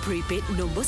prepaid nombor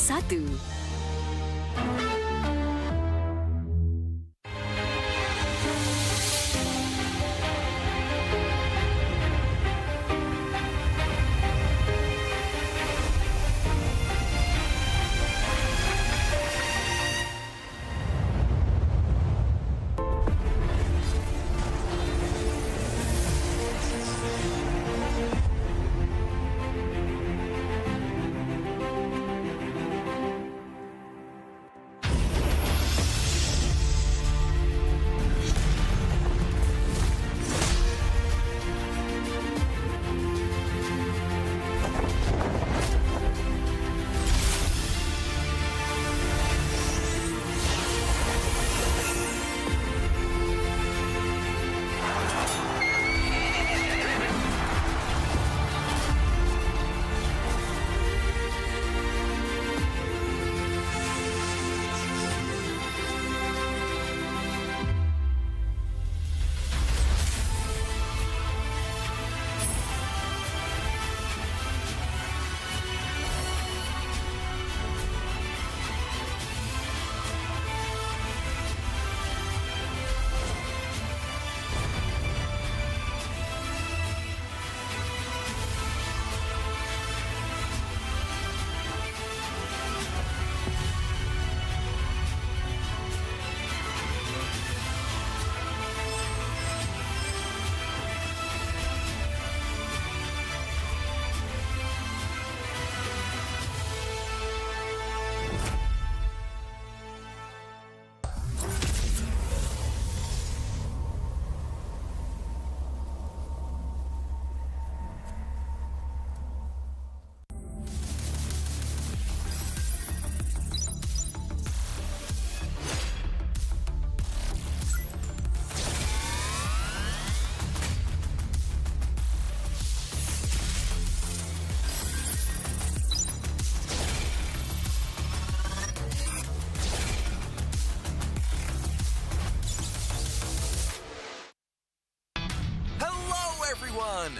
1.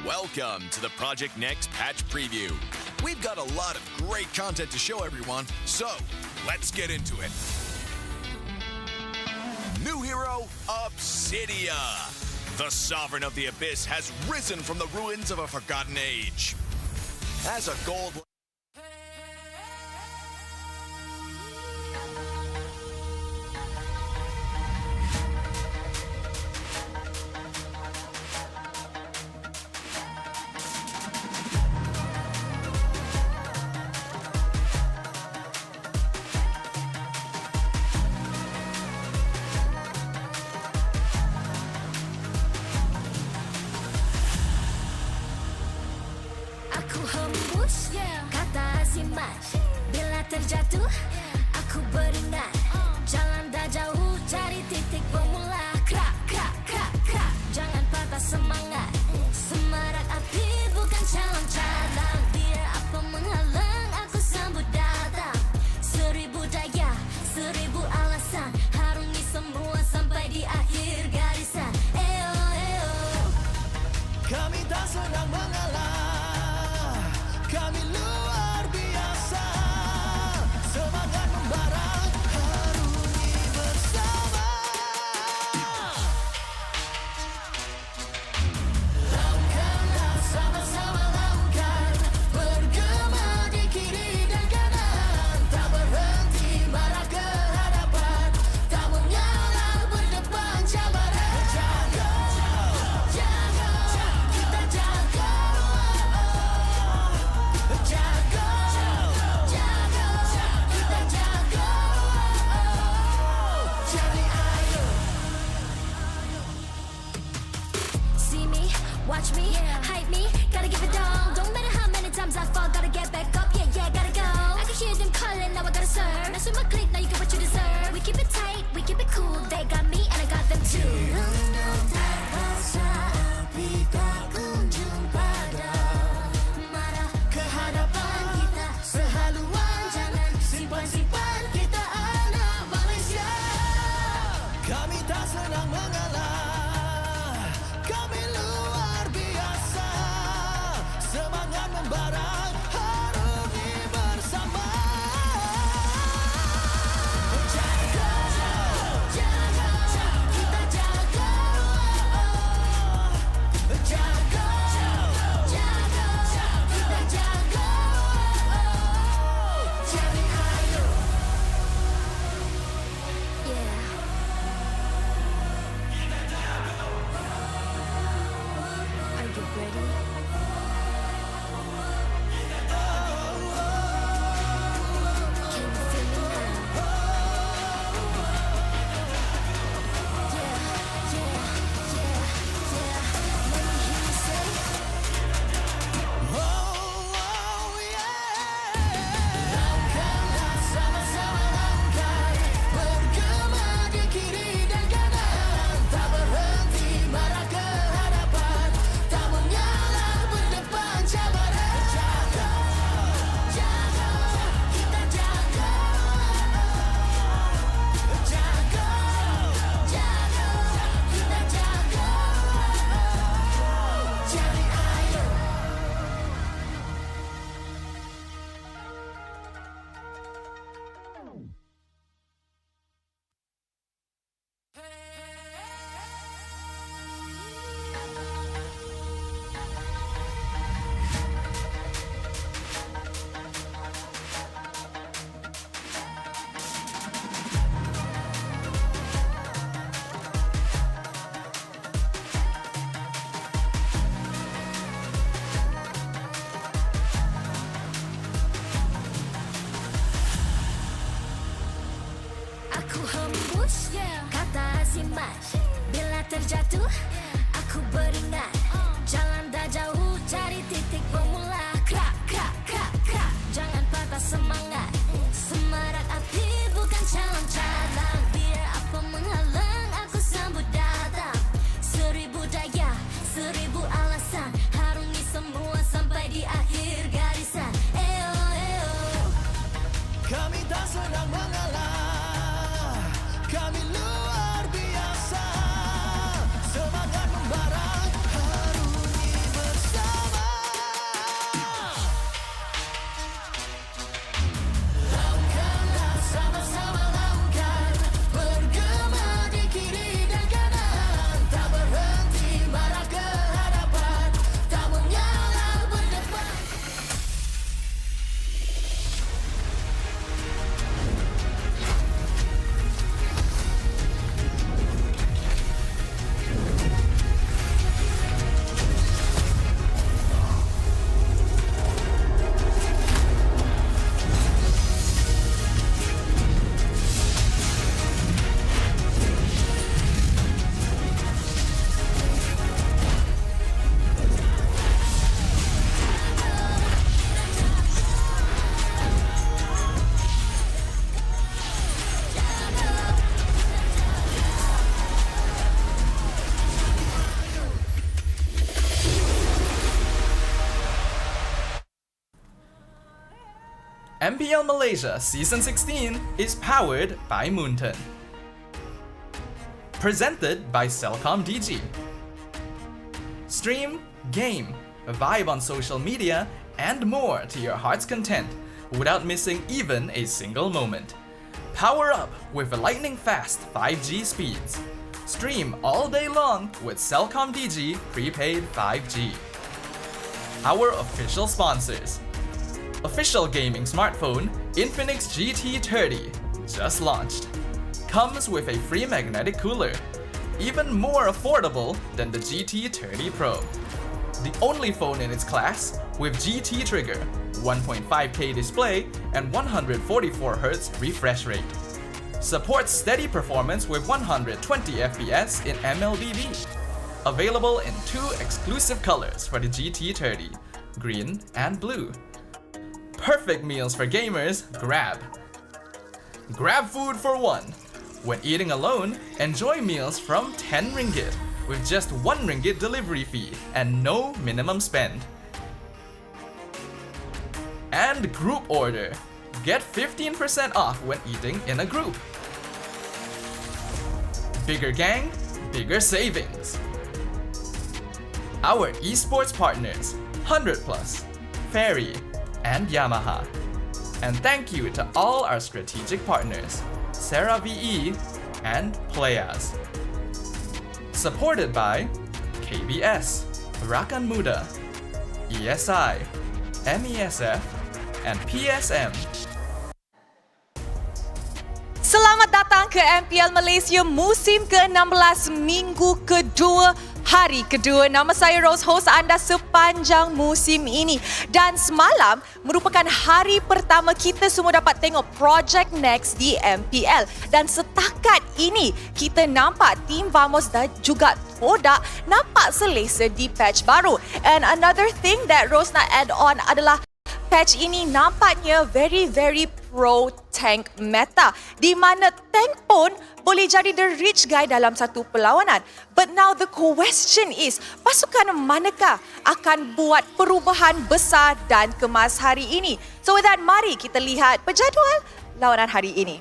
Welcome to the Project Next Patch Preview. We've got a lot of great content to show everyone, so let's get into it. New hero, Obsidia. The Sovereign of the Abyss has risen from the ruins of a forgotten age. As a gold... Bila terjatuh, aku beringat jalan dah jauh, cari titik bermula. Krak, krak, krak, krak. Jangan patah semangat. Semarak api bukan calon cadang. Biar apa menghalang, aku sambut datang. 1000 daya, 1000 alasan, harungi semua sampai di akhir garisan. Eo, eo. Kami tak senang mengalah, kami luar biasa. musiman. Bila terjatuh, aku beringat. Jalan dah jauh, cari titik bermula. Krak, krak, krak, krak. Jangan patah semangat. Semarak api bukan calang-calang. Biar apa menghalang, aku sambut datang. 1000 daya, 1000 alasan. Harungi semua sampai di akhir garisan. Eo, eo. Kami tak senang mengalah, kami luar biasa. Semangat membara, harungi bersama. Lakukanlah sama-sama lakukan, bergema di kiri dan kanan. Tak berhenti marah ke hadapan, tak mengalah berdepan. MPL Malaysia Season 16 is powered by Moonton. Presented by Celcom DG. Stream, game, vibe on social media, and more to your heart's content without missing even a single moment. Power up with lightning-fast 5G speeds. Stream all day long with Celcom DG prepaid 5G. Our official sponsors. Official gaming smartphone Infinix GT30 just launched. Comes with a free magnetic cooler, even more affordable than the GT30 Pro. The only phone in its class with GT trigger, 1.5K display, and 144Hz refresh rate. Supports steady performance with 120 FPS in MLBB. Available in 2 exclusive colors for the GT30, green and blue. Perfect meals for gamers, grab. Grab food for one. When eating alone, enjoy meals from 10 ringgit with just 1 ringgit delivery fee and no minimum spend. And group order. Get 15% off when eating in a group. Bigger gang, bigger savings. Our esports partners, 100 Plus, Ferry, and Yamaha. And thank you to all our strategic partners, Sarah VE and Playas. Supported by KBS, Rakan Muda, ESI, MESF, and PSM. Selamat datang ke MPL Malaysia musim ke-16 minggu kedua. Hari kedua, nama saya Rose, host anda sepanjang musim ini. Dan semalam merupakan hari pertama kita semua dapat tengok Project Next di MPL. Dan setakat ini, kita nampak tim Vamos dan juga Kodak nampak selesa di patch baru. And another thing that Rose nak add on adalah patch ini nampaknya very pro tank meta, di mana tank pun boleh jadi the rich guy dalam satu perlawanan. But now the question is, pasukan manakah akan buat perubahan besar dan kemas hari ini? So with that, mari kita lihat penjadual lawanan hari ini.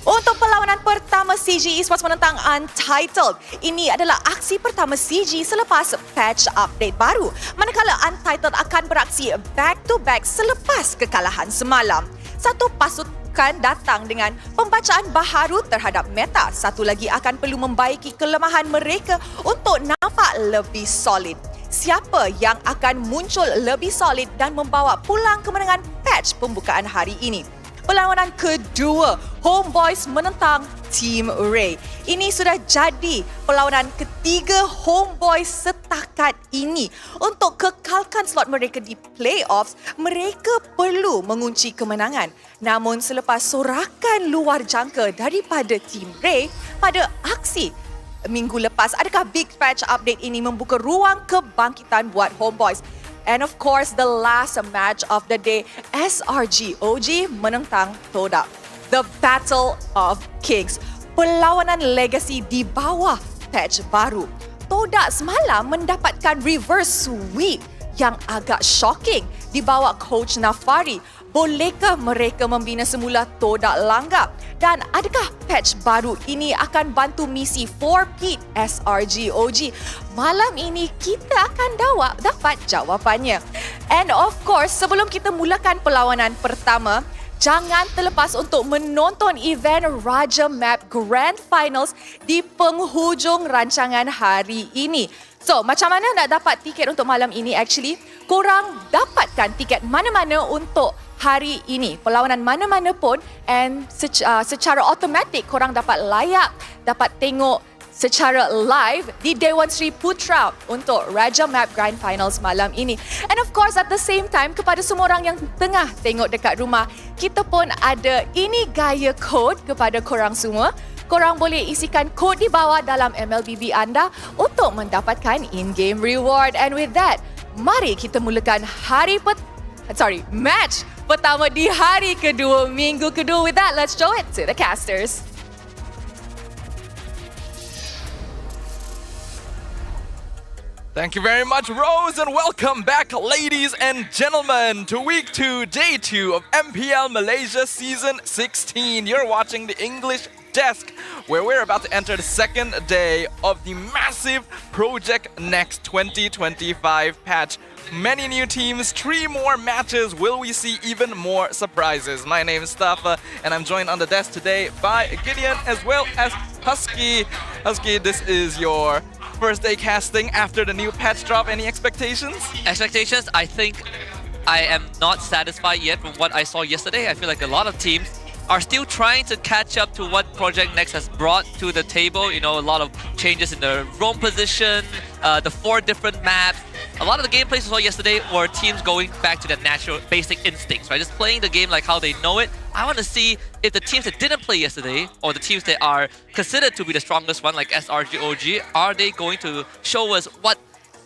Untuk perlawanan pertama, CG Esports menentang Untitled. Ini adalah aksi pertama CG selepas patch update baru. Manakala Untitled akan beraksi back-to-back selepas kekalahan semalam. Satu pasukan datang dengan pembacaan baharu terhadap meta. Satu lagi akan perlu membaiki kelemahan mereka untuk nampak lebih solid. Siapa yang akan muncul lebih solid dan membawa pulang kemenangan patch pembukaan hari ini? Perlawanan kedua, Homeboys menentang Team Ray. Ini sudah jadi perlawanan ketiga Homeboys setakat ini. Untuk kekalkan slot mereka di playoffs, mereka perlu mengunci kemenangan. Namun selepas sorakan luar jangka daripada Team Ray pada aksi minggu lepas. Adakah big patch update ini membuka ruang kebangkitan buat Homeboys? And of course, the last match of the day, SRG-OG menentang Todak. The Battle of Kings. Perlawanan legacy di bawah patch baru. Todak semalam mendapatkan reverse sweep yang agak shocking di bawah coach Nafari. Bolehkah mereka membina semula Todak langgap? Dan adakah patch baru ini akan bantu misi 4-peat SRG-OG? Malam ini kita akan dapat jawapannya. And of course, sebelum kita mulakan perlawanan pertama, jangan terlepas untuk menonton event Raja Map Grand Finals di penghujung rancangan hari ini. So, macam mana nak dapat tiket untuk malam ini actually? Korang dapatkan tiket mana-mana untuk hari ini. Perlawanan mana-mana pun and secara automatik korang dapat layak, dapat tengok secara live di Dewan Sri Putra untuk Raja Map Grand Finals malam ini. And of course at the same time, kepada semua orang yang tengah tengok dekat rumah, kita pun ada ini gaya kod kepada korang semua. Korang boleh isikan kod di bawah dalam MLBB anda untuk mendapatkan in-game reward. And with that, mari kita mulakan match pertama di hari kedua, minggu kedua. With that, let's show it to the casters. Thank you very much, Rose, and welcome back, ladies and gentlemen, to Week 2, Day 2 of MPL Malaysia Season 16. You're watching the English Desk, where we're about to enter the second day of the massive Project Next 2025 patch. Many new teams, 3 more matches. Will we see even more surprises? My name is Stafa, and I'm joined on the desk today by Gideon as well as Husky. Husky, this is your first day casting after the new patch drop. Any expectations? Expectations? I think I am not satisfied yet from what I saw yesterday. I feel like a lot of teams are still trying to catch up to what Project Next has brought to the table. You know, a lot of changes in the roam position, the 4 different maps. A lot of the gameplays we saw yesterday were teams going back to their natural basic instincts, right? Just playing the game like how they know it. I want to see if the teams that didn't play yesterday, or the teams that are considered to be the strongest one, like SRG-OG, are they going to show us what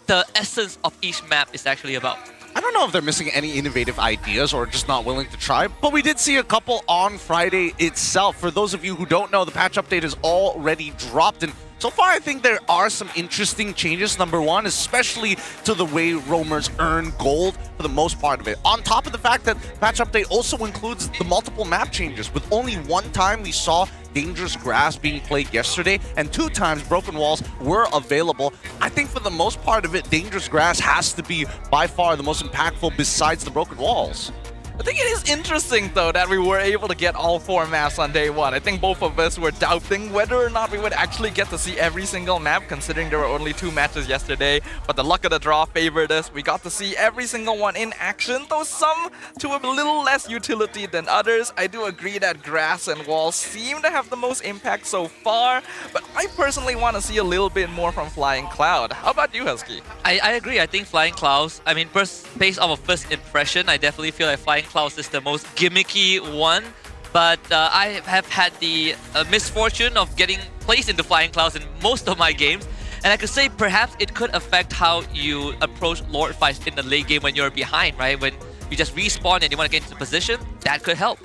the essence of each map is actually about? I don't know if they're missing any innovative ideas or just not willing to try, but we did see a couple on Friday itself. For those of you who don't know, the patch update is already dropped, and so far I think there are some interesting changes. Number one, especially to the way roamers earn gold for the most part of it. On top of the fact that patch update also includes the multiple map changes. With only one time we saw Dangerous Grass being played yesterday, and 2 times Broken Walls were available. I think for the most part of it, Dangerous Grass has to be by far the most impactful besides the Broken Walls. I think it is interesting, though, that we were able to get all 4 maps on day 1. I think both of us were doubting whether or not we would actually get to see every single map, considering there were only 2 matches yesterday. But the luck of the draw favored us. We got to see every single one in action, though some to a little less utility than others. I do agree that Grass and Walls seem to have the most impact so far, but I personally want to see a little bit more from Flying Cloud. How about you, Husky? I agree. I think Flying Clouds, I mean, based off of first impression, I definitely feel like Flying Clouds is the most gimmicky one. But I have had the misfortune of getting placed into Flying Clouds in most of my games. And I could say perhaps it could affect how you approach Lord fights in the late game when you're behind, right? When you just respawn and you want to get into position, that could help.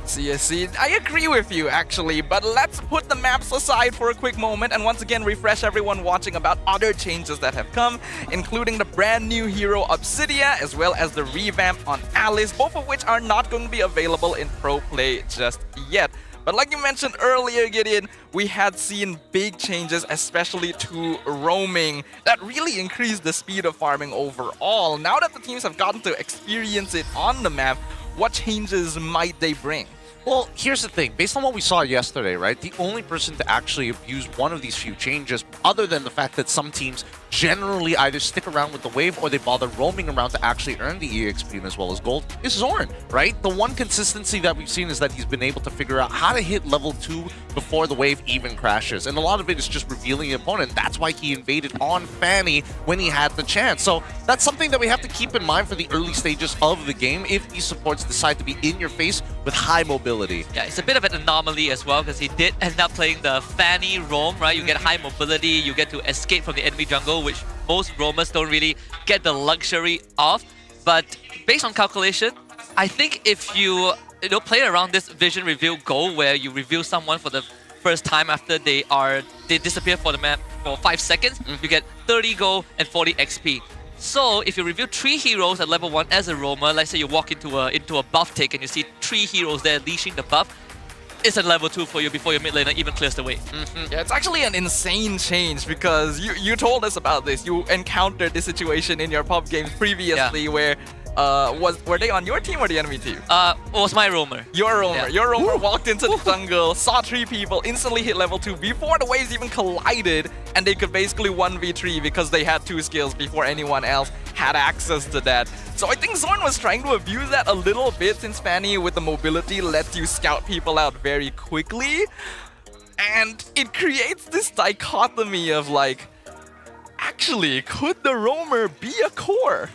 See, I agree with you actually, but let's put the maps aside for a quick moment and once again refresh everyone watching about other changes that have come, including the brand new hero Obsidia as well as the revamp on Alice, both of which are not going to be available in Pro Play just yet. But like you mentioned earlier, Gideon, we had seen big changes, especially to roaming, that really increased the speed of farming overall. Now that the teams have gotten to experience it on the map, what changes might they bring? Well, here's the thing. Based on what we saw yesterday, right, the only person to actually abuse one of these few changes, other than the fact that some teams generally either stick around with the wave or they bother roaming around to actually earn the EXP as well as gold is Zorn, right? The one consistency that we've seen is that he's been able to figure out how to hit level 2 before the wave even crashes. And a lot of it is just revealing the opponent. That's why he invaded on Fanny when he had the chance. So that's something that we have to keep in mind for the early stages of the game if these supports decide to be in your face with high mobility. Yeah, it's a bit of an anomaly as well because he did end up playing the Fanny roam, right? You get high mobility, you get to escape from the enemy jungle, which most roamers don't really get the luxury of. But based on calculation, I think if you play around this vision reveal goal where you reveal someone for the first time after they disappear for the map for 5 seconds, you get 30 gold and 40 XP. So if you reveal 3 heroes at level 1 as a roamer, let's say you walk into a buff take and you see 3 heroes there leashing the buff, it's at level 2 for you before your mid laner even clears the way. Yeah, it's actually an insane change because you told us about this. You encountered this situation in your pub games previously where were they on your team or the enemy team? It was my roamer. Your roamer. Yeah. Your roamer walked into the jungle, saw 3 people, instantly hit level 2 before the waves even collided, and they could basically 1v3 because they had 2 skills before anyone else had access to that. So I think Zorn was trying to abuse that a little bit since Fanny with the mobility lets you scout people out very quickly. And it creates this dichotomy of like, actually, could the roamer be a core?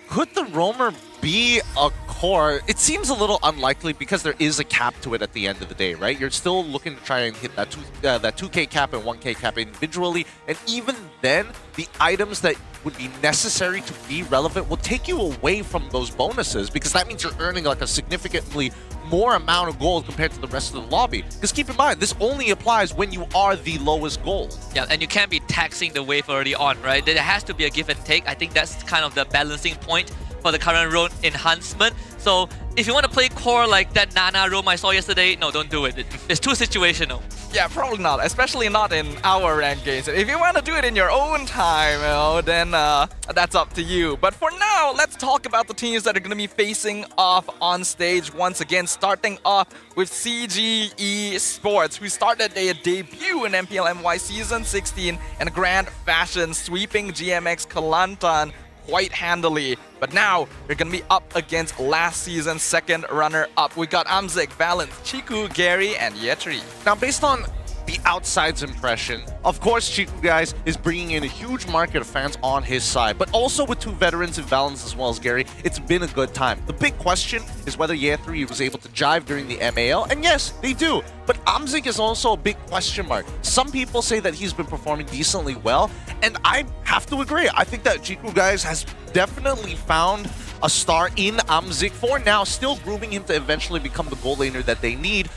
Could the roamer be a core? It seems a little unlikely because there is a cap to it at the end of the day, right? You're still looking to try and hit that 2k cap and 1k cap individually, and even then, the items that would be necessary to be relevant will take you away from those bonuses because that means you're earning like a significantly more amount of gold compared to the rest of the lobby. Because keep in mind, this only applies when you are the lowest gold. Yeah, and you can't be taxing the wave early on, right? There has to be a give and take. I think that's kind of the balancing point for the current road enhancement. So if you want to play core like that Nana roam I saw yesterday, no, don't do it. It's too situational. Yeah, probably not, especially not in our ranked games. If you want to do it in your own time, then that's up to you. But for now, let's talk about the teams that are going to be facing off on stage once again, starting off with CGE Sports, who started their debut in MPL MY Season 16 in a grand fashion, sweeping GMX Kelantan quite handily. But now they're gonna be up against last season's second runner-up. We got Amzik, Valence, Chiku, Gary, and Yetri. Now, based on the outside's impression, of course, Chiku, guys, is bringing in a huge market of fans on his side. But also with 2 veterans in Valence as well as Gary, it's been a good time. The big question is whether Yetri was able to jive during the MAL. And yes, they do. But Amzik is also a big question mark. Some people say that he's been performing decently well, and I have to agree. I think that Chiku, guys, has definitely found a star in Amzik for now, still grooming him to eventually become the gold laner that they need.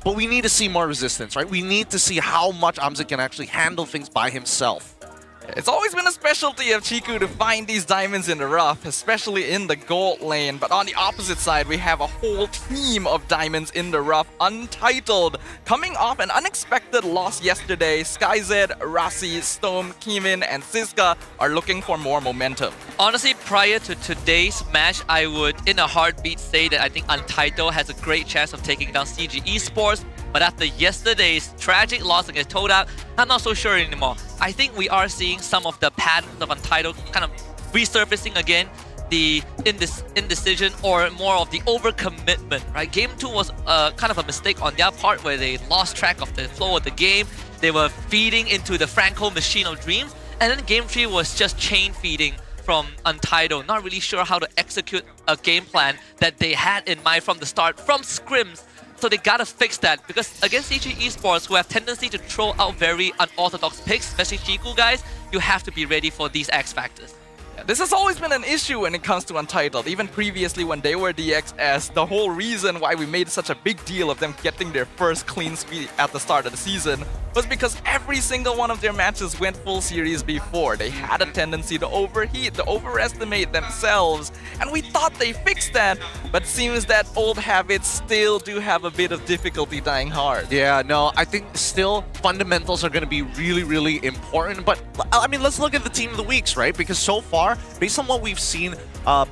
But we need to see more resistance, right? We need to see how much Amzik can actually handle things by himself. It's always been a specialty of Chiku to find these diamonds in the rough, especially in the gold lane. But on the opposite side, we have a whole team of diamonds in the rough, untitled. Coming off an unexpected loss yesterday, SkyZ, Rasi, Storm, Kimin, and Siska are looking for more momentum. Honestly, prior to today's match, I would, in a heartbeat, say that I think Untitled has a great chance of taking down CG Esports. But after yesterday's tragic loss against Todak, I'm not so sure anymore. I think we are seeing some of the patterns of Untitled kind of resurfacing again. The indecision or more of the overcommitment, right? Game 2 was kind of a mistake on their part where they lost track of the flow of the game. They were feeding into the Franco machine of dreams. And then Game 3 was just chain feeding from Untitled. Not really sure how to execute a game plan that they had in mind from the start, from scrims. So they gotta fix that, because against CG Esports, who have tendency to throw out very unorthodox picks, especially Chiku, guys, you have to be ready for these X factors. This has always been an issue when it comes to Untitled. Even previously when they were DXS, the whole reason why we made such a big deal of them getting their first clean sweep at the start of the season was because every single one of their matches went full series before. They had a tendency to overheat, to overestimate themselves, and we thought they fixed that, but seems that old habits still do have a bit of difficulty dying hard. Yeah, no, I think still fundamentals are going to be really, really important, but I mean, let's look at the team of the weeks, right? Because so far, far, based on what we've seen,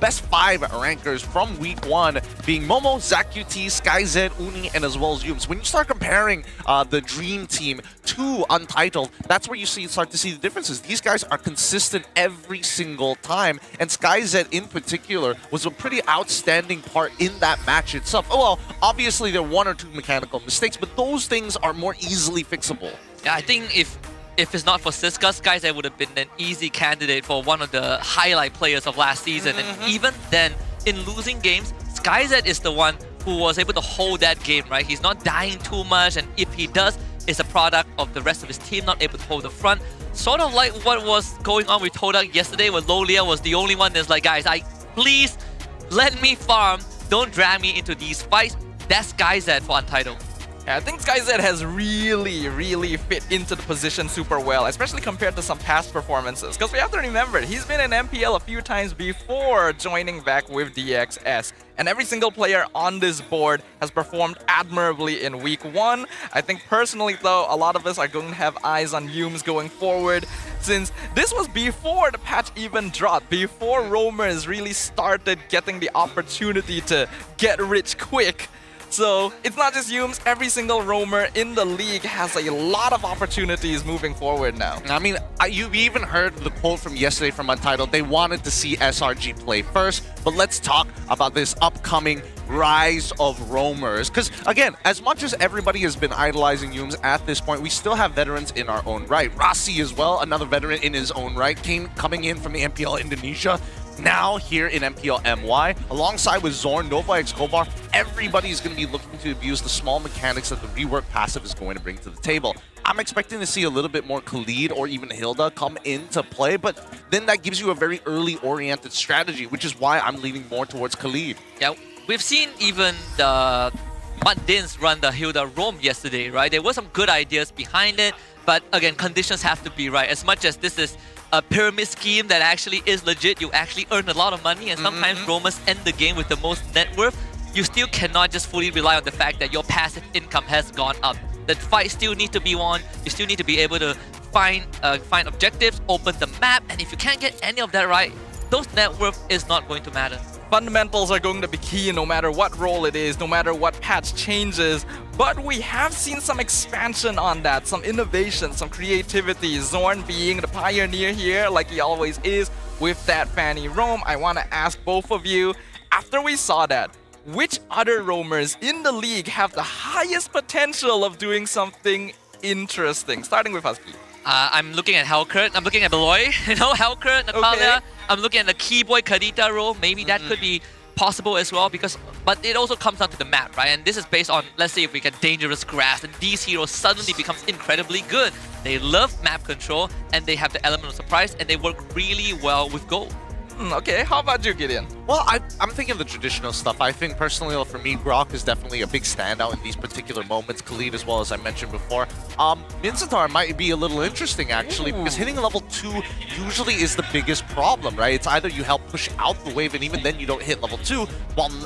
best 5 rankers from week 1 being Momo, ZachQT, SkyZ, Uni, and as well as Yums. When you start comparing the Dream Team to Untitled, that's where you start to see the differences. These guys are consistent every single time, and SkyZ in particular was a pretty outstanding part in that match itself. Oh, well, obviously there are 1 or 2 mechanical mistakes, but those things are more easily fixable. Yeah, I think if it's not for Siska, SkyZ would have been an easy candidate for one of the highlight players of last season. And even then, in losing games, SkyZ is the one who was able to hold that game, right? He's not dying too much, and if he does, it's a product of the rest of his team not able to hold the front. Sort of like what was going on with Todak yesterday, where Lolia was the only one that's like, guys, please let me farm. Don't drag me into these fights. That's SkyZ for Untitled. I think SkyZ has really fit into the position super well, especially compared to some past performances. Because we have to remember, he's been in MPL a few times before joining back with DXS. And every single player on this board has performed admirably in week 1. I think personally though, a lot of us are going to have eyes on Yums going forward, since this was before the patch even dropped, before roamers really started getting the opportunity to get rich quick. So it's not just Yums, every single roamer in the league has a lot of opportunities moving forward now. I mean, you even heard the quote from yesterday from Untitled. They wanted to see SRG play first, but let's talk about this upcoming rise of roamers. Because again, as much as everybody has been idolizing Yums at this point, we still have veterans in our own right. Rossi as well, another veteran in his own right, coming in from the MPL Indonesia. Now here in MPL MY, alongside with Zorn, Nova X Kovar, everybody's going to be looking to abuse the small mechanics that the rework passive is going to bring to the table. I'm expecting to see a little bit more Khalid or even Hilda come into play, but then that gives you a very early oriented strategy, which is why I'm leaning more towards Khalid. Yeah, we've seen even the Mudins run the Hilda roam yesterday, right? There were some good ideas behind it, but again, conditions have to be right. As much as this is a pyramid scheme that actually is legit, you actually earn a lot of money, and sometimes roamers end the game with the most net worth, you still cannot just fully rely on the fact that your passive income has gone up. The fight still needs to be won, you still need to be able to find objectives, open the map, and if you can't get any of that right, those net worth is not going to matter. Fundamentals are going to be key no matter what role it is, no matter what patch changes. But we have seen some expansion on that, some innovation, some creativity. Zorn being the pioneer here, like he always is, with that Fanny roam. I want to ask both of you, after we saw that, which other roamers in the league have the highest potential of doing something interesting? Starting with Husky. I'm looking at Helkert, I'm looking at Beloy, Helkert, Natalia. Okay. I'm looking at the Keyboy Kadita role. Maybe that could be possible as well, but it also comes down to the map, right? And this is based on, let's say if we get dangerous grass, and these heroes suddenly becomes incredibly good. They love map control, and they have the element of surprise, and they work really well with gold. Okay, how about you, Gideon? Well, I'm thinking of the traditional stuff. I think personally, for me, Grok is definitely a big standout in these particular moments. Khalid as well, as I mentioned before. Minzatar might be a little interesting, actually, because hitting level 2 usually is the biggest problem, right? It's either you help push out the wave, and even then you don't hit level 2,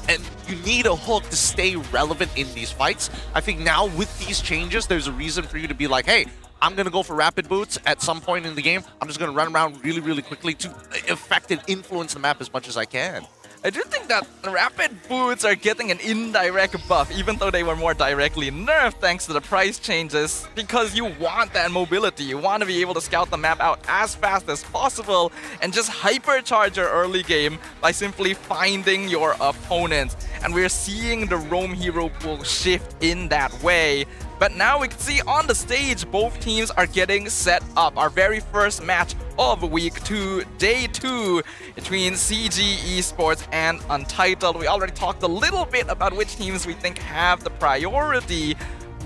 and you need a hook to stay relevant in these fights. I think now with these changes, there's a reason for you to be like, hey, I'm going to go for rapid boots at some point in the game. I'm just going to run around really quickly to affect and influence the map as much as I can. I do think that rapid boots are getting an indirect buff, even though they were more directly nerfed thanks to the price changes, because you want that mobility. You want to be able to scout the map out as fast as possible and just hypercharge your early game by simply finding your opponents. And we're seeing the roam hero pool shift in that way. But now we can see on the stage, both teams are getting set up. Our very first match of week 2, day 2, between CG Esports and Untitled. We already talked a little bit about which teams we think have the priority,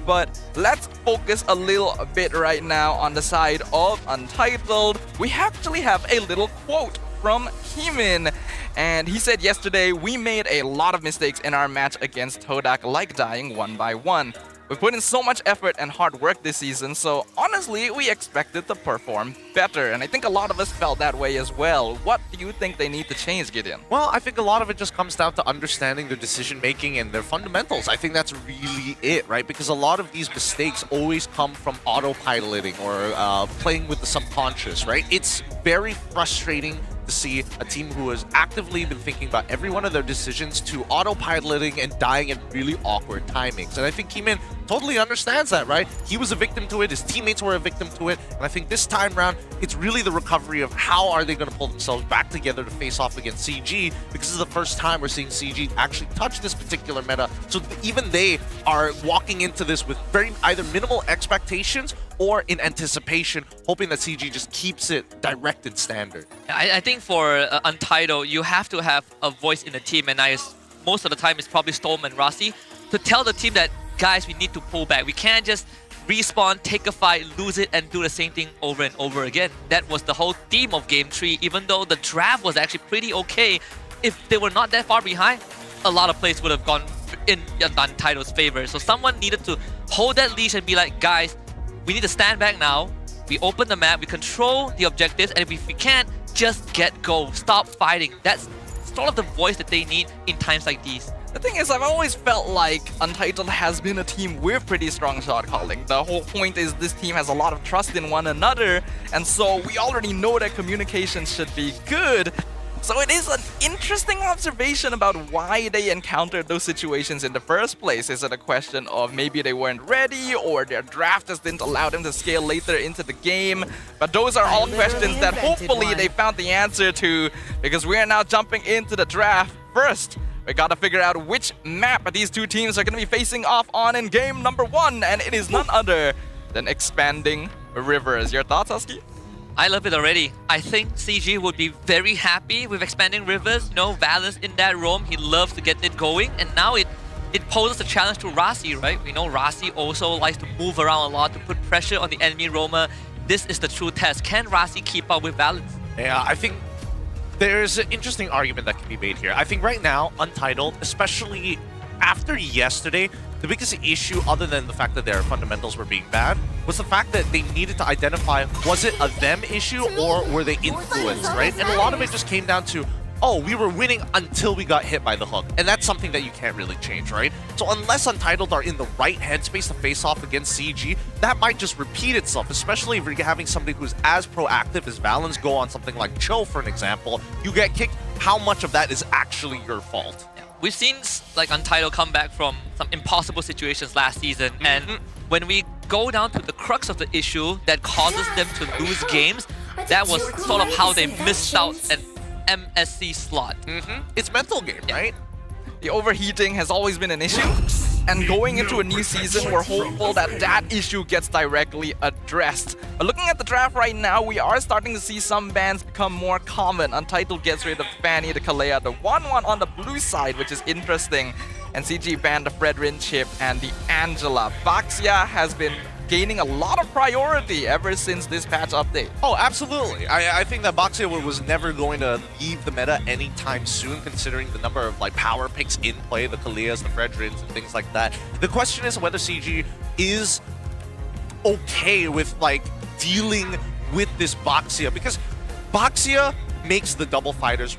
but let's focus a little bit right now on the side of Untitled. We actually have a little quote from Heemin, and he said yesterday, "We made a lot of mistakes in our match against Todak, like dying 1 by 1. We put in so much effort and hard work this season, so honestly, we expected to perform better." And I think a lot of us felt that way as well. What do you think they need to change, Gideon? Well, I think a lot of it just comes down to understanding their decision-making and their fundamentals. I think that's really it, right? Because a lot of these mistakes always come from autopiloting or playing with the subconscious, right? It's very frustrating to see a team who has actively been thinking about every one of their decisions to autopiloting and dying in really awkward timings. And I think Keyman totally understands that, right? He was a victim to it, his teammates were a victim to it, and I think this time round, it's really the recovery of how are they going to pull themselves back together to face off against CG, because this is the first time we're seeing CG actually touch this particular meta, so even they are walking into this with very either minimal expectations or in anticipation, hoping that CG just keeps it directed standard. I think for Untitled, you have to have a voice in the team, and most of the time it's probably Storm and Rossi, to tell the team that, guys, we need to pull back. We can't just respawn, take a fight, lose it, and do the same thing over and over again. That was the whole theme of Game 3, even though the draft was actually pretty okay. If they were not that far behind, a lot of plays would have gone in Untitled's favor. So someone needed to hold that leash and be like, guys, we need to stand back now. We open the map, we control the objectives, and if we can't, just get go. Stop fighting. That's sort of the voice that they need in times like these. The thing is, I've always felt like Untitled has been a team with pretty strong shot calling. The whole point is this team has a lot of trust in one another, and so we already know that communication should be good. So it is an interesting observation about why they encountered those situations in the first place. Is it a question of maybe they weren't ready, or their draft just didn't allow them to scale later into the game? But those are all questions that hopefully they found the answer to, because we are now jumping into the draft. First, we gotta figure out which map these two teams are gonna be facing off on in game number 1, and it is none other than Expanding Rivers. Your thoughts, Husky? I love it already. I think CG would be very happy with Expanding Rivers. You know, Valence in that roam, he loves to get it going, and now it poses a challenge to Rossi, right? We know Rossi also likes to move around a lot to put pressure on the enemy roamer. This is the true test. Can Rossi keep up with Valence? Yeah, I think there's an interesting argument that can be made here. I think right now, Untitled, especially after yesterday, the biggest issue, other than the fact that their fundamentals were being bad, was the fact that they needed to identify, was it a them issue or were they influenced, right? And a lot of it just came down to, oh, we were winning until we got hit by the hook. And that's something that you can't really change, right? So unless Untitled are in the right headspace to face off against CG, that might just repeat itself, especially if you're having somebody who's as proactive as Valence go on something like Cho, for an example. You get kicked, how much of that is actually your fault? We've seen like Untitled come back from some impossible situations last season, and when we go down to the crux of the issue that causes them to lose games, that was sort of how they missed out an MSC slot. It's mental game, right? The overheating has always been an issue, and going into a new season, we're hopeful that that issue gets directly addressed. But looking at the draft right now, we are starting to see some bans become more common. Untitled gets rid of Fanny, the Kalea, the 1-1 on the blue side, which is interesting. And CG banned the Fredrin chip and the Angela. Baxia has been gaining a lot of priority ever since this patch update. Oh, absolutely. I think that Baxia was never going to leave the meta anytime soon, considering the number of like power picks in play, the Kaleas, the Fredrins, and things like that. The question is whether CG is okay with like dealing with this Baxia, because Baxia makes the double fighters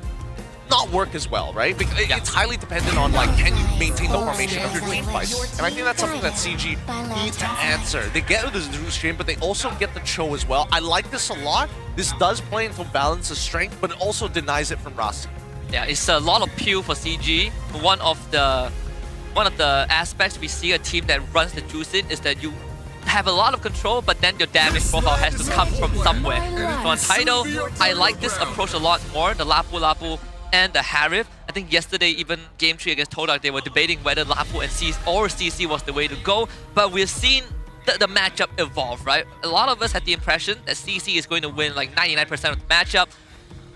not work as well, right? Because it's highly dependent on like, can you maintain the formation of your team fights? And I think that's something that CG needs to answer. They get the Zeus stream, but they also get the Cho as well. I like this a lot. This does play into Valence's strength, but it also denies it from Rossi. Yeah, it's a lot of peel for CG. One of the aspects we see a team that runs the juice in is that you have a lot of control, but then your damage profile has to come from somewhere. So on Tidal, I like this approach a lot more. The Lapu Lapu and the Harif. I think yesterday, even Game 3 against Todak, they were debating whether Lapu and CC was the way to go, but we've seen the matchup evolve, right? A lot of us had the impression that CC is going to win like 99% of the matchup,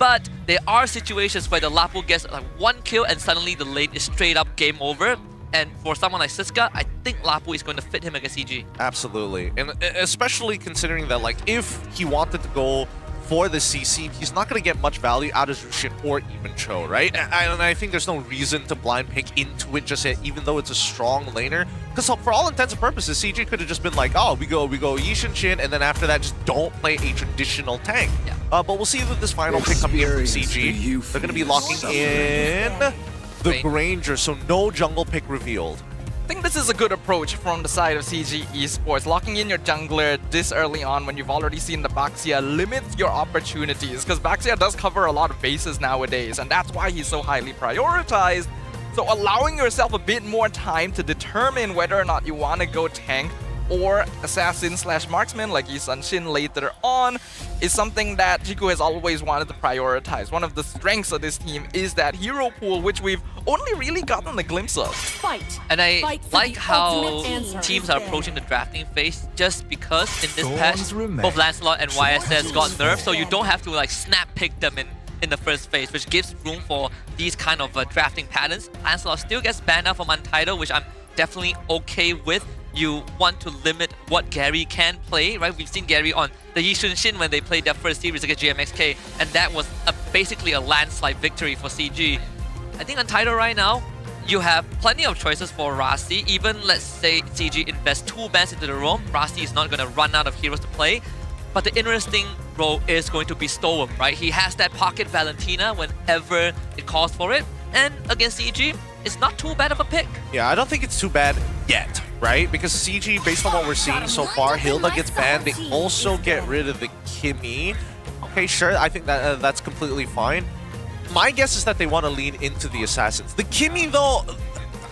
but there are situations where the Lapu gets like one kill and suddenly the lane is straight up game over. And for someone like Siska, I think Lapu is going to fit him against CG. Absolutely, and especially considering that like if he wanted to go for the CC, he's not going to get much value out of Zushin or even Cho, right? And I think there's no reason to blind pick into it just yet, even though it's a strong laner. Because for all intents and purposes, CG could have just been like, oh, we go Yishin Shin, and then after that, just don't play a traditional tank. Yeah. But we'll see with this final pick coming in from CG. They're going to be locking in the Granger, so no jungle pick revealed. I think this is a good approach from the side of CG Esports. Locking in your jungler this early on when you've already seen the Baxia limits your opportunities, because Baxia does cover a lot of bases nowadays, and that's why he's so highly prioritized. So allowing yourself a bit more time to determine whether or not you want to go tank or assassin/marksman like Yi Sun-shin later on is something that Jiku has always wanted to prioritize. One of the strengths of this team is that hero pool, which we've only really gotten a glimpse of. Fight. And I Fight for like the how ultimate answer. teams are approaching the drafting phase just because in this patch, both Lancelot and YSS got nerfed, so you don't have to like snap pick them in the first phase, which gives room for these kind of drafting patterns. Lancelot still gets banned out from Untitled, which I'm definitely okay with. You want to limit what Gary can play, right? We've seen Gary on the Yi Sun-shin when they played their first series against GMXK, and that was basically a landslide victory for CG. I think Untitled right now, you have plenty of choices for Rasi. Even let's say CG invests 2 bans into the roam, Rasi is not going to run out of heroes to play. But the interesting role is going to be Storm, right? He has that pocket Valentina whenever it calls for it. And against CG, it's not too bad of a pick. Yeah, I don't think it's too bad yet, right? Because CG, based on what we're seeing so far, Hilda gets banned. They also get rid of the Kimmy. Okay, sure, I think that that's completely fine. My guess is that they want to lean into the Assassins. The Kimmy, though,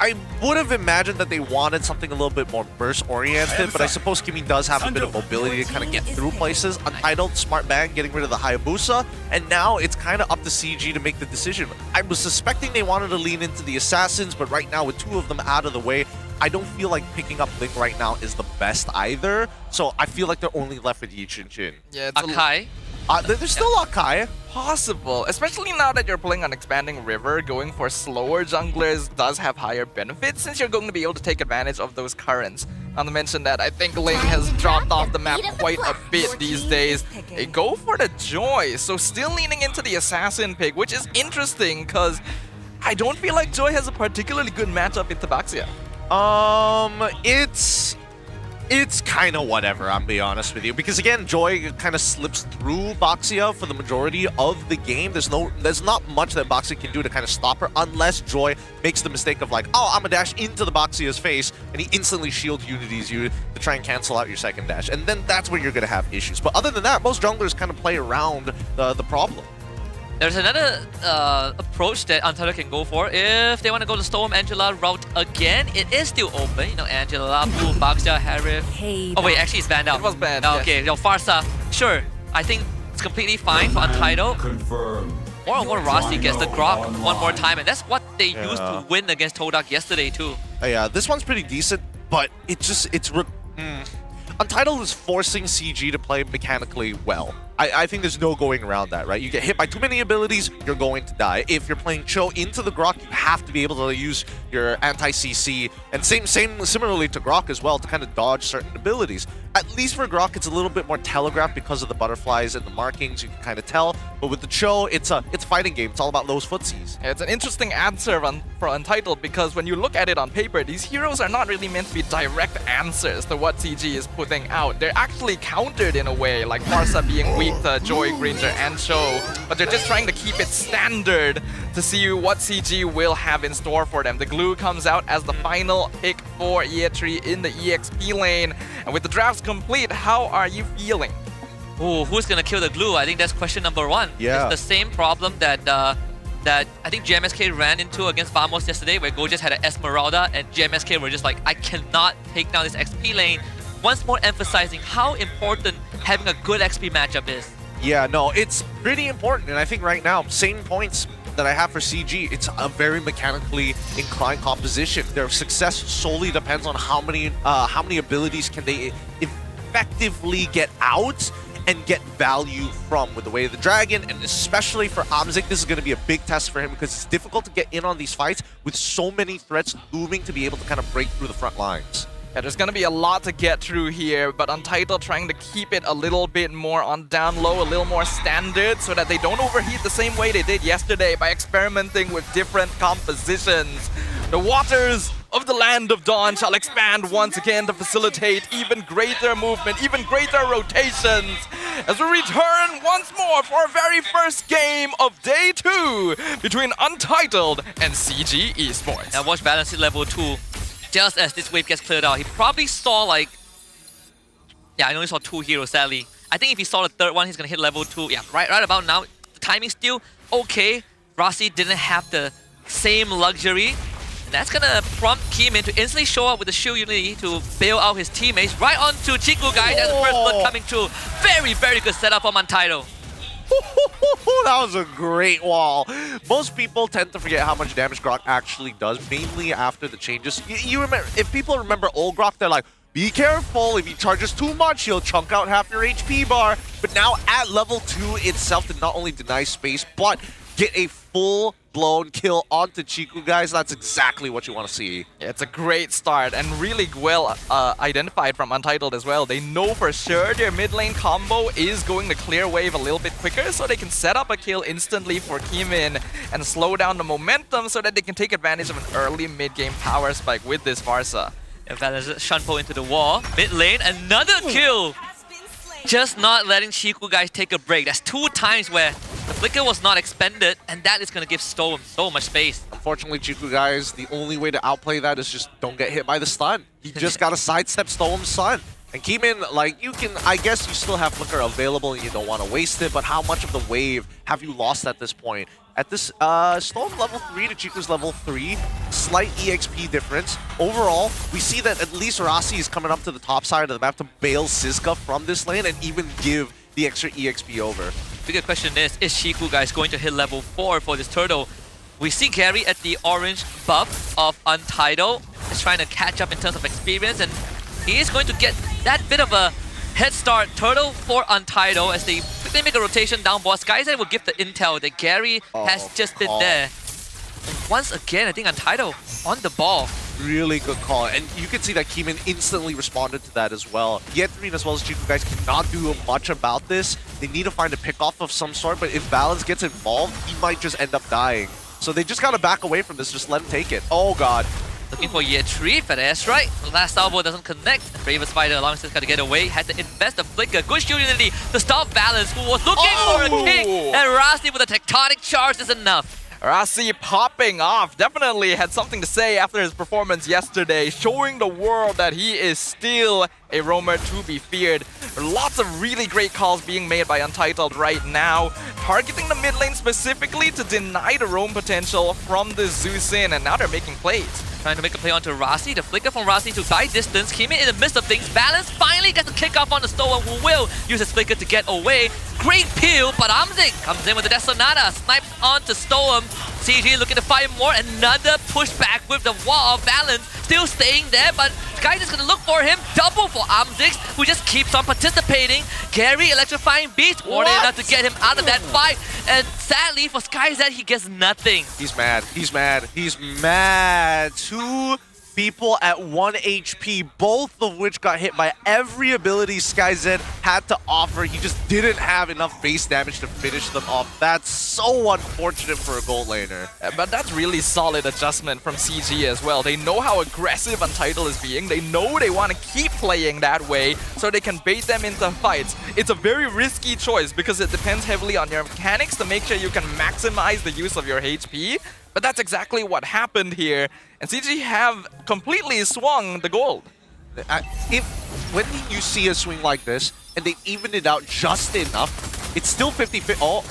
I would have imagined that they wanted something a little bit more burst-oriented, but I suppose Kimmy does have a bit of mobility to kind of get through places. Untitled, smart ban, getting rid of the Hayabusa, and now it's kind of up to CG to make the decision. I was suspecting they wanted to lean into the Assassins, but right now with 2 of them out of the way, I don't feel like picking up Link right now is the best either. So I feel like they're only left with Yi Sun-shin. Yeah, it's Akai. There's still Akai. possible, especially now that you're playing on Expanding River. Going for slower junglers does have higher benefits since you're going to be able to take advantage of those currents. Not to mention that I think Link has dropped off the map quite a bit these days. They go for the Joy, so still leaning into the Assassin pick, which is interesting because I don't feel like Joy has a particularly good matchup in Tabaxia. It's kind of whatever, I'm being honest with you. Because again, Joy kind of slips through Baxia for the majority of the game. There's not much that Baxia can do to kind of stop her unless Joy makes the mistake of like, oh, I'm gonna dash into the Baxia's face, and he instantly shield Unity's you to try and cancel out your second dash. And then that's where you're gonna have issues. But other than that, most junglers kind of play around the problem. There's another approach that Untitled can go for. If they want to go the Storm Angela route again, it is still open. You know, Angela, Blue, Baxia, Harif. Oh wait, actually it's banned out. It was banned, Oh, yes. okay, yo, Farsa. Sure, I think it's completely fine for Untitled. Confirmed. More and more Rossi gets the Grok one more time, and that's what they used to win against Todak yesterday too. Yeah, this one's pretty decent, but Untitled is forcing CG to play mechanically well. I think there's no going around that, right? You get hit by too many abilities, you're going to die. If you're playing Cho into the Grok, you have to be able to use your anti-CC, and similarly to Grok as well, to kind of dodge certain abilities. At least for Grok, it's a little bit more telegraphed because of the butterflies and the markings, you can kind of tell. But with the Cho, it's a fighting game. It's all about those footsies. Yeah, it's an interesting answer for Untitled because when you look at it on paper, these heroes are not really meant to be direct answers to what CG is putting out. They're actually countered in a way, like Farsa being weak to Joy, Granger, and Cho, but they're just trying to keep it standard to see what CG will have in store for them. The glue comes out as the final pick for Yetri in the EXP lane, and with the drafts complete, how are you feeling? Ooh, who's gonna kill the glue? I think that's question number one. Yeah. It's the same problem that that I think GMSK ran into against Vamos yesterday, where Go just had an Esmeralda, and GMSK were just like, I cannot take down this XP lane. Once more emphasizing how important having a good XP matchup is. Yeah, no, it's pretty important, and I think right now, same points that I have for CG, it's a very mechanically inclined composition. Their success solely depends on how many abilities can they effectively get out and get value from with the way of the dragon, and especially for Amzik, this is going to be a big test for him because it's difficult to get in on these fights with so many threats looming to be able to kind of break through the front lines. Yeah, there's gonna be a lot to get through here, but Untitled trying to keep it a little bit more on down low, a little more standard, so that they don't overheat the same way they did yesterday by experimenting with different compositions. The waters of the Land of Dawn shall expand once again to facilitate even greater movement, even greater rotations, as we return once more for our very first game of Day 2 between Untitled and CG Esports. Now watch balance at level 2. just as this wave gets cleared out. He probably saw like... Yeah, I only saw 2 heroes, sadly. I think if he saw the third one, he's gonna hit level 2. Yeah, right about now. The timing's still okay. Rossi didn't have the same luxury. And that's gonna prompt Keemin to instantly show up with the shield unity to bail out his teammates. Right onto Chiku, guys. That's the first blood coming through. Very, very good setup from Untitled. That was a great wall. Most people tend to forget how much damage Grok actually does, mainly after the changes. You remember, if people remember old Grok, they're like, be careful, if he charges too much, he'll chunk out half your HP bar. But now at level 2 itself, to not only deny space, but get a full-blown kill onto Chiku, guys. That's exactly what you want to see. It's a great start and really well identified from Untitled as well. They know for sure their mid lane combo is going to clear wave a little bit quicker, so they can set up a kill instantly for Keemin and slow down the momentum so that they can take advantage of an early mid-game power spike with this Varsa. And Valor's Shunpo into the wall. Mid lane, another kill! Just not letting Chiku, guys, take a break. That's 2 times where the flicker was not expended, and that is going to give Storm so much space. Unfortunately, Chiku, guys, the only way to outplay that is just don't get hit by the stun. You just got to sidestep Storm's stun. And Keemin, like, you can, I guess you still have Flicker available and you don't want to waste it, but how much of the wave have you lost at this point? At this, Storm level 3 to Chiku's level 3, slight EXP difference. Overall, we see that at least Rossi is coming up to the top side of the map to bail Siska from this lane and even give the extra EXP over. Bigger question is Chiku, guys, going to hit level 4 for this turtle? We see Gary at the orange buff of Untitled. He's trying to catch up in terms of experience, and he is going to get that bit of a head start. Turtle for Untitled as they quickly make a rotation down boss. Guys, I will give the intel that Gary has just been there. And once again, I think Untitled on the ball. Really good call, and you can see that Keemin instantly responded to that as well. Yethreen as well as Chiku, guys, cannot do much about this. They need to find a pick-off of some sort, but if Balance gets involved, he might just end up dying. So they just gotta back away from this, just let him take it. Oh god. Looking for Yetri, Fades right. The last salvo doesn't connect. Braver Spider allowing Siska to get away. Had to invest the flicker. Good shield unity to stop Balance, who was looking for a kick. And Rossi with a tectonic charge is enough. Rossi popping off. Definitely had something to say after his performance yesterday, showing the world that he is still a roamer to be feared. Lots of really great calls being made by Untitled right now, targeting the mid lane specifically to deny the roam potential from the Zeus-in, and now they're making plays. Trying to make a play onto Rossi. The flicker from Rossi to buy distance. Keemin in the midst of things. Balance finally gets a kick off on the Stoa, who will use his flicker to get away. Great peel, but Amzik comes in with the Death Sonata. Snipes onto Storm. CG looking to fight more. Another pushback with the wall. Balance still staying there, but Guys is gonna look for him. Double for Amzik, who just keeps on participating. Gary electrifying Beast, more than enough to get him out of that fight. And sadly for SkyZ, he gets nothing. He's mad. He's mad. He's mad. Two people at 1 HP, both of which got hit by every ability SkyZ had to offer. He just didn't have enough base damage to finish them off. That's so unfortunate for a gold laner. But that's really solid adjustment from CG as well. They know how aggressive Untitled is being. They know they want to keep playing that way so they can bait them into fights. It's a very risky choice because it depends heavily on your mechanics to make sure you can maximize the use of your HP. But that's exactly what happened here. And CG have completely swung the gold. When you see a swing like this, and they evened it out just enough, it's still 50-50. Oh,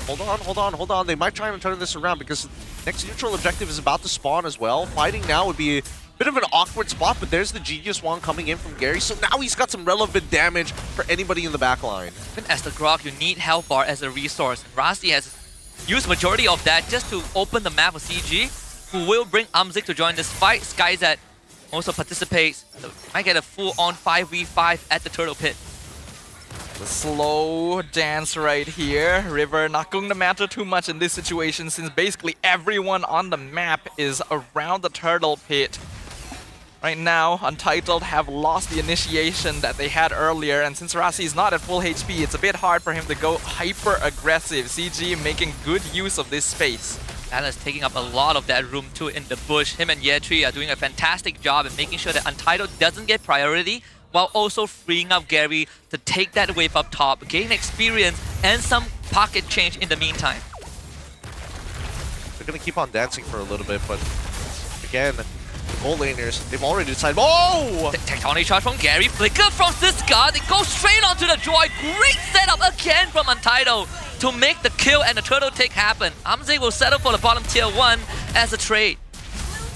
hold on. They might try and turn this around because next neutral objective is about to spawn as well. Fighting now would be a bit of an awkward spot, but there's the Genius Wand coming in from Gary, so now he's got some relevant damage for anybody in the backline. Even as the Grok, you need health bar as a resource. And Rasti has used majority of that just to open the map for CG, who will bring Amzik to join this fight. SkyZ also participates. So might get a full-on 5v5 at the Turtle Pit. The slow dance right here. River not going to matter too much in this situation since basically everyone on the map is around the Turtle Pit. Right now, Untitled have lost the initiation that they had earlier, and since Rasi is not at full HP, it's a bit hard for him to go hyper-aggressive. CG making good use of this space. Alan's taking up a lot of that room too in the bush. Him and Yetri are doing a fantastic job in making sure that Untitled doesn't get priority, while also freeing up Gary to take that wave up top, gain experience, and some pocket change in the meantime. They're going to keep on dancing for a little bit, but again, gold laners, they've already decided. Oh! Tectonic charge from Gary, flicker from Siska, they go straight onto the droid. Great setup again from Untitled to make the kill and the turtle take happen. Amzik will settle for the bottom tier 1 as a trade.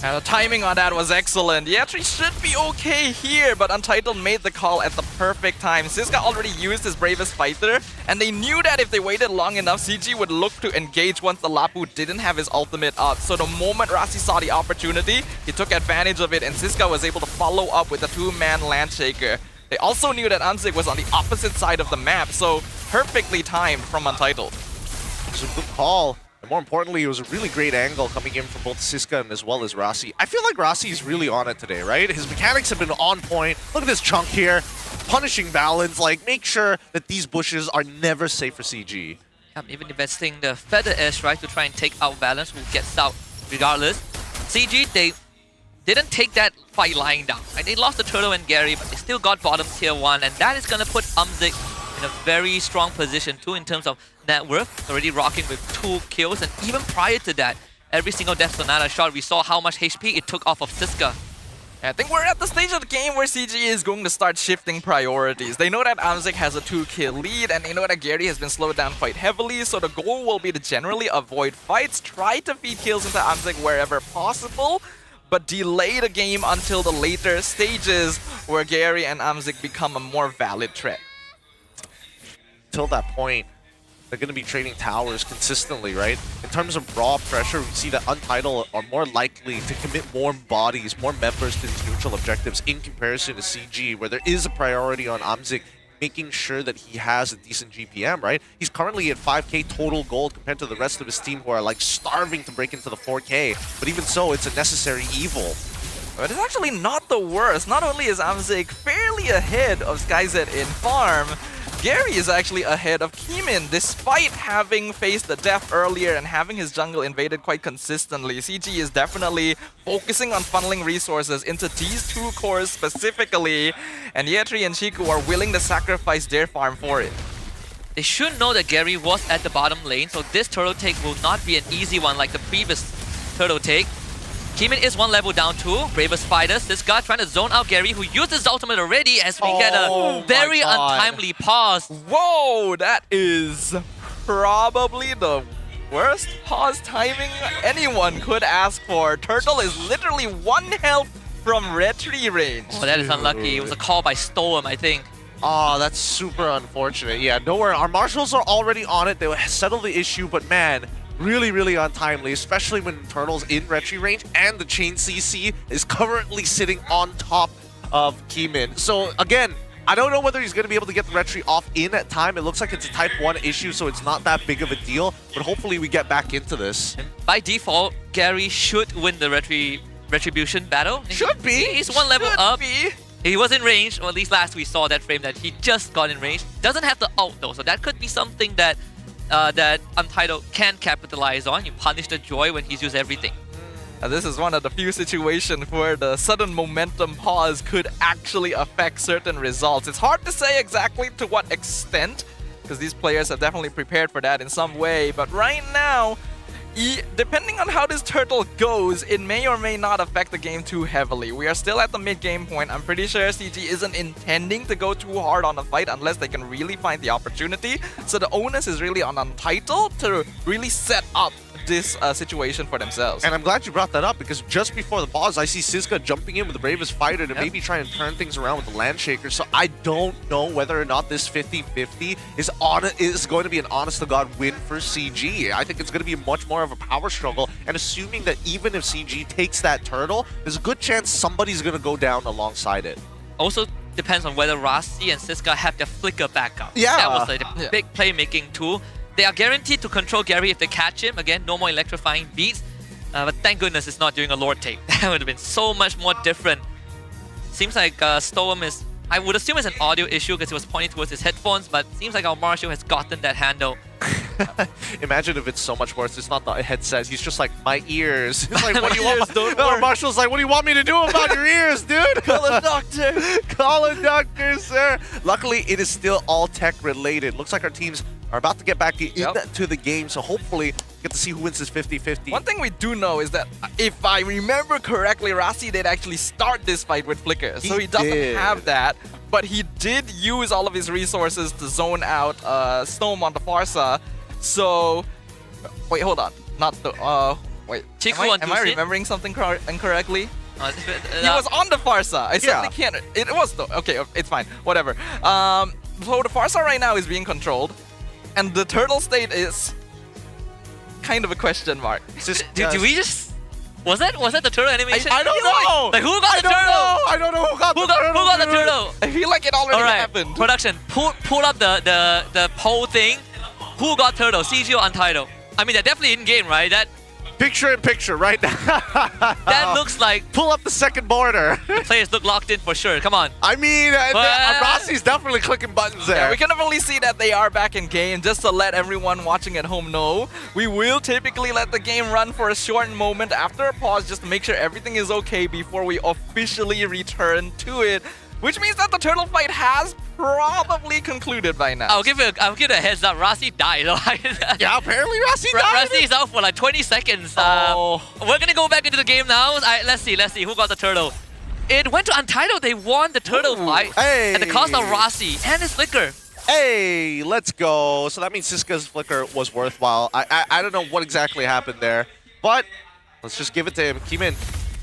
And the timing on that was excellent. Yetri should be okay here, but Untitled made the call at the perfect time. Siska already used his Bravest Fighter, and they knew that if they waited long enough, CG would look to engage once the Lapu didn't have his ultimate up. So the moment Rasi saw the opportunity, he took advantage of it, and Siska was able to follow up with a 2-man Landshaker. They also knew that Amzik was on the opposite side of the map, so perfectly timed from Untitled. It's a good call. And more importantly, it was a really great angle coming in from both Siska and as well as Rasi. I feel like Rasi is really on it today, right? His mechanics have been on point. Look at this chunk here. Punishing balance. Like, make sure that these bushes are never safe for CG. I'm even investing the Feather Edge, right, to try and take out balance, who gets out regardless. CG, they didn't take that fight lying down. Right? They lost the Turtle and Gary, but they still got bottom tier 1, and that is going to put Amzik in a very strong position too in terms of net worth, already rocking with 2 kills, and even prior to that, every single Death Sonata shot, we saw how much HP it took off of Siska. I think we're at the stage of the game where CG is going to start shifting priorities. They know that Amzik has a 2-kill lead, and they know that Gary has been slowed down quite heavily, so the goal will be to generally avoid fights, try to feed kills into Amzik wherever possible, but delay the game until the later stages where Gary and Amzik become a more valid threat. Till that point, they're going to be trading towers consistently, right? In terms of raw pressure, we see that Untitled are more likely to commit more bodies, more members to these neutral objectives in comparison to CG, where there is a priority on Amzik making sure that he has a decent GPM, right? He's currently at 5k total gold compared to the rest of his team who are like starving to break into the 4k. But even so, it's a necessary evil. But it's actually not the worst. Not only is Amzik fairly ahead of SkyZ in farm, Gary is actually ahead of Keemin, despite having faced the death earlier and having his jungle invaded quite consistently. CG is definitely focusing on funneling resources into these 2 cores specifically, and Yetri and Shiku are willing to sacrifice their farm for it. They should know that Gary was at the bottom lane, so this turtle take will not be an easy one like the previous turtle take. Keemin is 1 level down too. Bravest Fighter, this guy trying to zone out Gary, who used his ultimate already as we get a very untimely pause. Whoa, that is probably the worst pause timing anyone could ask for. Turtle is literally 1 health from retry range. Oh, that is unlucky. It was a call by Storm, I think. Oh, that's super unfortunate. Yeah, don't worry. Our marshals are already on it. They will settle the issue, but man, really untimely, especially when Turtle's in retry range and the chain CC is currently sitting on top of Keemin. So again, I don't know whether he's going to be able to get the retry off in at time. It looks like it's a type 1 issue, so it's not that big of a deal, but hopefully we get back into this. And by default, Gary should win the retribution battle. Should be. He's 1 level up. He was in range, or at least last we saw that frame that he just got in range. Doesn't have the ult though, so that could be something that that Untitled can capitalize on. You punish the Joy when he's used everything. This is one of the few situations where the sudden momentum pause could actually affect certain results. It's hard to say exactly to what extent, because these players have definitely prepared for that in some way, but right now, depending on how this turtle goes, it may or may not affect the game too heavily. We are still at the mid-game point. I'm pretty sure CG isn't intending to go too hard on the fight unless they can really find the opportunity. So the onus is really on Untitled to really set up this situation for themselves. And I'm glad you brought that up, because just before the pause, I see Siska jumping in with the Bravest Fighter to maybe try and turn things around with the Landshaker. So I don't know whether or not this 50-50 is going to be an honest-to-God win for CG. I think it's going to be much more of a power struggle, and assuming that even if CG takes that turtle, there's a good chance somebody's going to go down alongside it. Also depends on whether Rasi and Siska have their flicker backup. Yeah. That was a big playmaking tool. They are guaranteed to control Gary if they catch him. Again, no more electrifying beats. But thank goodness it's not doing a Lord take. That would have been so much more different. Seems like Storm is... I would assume it's an audio issue because he was pointing towards his headphones, but seems like our Marshal has gotten that handle. Imagine if it's so much worse. It's not the headset. He's just like, my ears. It's like, what do you want? Don't No, work. Marshall's like, what do you want me to do about your ears, dude? Call a doctor. Call a doctor, sir. Luckily, it is still all tech related. Looks like our teams are about to get back into the game, so hopefully get to see who wins this 50-50. One thing we do know is that if I remember correctly, Rasi did actually start this fight with Flicker. So he doesn't did. have that. But he did use all of his resources to zone out Storm on the Farsa. So, wait, hold on. Not the, wait. Chiku Am I remembering something incorrectly? He Uh, was on the Farsa. I certainly can't. It was though. Okay, it's fine. Whatever. So the Farsa right now is being controlled, and the turtle state is kind of a question mark. Did we just? Was that the turtle animation? I don't know. Like who got the turtle? I don't know who got Who the turtle. got the turtle? I feel like it already All right, happened. production, pull up the poll thing. Who got turtle? CG or Untitled? I mean, they're definitely in game, right? Picture in picture right now. That looks like Pull up the second border. players look locked in for sure. Come on. I mean, Well- Rossi's definitely clicking buttons there. Yeah, we can definitely see that they are back in game. Just to let everyone watching at home know, we will typically let the game run for a short moment after a pause just to make sure everything is okay before we officially return to it. Which means that the turtle fight has probably concluded by now. I'll give it a heads up. Rasi died. Yeah, apparently Rossi died. Rasi is out for like 20 seconds. Oh. We're gonna go back into the game now. Let's see who got the turtle. It went to Untitled. They won the turtle fight Hey. at the cost of Rasi and his Flicker. Hey, let's go. So that means Siska's Flicker was worthwhile. I don't know what exactly happened there, but let's just give it to him. Keeman.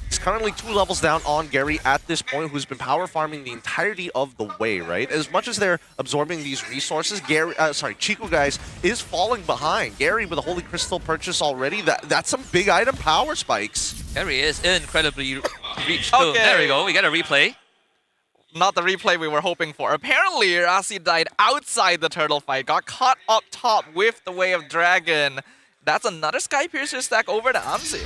He's currently 2 levels down on Gary at this point, who's been power farming the entirety of the way, right? As much as they're absorbing these resources, Chiku, guys, is falling behind. Gary with a Holy Crystal purchase already, that's some big item power spikes. Gary is incredibly reached. Okay. There we go. We get a replay. Not the replay we were hoping for. Apparently, Rasi died outside the turtle fight, got caught up top with the Way of Dragon. That's another Sky Piercer stack over to Amzi.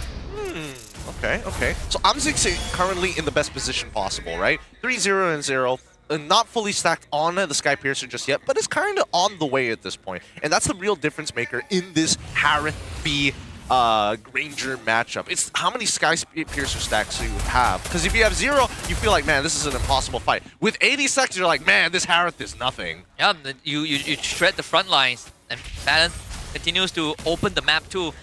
Okay. So Amzik's currently in the best position possible, right? 3-0 and 0. Not fully stacked on the Sky Piercer just yet, but it's kind of on the way at this point. And that's the real difference maker in this Harith v. Granger matchup. It's how many Sky Piercer stacks do you have? Because if you have 0, you feel like, man, this is an impossible fight. With 80 stacks, you're like, man, this Harith is nothing. Yeah, you shred the front lines, and Balance continues to open the map too.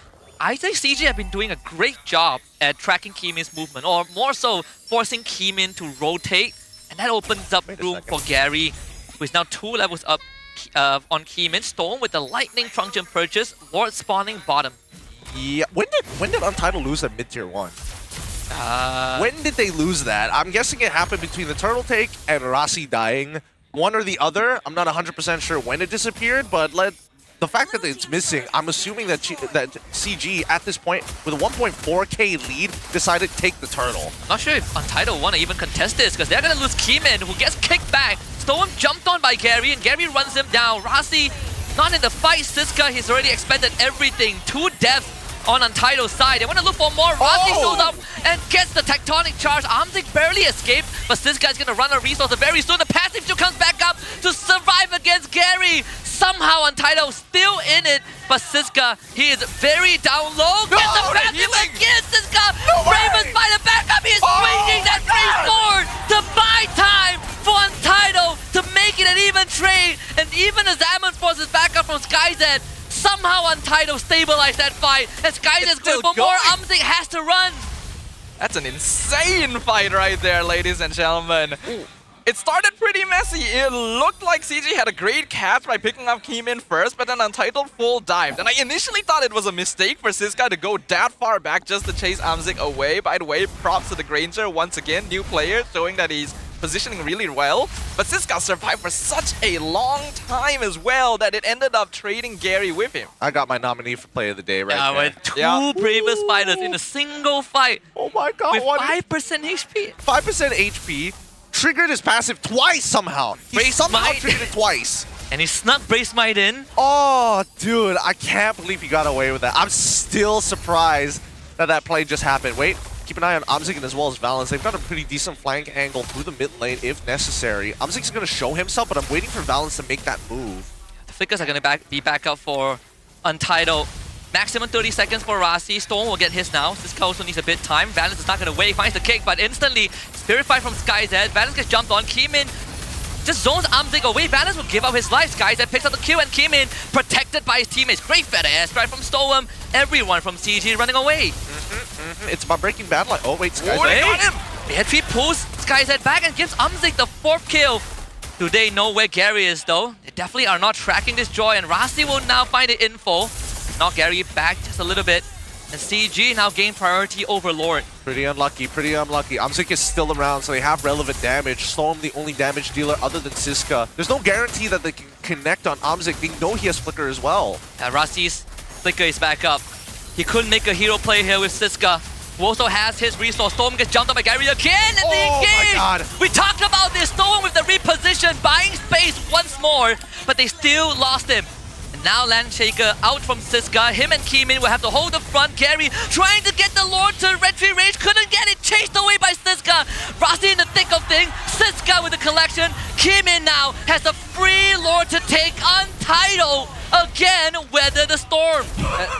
I think CG have been doing a great job at tracking Keemin's movement, or more so, forcing Keemin to rotate, and that opens up room for Gary, who is now 2 levels up on Keemin. Storm with the Lightning Trunk Gem purchase, Ward spawning bottom. Yeah, when did Untitled lose that mid-tier 1? When did they lose that? I'm guessing it happened between the turtle take and Rasi dying. One or the other. I'm not 100% sure when it disappeared, but the fact that it's missing, I'm assuming that CG at this point, with a 1.4k lead, decided to take the turtle. Not sure if Untitled want to even contest this, because they're going to lose Keemin, who gets kicked back. Storm jumped on by Gary, and Gary runs him down. Rasi not in the fight. Siska, he's already expended everything. 2 deaths on Untitled's side. They want to look for more. Rasi goes up and gets the tectonic charge. Amzik barely escaped, but Siska is going to run a resource very soon. The passive still comes back up to survive against Gary. Somehow Untitled still in it, but Siska, he is very down low. Get the passive again, Siska! Ravens by the backup, he's swinging that free sword to buy time for Untitled to make it an even trade. And even as Ammon forces backup from SkyZ, somehow Untitled stabilized that fight. And SkyZ's going for more. Amzik has to run. That's an insane fight right there, ladies and gentlemen. It started pretty messy. It looked like CG had a great catch by picking up Keemin first, but then Untitled full dived. And I initially thought it was a mistake for Siska to go that far back just to chase Amzik away. By the way, props to the Granger once again, new player, showing that he's positioning really well. But Siska survived for such a long time as well that it ended up trading Gary with him. I got my nominee for Play of the Day right now. With 2 bravest fighters in a single fight. Oh my god, with 5% HP. 5% HP. Triggered his passive twice somehow. He somehow triggered it twice. And he snuck Brace Might in. Oh, dude, I can't believe he got away with that. I'm still surprised that play just happened. Wait, keep an eye on Amzik as well as Valens. They've got a pretty decent flank angle through the mid lane if necessary. Amzik's going to show himself, but I'm waiting for Valens to make that move. The flickers are going to be back up for Untitled. Maximum 30 seconds for Rasi. Storm will get his now. This also needs a bit of time. Valens is not going to wait. Finds the kick, but instantly Spirit Fight from SkyZ. Valens gets jumped on. Keemin just zones Amzik away. Balance will give up his life. Skyzed picks up the kill and came in, protected by his teammates. Great fed airstrike from Storm. Everyone from CG running away. It's about breaking bad line. Oh wait, Skyzed. They got him! Beatrice pulls Skyzed back and gives Amzik the 4th kill. Do they know where Gary is though? They definitely are not tracking this Joy, and Rasi will now find the info. Knock Gary back just a little bit. And CG now gain priority over Lord. Pretty unlucky, pretty unlucky. Amzik is still around, so they have relevant damage. Storm, the only damage dealer other than Siska. There's no guarantee that they can connect on Amzik. They know he has Flicker as well. Rasi's Flicker is back up. He couldn't make a hero play here with Siska, who also has his resource. Storm gets jumped up by Gary again, and they engage! My God. We talked about this. Storm with the reposition, buying space once more, but they still lost him. And now Landshaker out from Siska. Him and Keemin will have to hold the front. Gary trying to get the Lord to retry range, couldn't get it, chased away by Siska. Rasi in the thick of things. Siska with the collection. Keemin now has a free Lord to take Untitled. Again, weather the storm.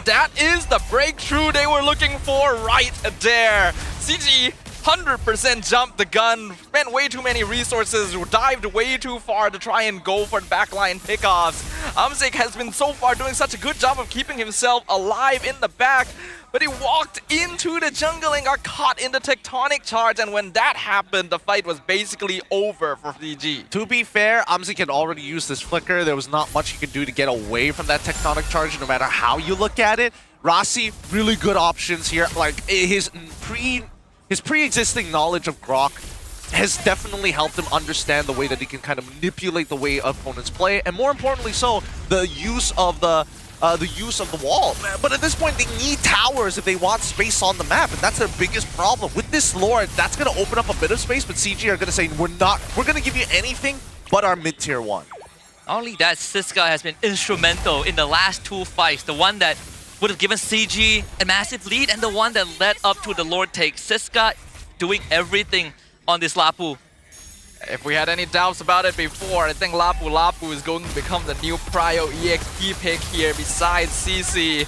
That is the breakthrough they were looking for right there. CG 100% jumped the gun, spent way too many resources, dived way too far to try and go for backline pickoffs. Amzik has been so far doing such a good job of keeping himself alive in the back, but he walked into the jungle and got caught in the tectonic charge, and when that happened, the fight was basically over for CG. To be fair, Amzik had already used this Flicker. There was not much he could do to get away from that tectonic charge, no matter how you look at it. Rasi, really good options here. Like, his pre-existing knowledge of Grok has definitely helped him understand the way that he can kind of manipulate the way opponents play, and more importantly so, the use of the wall. But at this point, they need towers if they want space on the map, and that's their biggest problem. With this Lord, that's going to open up a bit of space, but CG are going to say, we're going to give you anything but our mid-tier 1. Not only that, Siska has been instrumental in the last 2 fights. The one that would have given CG a massive lead, and the one that led up to the Lord take. Siska doing everything on this Lapu. If we had any doubts about it before, I think Lapu Lapu is going to become the new Prio EXP pick here besides CC.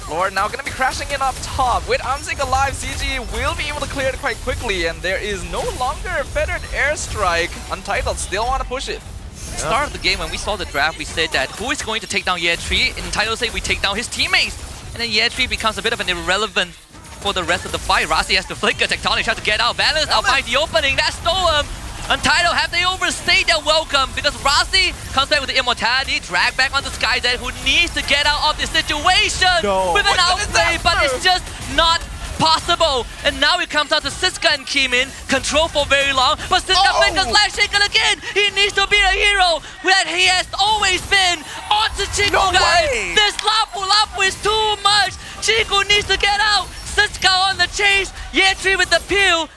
Lord now going to be crashing in up top. With Amzik alive, CG will be able to clear it quite quickly, and there is no longer a fettered airstrike. Untitled still want to push it. Start of the game, when we saw the draft, we said that who is going to take down Yetree? In Title say we take down his teammates. And then Yetree becomes a bit of an irrelevant for the rest of the fight. Rasi has to flicker, Tectonic tries to get out. Balance out, find the opening, that's Storm. Untitled, have they overstayed their welcome? Because Rasi comes back with the immortality, drag back onto Skyzed, who needs to get out of this situation with an outplay, but it's just not possible. And now it comes out to Siska and Keemin, control for very long, but Siska flickers Landshaker again. He needs to be a hero that he has always been. On to Chico, guys. This Lapu is too much. Chico needs to get out. Siska on the chase, Yetree with the peel.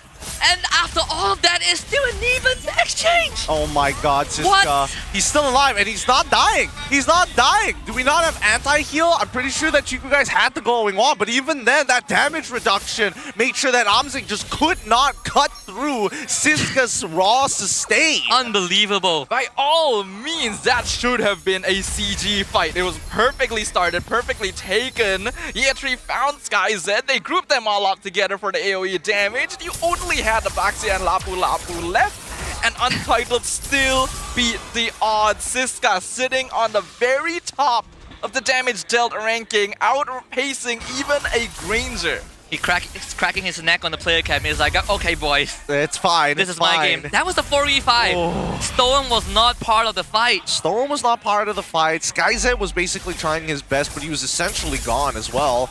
And after all of that, it's still an even exchange. Oh my God, Siska. What? He's still alive and he's not dying. He's not dying. Do we not have anti-heal? I'm pretty sure that you guys had the going on, but even then, that damage reduction made sure that Amzik just could not cut through Siska's raw sustain. Unbelievable. By all means, that should have been a CG fight. It was perfectly started, perfectly taken. Yetree found Skyzed. They grouped them all up together for the AoE damage. You only had the Baxi and Lapu Lapu left, and Untitled still beat the odds. Siska sitting on the very top of the damage dealt ranking, outpacing even a Granger. He's cracking his neck on the player cam. He's like, okay, boys. It's fine. This is my game. That was the 4v5. Storm was not part of the fight. Storm was not part of the fight. Skyzed was basically trying his best, but he was essentially gone as well.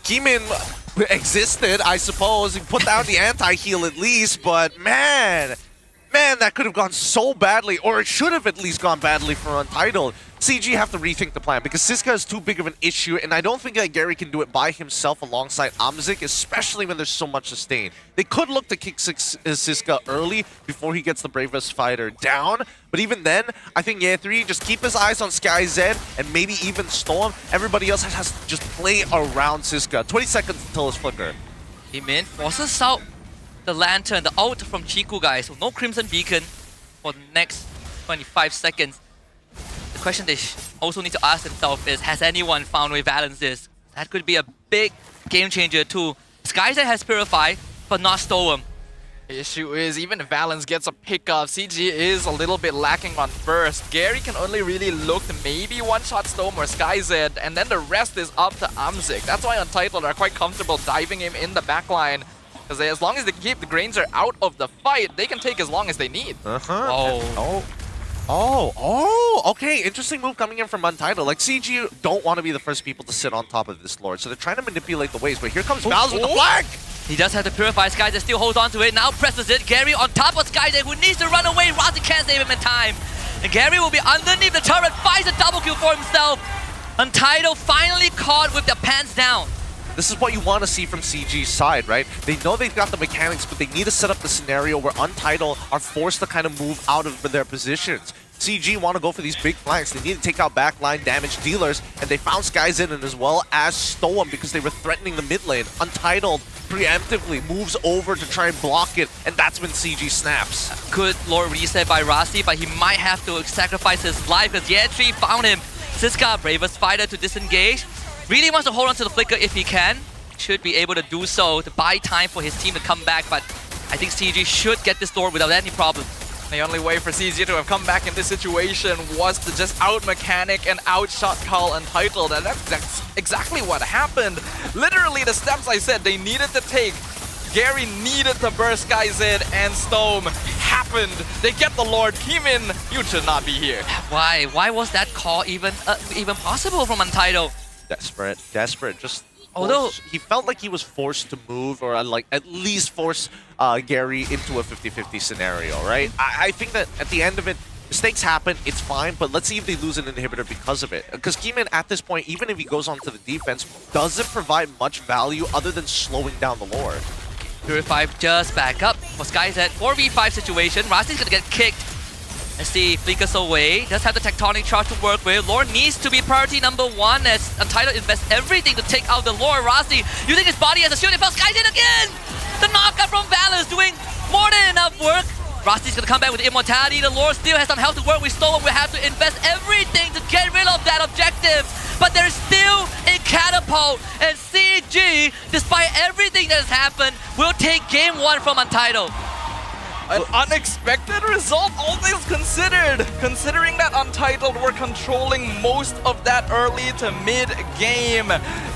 Keemin existed, I suppose. He put down the anti-heal at least, but man, that could have gone so badly, or it should have at least gone badly for Untitled. CG have to rethink the plan because Siska is too big of an issue, and I don't think that Gary can do it by himself alongside Amzik, especially when there's so much sustain. They could look to kick Siska early before he gets the bravest fighter down, but even then, I think Yetree just keep his eyes on Skyzed and maybe even Storm. Everybody else has to just play around Siska. 20 seconds until his flicker. He forces out the lantern, the ult from Chiku, guys. So no Crimson Beacon for the next 25 seconds. The question they also need to ask themselves is, has anyone found where Balance is? That could be a big game changer too. Skyzed has Purify, but not Storm. Issue is, even if Valens gets a pickup, CG is a little bit lacking on burst. Gary can only really look to maybe one-shot Storm or SkyZ, and then the rest is up to Amzik. That's why Untitled are quite comfortable diving him in the backline. Because as long as they keep the Granger out of the fight, they can take as long as they need. Okay, interesting move coming in from Untitled. Like, CG don't want to be the first people to sit on top of this Lord, so they're trying to manipulate the waves, but here comes Valens with the flag! He does have to purify. SkyZ still holds on to it. Now presses it. Gary on top of SkyZ, who needs to run away. Rossi can't save him in time. And Gary will be underneath the turret. Finds a double kill for himself. Untitled finally caught with their pants down. This is what you want to see from CG's side, right? They know they've got the mechanics, but they need to set up the scenario where Untitled are forced to kind of move out of their positions. CG want to go for these big flanks. They need to take out backline damage dealers, and they found Skyzen and as well as Stoem because they were threatening the mid lane. Untitled preemptively moves over to try and block it, and that's when CG snaps. Good Lord reset by Rossi, but he might have to sacrifice his life because Yetri found him. Siska, bravest fighter to disengage. Really wants to hold on to the flicker if he can. Should be able to do so to buy time for his team to come back, but I think CG should get this door without any problem. The only way for CG to have come back in this situation was to just out-mechanic and outshot call Untitled, and that's exactly what happened. Literally, the steps I said they needed to take, Gary needed to burst SkyZ and Stoem happened. They get the Lord. Kimin, you should not be here. Why? Why was that call even possible from Untitled? Desperate. Just although he felt like he was forced to move, or like at least force Gary into a 50-50 scenario, right? I think that at the end of it, mistakes happen, it's fine, but let's see if they lose an inhibitor because of it. Because Keyman at this point, even if he goes onto the defense, doesn't provide much value other than slowing down the Lord. Purify just back up for SkyZ 4v5 situation. Rasti's gonna get kicked. Let's see, flickers away. Does have the tectonic charge to work with. Lord needs to be priority number one as Untitled invests everything to take out the Lord. Rasti using his body as a shield. It fell SkyZ again! The knockup from Valens doing more than enough work. Rasti's gonna come back with immortality. The Lord still has some health to work with. Stolen will have to invest everything to get rid of that objective. But there's still a catapult, and CG, despite everything that has happened, will take game one from Untitled. An unexpected result, all things considered. Considering that Untitled were controlling most of that early to mid game.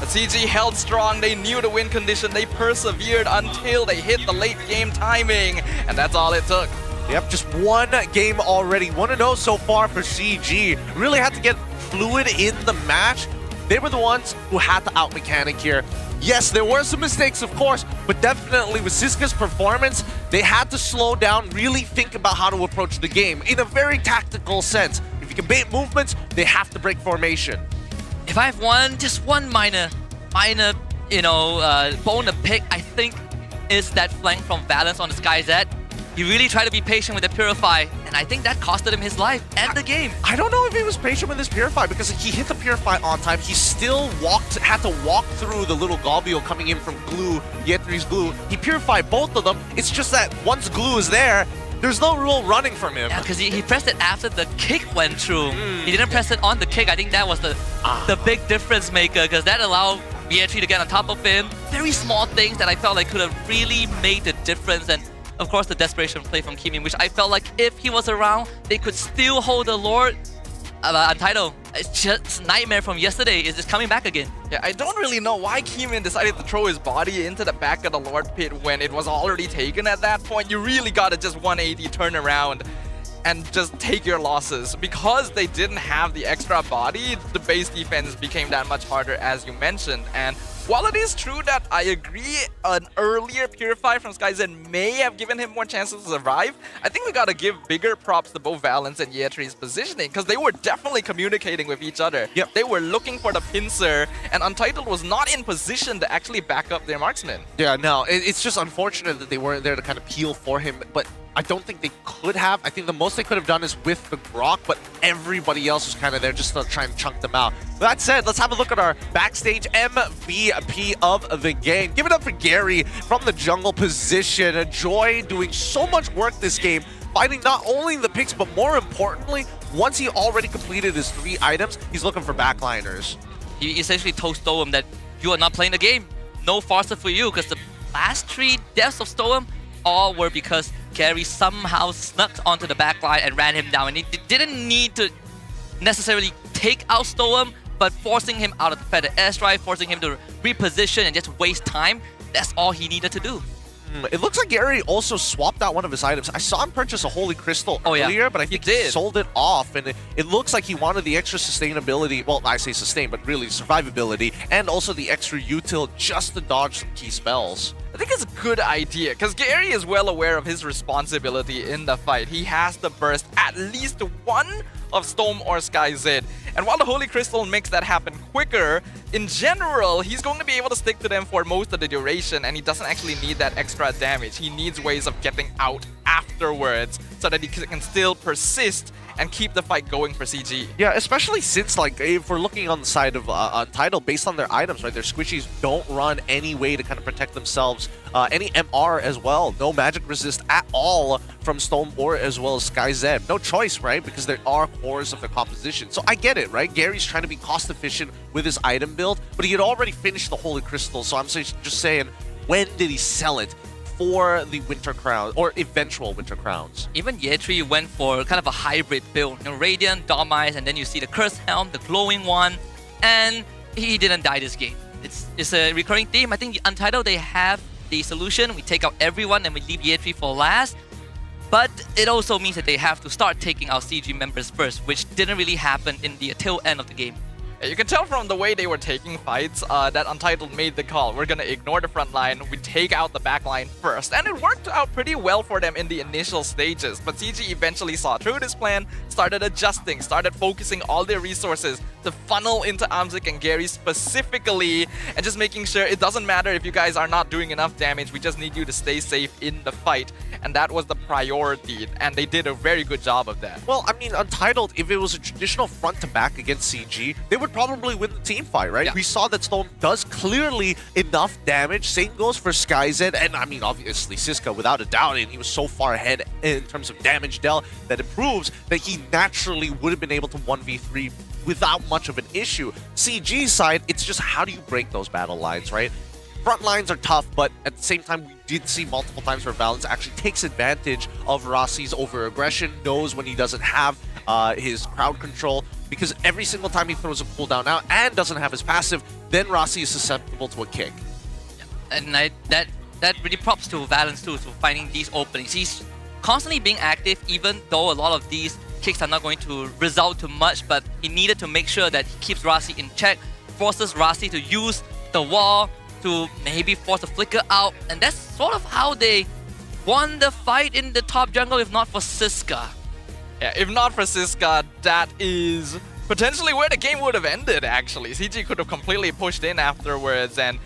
CG held strong, they knew the win condition, they persevered until they hit the late game timing. And that's all it took. Yep, just one game already. 1-0 so far for CG. Really had to get fluid in the match. They were the ones who had to out-mechanic here. Yes, there were some mistakes, of course, but definitely with Siska's performance, they had to slow down, really think about how to approach the game in a very tactical sense. If you can bait movements, they have to break formation. If I have just one minor, bone to pick, I think is that flank from Valens on the SkyZ. He really tried to be patient with the Purify, and I think that costed him his life and the game. I don't know if he was patient with his Purify because he hit the Purify on time. He still had to walk through the little Globule coming in from Glue, Yetri's Glue. He purified both of them. It's just that once Glue is there, there's no real running from him. Yeah, because he pressed it after the kick went through. He didn't press it on the kick. I think that was the big difference maker, because that allowed Yetri to get on top of him. Very small things that I felt like could have really made the difference. And of course, the desperation play from Kimin, which I felt like if he was around, they could still hold the Lord. Untitled, it's just nightmare from yesterday is just coming back again. Yeah, I don't really know why Kimin decided to throw his body into the back of the Lord Pit when it was already taken at that point. You really gotta just 180 turn around and just take your losses. Because they didn't have the extra body, the base defense became that much harder, as you mentioned. And while it is true that I agree an earlier Purify from SkyZ may have given him more chances to survive, I think we gotta give bigger props to both Valens and Yetri's positioning, because they were definitely communicating with each other. Yep. They were looking for the pincer, and Untitled was not in position to actually back up their marksman. Yeah, no, it's just unfortunate that they weren't there to kind of peel for him, but I don't think they could have. I think the most they could have done is with the Grok, but everybody else was kind of there just to try and chunk them out. With that said, let's have a look at our backstage MVP of the game. Give it up for Gary from the jungle position. Joy doing so much work this game, fighting not only the picks, but more importantly, once he already completed his 3 items, he's looking for backliners. He essentially told Stoem that you are not playing the game. No Farsa for you, because the last 3 deaths of Stoem all were because Gary somehow snuck onto the back line and ran him down. And he didn't need to necessarily take out Stoem, but forcing him out of the feather airstrike, forcing him to reposition and just waste time, that's all he needed to do. It looks like Gary also swapped out one of his items. I saw him purchase a Holy Crystal earlier, but I think he sold it off, and it looks like he wanted the extra sustainability, well, I say sustain, but really survivability, and also the extra util just to dodge some key spells. I think it's a good idea, because Gary is well aware of his responsibility in the fight. He has to burst at least one of Storm or Sky Z. And while the Holy Crystal makes that happen quicker, in general, he's going to be able to stick to them for most of the duration, and he doesn't actually need that extra damage. He needs ways of getting out afterwards so that he can still persist and keep the fight going for CG. Yeah, especially since, like, if we're looking on the side of Untitled, based on their items, right, their squishies don't run any way to kind of protect themselves. Any MR as well. No magic resist at all from Stone or as well as Sky Zeb. No choice, right? Because there are cores of the composition. So I get it, right? Gary's trying to be cost efficient with his item build, but he had already finished the Holy Crystal. So I'm just saying, when did he sell it for the Winter Crown or eventual Winter Crowns? Even Yetri went for kind of a hybrid build. You know, Radiant, Dharmize, and then you see the Cursed Helm, the glowing one, and he didn't die this game. It's a recurring theme. I think Untitled, they have the solution. We take out everyone and we leave Yetri for last. But it also means that they have to start taking out CG members first, which didn't really happen in the tail end of the game. You can tell from the way they were taking fights that Untitled made the call. We're gonna ignore the front line, we take out the back line first. And it worked out pretty well for them in the initial stages. But CG eventually saw through this plan, started adjusting, started focusing all their resources to funnel into Amzik and Gary specifically, and just making sure it doesn't matter if you guys are not doing enough damage, we just need you to stay safe in the fight. And that was the priority, and they did a very good job of that. Well, I mean, Untitled, if it was a traditional front-to-back against CG, they would probably win the team fight, right? Yeah. We saw that Storm does clearly enough damage. Same goes for SkyZ, and I mean, obviously, Siska, without a doubt, and he was so far ahead in terms of damage dealt that it proves that he naturally would have been able to 1v3 without much of an issue. CG's side, it's just how do you break those battle lines, right? Front lines are tough, but at the same time, we did see multiple times where Valens actually takes advantage of Rossi's over-aggression, knows when he doesn't have his crowd control, because every single time he throws a cooldown out and doesn't have his passive, then Rossi is susceptible to a kick. And that really props to Valens too, for finding these openings. He's constantly being active, even though a lot of these kicks are not going to result to much, but he needed to make sure that he keeps Rossi in check, forces Rossi to use the wall to maybe force a flicker out, and that's sort of how they won the fight in the top jungle, if not for Siska. Yeah, if not for Siska, that is potentially where the game would have ended, actually. CG could have completely pushed in afterwards, and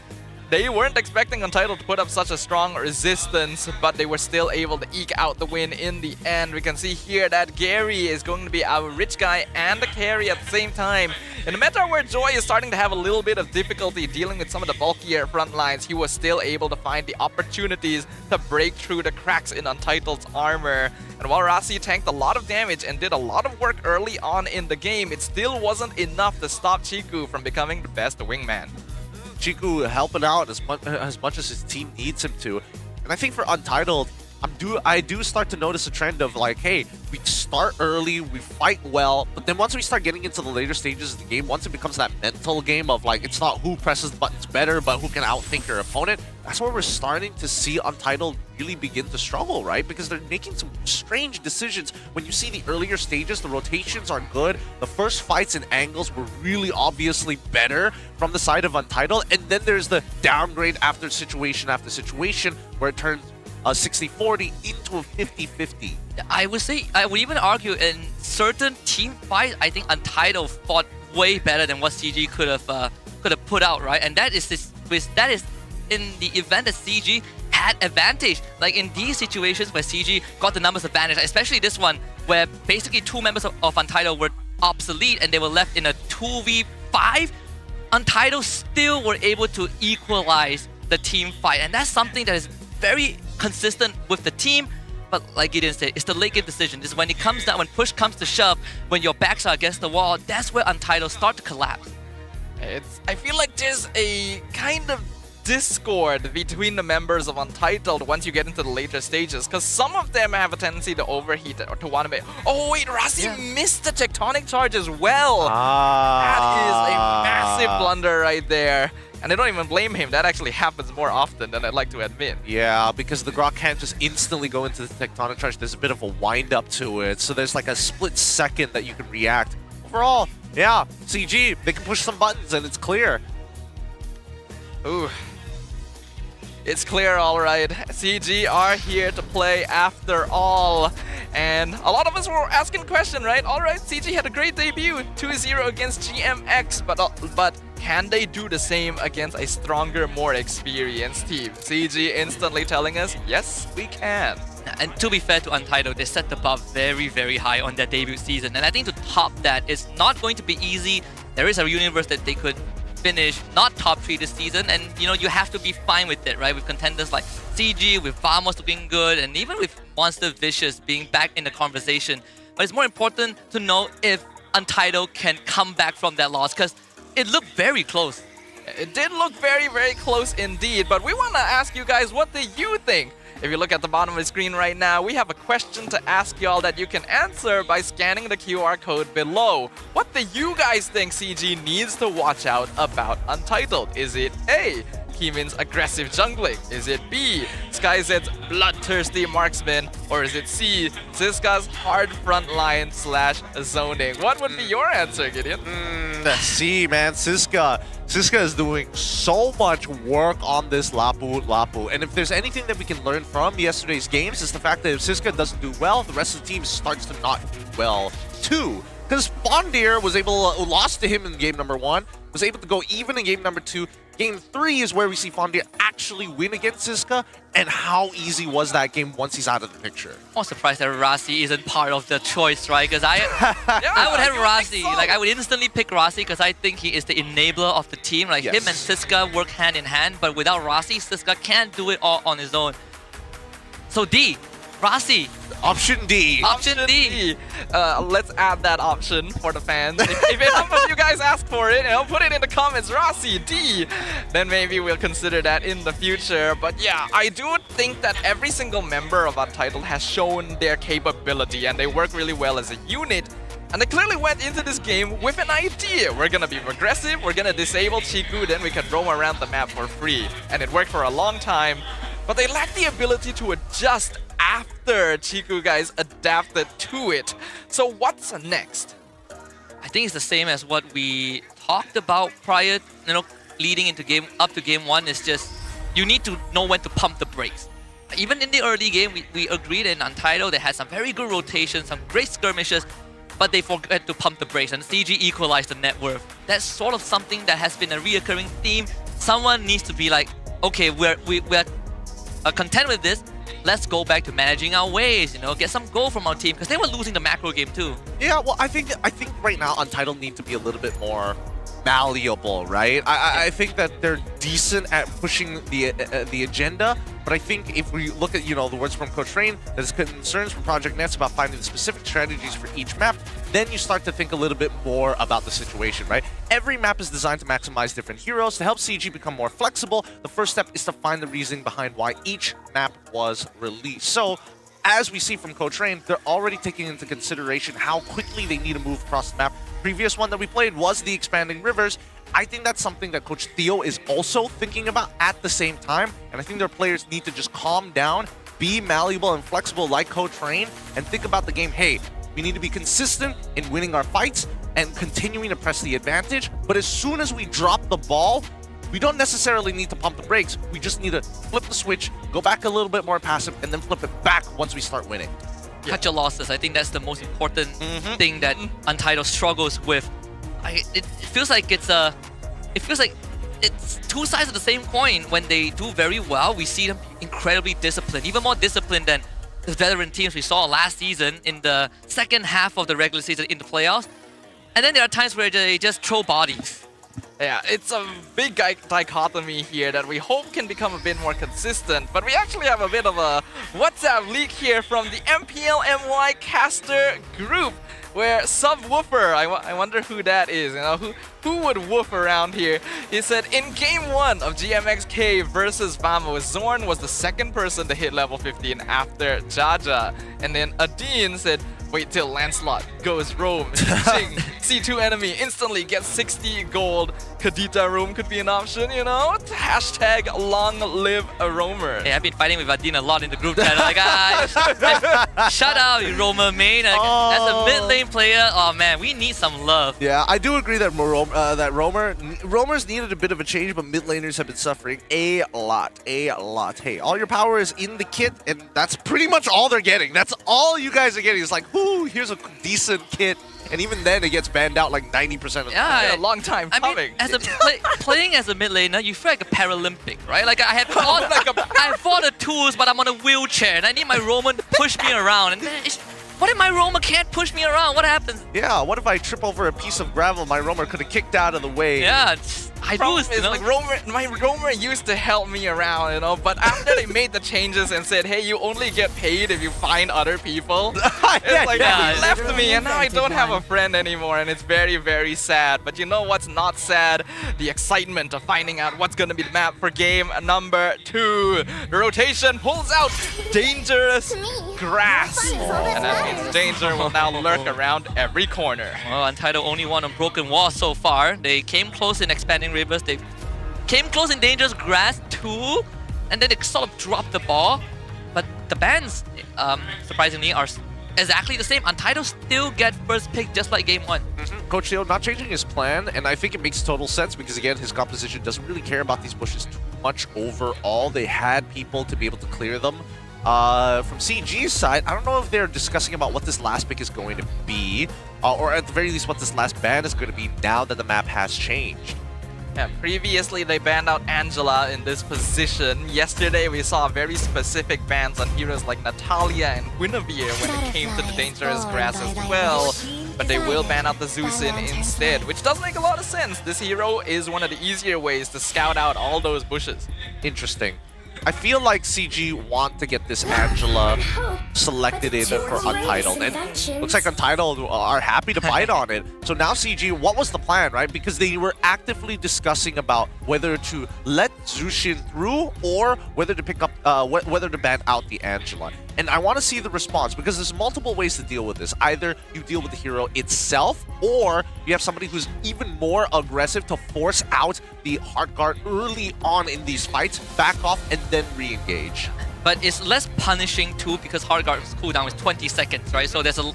they weren't expecting Untitled to put up such a strong resistance, but they were still able to eke out the win in the end. We can see here that Gary is going to be our rich guy and the carry at the same time. In a meta where Joy is starting to have a little bit of difficulty dealing with some of the bulkier front lines, he was still able to find the opportunities to break through the cracks in Untitled's armor. And while Rossi tanked a lot of damage and did a lot of work early on in the game, it still wasn't enough to stop Chiku from becoming the best wingman. Chiku helping out as much as his team needs him to. And I think for Untitled, I do start to notice a trend of like, hey, we start early, we fight well, but then once we start getting into the later stages of the game, once it becomes that mental game of like, it's not who presses the buttons better, but who can outthink their opponent, that's where we're starting to see Untitled really begin to struggle, right? Because they're making some strange decisions. When you see the earlier stages, the rotations are good. The first fights and angles were really obviously better from the side of Untitled, and then there's the downgrade after situation where it turns a 60-40 into a 50-50. I would even argue in certain team fights, I think Untitled fought way better than what CG could have put out, right? And that is in the event that CG had advantage. Like in these situations where CG got the numbers advantage, especially this one where basically two members of Untitled were obsolete and they were left in a 2v5, Untitled still were able to equalize the team fight, and that's something that is very consistent with the team. But like Gideon said, it's the late game decision. This is when it comes down, when push comes to shove, when your backs are against the wall, that's where Untitled start to collapse. I feel like there's a kind of discord between the members of Untitled once you get into the later stages, because some of them have a tendency to overheat or to want to make. Oh wait, Rossi missed the tectonic charge as well. That is a massive blunder right there. And I don't even blame him. That actually happens more often than I'd like to admit. Yeah, because the Grok can't just instantly go into the tectonic charge. There's a bit of a wind up to it. So there's like a split second that you can react. Overall, yeah, CG, they can push some buttons and it's clear. Ooh. It's clear, all right. CG are here to play after all. And a lot of us were asking the question, right? All right, CG had a great debut, 2-0 against GMX, but can they do the same against a stronger, more experienced team? CG instantly telling us, yes, we can. And to be fair to Untitled, they set the bar very, very high on their debut season. And I think to top that is not going to be easy. There is a universe that they could finish not top 3 this season, and you know, you have to be fine with it, right? With contenders like CG, with Vamos looking good, and even with Monster Vicious being back in the conversation. But it's more important to know if Untitled can come back from that loss, because it looked very close. It did look very, very close indeed, but we want to ask you guys, what do you think? If you look at the bottom of the screen right now, we have a question to ask y'all that you can answer by scanning the QR code below. What do you guys think CG needs to watch out about Untitled? Is it A, Keemin's aggressive jungling? Is it B, SkyZ's bloodthirsty marksman? Or is it C, Ziska's hard frontline / zoning? What would be your answer, Gideon? C, man, Ziska is doing so much work on this Lapu. And if there's anything that we can learn from yesterday's games, is the fact that if Ziska doesn't do well, the rest of the team starts to not do well too. Because Fondir was lost to him in game number 1, was able to go even in game number 2. Game 3 is where we see Fondir actually win against Ziska, and how easy was that game once he's out of the picture? I'm surprised that Rossi isn't part of the choice, right? Because I would have Rossi. Like, I would instantly pick Rossi because I think he is the enabler of the team. Like, him and Ziska work hand in hand, but without Rossi, Ziska can't do it all on his own. So D, Rossi. Option D. Option D. Let's add that option for the fans. If enough of you guys ask for it, put it in the comments, Rossi, D. Then maybe we'll consider that in the future. But yeah, I do think that every single member of Untitled has shown their capability and they work really well as a unit. And they clearly went into this game with an idea. We're gonna be aggressive, we're gonna disable Chiku, then we can roam around the map for free. And it worked for a long time. But they lack the ability to adjust after Chiku guys adapted to it. So what's next? I think it's the same as what we talked about prior, leading into up to game 1. Is just you need to know when to pump the brakes. Even in the early game, we agreed in Untitled they had some very good rotations, some great skirmishes, but they forgot to pump the brakes, and CG equalized the net worth. That's sort of something that has been a reoccurring theme. Someone needs to be like, okay, we're content with this. Let's go back to managing our ways, get some goal from our team, because they were losing the macro game too. Yeah, well, I think right now Untitled need to be a little bit more malleable, right? I think that they're decent at pushing the agenda, but I think if we look at the words from Coach Rain, there's concerns from Project Nets about finding the specific strategies for each map. Then you start to think a little bit more about the situation, right? Every map is designed to maximize different heroes. To help CG become more flexible, the first step is to find the reasoning behind why each map was released. So, as we see from Coach Rain, they're already taking into consideration how quickly they need to move across the map. Previous one that we played was the Expanding Rivers. I think that's something that Coach Theo is also thinking about at the same time, and I think their players need to just calm down, be malleable and flexible like Coach Rain, and think about the game, hey, we need to be consistent in winning our fights and continuing to press the advantage, but as soon as we drop the ball, we don't necessarily need to pump the brakes. We just need to flip the switch, go back a little bit more passive, and then flip it back once we start winning. Cut your losses. I think that's the most important thing that Untitled struggles with. It feels like it's two sides of the same coin. When they do very well, we see them incredibly disciplined, even more disciplined than the veteran teams we saw last season in the second half of the regular season in the playoffs. And then there are times where they just throw bodies. Yeah, it's a big dichotomy here that we hope can become a bit more consistent, but we actually have a bit of a WhatsApp leak here from the MPL MY caster group. where Subwoofer, I wonder who that is, you know, who would woof around here? He said, in game 1 of GMXK versus Vamos, Zorn was the second person to hit level 15 after Jaja. And then Adine said, wait till Lancelot goes roam. Ching, C2 enemy, instantly gets 60 gold. Kadita roam could be an option, you know? Hashtag long live a roamer. Hey, I've been fighting with Adine a lot in the group chat. Like, shut out, you roamer main. Like, as a mid lane player, oh man, we need some love. Yeah, I do agree that roamers needed a bit of a change, but mid laners have been suffering a lot. Hey, all your power is in the kit, and that's pretty much all they're getting. That's all you guys are getting. It's like, ooh, here's a decent kit. And even then, it gets banned out like 90% of the time. Yeah, a long time coming. Mean, as playing as a mid laner, you feel like a Paralympic, right? Like I have all the tools, but I'm on a wheelchair, and I need my roamer to push me around. And what if my roamer can't push me around? What happens? Yeah, what if I trip over a piece of gravel? My roamer could have kicked out of the way. Yeah, I do. Is, like, my roamer used to help me around, you know, but after they made the changes and said, hey, you only get paid if you find other people, it's like, he left me, and now I don't have a friend anymore, and it's very, very sad. But you know what's not sad? The excitement of finding out what's going to be the map for game number 2. The rotation pulls out dangerous grass, and that means danger will now lurk around every corner. Well, Untitled only won on Broken Wall so far. They came close in Expanding Rivers. They came close in Dangerous Grass too, and then they sort of dropped the ball. But the bans, surprisingly, are exactly the same. Untitled still get first pick just like game 1. Coach Theo not changing his plan, and I think it makes total sense because, again, his composition doesn't really care about these bushes too much overall. They had people to be able to clear them. From CG's side, I don't know if they're discussing about what this last pick is going to be, or at the very least what this last ban is going to be now that the map has changed. Yeah, previously they banned out Angela in this position. Yesterday we saw very specific bans on heroes like Natalia and Guinevere when it came to the Dangerous Grass as well. But they will ban out the Zeus'in instead, which does make a lot of sense. This hero is one of the easier ways to scout out all those bushes. Interesting. I feel like CG want to get this Angela selected in for Untitled, and looks like Untitled are happy to bite on it. So now CG, what was the plan, right? Because they were actively discussing about whether to let Zushin through or whether to pick up, whether to ban out the Angela. And I want to see the response because there's multiple ways to deal with this. Either you deal with the hero itself, or you have somebody who's even more aggressive to force out the Heart Guard early on in these fights, back off, and then re-engage. But it's less punishing too because Heart Guard's cooldown is 20 seconds, right? So there's a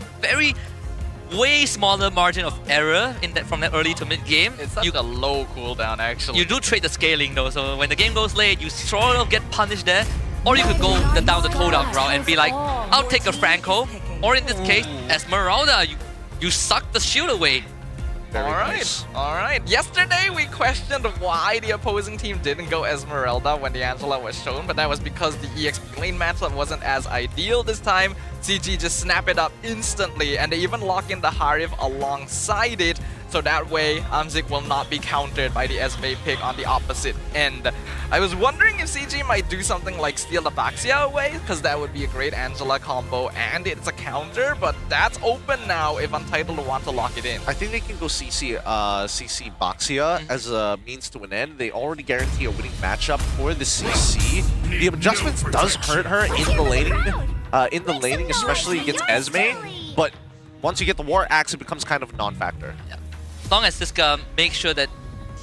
way smaller margin of error in that from that early to mid game. It's such a low cooldown actually. You do trade the scaling though, so when the game goes late, you sort of get punished there. Or you could go down the cooldown route and be like, I'll take a Franco. Or in this case, Esmeralda, you suck the shield away. Alright. Yesterday we questioned why the opposing team didn't go Esmeralda when the Angela was shown, but that was because the EXP lane matchup wasn't as ideal this time. CG just snap it up instantly, and they even lock in the Harif alongside it, so that way Amzik will not be countered by the Esme pick on the opposite end. I was wondering if CG might do something like steal the Baxia away, because that would be a great Angela combo and it's a counter, but that's open now if Untitled want to lock it in. I think they can go CC Baxia as a means to an end. They already guarantee a winning matchup for the CC. The adjustments does hurt her in the laning, especially against Esme, but once you get the War Axe, it becomes kind of a non-factor. Yeah. As long as Siska makes sure that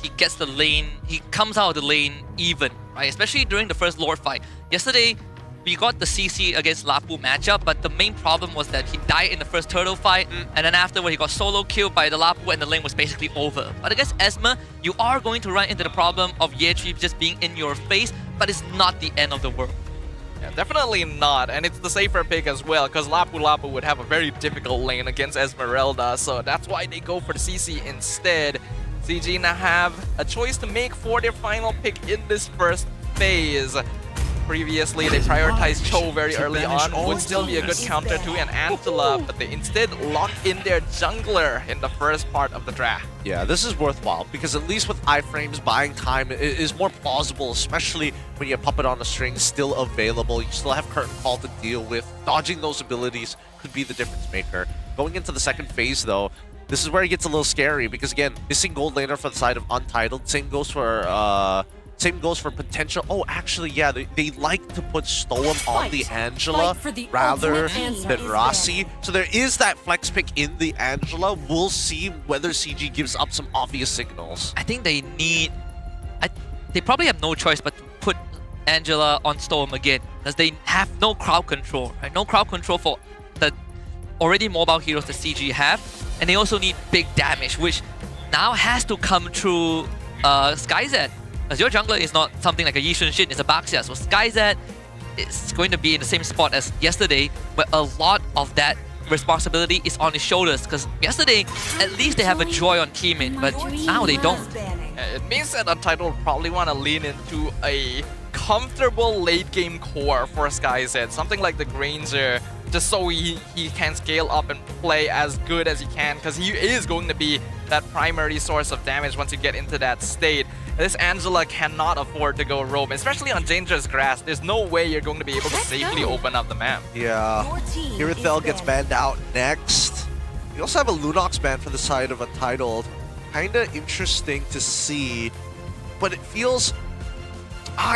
he gets the lane, he comes out of the lane even, right? Especially during the first Lord fight. Yesterday, we got the CC against Lapu matchup, but the main problem was that he died in the first turtle fight, and then afterward he got solo killed by the Lapu and the lane was basically over. But against Esma, you are going to run into the problem of Yechi just being in your face, but it's not the end of the world. Yeah, definitely not, and it's the safer pick as well, because Lapu would have a very difficult lane against Esmeralda, so that's why they go for the CC instead. CG now have a choice to make for their final pick in this first phase. Previously, they prioritized Cho very early on, would still be a good counter to an Angela, but they instead lock in their jungler in the first part of the draft. Yeah, this is worthwhile because at least with iframes, buying time is more plausible, especially when you have Puppet on the String still available. You still have Curtain Call to deal with. Dodging those abilities could be the difference maker. Going into the second phase, though, this is where it gets a little scary because, again, missing gold laner for the side of Untitled. Same goes for potential. Oh, actually, yeah, they like to put Stoem on the Angela rather than Rossi. So there is that flex pick in the Angela. We'll see whether CG gives up some obvious signals. I think they need... they probably have no choice but to put Angela on Storm again because they have no crowd control, right? No crowd control for the already mobile heroes that CG have, and they also need big damage, which now has to come through SkyZ. Because your jungler is not something like a Yi Sun-shin, it's a Baxia. So SkyZ is going to be in the same spot as yesterday, but a lot of that responsibility is on his shoulders. Because yesterday, at least they have a Joy on teammate, but now they don't. It means that Untitled probably want to lean into a comfortable late game core for SkyZ, something like the Granger, just so he can scale up and play as good as he can, because he is going to be that primary source of damage once you get into that state. This Angela cannot afford to go roam, especially on dangerous grass. There's no way you're going to be able to safely open up the map. Yeah, Irithel gets banned out next. We also have a Lunox ban for the side of Untitled. Kinda interesting to see, but it feels...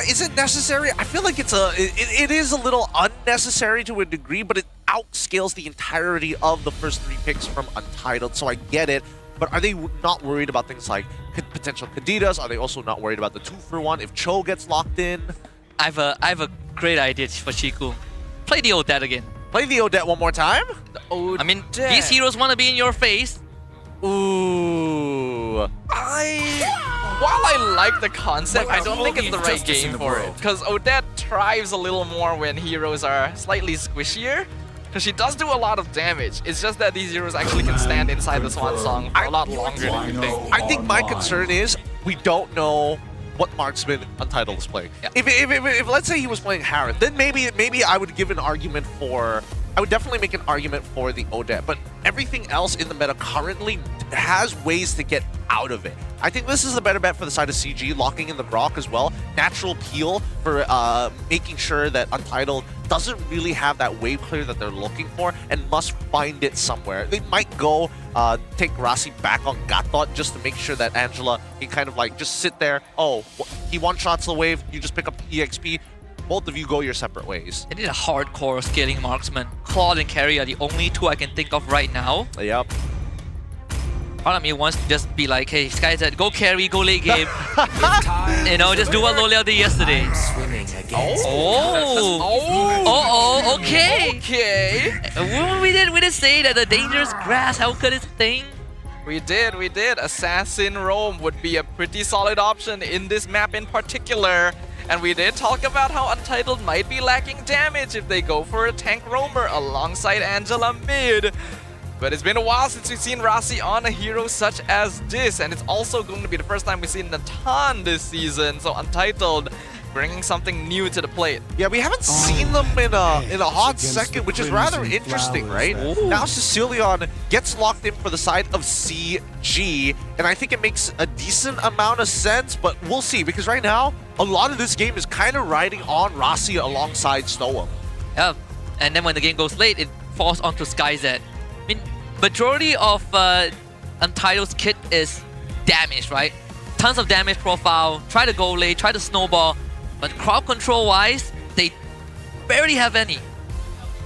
is it necessary? I feel like it is a little unnecessary to a degree, but it outscales the entirety of the first 3 picks from Untitled, so I get it. But are they not worried about things like potential Candidas? Are they also not worried about the 2-for-1 if Cho gets locked in? I have a great idea for Chiku. Play the Odette again. Play the Odette one more time? I mean, these heroes want to be in your face. Ooh. While I like the concept, I don't think it's the right game for it. Because Odette thrives a little more when heroes are slightly squishier. Because she does do a lot of damage. It's just that these heroes actually can stand inside the Swan Song for a lot longer than you think. I think my concern is we don't know what marksman Untitled is playing. Yeah. If let's say he was playing Harith, then maybe I would give an argument for... I would definitely make an argument for the Odette, but everything else in the meta currently has ways to get out of it. I think this is a better bet for the side of CG, locking in the Brock as well. Natural peel for making sure that Untitled doesn't really have that wave clear that they're looking for and must find it somewhere. They might go take Rasi back on Gatot just to make sure that Angela can kind of like just sit there. Oh, he one-shots the wave, you just pick up the EXP. Both of you go your separate ways. They need a hardcore scaling marksman. Claude and Carry are the only 2 I can think of right now. Yep. Part of me wants to just be like, hey, SkyZ, go carry, go late game. You know, just do what Loleo did yesterday. Okay. We did say that the dangerous grass Hellcut is a thing. We did. Assassin Roam would be a pretty solid option in this map in particular. And we did talk about how Untitled might be lacking damage if they go for a tank roamer alongside Angela mid. But it's been a while since we've seen Rasi on a hero such as this, and it's also going to be the first time we've seen Natan this season, so Untitled bringing something new to the plate. Yeah, we haven't seen them in a hot second, which is rather interesting, right? Ooh. Now Sicilion gets locked in for the side of CG, and I think it makes a decent amount of sense, but we'll see, because right now, a lot of this game is kind of riding on Rasi alongside Stoem. Yeah, and then when the game goes late, it falls onto SkyZ. I mean, majority of Untitled's kit is damage, right? Tons of damage profile, try to go late, try to snowball, but crowd control-wise, they barely have any.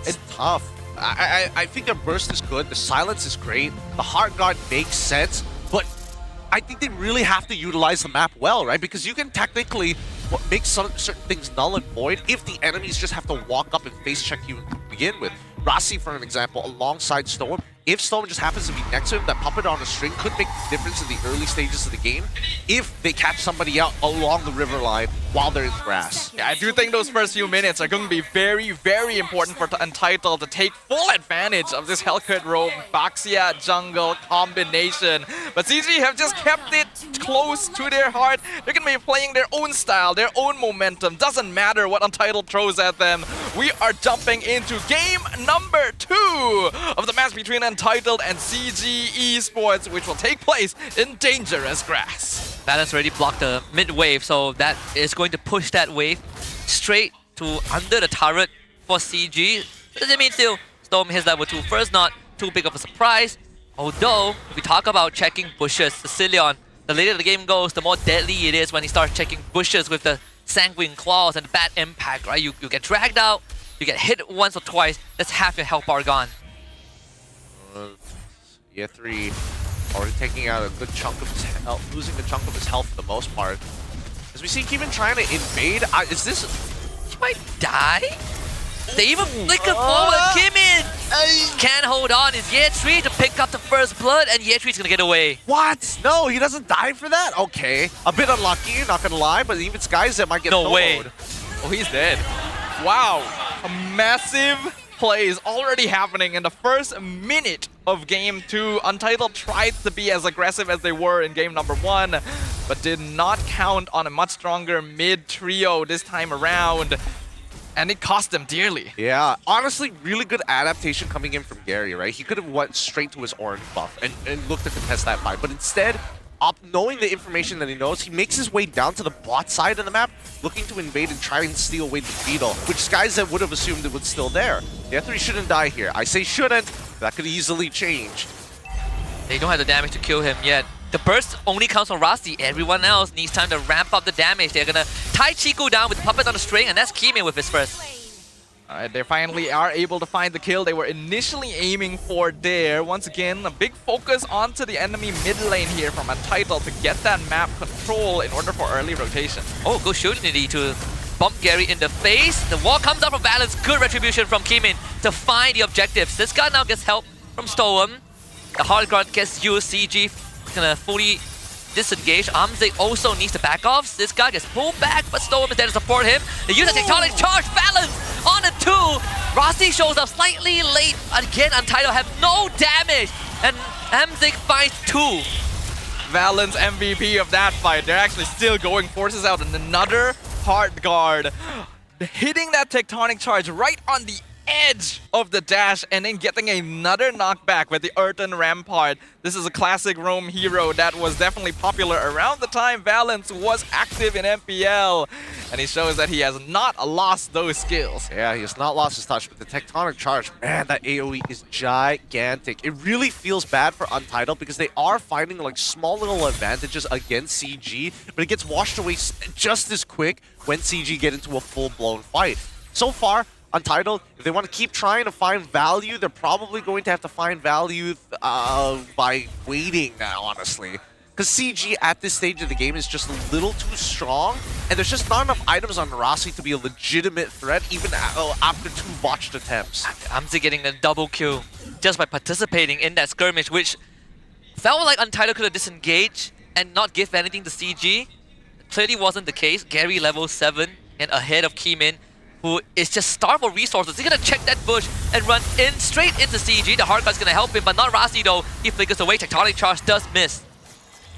It's tough. I think their burst is good, the silence is great, the hard guard makes sense, but I think they really have to utilize the map well, right? Because you can technically make certain things null and void if the enemies just have to walk up and face check you to begin with. Rasi, for an example, alongside Storm, if Storm just happens to be next to him, that puppet on a string could make the difference in the early stages of the game if they catch somebody out along the river line while they're in grass. Yeah, I do think those first few minutes are going to be very, very important for Untitled to take full advantage of this Hellcut Roam Baxia jungle combination. But CG have just kept it close to their heart. They're going to be playing their own style, their own momentum. Doesn't matter what Untitled throws at them. We are jumping into game number 2 of the match between Untitled and CG Esports, which will take place in dangerous grass. Balance already blocked the mid wave, so that is going to push that wave straight to under the turret for CG. Does it mean still Storm hits level 2? First not too big of a surprise. Although, if we talk about checking bushes, Sicilion, the later the game goes, the more deadly it is when he starts checking bushes with the sanguine claws and the bad impact, right? You get dragged out, you get hit once or twice, that's half your health bar gone. Year 3 already taking out a good chunk of his health, losing a chunk of his health for the most part. As we see Keeman trying to invade, is this... He might die? They even flicker forward, Kimin! Can't hold on, is Year 3 to pick up the first blood, and Year 3's gonna get away. What? No, he doesn't die for that? Okay. A bit unlucky, not gonna lie, but even Skyzet might get No way. Oh, he's dead. Wow. A massive plays already happening in the first minute of Game 2. Untitled tried to be as aggressive as they were in Game number 1, but did not count on a much stronger mid trio this time around. And it cost them dearly. Yeah, honestly, really good adaptation coming in from Gary, right? He could have went straight to his orange buff and looked to contest that fight, but instead, knowing the information that he knows, he makes his way down to the bot side of the map, looking to invade and try and steal away the Beetle, which Skyzet would have assumed it was still there. The F3 shouldn't die here. I say shouldn't, that could easily change. They don't have the damage to kill him yet. The burst only comes from Rasti. Everyone else needs time to ramp up the damage. They're gonna tie Chico down with Puppet on the string, and that's Kimin with his first. Alright, they finally are able to find the kill they were initially aiming for there. Once again, a big focus onto the enemy mid lane here from Untitled to get that map control in order for early rotation. Oh, good shooting to bump Gary in the face. The wall comes up from Balance. Good retribution from Kimin to find the objectives. This guy now gets help from Storm. The hard guard gets used. CG gonna fully disengage. Amzik also needs to back off. This guy gets pulled back, but Storm is there to support him. They use a tectonic charge. Balance on a 2. Rossi shows up slightly late. Again, Untitled have no damage. And Amzik finds 2. Valence MVP of that fight. They're actually still going, forces out another hard guard. Hitting that tectonic charge right on the edge of the dash and then getting another knockback with the Earthen Rampart. This is a classic Rome hero that was definitely popular around the time Valence was active in MPL. And he shows that he has not lost those skills. Yeah, he has not lost his touch, but the tectonic charge, man, that AoE is gigantic. It really feels bad for Untitled because they are finding like small little advantages against CG, but it gets washed away just as quick when CG get into a full-blown fight. So far, Untitled, if they want to keep trying to find value, they're probably going to have to find value by waiting now, honestly. Because CG at this stage of the game is just a little too strong, and there's just not enough items on Rossi to be a legitimate threat, even after 2 botched attempts. Amzik getting a double kill just by participating in that skirmish, which felt like Untitled could have disengaged and not give anything to CG. Clearly wasn't the case. Gary level 7 and ahead of Kimin, who is just starved for resources. He's gonna check that bush and run in straight into CG. The hard guy's gonna help him, but not Rasi though. He flickers away. Tectonic charge does miss.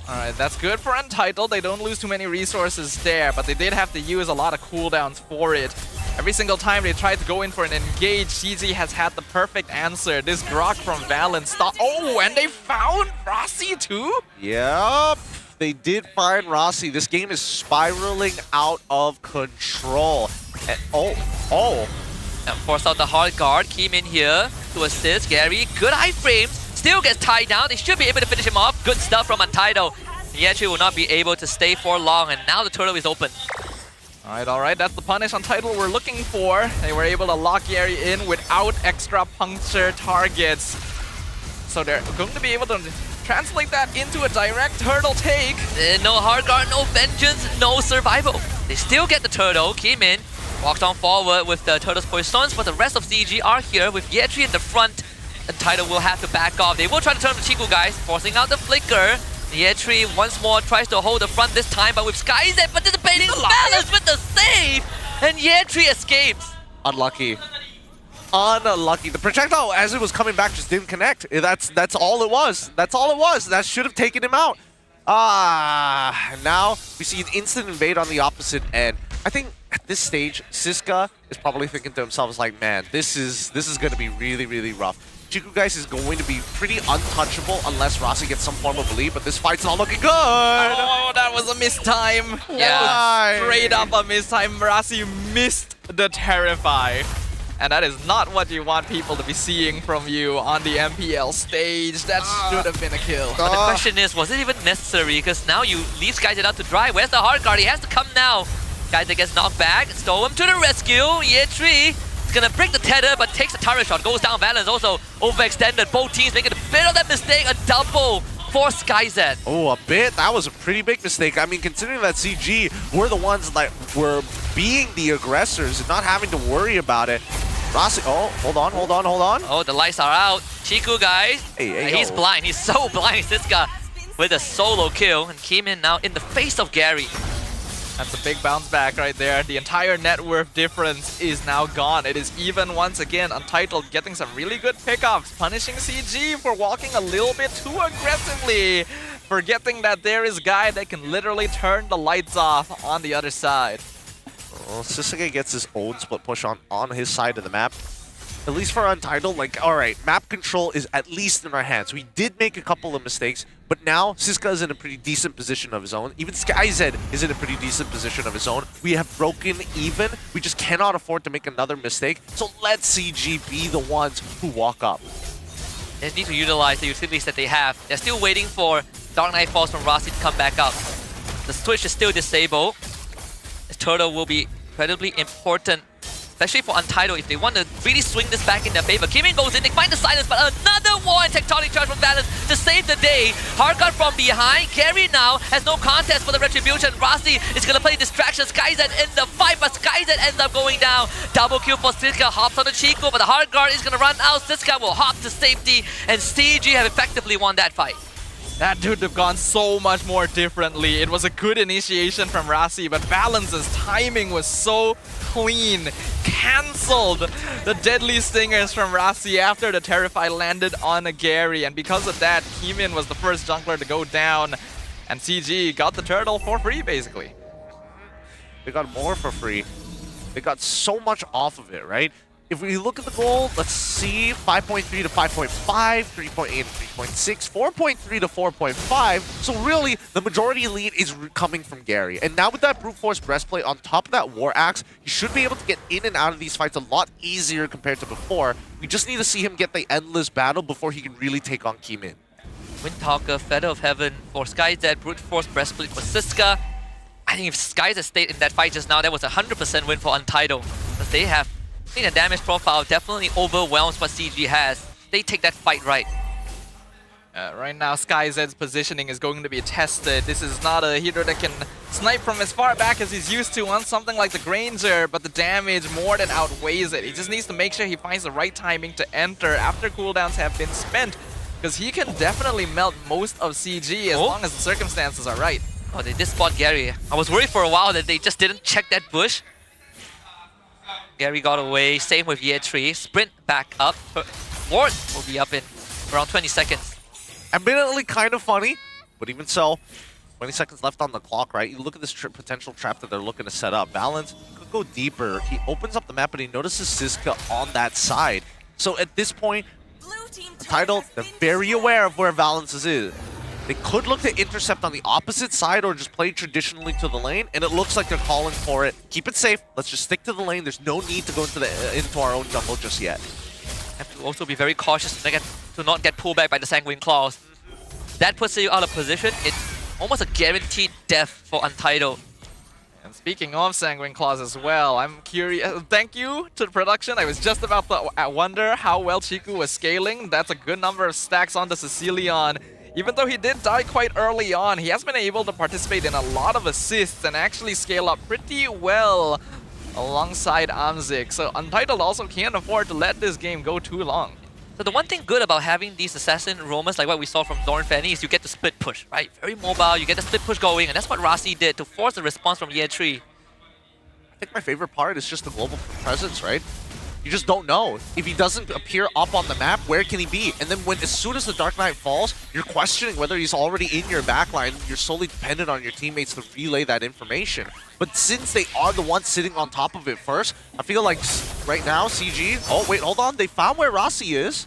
Alright, that's good for Untitled. They don't lose too many resources there, but they did have to use a lot of cooldowns for it. Every single time they tried to go in for an engage, CG has had the perfect answer. This Grok from Valence stop. Oh, and they found Rossi too? Yep, they did find Rossi. This game is spiraling out of control. And, And force out the hard guard. Kimin here to assist Gary. Good iframes. Still gets tied down. They should be able to finish him off. Good stuff from Untitled. Yechi will not be able to stay for long, and now the turtle is open. Alright, that's the punish Untitled we're looking for. They were able to lock Gary in without extra puncture targets. So they're going to be able to translate that into a direct turtle take. No hard guard, no vengeance, no survival. They still get the turtle. Kimin walks on forward with the turtle's poisons, but the rest of CG are here with Yechi in the front. Untitled will have to back off. They will try to turn the Chico guys, forcing out the flicker. Yechi once more tries to hold the front this time, but with Skyzet participating, Balance with the save, and Yechi escapes. Unlucky. Unlucky. The projectile, as it was coming back, just didn't connect. That's all it was. That's all it was. That should have taken him out. Now we see an instant invade on the opposite end. I think at this stage, Siska is probably thinking to himself, like, man, this is going to be really, really rough. Chiku guys is going to be pretty untouchable unless Rossi gets some form of lead, but this fight's not looking good. Oh, that was a mistime. Yeah. Straight up a mistime. Rossi missed the Terrify. And that is not what you want people to be seeing from you on the MPL stage. That should have been a kill. But the question is, was it even necessary? Because now you leave Skyzed out to dry. Where's the hard guard? He has to come now. Skyzed gets knocked back. Storm to the rescue. Year 3 is gonna break the tether, but takes a turret shot. Goes down. Valens also overextended. Both teams making a bit of that mistake. A double for Skyzed. Oh, a bit? That was a pretty big mistake. I mean, considering that CG were the ones that were being the aggressors and not having to worry about it. Rossi, oh, hold on. Oh, the lights are out. Chiku, guys. He's blind. He's so blind. Siska with a solo kill and came in now in the face of Gary. That's a big bounce back right there. The entire net worth difference is now gone. It is even once again. Untitled getting some really good pickups, punishing CG for walking a little bit too aggressively, forgetting that there is a guy that can literally turn the lights off on the other side. Well, Sisuke gets his own split push on his side of the map. At least for Untitled, like, alright, map control is at least in our hands. We did make a couple of mistakes, but now Siska is in a pretty decent position of his own. Even Skyzed is in a pretty decent position of his own. We have broken even. We just cannot afford to make another mistake. So let CG be the ones who walk up. They need to utilize the utilities that they have. They're still waiting for Dark Knight Falls from Rossi to come back up. The switch is still disabled. The turtle will be incredibly important, especially for Untitled if they want to really swing this back in their favor. Kimin goes in, they find the silence, but another war and tectonic charge from Valens to save the day. Hardcut from behind. Gary now has no contest for the retribution. Rossi is going to play distraction. Skyzed in the fight, but Skyzed ends up going down. Double kill for Siska, hops on the Chico, but the hard guard is going to run out. Siska will hop to safety, and CG have effectively won that fight. That would have gone so much more differently. It was a good initiation from Rossi, but Valence's timing was so clean. Cancelled the deadly stingers from Rossi after the Terrify landed on a Gary, and because of that, Kimin was the first jungler to go down, and CG got the turtle for free, basically. They got more for free. They got so much off of it, right? If we look at the goal, let's see, 5.3 to 5.5, 3.8 to 3.6, 4.3 to 4.5. So really, the majority lead is coming from Gary. And now with that Brute Force Breastplate on top of that War Axe, he should be able to get in and out of these fights a lot easier compared to before. We just need to see him get the Endless Battle before he can really take on Kimin. Windtalker, Feather of Heaven for Skyzed, Brute Force Breastplate for Siska. I think if Skyzed stayed in that fight just now, that was a 100% win for Untitled. Because they have, I think the damage profile definitely overwhelms what CG has. They take that fight right. Right now, Skyzed's positioning is going to be tested. This is not a hero that can snipe from as far back as he's used to on something like the Granger, but the damage more than outweighs it. He just needs to make sure he finds the right timing to enter after cooldowns have been spent, because he can definitely melt most of CG as long as the circumstances are right. Oh, they did spot Gary. I was worried for a while that they just didn't check that bush. Gary got away, same with Year 3. Sprint back up. Ward will be up in around 20 seconds. Admittedly kind of funny, but even so, 20 seconds left on the clock, right? You look at this potential trap that they're looking to set up. Valens could go deeper. He opens up the map and he notices Siska on that side. So at this point, Untitled, they're very aware of where Valens is. They could look to intercept on the opposite side or just play traditionally to the lane, and it looks like they're calling for it. Keep it safe. Let's just stick to the lane. There's no need to go into our own jungle just yet. Have to also be very cautious to not get pulled back by the Sanguine Claws. That puts you out of position. It's almost a guaranteed death for Untitled. And speaking of Sanguine Claws as well, I'm curious. Thank you to the production. I was just about to wonder how well Chiku was scaling. That's a good number of stacks on the Sicilian. Even though he did die quite early on, he has been able to participate in a lot of assists and actually scale up pretty well alongside Amzik. So Untitled also can't afford to let this game go too long. So the one thing good about having these assassin roamers like what we saw from Dorn Fanny is you get the split push, right? Very mobile, you get the split push going, and that's what Rossi did to force the response from Year 3. I think my favorite part is just the global presence, right? You just don't know. If he doesn't appear up on the map, where can he be? And then as soon as the Dark Knight falls, you're questioning whether he's already in your backline. You're solely dependent on your teammates to relay that information. But since they are the ones sitting on top of it first, I feel like right now, CG... Oh, wait, hold on. They found where Rossi is.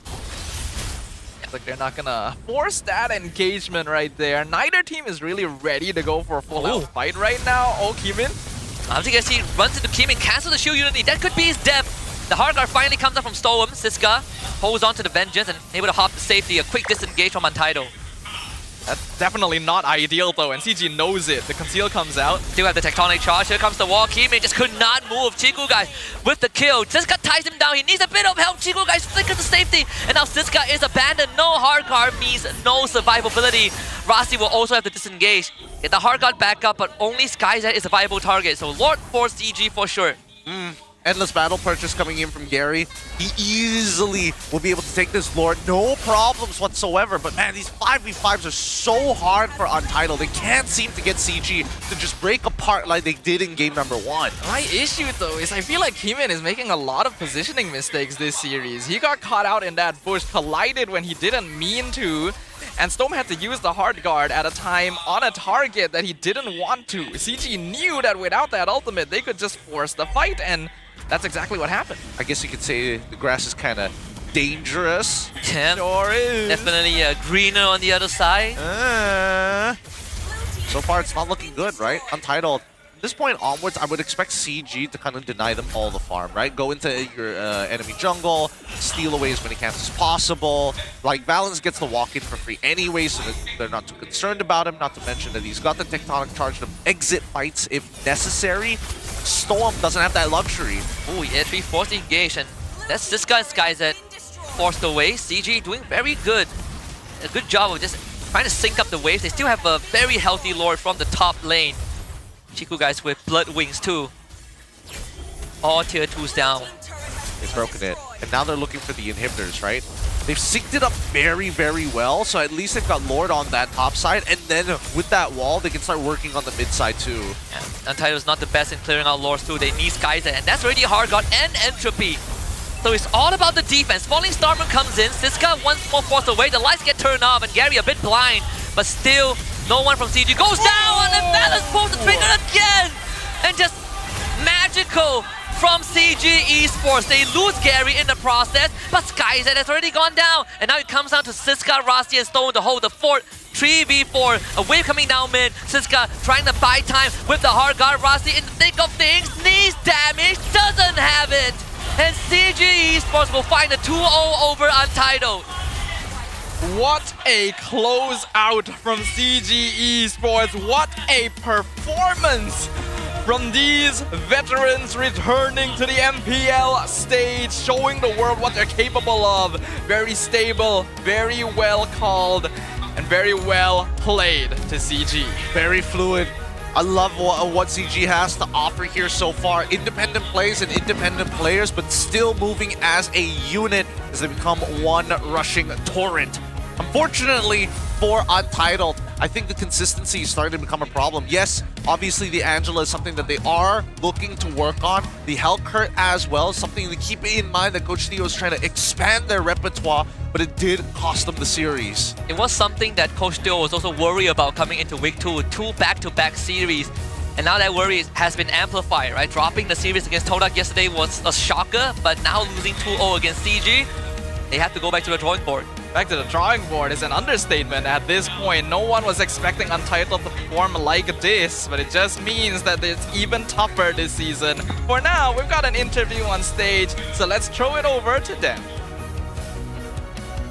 It's like they're not gonna force that engagement right there. Neither team is really ready to go for a full-out fight right now. Oh, Kimin. Amzik as he runs into Kimin, cancels the shield unity. That could be his death. The hard guard finally comes up from Storm. Siska holds on to the Vengeance and able to hop to safety. A quick disengage from Untitled. That's definitely not ideal though, and CG knows it. The conceal comes out. Still have the Tectonic Charge. Here comes the wall. Kimi just could not move. Chiku, guys, with the kill. Siska ties him down. He needs a bit of help. Chiku, guys, flickers to safety. And now Siska is abandoned. No hard guard means no survivability. Rasi will also have to disengage. Get the hard guard back up, but only Skyzet is a viable target. So Lord for CG for sure. Endless battle purchase coming in from Gary. He easily will be able to take this Lord, no problems whatsoever. But man, these 5v5s are so hard for Untitled. They can't seem to get CG to just break apart like they did in game number 1. My issue though is I feel like Heeman is making a lot of positioning mistakes this series. He got caught out in that bush, collided when he didn't mean to, and Storm had to use the hard guard at a time on a target that he didn't want to. CG knew that without that ultimate, they could just force the fight, and that's exactly what happened. I guess you could say the grass is kind of dangerous. Yeah, Sure is. definitely greener on the other side. So far, it's not looking good, right? Untitled. At this point onwards, I would expect CG to kind of deny them all the farm, right? Go into your enemy jungle, steal away as many camps as possible. Like, Valens gets the walk-in for free anyway, so that they're not too concerned about him. Not to mention that he's got the Tectonic Charge to exit fights if necessary. Storm doesn't have that luxury. Ooh, E3 forced engage, and that's this guy's Skyzet forced away. CG doing very good. A good job of just trying to sync up the waves. They still have a very healthy Lord from the top lane. Chiku, guys, with Blood Wings too. All tier 2s down. They've broken it. And now they're looking for the inhibitors, right? They've synced it up very, very well, so at least they've got Lord on that top side, and then with that wall, they can start working on the mid side too. Yeah, Untitled's not the best in clearing out Lords too. They need Skyzet, and that's already hard guard and Entropy. So it's all about the defense. Falling Starman comes in, Siska once more forced away, the lights get turned off, and Gary a bit blind, but still, no one from CG goes down, and Valens pulls the trigger again! And just magical from CG Esports. They lose Gary in the process, but Skyzet has already gone down. And now it comes down to Siska, Rasi, and Stone to hold the fort. 3v4, a wave coming down mid. Siska trying to buy time with the hard guard. Rasi in the thick of things, needs damage, doesn't have it. And CG Esports will find a 2-0 over Untitled. What a closeout from CG Esports. What a performance from these veterans returning to the MPL stage, showing the world what they're capable of. Very stable, very well called, and very well played to CG. Very fluid. I love what CG has to offer here so far. Independent plays and independent players, but still moving as a unit as they become one rushing torrent. Unfortunately for Untitled, I think the consistency is starting to become a problem. Yes, obviously the Angela is something that they are looking to work on. The Hellcurt as well, something to keep in mind that Coach Theo is trying to expand their repertoire, but it did cost them the series. It was something that Coach Theo was also worried about coming into week 2 with 2 back-to-back series. And now that worry has been amplified, right? Dropping the series against Todak yesterday was a shocker, but now losing 2-0 against CG, they have to go back to the drawing board. Back to the drawing board is an understatement at this point. No one was expecting Untitled to perform like this, but it just means that it's even tougher this season. For now, we've got an interview on stage, so let's throw it over to them.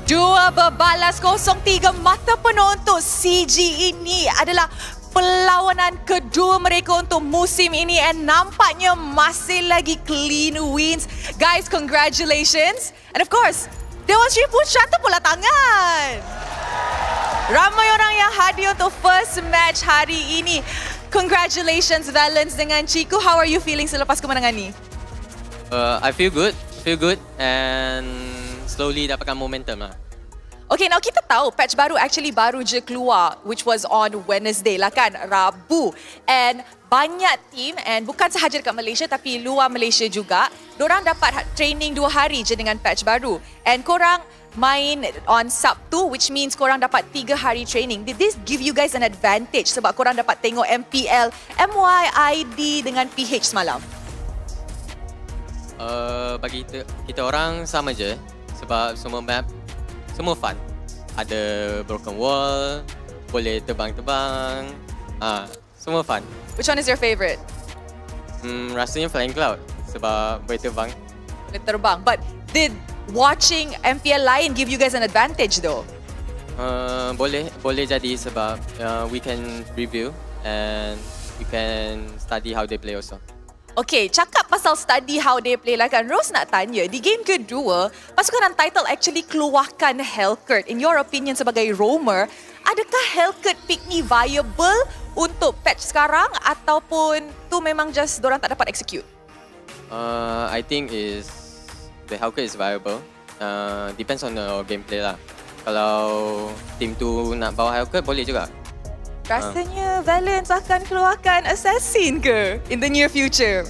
2-3 mata penuh untuk CG ini adalah perlawanan kedua mereka untuk musim ini, and nampaknya masih lagi clean wins. Guys, congratulations. And of course, Dewan Sri Putra tepuklah tangan. Ramai orang yang hadir untuk first match hari ini. Congratulations Valens dengan Chiku. How are you feeling selepas kemenangan ni? I feel good and slowly dapatkan momentum lah. Okay, now kita tahu patch baru actually baru je keluar, which was on Wednesday lah kan, Rabu. And banyak team, and bukan sahaja dekat Malaysia tapi luar Malaysia juga, dorang dapat training 2 hari je dengan patch baru. And korang main on Sabtu, which means korang dapat 3 hari training. Did this give you guys an advantage sebab korang dapat tengok MPL, MYID dengan PH semalam? Bagi kita orang sama je sebab semua map semua fun. Ada broken wall, boleh terbang-terbang. Semua fun. Which one is your favorite? Rasanya Flying Cloud sebab boleh terbang. Boleh terbang. But did watching MPL lain give you guys an advantage though? Boleh jadi sebab we can review and we can study how they play also. Okay, cakap pasal study how they play lah kan. Rose nak tanya, di game kedua, pasukan Untitled actually keluarkan Hellcurt. In your opinion sebagai roamer, adakah Hellcurt pick ni viable untuk patch sekarang ataupun tu memang just dorang tak dapat execute? I think the Hellcurt is viable. Depends on the gameplay lah. Kalau team tu nak bawa Hellcurt boleh juga. Rasanya Valence akan keluarkan Assassin ke in the near future?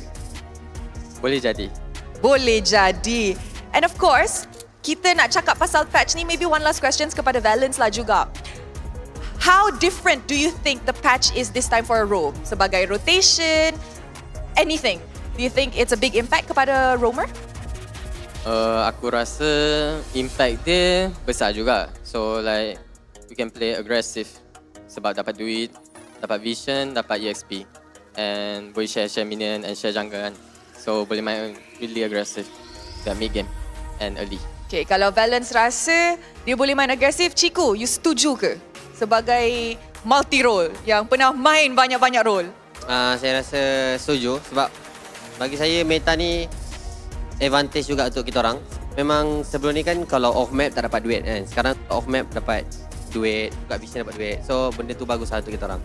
Boleh jadi. Boleh jadi. And of course, kita nak cakap pasal patch ni, maybe one last questions kepada Valence lah juga. How different do you think the patch is this time for a roam? Sebagai rotation, anything? Do you think it's a big impact kepada roamer? Aku rasa impact dia besar juga. So like we can play aggressive sebab dapat duit, dapat vision, dapat EXP and boleh share minion and share jungle kan. So boleh main really aggressive kat mid game and early. Okay, kalau Valence rasa dia boleh main agresif, Ciku, you setuju ke? Sebagai multi-role yang pernah main banyak-banyak role. Saya rasa setuju sebab bagi saya meta ni advantage juga untuk kita orang. Memang sebelum ni kan kalau off map tak dapat duit kan. Sekarang off map dapat duit, buka vision dapat duit. So benda tu bagus lah untuk kita orang.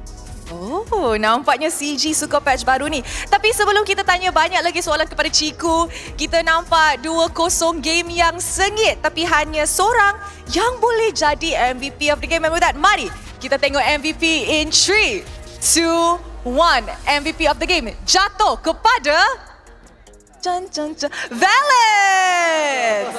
Oh, nampaknya CG suka patch baru ni. Tapi sebelum kita tanya banyak lagi soalan kepada Ciku, kita nampak 2-0 game yang sengit tapi hanya seorang yang boleh jadi MVP of the game. And with that, mari kita tengok MVP in 3, 2, 1. MVP of the game jatuh kepada Valence!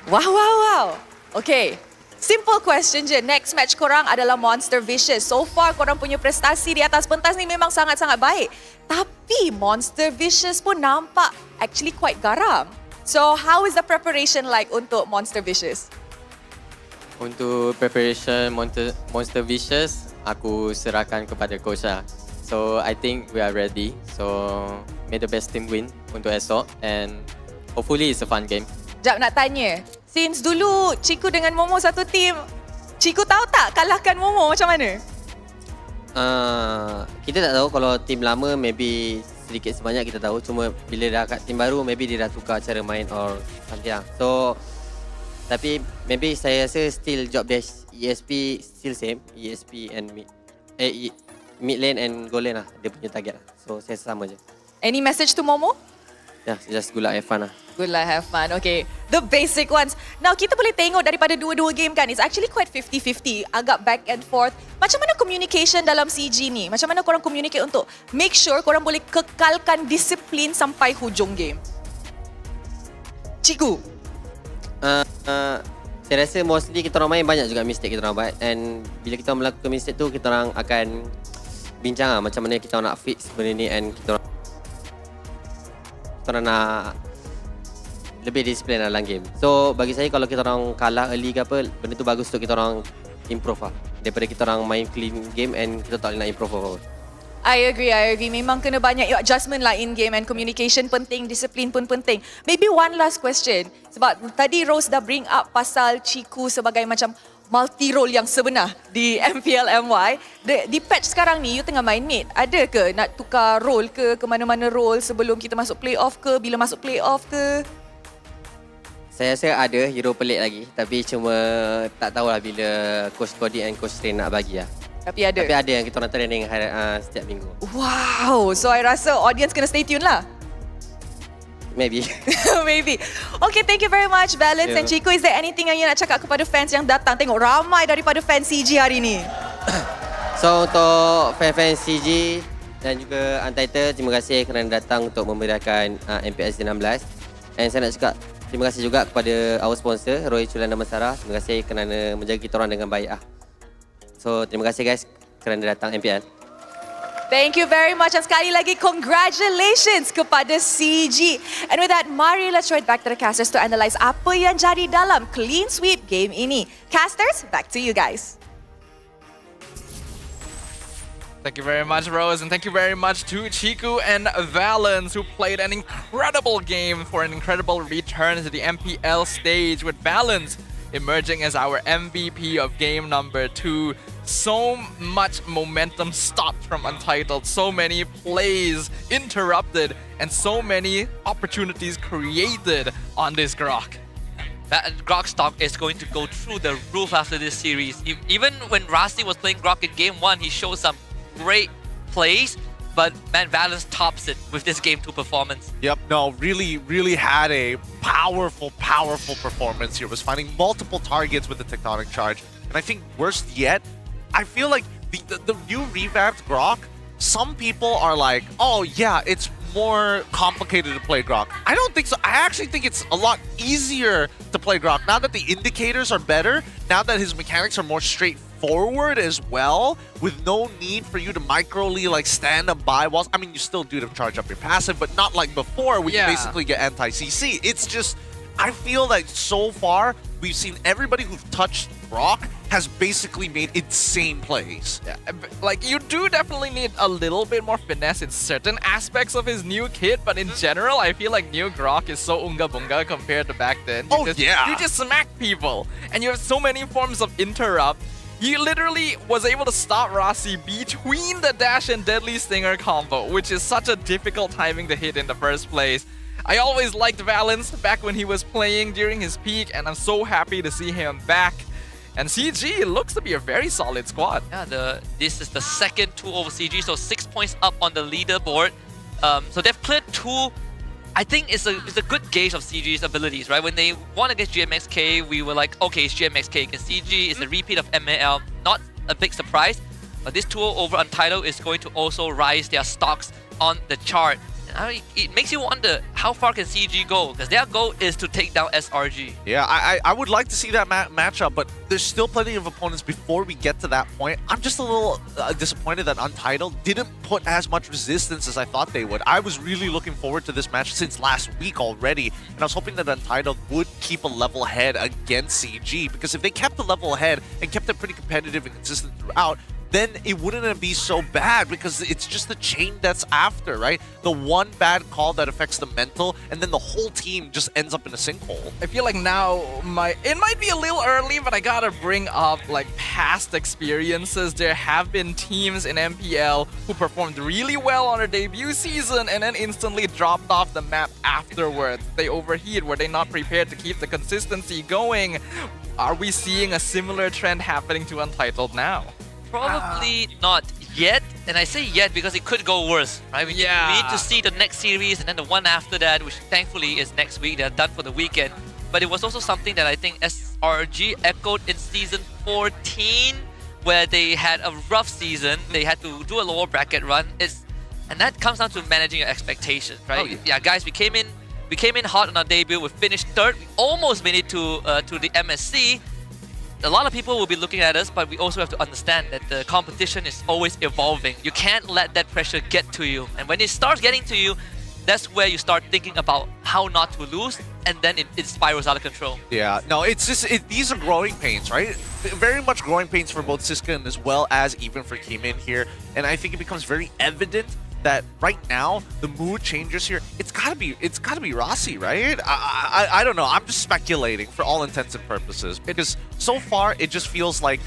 Wow. Okay. Simple question je. Next match korang adalah Monster Vicious. So far korang punya prestasi di atas pentas ni memang sangat-sangat baik. Tapi Monster Vicious pun nampak actually quite garam. So how is the preparation like untuk Monster Vicious? Untuk preparation Monster Vicious, aku serahkan kepada coach lah. So I think we are ready. So may the best team win untuk esok and hopefully it's a fun game. Jap nak tanya. Since dulu Ciku dengan Momo satu team, Ciku tahu tak kalahkan Momo macam mana? Kita tak tahu. Kalau team lama maybe sedikit sebanyak kita tahu. Cuma bila dah kat team baru maybe dia dah tukar cara main or something lah. So tapi maybe saya rasa still job desk ESP still same. ESP and mid lane and goal lane lah dia punya target lah. So saya sama je. Any message to Momo? Yeah, just good luck, have fun lah. Good luck, have fun. Okay, the basic ones. Now, kita boleh tengok daripada dua-dua game kan, it's actually quite 50-50, agak back and forth. Macam mana communication dalam CG ni? Macam mana korang communicate untuk make sure korang boleh kekalkan disiplin sampai hujung game? Ciku? Saya rasa mostly kita orang main banyak juga mistake kita orang buat. And bila kita melakukan mistake tu, kita orang akan bincang lah macam mana kita orang nak fix benda ni and kita orang nak lebih disiplin dalam game. So bagi saya kalau kita orang kalah early ke apa, benda tu bagus untuk kita orang improve lah. Daripada kita orang main clean game and kita tak boleh nak improve apa-apa. I agree. Memang kena banyak adjustment lah in game and communication penting, disiplin pun penting. Maybe one last question. Sebab tadi Rose dah bring up pasal Ciku sebagai macam multi-role yang sebenar di MPL MY. Di patch sekarang ni, you tengah main mid. Ada ke nak tukar role ke mana-mana role sebelum kita masuk playoff ke, bila masuk playoff ke? Saya rasa ada hero pelik lagi. Tapi cuma tak tahulah bila Coach Cody and Coach Train nak bagi lah. Tapi ada yang kita orang training setiap minggu. Wow, so I rasa audience kena stay tune lah. Maybe. Maybe. Okay, thank you very much Valence and Ciku. Is there anything yang you nak cakap kepada fans yang datang? Tengok ramai daripada fans CG hari ni. So untuk fan-fan CG dan juga Untitled, terima kasih kerana datang untuk memeriahkan MPL 16. And saya nak cakap terima kasih juga kepada our sponsor Roy Chulan Damansara. Terima kasih kerana menjaga kita orang dengan baik. So terima kasih guys kerana datang MPL. Thank you very much. And sekali lagi, congratulations kepada CG. And with that, mari let's throw it back to the casters to analyse apa yang jadi dalam clean sweep game ini. Casters, back to you guys. Thank you very much, Rose, and thank you very much to Chiku and Valens, who played an incredible game for an incredible return to the MPL stage, with Valens emerging as our MVP of game number 2. So much momentum stopped from Untitled, so many plays interrupted, and so many opportunities created on this Grok. That Grok stock is going to go through the roof after this series. Even when Rasi was playing Grok in game 1, he showed some great plays, but man, Valens tops it with this game 2 performance. Yep, no, really had a powerful performance here. Was finding multiple targets with the Tectonic Charge. And I think worst yet, I feel like the new revamped Grok, some people are like, oh yeah, it's more complicated to play Grok. I don't think so. I actually think it's a lot easier to play Grok. Now that the indicators are better, now that his mechanics are more straightforward as well, with no need for you to microly like stand up by walls. I mean, you still do to charge up your passive, but not like before where you basically get anti-CC. It's just, I feel like so far, we've seen everybody who've touched Grok has basically made insane plays. Yeah, like you do definitely need a little bit more finesse in certain aspects of his new kit, but in general, I feel like new Grok is so unga bunga compared to back then. You just smack people, and you have so many forms of interrupt. He literally was able to stop Rasi between the dash and deadly stinger combo, which is such a difficult timing to hit in the first place. I always liked Valens back when he was playing during his peak, and I'm so happy to see him back. And CG looks to be a very solid squad. Yeah, this is the second 2 over CG, so 6 points up on the leaderboard. So they've cleared 2. I think it's a good gauge of CG's abilities, right? When they won against GMXK, we were like, okay, it's GMXK against CG. It's a repeat of MPL. Not a big surprise, but this 2 over Untitled is going to also rise their stocks on the chart. It makes you wonder, how far can CG go? Because their goal is to take down SRG. Yeah, I would like to see that matchup, but there's still plenty of opponents before we get to that point. I'm just a little disappointed that Untitled didn't put as much resistance as I thought they would. I was really looking forward to this match since last week already, and I was hoping that Untitled would keep a level head against CG, because if they kept the level head and kept it pretty competitive and consistent throughout, then it wouldn't be so bad, because it's just the chain that's after, right? The one bad call that affects the mental, and then the whole team just ends up in a sinkhole. I feel like now it might be a little early, but I gotta bring up like past experiences. There have been teams in MPL who performed really well on their debut season and then instantly dropped off the map afterwards. They overheat. Were they not prepared to keep the consistency going? Are we seeing a similar trend happening to Untitled now? Probably not yet, and I say yet because it could go worse, right? We need to see the next series and then the one after that, which thankfully is next week. They're done for the weekend. But it was also something that I think SRG echoed in Season 14, where they had a rough season. They had to do a lower bracket run. And that comes down to managing your expectations, right? Yeah, guys, we came in hot on our debut. We finished 3rd. We almost made it to the MSC. A lot of people will be looking at us, but we also have to understand that the competition is always evolving. You can't let that pressure get to you. And when it starts getting to you, that's where you start thinking about how not to lose, and then it spirals out of control. Yeah, no, it's just, these are growing pains, right? Very much growing pains for both Siska and as well as even for Kimin here. And I think it becomes very evident that right now the mood changes here. It's gotta be Rasi, right? I don't know. I'm just speculating for all intents and purposes, because so far it just feels like,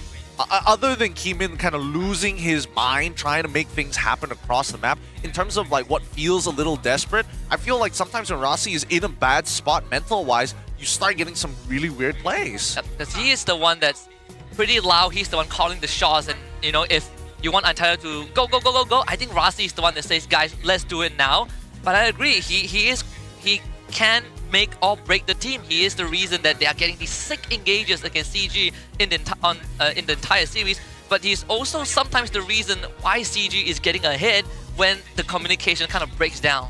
other than Kimin kind of losing his mind trying to make things happen across the map, in terms of like what feels a little desperate, I feel like sometimes when Rasi is in a bad spot mental wise, you start getting some really weird plays. Because he is the one that's pretty loud. He's the one calling the shots, and you know, if you want Untitled to go, I think Rasi is the one that says, guys, let's do it now. But I agree, he can make or break the team. He is the reason that they are getting these sick engages against CG in the entire series. But he's also sometimes the reason why CG is getting ahead when the communication kind of breaks down.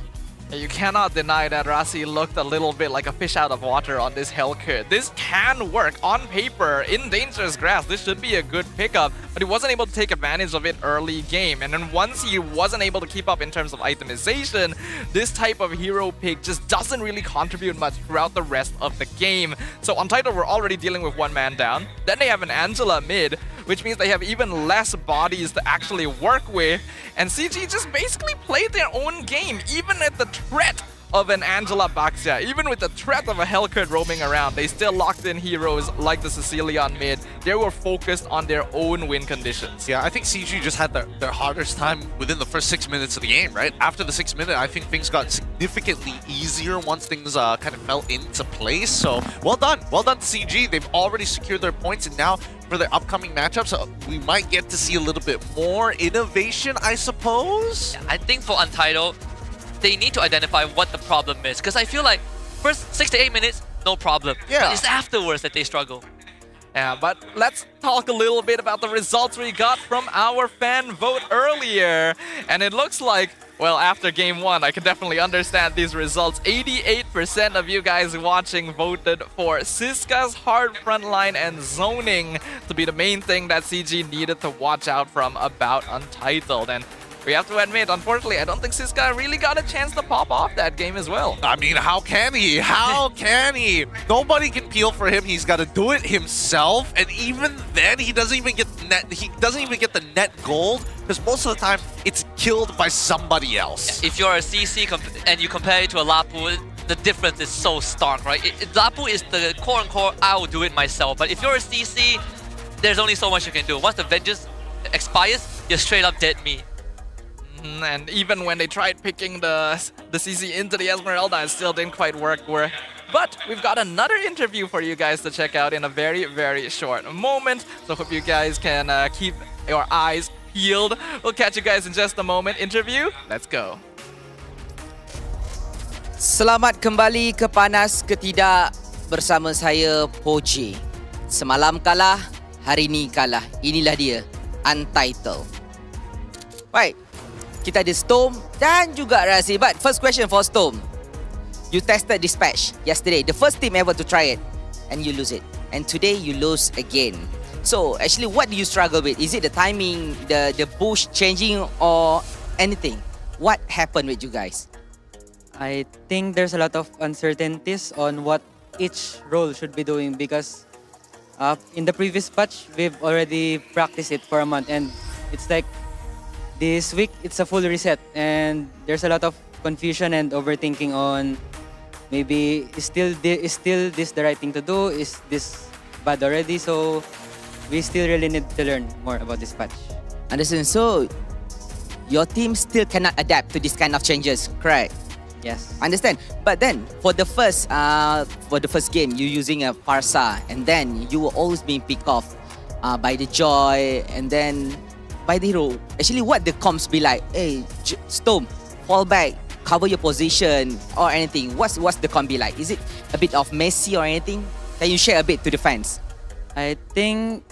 You cannot deny that Rasi looked a little bit like a fish out of water on this Hellkit. This can work on paper in dangerous grass. This should be a good pickup, but he wasn't able to take advantage of it early game. And then once he wasn't able to keep up in terms of itemization, this type of hero pick just doesn't really contribute much throughout the rest of the game. So Untitled were already dealing with one man down. Then they have an Angela mid, which means they have even less bodies to actually work with. And CG just basically played their own game, even at the threat of an Angela Baxia. Even with the threat of a Hellcurt roaming around, they still locked in heroes like the Cecilia on mid. They were focused on their own win conditions. Yeah, I think CG just had their hardest time within the first 6 minutes of the game, right? After the 6th minute, I think things got significantly easier once things kind of fell into place. So, well done. Well done to CG. They've already secured their points, and now for their upcoming matchups, we might get to see a little bit more innovation, I suppose? I think for Untitled, they need to identify what the problem is. Because I feel like first 6 to 8 minutes, no problem. Yeah. But it's afterwards that they struggle. Yeah, but let's talk a little bit about the results we got from our fan vote earlier. And it looks like, well, after game 1, I can definitely understand these results. 88% of you guys watching voted for Siska's hard frontline and zoning to be the main thing that CG needed to watch out from about Untitled. And we have to admit, unfortunately, I don't think Siska really got a chance to pop off that game as well. I mean, how can he? How can he? Nobody can peel for him. He's got to do it himself, and even then, he doesn't even get net. He doesn't even get the net gold because most of the time it's killed by somebody else. If you're a CC and you compare it to a Lapu, the difference is so stark, right? Lapu is the core, I will do it myself. But if you're a CC, there's only so much you can do. Once the vengeance expires, you're straight up dead meat. And even when they tried picking the CC into the Esmeralda, it still didn't quite work. But we've got another interview for you guys to check out in a very, very short moment. So hope you guys can keep your eyes peeled. We'll catch you guys in just a moment. Interview, let's go. Selamat kembali ke Panas ke Tidak bersama saya Poji. Semalam kalah, hari ni kalah. Inilah dia, Untitled. Right. Kita ada Storm dan juga Razi. But first question for Storm. You tested Dispatch yesterday, the first team ever to try it, and you lose it. And today you lose again. So actually, what do you struggle with? Is it the timing, the push changing, or anything? What happened with you guys? I think there's a lot of uncertainties on what each role should be doing because in the previous patch, we've already practiced it for a month, and it's like this week, it's a full reset, and there's a lot of confusion and overthinking on maybe is still this the right thing to do? Is this bad already? So we still really need to learn more about this patch. Understand. So your team still cannot adapt to this kind of changes, correct? Yes. Understand. But then for the first game, you using a Farsa, and then you were always being picked off by the Joy, and then by the hero. Actually, what the comps be like? Hey, Storm, fall back, cover your position, or anything. What's the comp be like? Is it a bit of messy or anything? Can you share a bit to the fans? I think,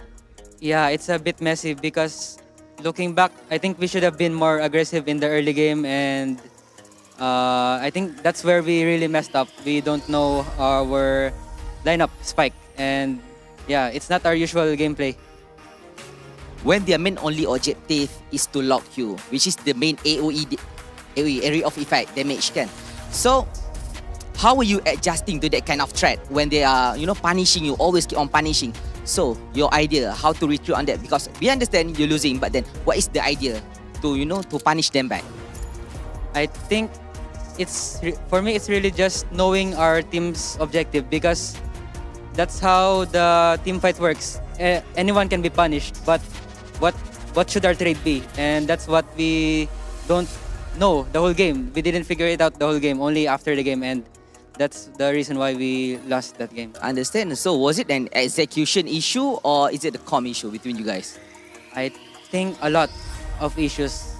yeah, it's a bit messy because looking back, I think we should have been more aggressive in the early game, and I think that's where we really messed up. We don't know our lineup spike, and yeah, it's not our usual gameplay. When their main only objective is to lock you, which is the main AoE area of effect damage kan. So how are you adjusting to that kind of threat when they are punishing you, always keep on punishing? So your idea how to retreat on that, because we understand you're losing, but then what is the idea to to punish them back? I think for me it's really just knowing our team's objective, because that's how the team fight works. Anyone can be punished, but what should our trade be? And that's what we don't know the whole game. We didn't figure it out the whole game, only after the game, and that's the reason why we lost that game. Understand. So was it an execution issue, or is it a comm issue between you guys? I think a lot of issues,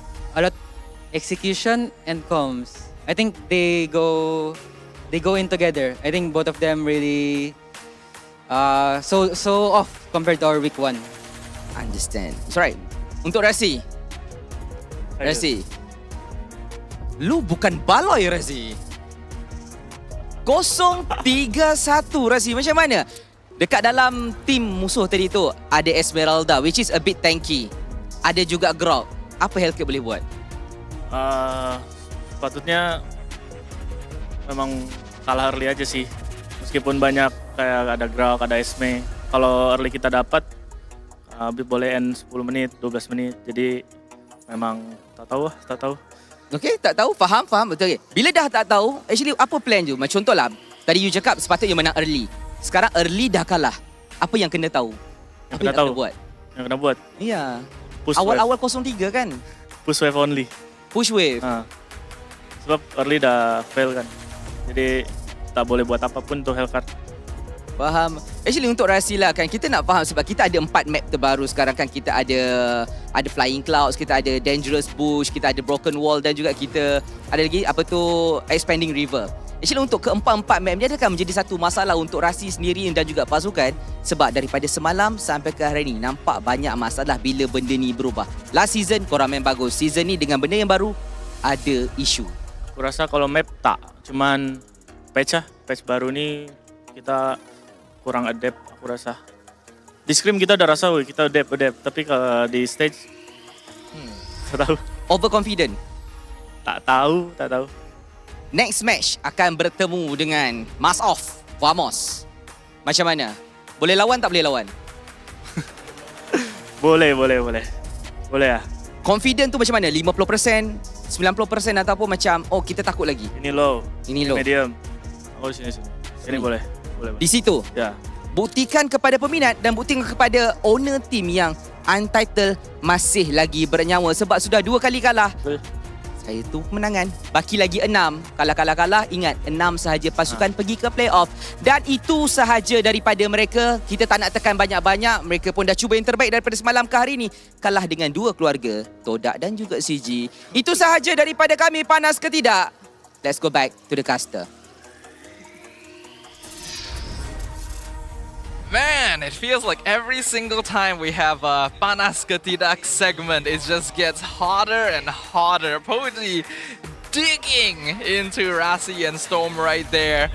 execution and comms. I think they go in together. I think both of them really so off compared to our week 1. Understand. It's alright. Untuk Rasi. Rasi. Lu bukan baloi, Rasi. 0-3-1, Rasi. Macam mana? Dekat dalam tim musuh tadi tu ada Esmeralda, which is a bit tanky. Ada juga Grog. Apa Hellcurt boleh buat? Sepatutnya memang kalah early aja sih. Meskipun banyak kayak ada Grog, ada Esme. Kalau early kita dapat, boleh end 10 menit, 12 menit. Jadi memang tak tahu. Okey, tak tahu, faham, betul. Okay. Bila dah tak tahu, actually apa plan je? Macam contohlah, tadi you cakap sepatutnya menang early. Sekarang early dah kalah. Apa yang kena tahu? Apa yang kena buat? Yang kena buat? Ya. Push Awal-awal 03 kan? Push wave only. Push wave? Sebab early dah fail kan. Jadi tak boleh buat apapun untuk Hellcard. Faham. Actually untuk Rasi lah kan, kita nak faham sebab kita ada 4 map terbaru sekarang kan. Kita ada Flying Clouds, kita ada Dangerous Bush, kita ada Broken Wall dan juga kita ada lagi Expanding River. Actually untuk keempat-empat map ni akan menjadi satu masalah untuk Rasi sendiri dan juga pasukan. Sebab daripada semalam sampai ke hari ni nampak banyak masalah bila benda ni berubah. Last season korang main bagus, season ni dengan benda yang baru ada isu. Aku rasa kalau map tak, cuman patch baru ni kita kurang adapt aku rasa. Di scrim kita dah rasa kita adapt, tapi kalau di stage tak tahu. Overconfident? Tak tahu. Next match akan bertemu dengan Mask Off, Vamos. Macam mana? Boleh lawan tak boleh lawan? Boleh lah. Confident tu macam mana? 50%, 90% ataupun macam kita takut lagi? Ini low. Medium. Sini. Ini boleh. Di situ? Ya. Buktikan kepada peminat dan buktikan kepada owner team yang Untitled masih lagi bernyawa sebab sudah 2 kali kalah. Saya tu kemenangan. Baki lagi 6. Kalah. Ingat, 6 sahaja pasukan pergi ke playoff. Dan itu sahaja daripada mereka. Kita tak nak tekan banyak-banyak. Mereka pun dah cuba yang terbaik daripada semalam ke hari ni. Kalah dengan 2 keluarga, Todak dan juga CG. Itu sahaja daripada kami, panas ke tidak? Let's go back to the caster. Man, it feels like every single time we have a Panas Ketidak segment, it just gets hotter and hotter. Poji digging into Rasi and Storm right there.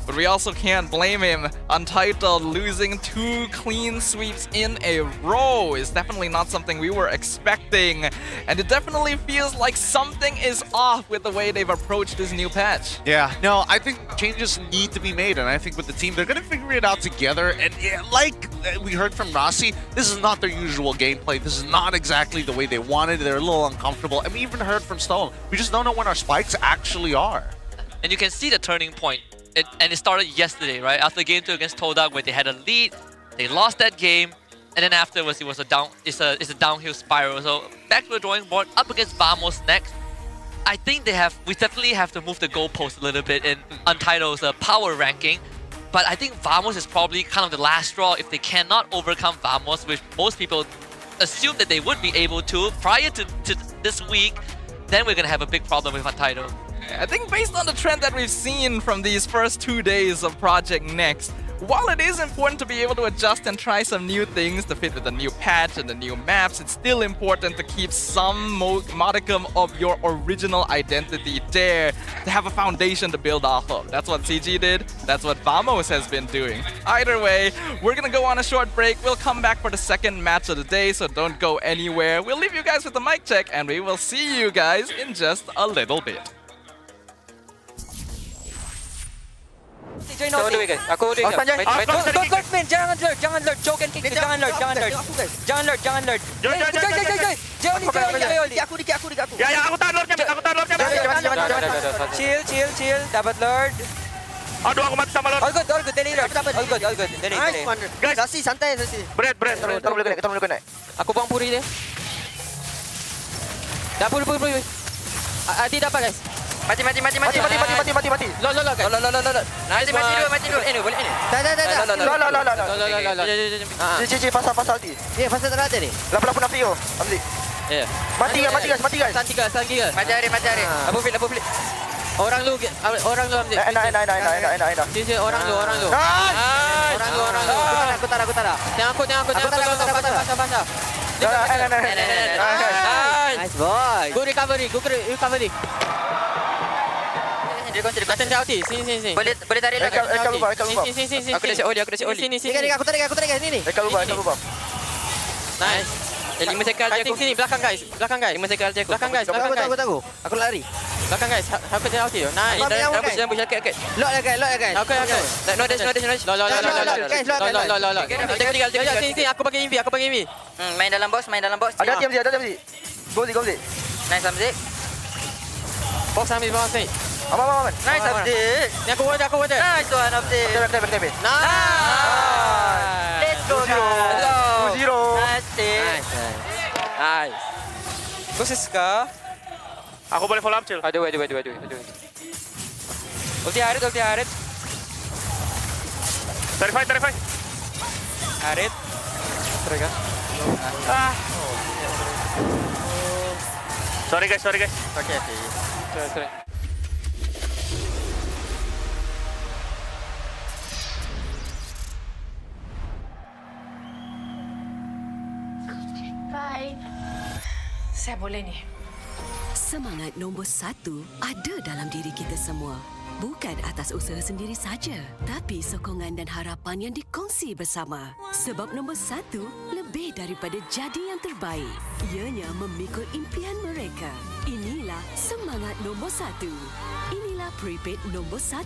But we also can't blame him. Untitled losing 2 clean sweeps in a row is definitely not something we were expecting. And it definitely feels like something is off with the way they've approached this new patch. Yeah, no, I think changes need to be made. And I think with the team, they're going to figure it out together. And like we heard from Rasi, this is not their usual gameplay. This is not exactly the way they wanted. They're a little uncomfortable. And we even heard from Stone, we just don't know when our spikes actually are. And you can see the turning point. And it started yesterday, right? After game 2 against Todak, where they had a lead, they lost that game, and then afterwards it was a downhill spiral. So back to the drawing board, up against Vamos next. I think we definitely have to move the goalpost a little bit in Untitled's power ranking. But I think Vamos is probably kind of the last straw. If they cannot overcome Vamos, which most people assume that they would be able to prior to this week, then we're gonna have a big problem with Untitled. I think based on the trend that we've seen from these first 2 days of Project Next, while it is important to be able to adjust and try some new things to fit with the new patch and the new maps, it's still important to keep some modicum of your original identity there, to have a foundation to build off of. That's what CG did, that's what Vamos has been doing. Either way, we're gonna go on a short break. We'll come back for the second match of the day, so don't go anywhere. We'll leave you guys with the mic check, and we will see you guys in just a little bit. Join all guys. Aku udah. Don't spin. Jangan lurk. Choke and kick. Jangan lurk. Join. Aku di. Ya, aku tahan lordnya. Chill. Dapat lord. Aduh, aku mati sama lord. All good. Delay lord. All good. Delay. Guys, Sasi santai. Bread. Kita boleh kena. Aku buang puri dia. Dah puri. Adi dapat guys. Mati. Lo. Nice. Mati dulu. Ini boleh ini. Dah. Lo. Cici pasal ulti. Ya, pasal tak ada ni. 80 Nafio. Ambil. Ya. Mati guys. Mati guys. Mati hari. Abu flip. Orang lu ambil. Enak. Cici orang lu. Nice. Orang lu. Aku tara. Tengok aku. Pasal. Nice boy. Good recovery. Dia konsen ulti. Sini. Boleh tarik lagi. Eka lubang. Sini. Aku dah siap oli. Sini. Aku tarik sini. Eka lubang. Nice. 5 sekal je aku. Sini belakang guys. 5 sekal je aku. Belakang guys. Aku lari. Belakang guys. Aku tengah ulti. Nice. Lampu guys. Lock lah guys. Okay. No dash. Lock. Sini. Aku pakai ENV. Main dalam box. Ada team Hamzi. Go Hamzi. Nice Hamzik. Box ambil sini. Aman. Nice Hamzik. Ni aku water. Nice one Hamzik. Betul. Nice. Let's go guys. 2-0. Nice. Proses kah? Aku boleh follow up, Cil. Aduh. Ulti Harit. Verify. Harit. Terus Sorry guys. Okay. Sorry. Bye. Saya boleh ni. Semangat nombor 1 ada dalam diri kita semua. Bukan atas usaha sendiri saja, tapi sokongan dan harapan yang dikongsi bersama. Sebab nombor 1 lebih daripada jadi yang terbaik. Ianya memikul impian mereka. Inilah semangat nombor 1. Inilah prepaid nombor 1.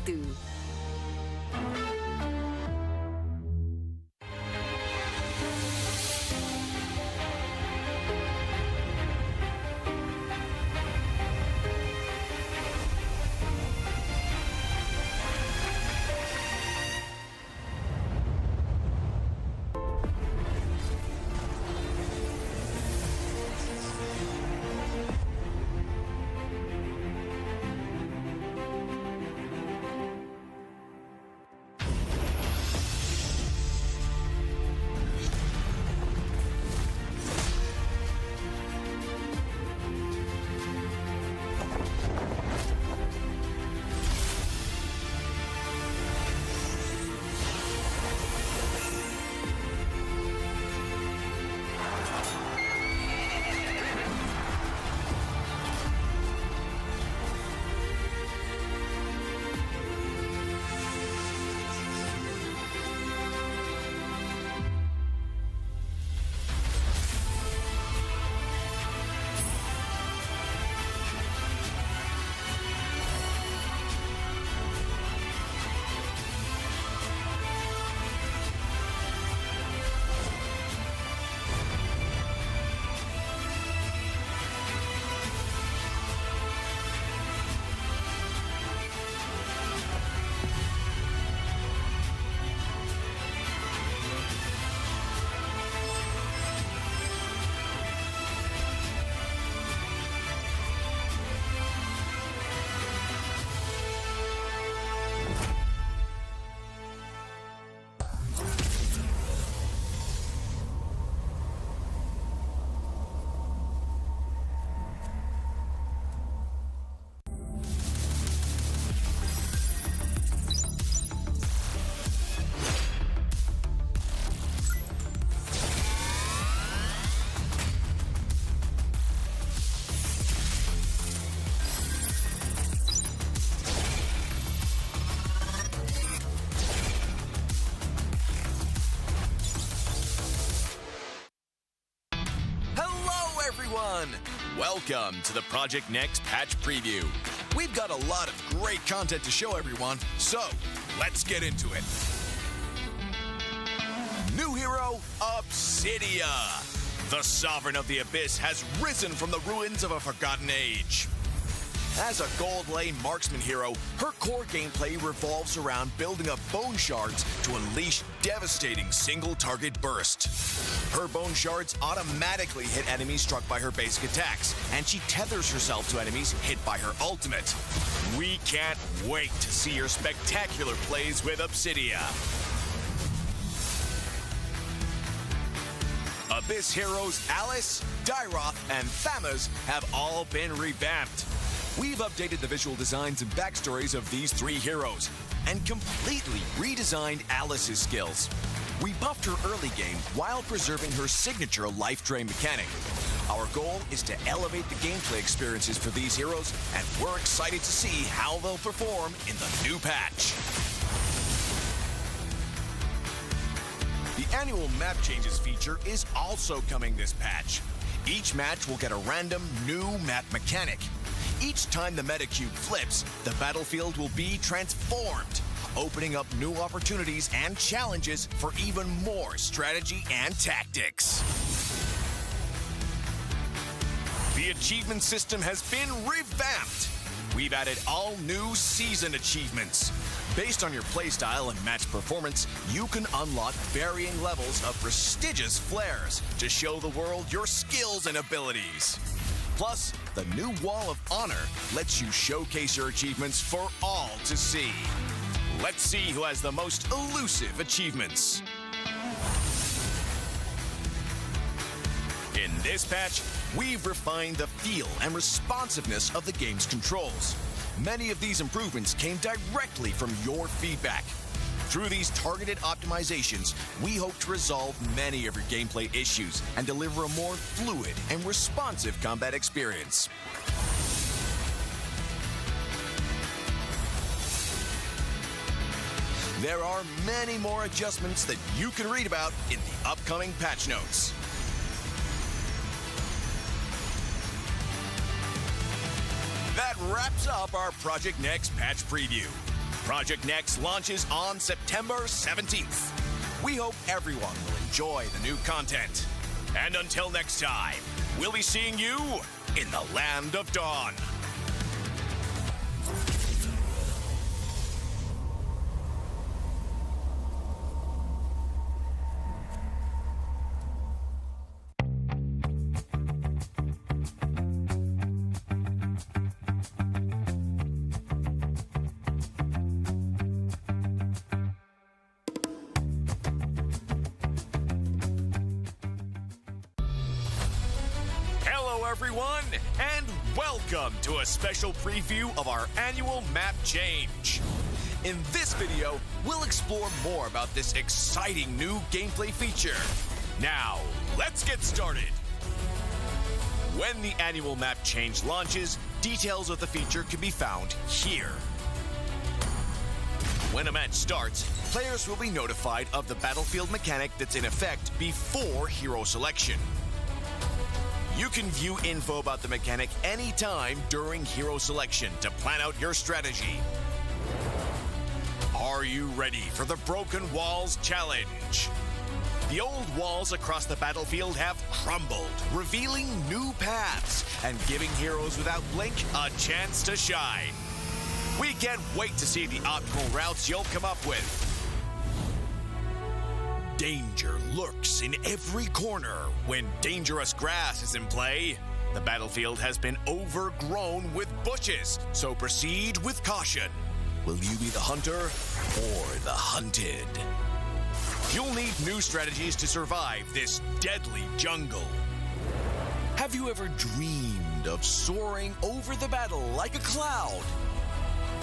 Welcome to the Project Next patch preview. We've got a lot of great content to show everyone, so let's get into it. New hero, Obsidia. The Sovereign of the Abyss has risen from the ruins of a forgotten age. As a gold lane marksman hero, her core gameplay revolves around building up bone shards to unleash devastating single-target burst. Her bone shards automatically hit enemies struck by her basic attacks, and she tethers herself to enemies hit by her ultimate. We can't wait to see your spectacular plays with Obsidia. Abyss heroes Alice, Dyroth, and Thamas have all been revamped. We've updated the visual designs and backstories of these three heroes and completely redesigned Alice's skills. We buffed her early game while preserving her signature life drain mechanic. Our goal is to elevate the gameplay experiences for these heroes, and we're excited to see how they'll perform in the new patch. The annual map changes feature is also coming this patch. Each match will get a random new map mechanic. Each time the meta cube flips, the battlefield will be transformed, opening up new opportunities and challenges for even more strategy and tactics. The achievement system has been revamped. We've added all new season achievements. Based on your playstyle and match performance, you can unlock varying levels of prestigious flares to show the world your skills and abilities. Plus, the new Wall of Honor lets you showcase your achievements for all to see. Let's see who has the most elusive achievements. In this patch, we've refined the feel and responsiveness of the game's controls. Many of these improvements came directly from your feedback. Through these targeted optimizations, we hope to resolve many of your gameplay issues and deliver a more fluid and responsive combat experience. There are many more adjustments that you can read about in the upcoming patch notes. That wraps up our Project Next patch preview. Project Next launches on September 17th. We hope everyone will enjoy the new content. And until next time, we'll be seeing you in the Land of Dawn. Everyone, and welcome to a special preview of our annual map change. In this video, we'll explore more about this exciting new gameplay feature. Now, let's get started. When the annual map change launches, details of the feature can be found here. When a match starts, players will be notified of the battlefield mechanic that's in effect before hero selection. You can view info about the mechanic anytime during hero selection to plan out your strategy. Are you ready for the Broken Walls Challenge? The old walls across the battlefield have crumbled, revealing new paths and giving heroes without blink a chance to shine. We can't wait to see the optimal routes you'll come up with. Danger lurks in every corner when dangerous grass is in play. The battlefield has been overgrown with bushes, so proceed with caution. Will you be the hunter or the hunted? You'll need new strategies to survive this deadly jungle. Have you ever dreamed of soaring over the battle like a cloud?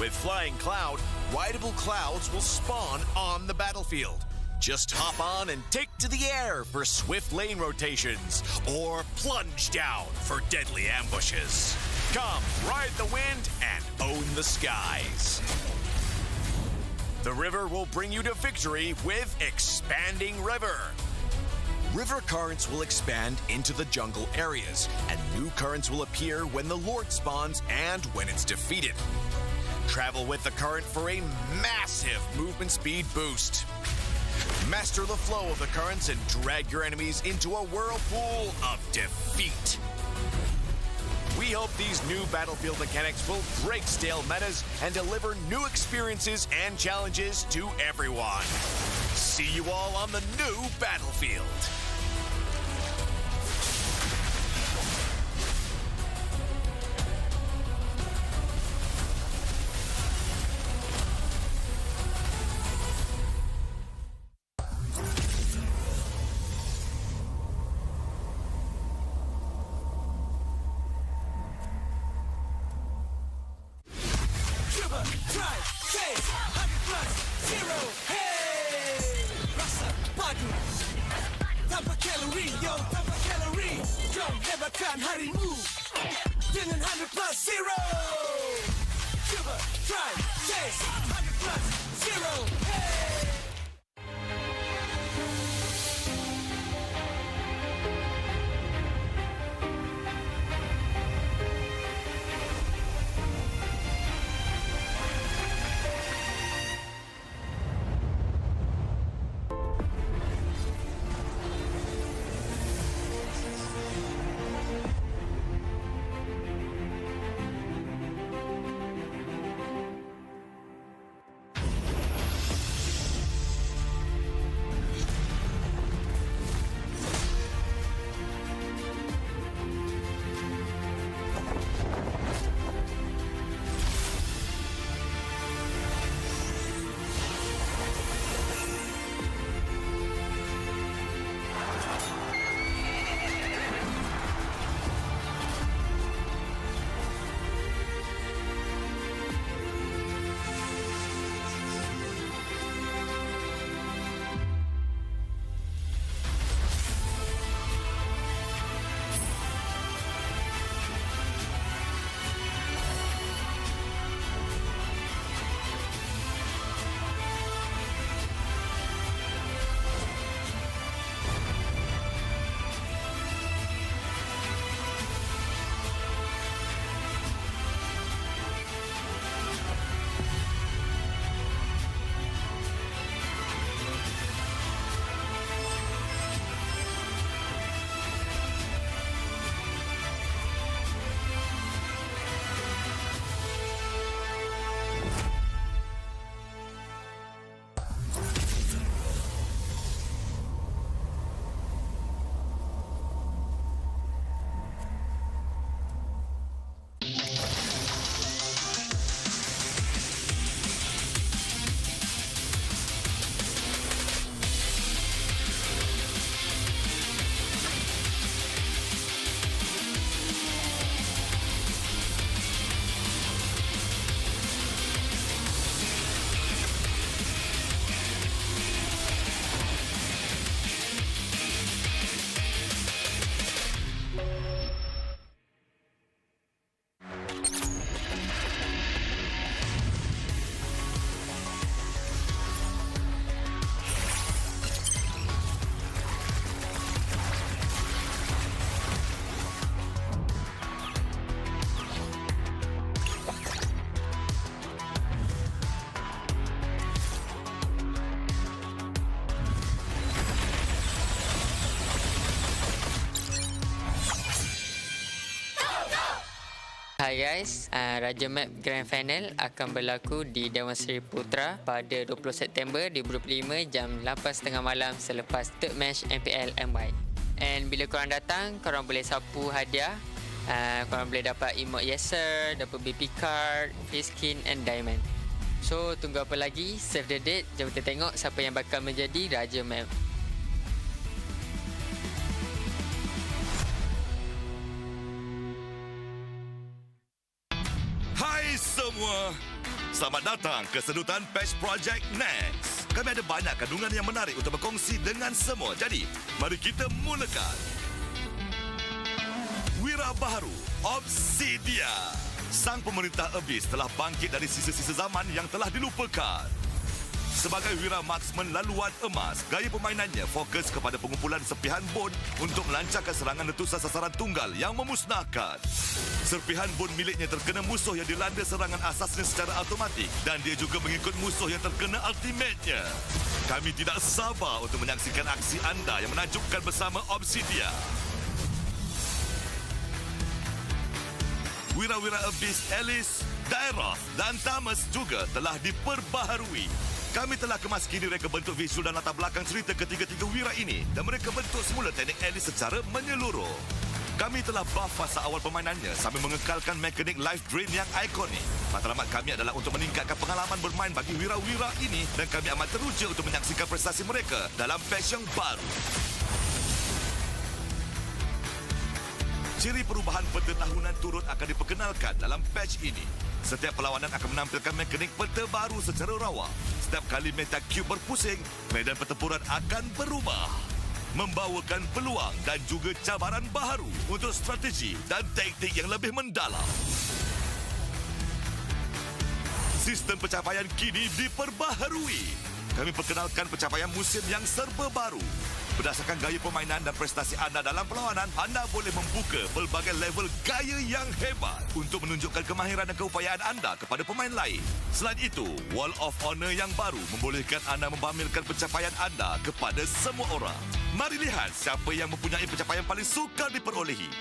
With Flying Cloud, rideable clouds will spawn on the battlefield. Just hop on and take to the air for swift lane rotations, or plunge down for deadly ambushes. Come, ride the wind and own the skies. The river will bring you to victory with Expanding River. River currents will expand into the jungle areas, and new currents will appear when the Lord spawns and when it's defeated. Travel with the current for a massive movement speed boost. Master the flow of the currents and drag your enemies into a whirlpool of defeat. We hope these new battlefield mechanics will break stale metas and deliver new experiences and challenges to everyone. See you all on the new battlefield. guys, Raja Map Grand Final akan berlaku di Dewan Sri Putra pada 20 September 2025 jam 8.30 malam selepas third match MPL MY. And bila korang datang, korang boleh sapu hadiah. Korang boleh dapat emote yes sir, dapat BP card, face skin and diamond. So tunggu apa lagi? Save the date. Jom kita tengok siapa yang bakal menjadi Raja Map. Hai semua, selamat datang ke sedutan Patch Project Next. Kami ada banyak kandungan yang menarik untuk berkongsi dengan semua. Jadi, mari kita mulakan. Wira baharu, Obsidia. Sang pemerintah Abyss telah bangkit dari sisa-sisa zaman yang telah dilupakan. Sebagai wira marksman laluan emas, gaya permainannya fokus kepada pengumpulan serpihan bon untuk melancarkan serangan letusan sasaran tunggal yang memusnahkan. Serpihan bon miliknya terkena musuh yang dilanda serangan asasnya secara automatik dan dia juga mengikut musuh yang terkena ultimate-nya. Kami tidak sabar untuk menyaksikan aksi anda yang menakjubkan bersama Obsidia. Wira-wira Abyss Alice, Dairoth dan Thomas juga telah diperbaharui. Kami telah kemaskini reka bentuk visual dan latar belakang cerita ketiga-tiga wira ini dan mereka bentuk semula teknik Alice secara menyeluruh. Kami telah buff fasa awal permainannya sambil mengekalkan mekanik life drain yang ikonik. Matlamat kami adalah untuk meningkatkan pengalaman bermain bagi wira-wira ini dan kami amat teruja untuk menyaksikan prestasi mereka dalam patch yang baru. Ciri perubahan peta tahunan turut akan diperkenalkan dalam patch ini. Setiap perlawanan akan menampilkan mekanik peta baru secara rawa. Setiap kali meta cube berpusing, medan pertempuran akan berubah. Membawakan peluang dan juga cabaran baharu untuk strategi dan taktik yang lebih mendalam. Sistem pencapaian kini diperbaharui. Kami perkenalkan pencapaian musim yang serba baru. Berdasarkan gaya permainan dan prestasi anda dalam perlawanan, anda boleh membuka pelbagai level gaya yang hebat untuk menunjukkan kemahiran dan keupayaan anda kepada pemain lain. Selain itu, Wall of Honor yang baru membolehkan anda membamilkan pencapaian anda kepada semua orang. Mari lihat siapa yang mempunyai pencapaian paling sukar diperolehi.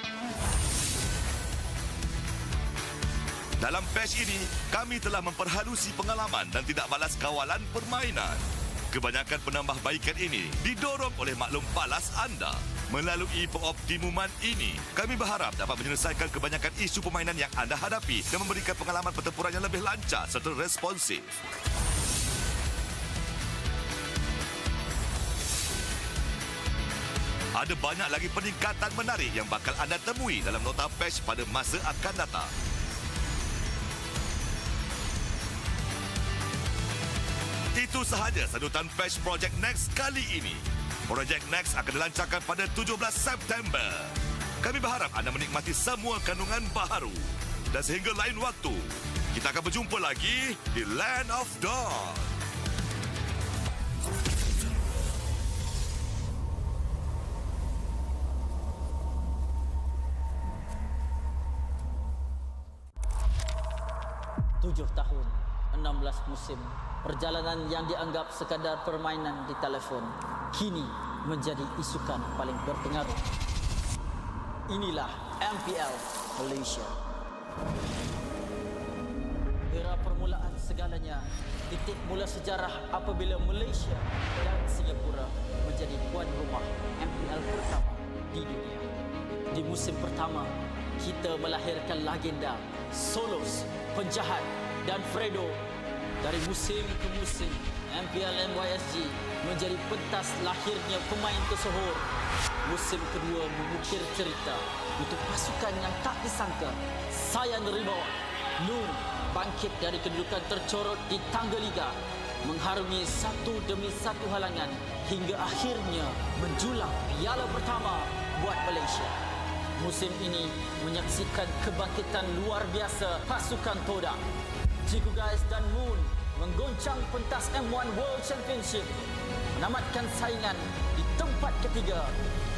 Dalam patch ini, kami telah memperhalusi pengalaman dan tidak balas kawalan permainan. Kebanyakan penambahbaikan ini didorong oleh maklum balas anda. Melalui pengoptimuman ini, kami berharap dapat menyelesaikan kebanyakan isu permainan yang anda hadapi dan memberikan pengalaman pertempuran yang lebih lancar serta responsif. Ada banyak lagi peningkatan menarik yang bakal anda temui dalam nota patch pada masa akan datang. Itu sahaja sedutan Patch Project Next kali ini. Project Next akan dilancarkan pada 17 September. Kami berharap anda menikmati semua kandungan baharu. Dan sehingga lain waktu, kita akan berjumpa lagi di Land of Dawn. Tujuh tahun, 16 musim. Perjalanan yang dianggap sekadar permainan di telefon kini menjadi isukan paling berpengaruh. Inilah MPL Malaysia. Era permulaan segalanya, titik mula sejarah apabila Malaysia dan Singapura menjadi tuan rumah MPL pertama di dunia. Di musim pertama, kita melahirkan legenda Solos, Penjahat dan Fredo. Dari musim ke musim, MPL MYSG menjadi pentas lahirnya pemain tersohor. Musim kedua mengukir cerita untuk pasukan yang tak disangka. Sayan Rimau, Nur bangkit dari kedudukan tercorot di tangga liga, mengharungi satu demi satu halangan hingga akhirnya menjulang piala pertama buat Malaysia. Musim ini menyaksikan kebangkitan luar biasa pasukan Toda. Ciku Guys dan Moon menggoncang pentas M1 World Championship, menamatkan saingan di tempat ketiga,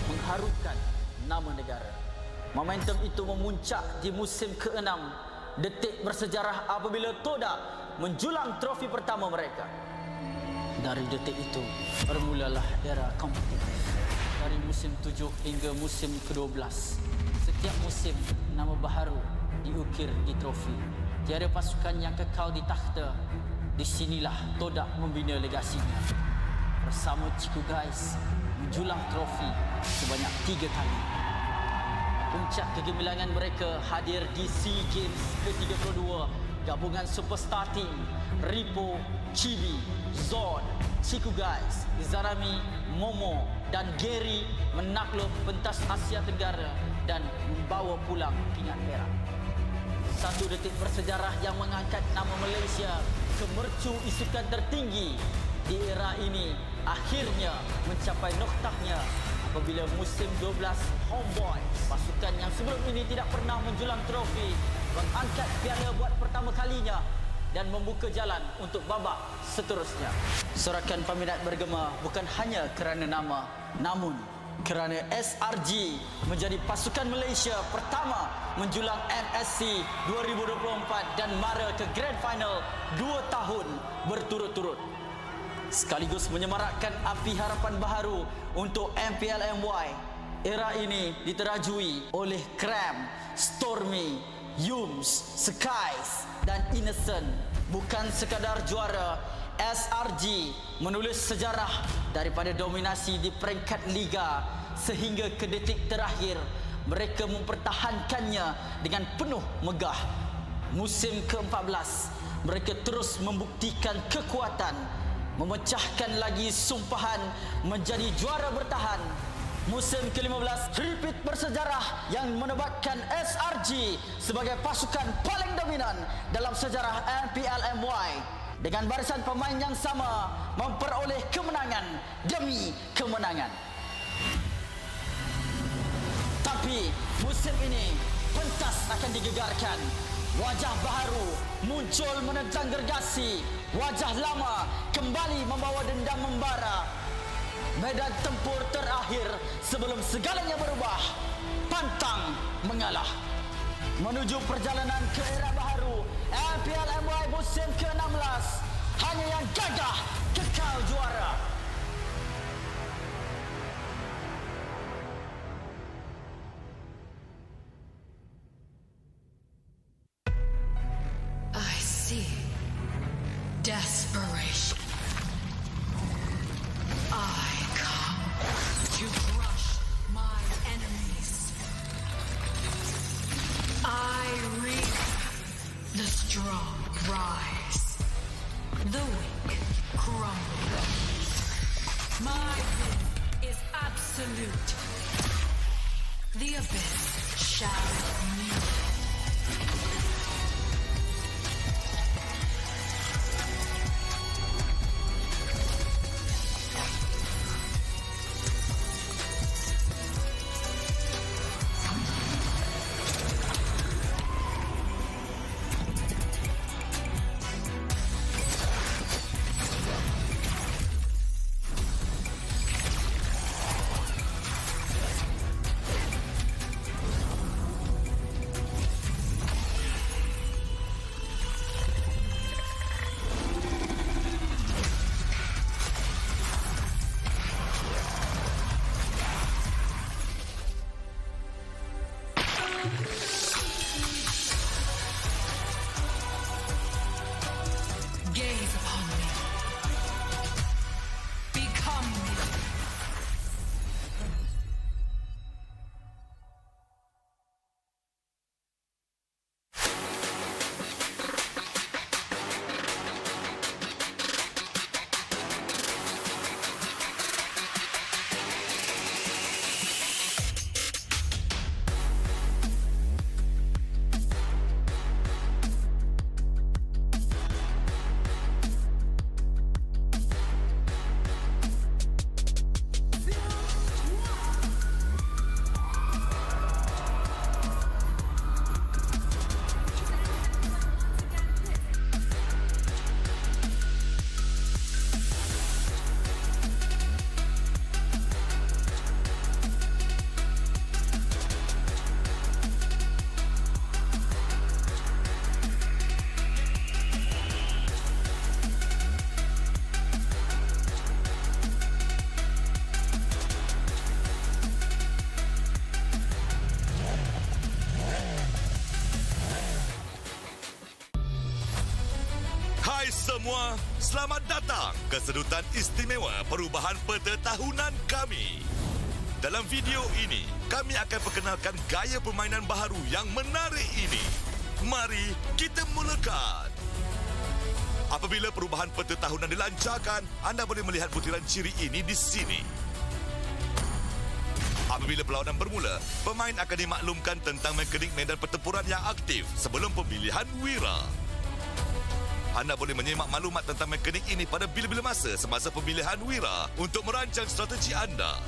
mengharumkan nama negara. Momentum itu memuncak di musim ke-6, detik bersejarah apabila Toda menjulang trofi pertama mereka. Dari detik itu, bermulalah era kompetitif. Dari musim 7 hingga musim ke-12, Tiap musim, nama baharu diukir di trofi. Tiada pasukan yang kekal di takhta. Di sinilah Todak membina legasinya. Bersama Ciku Guys, menjulang trofi sebanyak 3 kali. Puncak kegemilangan mereka hadir di SEA Games ke-32. Gabungan superstar team Ripo, Chibi, Zon, Ciku Guys, Izarami, Momo dan Gary menakluk pentas Asia Tenggara dan membawa pulang pingat perak. Satu detik bersejarah yang mengangkat nama Malaysia ke mercu isukan tertinggi di era ini akhirnya mencapai noktahnya apabila musim 12 Homeboy, pasukan yang sebelum ini tidak pernah menjulang trofi, mengangkat piala buat pertama kalinya dan membuka jalan untuk babak seterusnya. Sorakan peminat bergema bukan hanya kerana nama, namun kerana SRG menjadi pasukan Malaysia pertama menjulang MSC 2024 dan mara ke Grand Final 2 tahun berturut-turut. Sekaligus menyemarakkan api harapan baharu untuk MPL MY. Era ini diterajui oleh Cram, Stormy, Yums, Skies dan Innocent. Bukan sekadar juara, SRG menulis sejarah daripada dominasi di peringkat liga sehingga ke detik terakhir mereka mempertahankannya dengan penuh megah. Musim ke-14 mereka terus membuktikan kekuatan, memecahkan lagi sumpahan menjadi juara bertahan. Musim ke-15 repeat bersejarah yang menobatkan SRG sebagai pasukan paling dominan dalam sejarah MPL MY dengan barisan pemain yang sama memperoleh kemenangan demi kemenangan. Tapi musim ini pentas akan digegarkan. Wajah baharu muncul menentang gergasi. Wajah lama kembali membawa dendam membara. Medan tempur terakhir sebelum segalanya berubah. Pantang mengalah. Menuju perjalanan ke era baharu MPL MY musim ke-16. Hanya yang gagah kekal juara. I see desperation. I come to crush my enemies. I reap the strong rise, the weak crumble. My will is absolute. The abyss shall meet. Semua, selamat datang ke sedutan istimewa perubahan peta tahunan kami. Dalam video ini, kami akan perkenalkan gaya permainan baharu yang menarik ini. Mari kita mulakan. Apabila perubahan peta tahunan dilancarkan, anda boleh melihat butiran ciri ini di sini. Apabila perlawanan bermula, pemain akan dimaklumkan tentang mekanik medan pertempuran yang aktif sebelum pemilihan wira. Anda boleh menyemak maklumat tentang mekanik ini pada bila-bila masa semasa pemilihan wira untuk merancang strategi anda.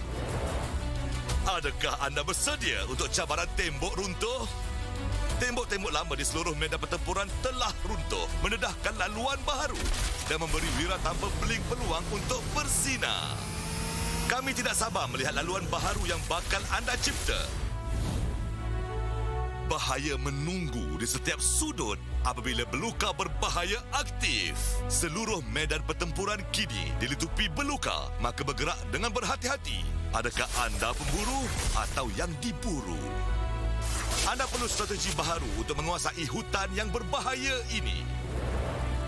Adakah anda bersedia untuk cabaran tembok runtuh? Tembok-tembok lama di seluruh medan pertempuran telah runtuh, mendedahkan laluan baharu dan memberi wira tanpa beling peluang untuk bersinar. Kami tidak sabar melihat laluan baharu yang bakal anda cipta. Bahaya menunggu di setiap sudut apabila beluka berbahaya aktif. Seluruh medan pertempuran kini dilitupi beluka, maka bergerak dengan berhati-hati. Adakah anda pemburu atau yang diburu? Anda perlu strategi baharu untuk menguasai hutan yang berbahaya ini.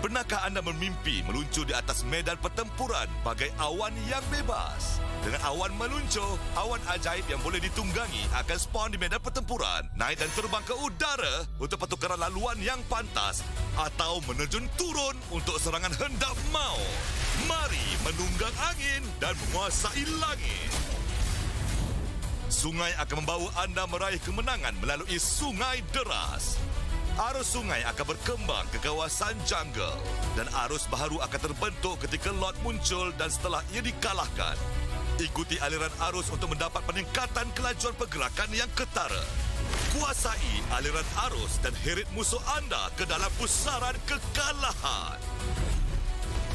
Pernahkah anda bermimpi meluncur di atas medan pertempuran bagai awan yang bebas? Dengan awan meluncur, awan ajaib yang boleh ditunggangi akan spawn di medan pertempuran, naik dan terbang ke udara untuk pertukaran laluan yang pantas atau menerjun turun untuk serangan hendak maut. Mari menunggang angin dan menguasai langit. Sungai akan membawa anda meraih kemenangan melalui sungai deras. Arus sungai akan berkembang ke kawasan jungle dan arus baharu akan terbentuk ketika lot muncul dan setelah ia dikalahkan. Ikuti aliran arus untuk mendapat peningkatan kelajuan pergerakan yang ketara. Kuasai aliran arus dan heret musuh anda ke dalam pusaran kekalahan.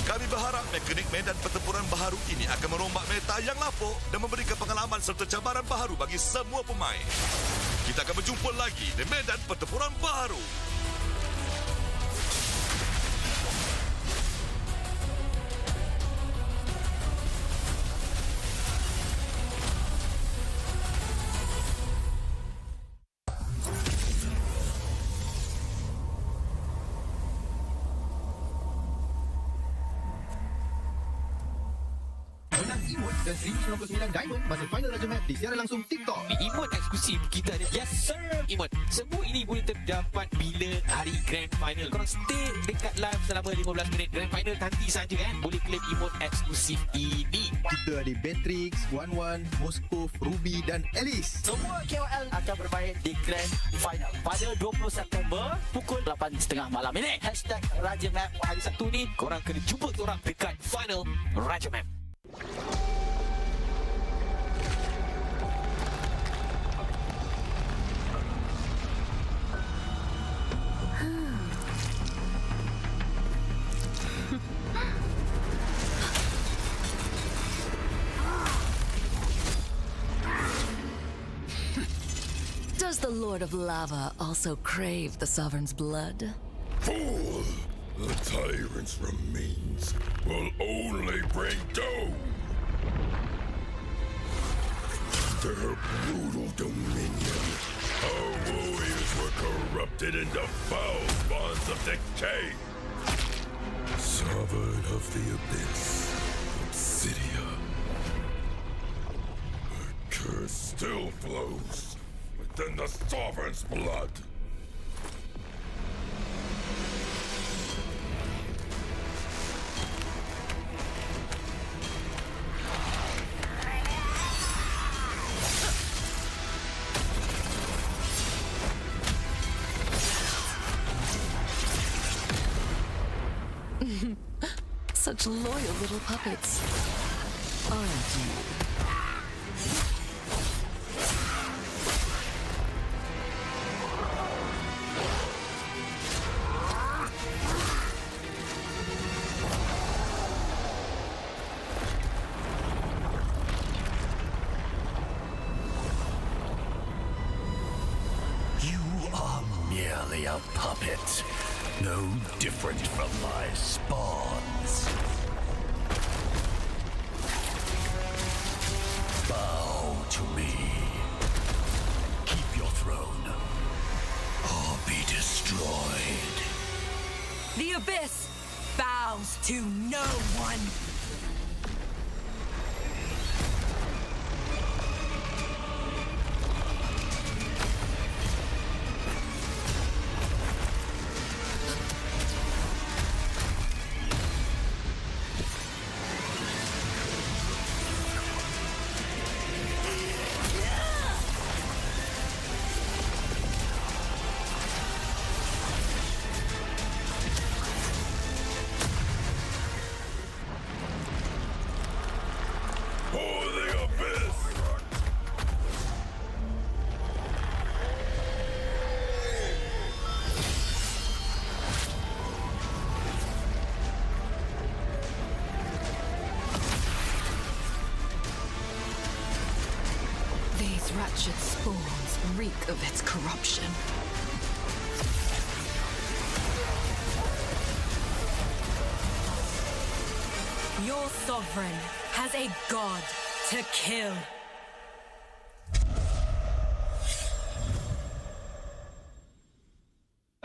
Kami berharap mekanik medan pertempuran baharu ini akan merombak meta yang lapuk dan memberikan pengalaman serta cabaran baharu bagi semua pemain. Kita akan berjumpa lagi di medan pertempuran baharu. Dan 1099 Diamond masuk final Raja Map disiaran langsung TikTok. Emote eksklusif kita ni. Yes sir. Emote. Semua ini boleh terdapat bila hari Grand Final. Korang stay dekat live selama 15 minit. Grand Final nanti saja kan. Boleh claim emote eksklusif ini. Kita ada Beatrix, Wan, Moskov, Ruby dan Alice. Semua KOL akan bermain di Grand Final pada 20 September pukul 8.30 malam ini. #Raja Map hari Sabtu ni. Korang kena jumpa korang dekat final Raja Map. Does the Lord of Lava also crave the Sovereign's blood? Fool! The tyrant's remains will only bring doom! Their brutal dominion, our warriors were corrupted into foul bonds of decay. Sovereign of the Abyss, Obsidia. The curse still flows within the Sovereign's blood. Such loyal little puppets, aren't you? Merely a puppet, no different from my spawns. Bow to me. Keep your throne, or be destroyed. The Abyss, bow. bows to no one. For the abyss! These wretched spawns reek of its corruption. Your sovereign has a god to kill.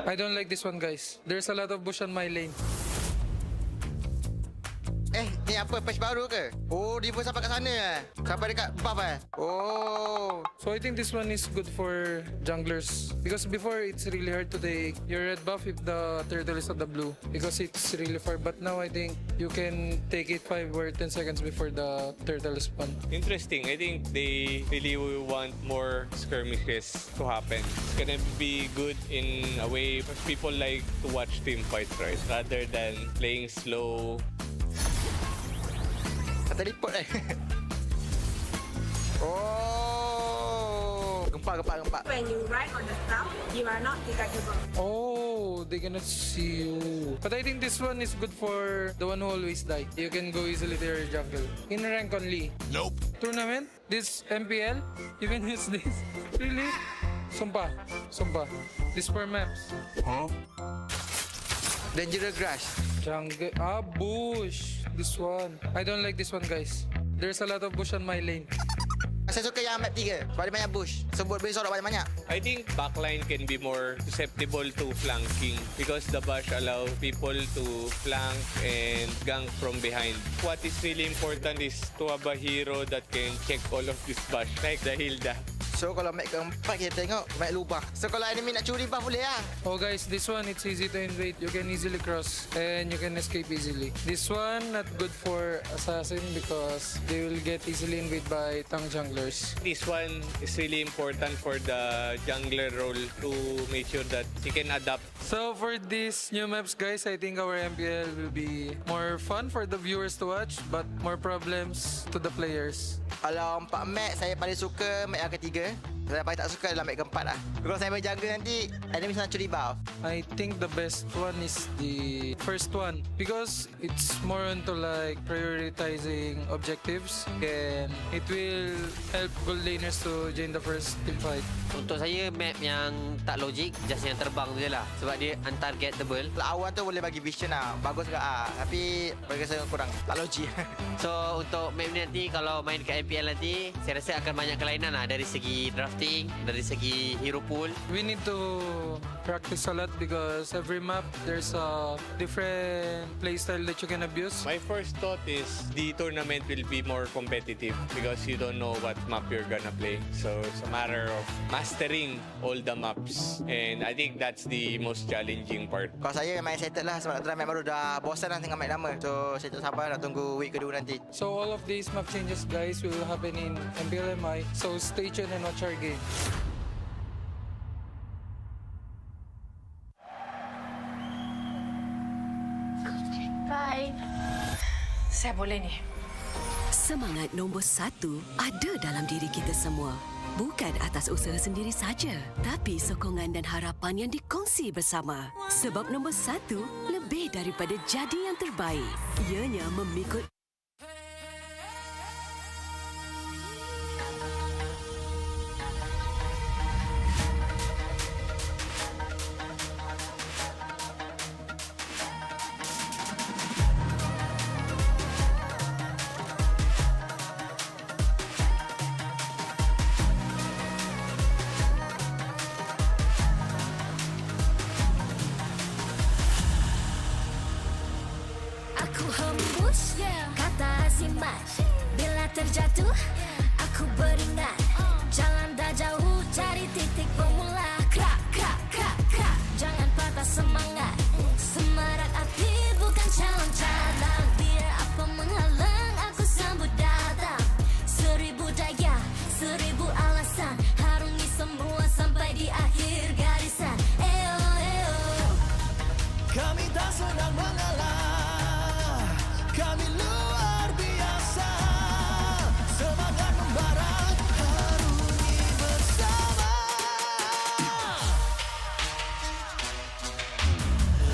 I don't like this one, guys. There's a lot of bush on my lane. Ni apa patch baru ke? Oh, dia pun sampai kat sana eh. Sampai dekat buff eh. Oh. So I think this one is good for junglers because before it's really hard to take your red buff if the turtle is on the blue because it's really far. But now I think you can take it 5 or 10 seconds before the turtle spawn. Interesting. I think they really want more skirmishes to happen. It's gonna be good in a way because people like to watch team fights, right? Rather than playing slow. Teleport eh. Oh. Gempak. When you ride on the ground, you are not detectable. Oh, they cannot see you. But I think this one is good for the one who always die. You can go easily to your jungle. In rank only. Nope. Tournament, this MPL, you can use this. Really? Sumpah. This for maps. Huh? Dangerous grass. Jungle. Bush. This one. I don't like this one, guys. There's a lot of bush on my lane. Saya suka yang map 3 sebab dia banyak bush. Sebut boleh sorok banyak-banyak. I think backline can be more susceptible to flanking because the bash allow people to flank and gank from behind. What is really important is to have a hero that can check all of this bash like the Hilda. So kalau map keempat kita tengok map lubang. So kalau enemy nak curi buff boleh lah. Oh guys, this one it's easy to invade. You can easily cross and you can escape easily. This one not good for assassin because they will get easily invaded by tank junglers. This one is really important for the jungler role to make sure that he can adapt. So for these new maps, guys, I think our MPL will be more fun for the viewers to watch but more problems to the players. Kalau 4 map, saya paling suka map yang ketiga. Saya paling tak suka dalam map keempat lah. Kalau saya main jungle nanti, enemy nak curi buff. I think the best one is the first one because it's more into like prioritizing objectives and it will help gold laners to join the first team fight. Untuk saya map yang tak logik, just yang terbang je lah sebab dia untargetable. Awal tu boleh bagi vision lah, bagus ke tapi bagi saya kurang tak logik. So untuk map ni nanti kalau main kat MPL nanti, saya rasa akan banyak kelainan lah dari segi drafting, dari segi hero pool. We need to practice a lot because every map there's a different playstyle that you can abuse. My first thought is the tournament will be more competitive because you don't know what map you're gonna play. So it's a matter of mastering all the maps and I think that's the most challenging part. Kalau saya main settle lah sebab nak try map baru dah bosan lah tengok map lama. So saya tak sabar nak tunggu week kedua nanti. So all of these map changes, guys, will happen in MPL MI. So stay tuned and watch our game. Bye. Saya boleh ni. Semangat nombor 1 ada dalam diri kita semua. Bukan atas usaha sendiri saja, tapi sokongan dan harapan yang dikongsi bersama. Sebab nombor 1 lebih daripada jadi yang terbaik. Ianya memikul simak. Bila terjatuh, aku beringat. Jalan dah jauh, cari titik bermula. Krak, krak, krak, krak. Jangan patah semangat. Semarak api bukan calon cadangan. Biar apa menghalang, aku sambut datang. 1000 daya, 1000 alasan. Harungi semua sampai di akhir garisan. Eo, eo. Kami tak senang mengalah. Kami luar biasa. Semangat membara, harungi bersama.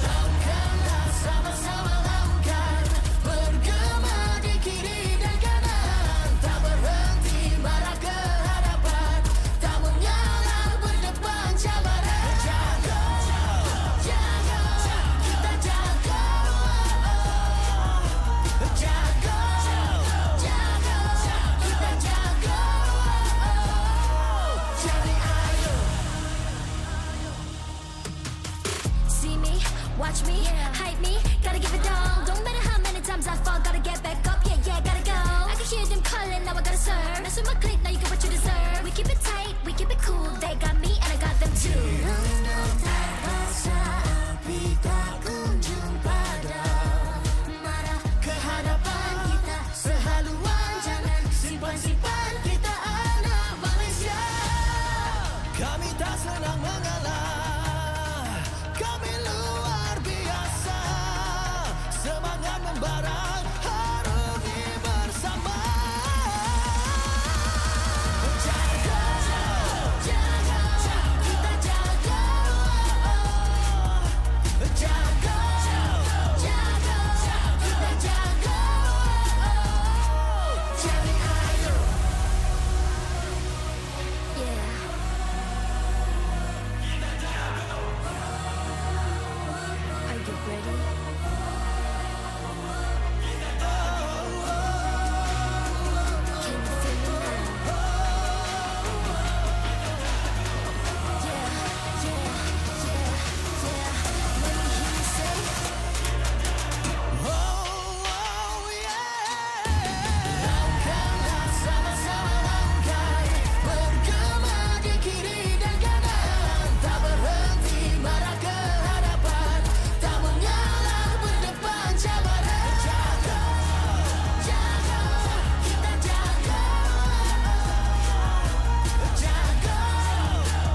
Lakukanlah sama-sama lakukan. Bergema di kiri dan kanan. Tak berhenti marah ke hadapan. Tak mengalah berdepan cabaran. Jaga, jaga, kita jaga. Jaga, jaga, kita jaga. Jadi ayo. See me, watch me, hype me, gotta give it all. Don't matter how many times I fall, gotta get back up, yeah, yeah, gotta go. I can hear them calling, now I gotta serve. Mess with my clique, now you get what you deserve. We keep it tight, we keep it cool. They got me and I got them too. Rasa api tak kunjung padam. Marah ke hadapan kita sehaluan. Jangan simpan-simpan, kita anak Malaysia. Kami tak senang mengalah. Kami luar biasa. Semangat membara, harungi bersama. Jaga, jaga, kita jaga. Jaga, jaga, kita jaga. Jadi ayo. Yeah. Are you ready? Can you feel me now? Yeah, yeah, yeah, yeah. Let me hear you say. Lakukanlah sama-sama lakukan. Bergema di kiri dan kanan. Tak berhenti marah ke hadapan. Tak mengalah berdepan cabaran. Jaga, jaga, kita jaga. Jaga,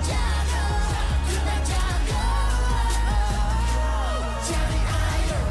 jaga, kita jaga. Jadi ayo.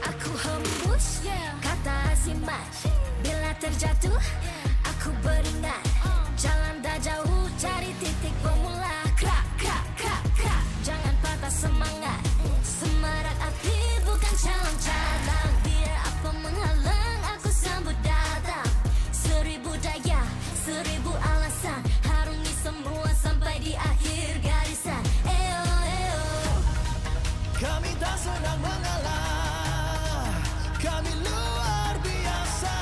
Aku hembus, kata simak. Bila terjatuh, aku beringat. Jalan dah jauh, cari titik bermula. Krak, krak, krak, krak. Jangan patah semangat. Semarak api bukan calon cadangan. Biar apa menghalang, aku sambut datang. 1000 daya, 1000 alasan. Harungi semua sampai di akhir garisan. Eo, eo. Kami tak senang mengalah. Kami luar biasa.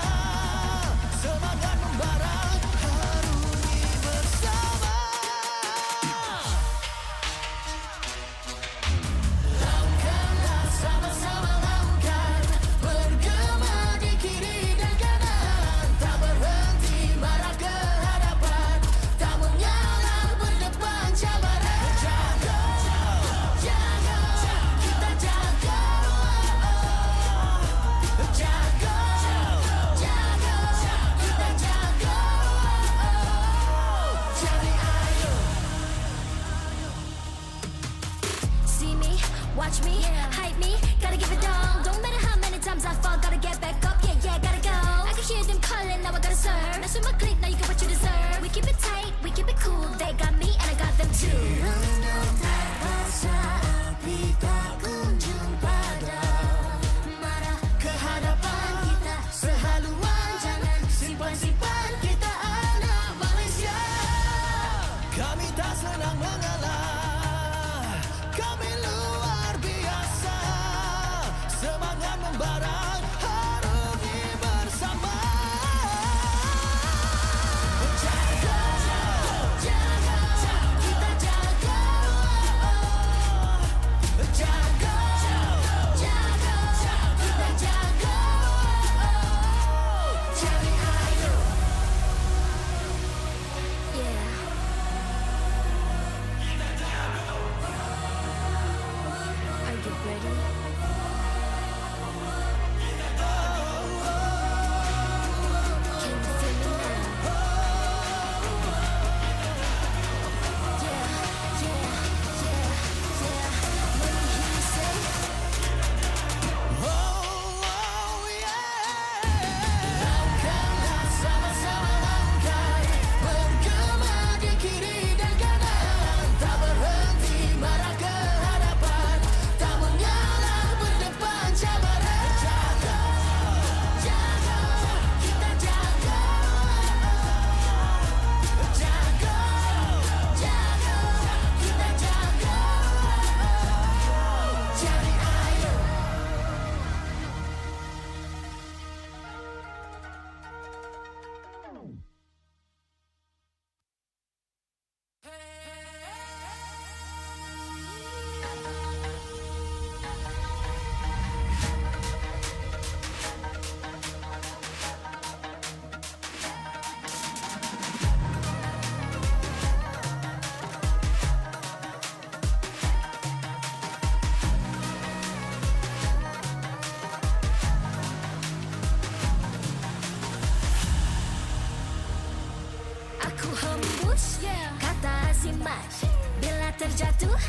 match. Kata si match. Bila terjatuh,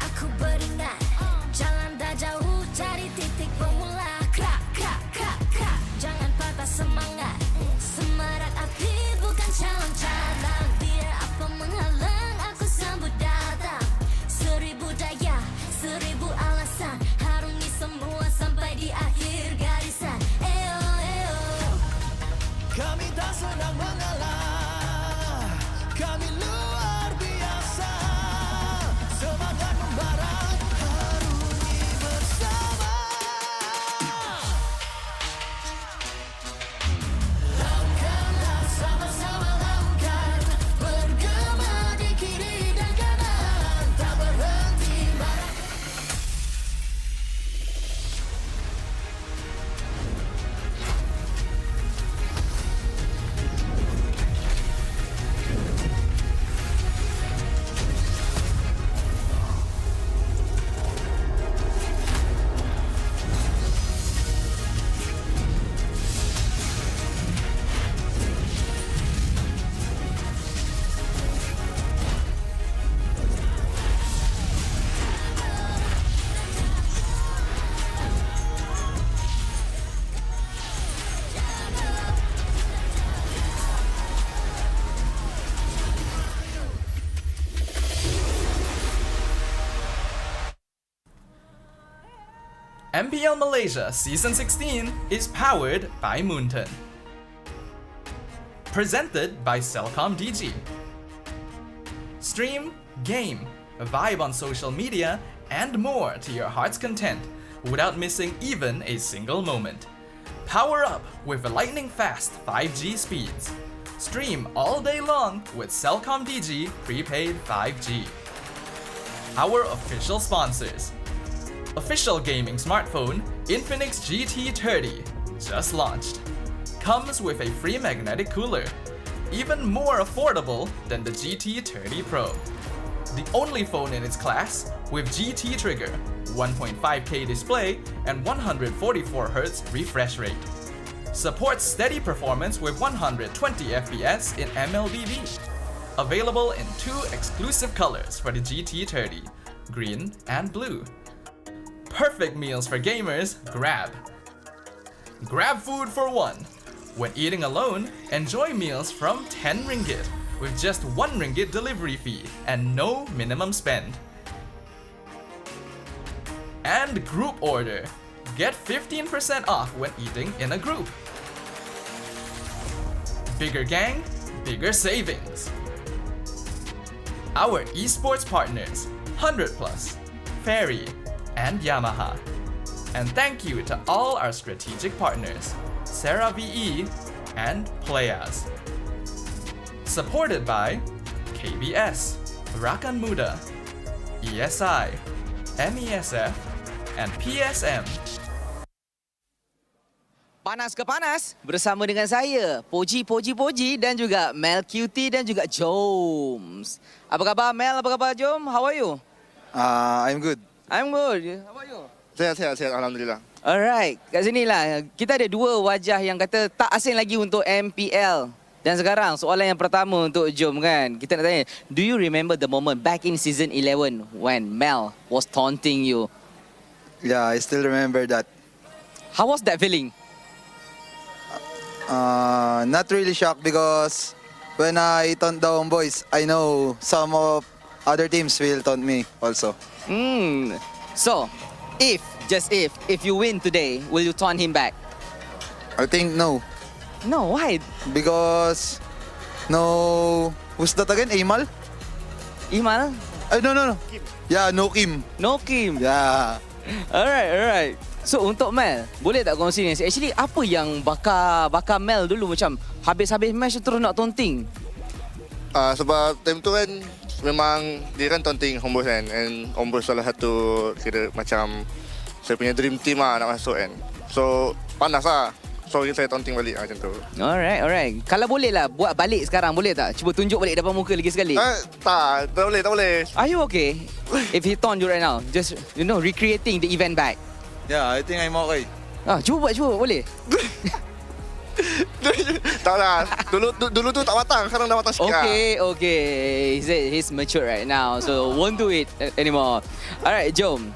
aku beringat. Jalan dah jauh, cari titik bermula. Krak, krak, krak, krak. Jangan patah semangat. Semarak api bukan calon cadang. Biar apa menghalang, aku sambut datang. 1000 daya, 1000 alasan. Harungi semua sampai di akhir garisan. Eo, eo. Kami tak senang mengalah, kami luar biasa. Semangat membara, harungi bersama. Langkahlah sama-sama langkah, bergema di kiri dan kanan, tak berhenti marah. MPL Malaysia Season 16 is powered by Moonton. Presented by Celcom DG. Stream, game, vibe on social media, and more to your heart's content without missing even a single moment. Power up with lightning-fast 5G speeds. Stream all day long with Celcom DG prepaid 5G. Our official sponsors. Official gaming smartphone Infinix GT30 just launched. Comes with a free magnetic cooler, even more affordable than the GT30 Pro. The only phone in its class with GT trigger, 1.5K display, and 144Hz refresh rate. Supports steady performance with 120 FPS in MLBB. Available in 2 exclusive colors for the GT30, green and blue. Perfect meals for gamers, Grab. Grab food for one. When eating alone, enjoy meals from 10 ringgit with just 1 ringgit delivery fee and no minimum spend. And group order. Get 15% off when eating in a group. Bigger gang, bigger savings. Our esports partners, 100 Plus, Ferry, and Yamaha. And thank you to all our strategic partners, Sarah VE and Playas. Supported by KBS, Rakan Muda, ESI, MESF, and PSM. Panas ke panas bersama dengan saya, Poji dan juga Mel Cutie dan juga Joms. Apa khabar Mel? Apa khabar Jom? How are you? I'm good. I'm good. How about you? Sehat, alhamdulillah. Alright, kat sini lah kita ada 2 wajah yang kata tak asing lagi untuk MPL. Dan sekarang soalan yang pertama untuk Jom kan. Kita nak tanya, do you remember the moment back in season 11 when Mel was taunting you? Yeah, I still remember that. How was that feeling? Not really shocked because when I taunt the homeboys, I know some of other teams will taunt me also. So, if you win today, will you taunt him back? I think no. No, why? Because who's that again? Imal? No. Yeah, no Kim. No Kim. Yeah. Alright. So untuk Mel, boleh tak kongsi ni? Actually apa yang bakar Mel dulu macam habis-habis match terus nak taunting? Sebab time tu kan memang dia kan taunting homeboys kan, and homeboys salah satu kira macam saya punya dream team lah nak masuk kan. So panas lah. So saya taunting balik macam tu. Alright. Kalau boleh lah buat balik sekarang, boleh tak? Cuba tunjuk balik depan muka lagi sekali. Tak boleh. Are you okay? If he taunt you right now, just recreating the event back. Yeah, I think I'm okay. Cuba buat, boleh? Tak lah. Dulu tu tak matang, sekarang dah matang sikit. Okay. He said he's mature right now, so won't do it anymore. Alright, Jom.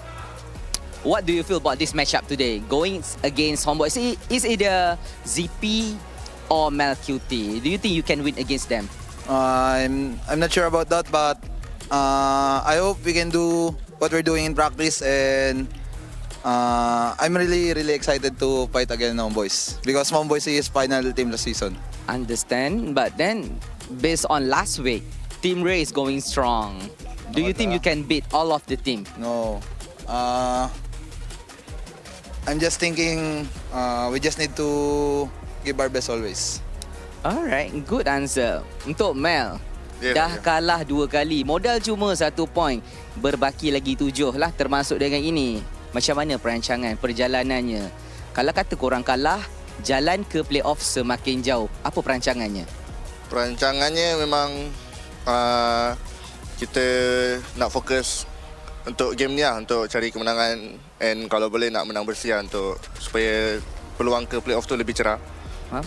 What do you feel about this matchup today? Going against Homeboys, is either ZP or Mel QT. Do you think you can win against them? I'm not sure about that, but I hope we can do what we're doing in practice, and I'm really excited to fight against Homeboys because Homeboys is final team last season. Understand, but then based on last week, Team Ray is going strong. Do you think you can beat all of the team? No. I'm just thinking we just need to give our best always. Alright, good answer. Untuk Mel, dah kalah 2 kali. Modal cuma 1 point. Berbaki lagi 7 lah termasuk dengan ini. Macam mana perancangan, perjalanannya? Kalau kata korang kalah, jalan ke playoff semakin jauh. Apa perancangannya? Perancangannya memang kita nak fokus untuk game ni lah, untuk cari kemenangan, and kalau boleh nak menang bersih lah, untuk supaya peluang ke playoff tu lebih cerah.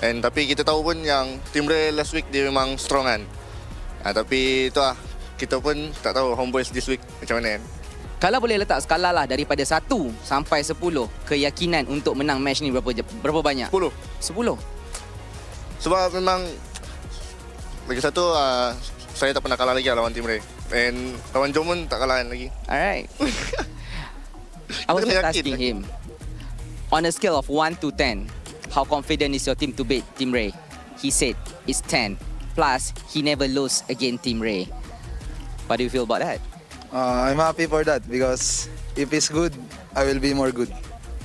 And tapi kita tahu pun yang Team Ray last week dia memang strong kan. Tapi tu lah, kita pun tak tahu Homeboys this week macam mana kan. Kalau boleh letak skala lah daripada 1 sampai 10, keyakinan untuk menang match ni berapa banyak? 10. Sebab memang lagi satu, saya tak pernah kalah lagi lawan Team Ray. And lawan Jom pun tak kalah lagi. Alright. I was just asking him, on a scale of 1 to 10, how confident is your team to beat Team Ray? He said it's 10. Plus, he never lose against Team Ray. What do you feel about that? I'm happy for that because if it's good, I will be more good.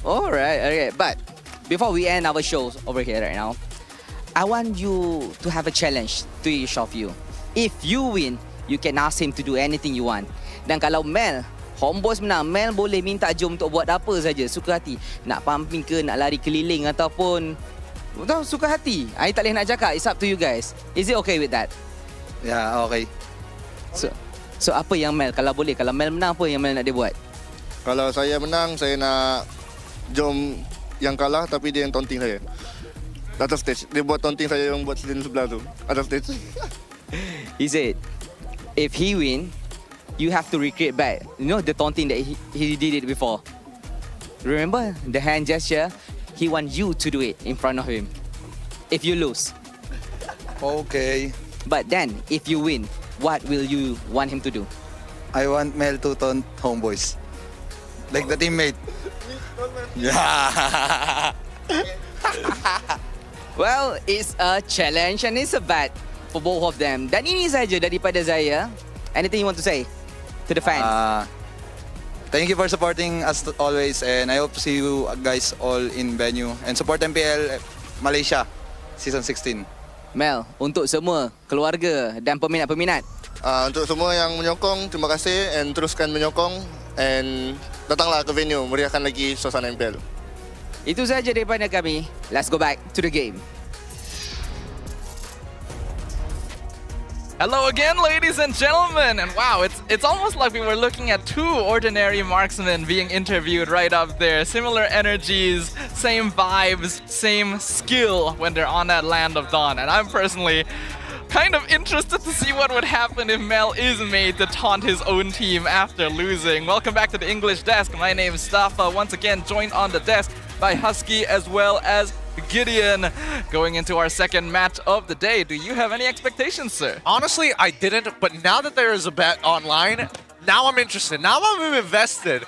Alright. But before we end our show over here right now, I want you to have a challenge to each of you. If you win, you can ask him to do anything you want. Dan kalau Mel, Homeboys menang, Mel boleh minta Jom untuk buat apa saja, suka hati. Nak pumping ke, nak lari keliling ataupun suka hati. I tak boleh nak cakap, it's up to you guys. Is it okay with that? Yeah, okay. So apa yang Mel, kalau boleh, kalau Mel menang, apa yang Mel nak dia buat? Kalau saya menang, saya nak Jom yang kalah tapi dia yang taunting saya. Atas stage. Dia buat taunting saya yang buat slin sebelah tu. Atas stage. He said, if he win, you have to recreate back. You know the taunting that he did it before. Remember the hand gesture? He wants you to do it in front of him. If you lose. Okay. But then, if you win, what will you want him to do? I want Mel to taunt Homeboys. Like the teammate. Yeah. Well, it's a challenge and it's a bet for both of them. Dan ini saja daripada saya. Anything you want to say to the fans? Thank you for supporting us always, and I hope to see you guys all in venue and support MPL Malaysia Season 16. Mel, untuk semua keluarga dan peminat-peminat. Untuk semua yang menyokong, terima kasih, and teruskan menyokong, and datanglah ke venue, meriahkan lagi suasana MPL. Itu saja daripada kami. Let's go back to the game. Hello again, ladies and gentlemen, and wow, it's almost like we were looking at 2 ordinary marksmen being interviewed right up there. Similar energies, same vibes, same skill when they're on that Land of Dawn, and I'm personally kind of interested to see what would happen if Mel is made to taunt his own team after losing. Welcome back to the English desk. My name is Stafa, once again joined on the desk by Husky as well as Gideon. Going into our second match of the day, do you have any expectations, sir? Honestly, I didn't, but now that there is a bet online, now I'm interested. Now I'm invested.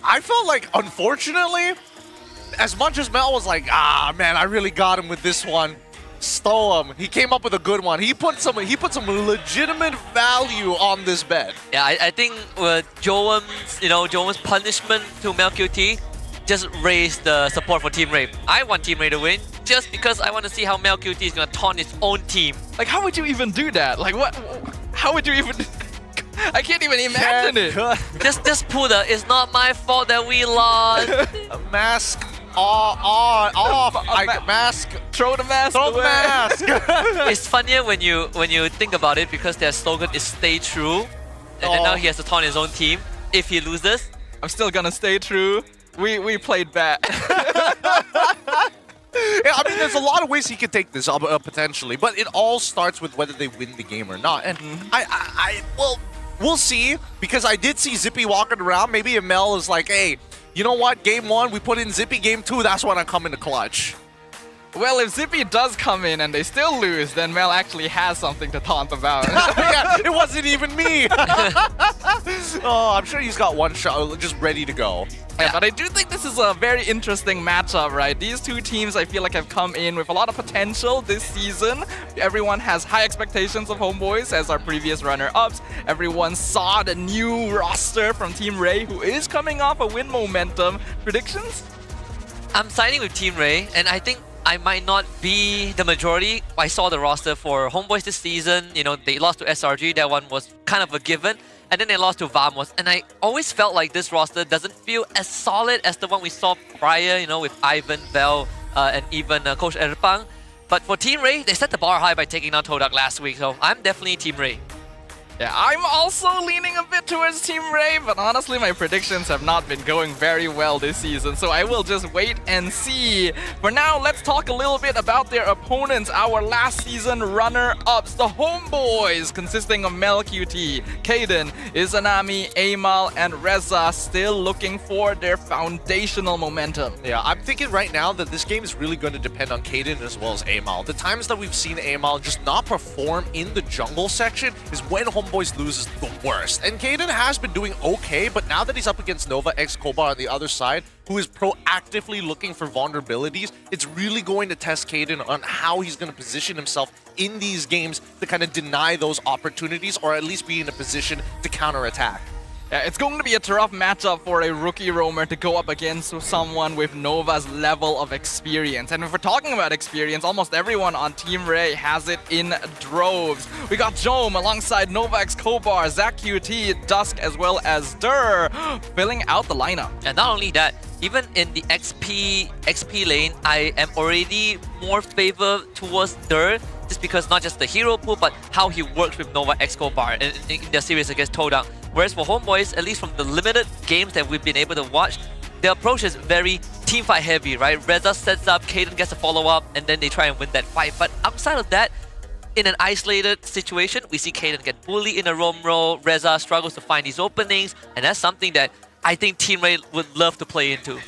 I felt like, unfortunately, as much as Mel was like, man, I really got him with this one, stole him. He came up with a good one. He put some legitimate value on this bet. Yeah, I think Joam's punishment to Mel QT just raised the support for Team Ray. I want Team Ray to win just because I want to see how Mel QT is going to taunt his own team. Like, how would you even do that? Like, what? How would you even? I can't even imagine it. Just pull the, it's not my fault that we lost. Mask off. Mask. Throw the mask Throw the away. mask. It's funnier when you think about it because their slogan is stay true. And then now he has to taunt his own team. If he loses, I'm still gonna stay true. We played bad. Yeah, I mean, there's a lot of ways he could take this potentially, but it all starts with whether they win the game or not. And well, we'll see, because I did see Zippy walking around. Maybe ML is like, hey, you know what? Game 1, we put in Zippy. Game 2, that's when I come in the clutch. Well, if Zippy does come in and they still lose, then Mel actually has something to taunt about. Yeah, it wasn't even me. Oh, I'm sure he's got one shot just ready to go. Yeah, but I do think this is a very interesting matchup, right? These two teams, I feel like, have come in with a lot of potential this season. Everyone has high expectations of Homeboys as our previous runner-ups. Everyone saw the new roster from Team Ray, who is coming off a win momentum. Predictions? I'm siding with Team Ray, and I think I might not be the majority. I saw the roster for Homeboys this season. You know, they lost to SRG. That one was kind of a given. And then they lost to Vamos. And I always felt like this roster doesn't feel as solid as the one we saw prior, you know, with Ivan, Vel, and even Coach Erpang. But for Team Ray, they set the bar high by taking down Todak last week. So I'm definitely Team Ray. Yeah, I'm also leaning a bit towards Team Ray, but honestly my predictions have not been going very well this season, so I will just wait and see. For now, let's talk a little bit about their opponents, our last season runner-ups, the Homeboys, consisting of Mel QT, Kaden, Izanami, Amal, and Reza, still looking for their foundational momentum. Yeah, I'm thinking right now that this game is really going to depend on Kaden as well as Amal. The times that we've seen Amal just not perform in the jungle section is when Homeboys loses the worst. And Kaden has been doing okay, but now that he's up against Nova X Kobar on the other side, who is proactively looking for vulnerabilities, it's really going to test Kaden on how he's going to position himself in these games to kind of deny those opportunities, or at least be in a position to counterattack. Yeah, it's going to be a tough matchup for a rookie roamer to go up against someone with Nova's level of experience. And if we're talking about experience, almost everyone on Team Ray has it in droves. We got Jome alongside Nova X Kobar, Zach QT, Dusk, as well as Dur, filling out the lineup. And not only that, even in the XP lane, I am already more favor towards Dur, just because not just the hero pool, but how he works with Nova X Kobar in their series against Todak. Whereas for Homeboys, at least from the limited games that we've been able to watch, their approach is very teamfight heavy, right? Reza sets up, Kaden gets a follow-up, and then they try and win that fight. But outside of that, in an isolated situation, we see Kaden get bullied in a roam role, Reza struggles to find these openings, and that's something that I think Team Ray would love to play into.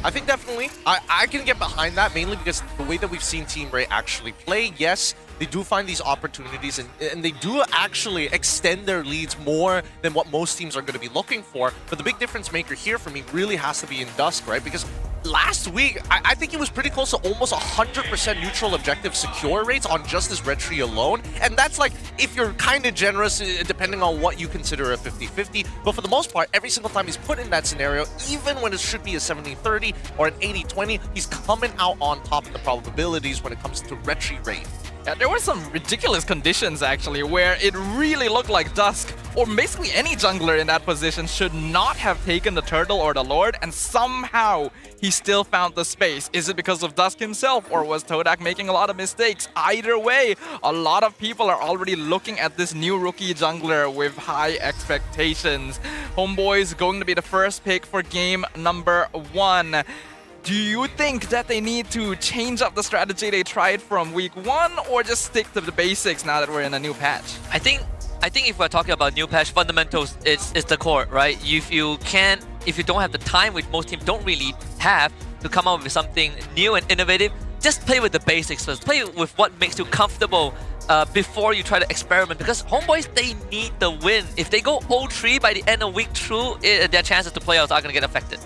I think definitely. I can get behind that, mainly because the way that we've seen Team Ray actually play, yes, they do find these opportunities and they do actually extend their leads more than what most teams are going to be looking for. But the big difference maker here for me really has to be in Dusk, right? Because last week, I think he was pretty close to almost 100% neutral objective secure rates on just this red tree alone. And that's like, if you're kind of generous, depending on what you consider a 50-50. But for the most part, every single time he's put in that scenario, even when it should be a 70-30 or an 80-20, he's coming out on top of the probabilities when it comes to red tree rate. Yeah, there were some ridiculous conditions actually where it really looked like Dusk, or basically any jungler in that position, should not have taken the turtle or the lord, and somehow he still found the space. Is it because of Dusk himself, or was Todak making a lot of mistakes? Either way, a lot of people are already looking at this new rookie jungler with high expectations. Homeboys going to be the first pick for game number 1. Do you think that they need to change up the strategy they tried from week 1, or just stick to the basics now that we're in a new patch? I think if we're talking about new patch, fundamentals is the core, right? If you don't have the time, which most teams don't really have, to come up with something new and innovative, just play with the basics first. Play with what makes you comfortable before you try to experiment, because Homeboys, they need the win. If they go 0-3 by the end of week 2, their chances to play out are going to get affected.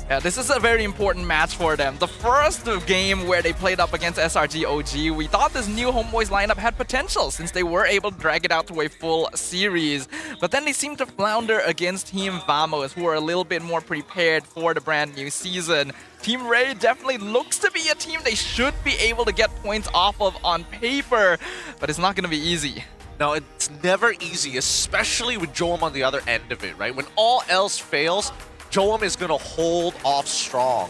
Yeah, this is a very important match for them. The first game where they played up against SRG OG, we thought this new Homeboys lineup had potential since they were able to drag it out to a full series. But then they seemed to flounder against Team Vamos, who are a little bit more prepared for the brand new season. Team Ray definitely looks to be a team they should be able to get points off of on paper, but it's not going to be easy. No, it's never easy, especially with Joam on the other end of it, right? When all else fails, Joam is going to hold off strong.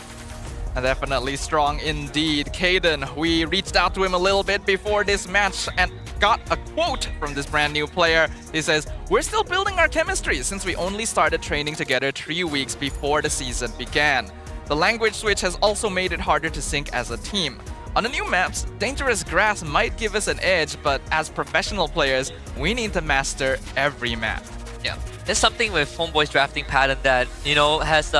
And definitely strong indeed. Kaden, we reached out to him a little bit before this match and got a quote from this brand new player. He says, "We're still building our chemistry since we only started training together 3 weeks before the season began. The language switch has also made it harder to sync as a team. On the new maps, dangerous grass might give us an edge, but as professional players, we need to master every map. Yeah, there's something with Homeboy's drafting pattern that, you know, has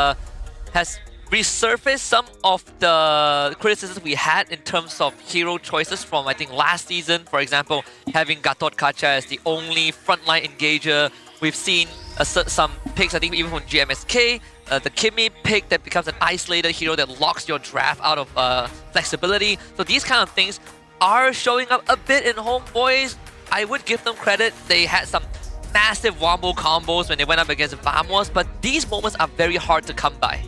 resurfaced some of the criticisms we had in terms of hero choices from, I think, last season. For example, having Gatot Kacha as the only frontline engager. We've seen some picks, I think even from GMSK, the Kimmy pick that becomes an isolated hero that locks your draft out of flexibility. So these kind of things are showing up a bit in Homeboys. I would give them credit. They had some massive wombo combos when they went up against Vamos, but these moments are very hard to come by.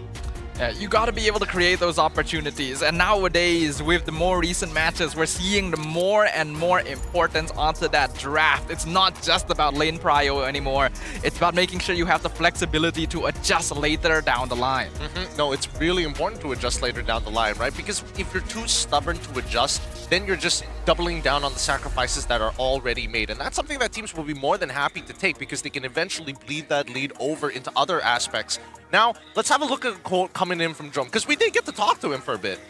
Yeah, you gotta be able to create those opportunities, and nowadays with the more recent matches we're seeing the more and more importance onto that draft. It's not just about lane prio anymore, it's about making sure you have the flexibility to adjust later down the line. No, it's really important to adjust later down the line, right? Because if you're too stubborn to adjust, then you're just doubling down on the sacrifices that are already made, and that's something that teams will be more than happy to take because they can eventually bleed that lead over into other aspects. Now, let's have a look at a quote coming in from Drum, because we did get to talk to him for a bit.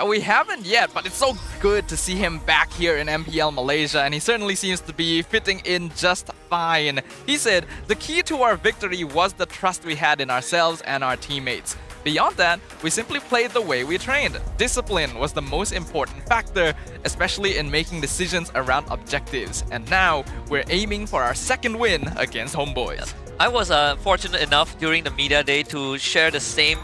We haven't yet, but it's so good to see him back here in MPL Malaysia, and he certainly seems to be fitting in just fine. He said, "The key to our victory was the trust we had in ourselves and our teammates. Beyond that, we simply played the way we trained. Discipline was the most important factor, especially in making decisions around objectives. And now, we're aiming for our second win against Homeboys." I was fortunate enough during the media day to share the same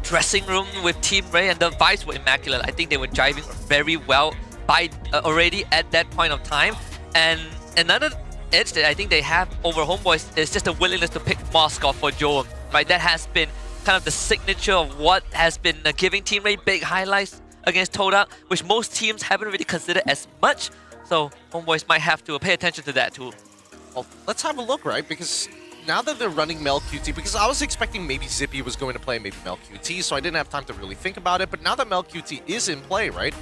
dressing room with Team Ray, and the vibes were immaculate. I think they were jiving very well by already at that point of time. And another edge that I think they have over Homeboys is just a willingness to pick Moskov for Joe. Right, that has been kind of the signature of what has been giving Team Ray big highlights against Todak, which most teams haven't really considered as much. So Homeboys might have to pay attention to that too. Well, let's have a look, right? Because now that they're running Mel QT, because I was expecting maybe Zippy was going to play maybe Mel QT, so I didn't have time to really think about it. But now that Mel QT is in play, right?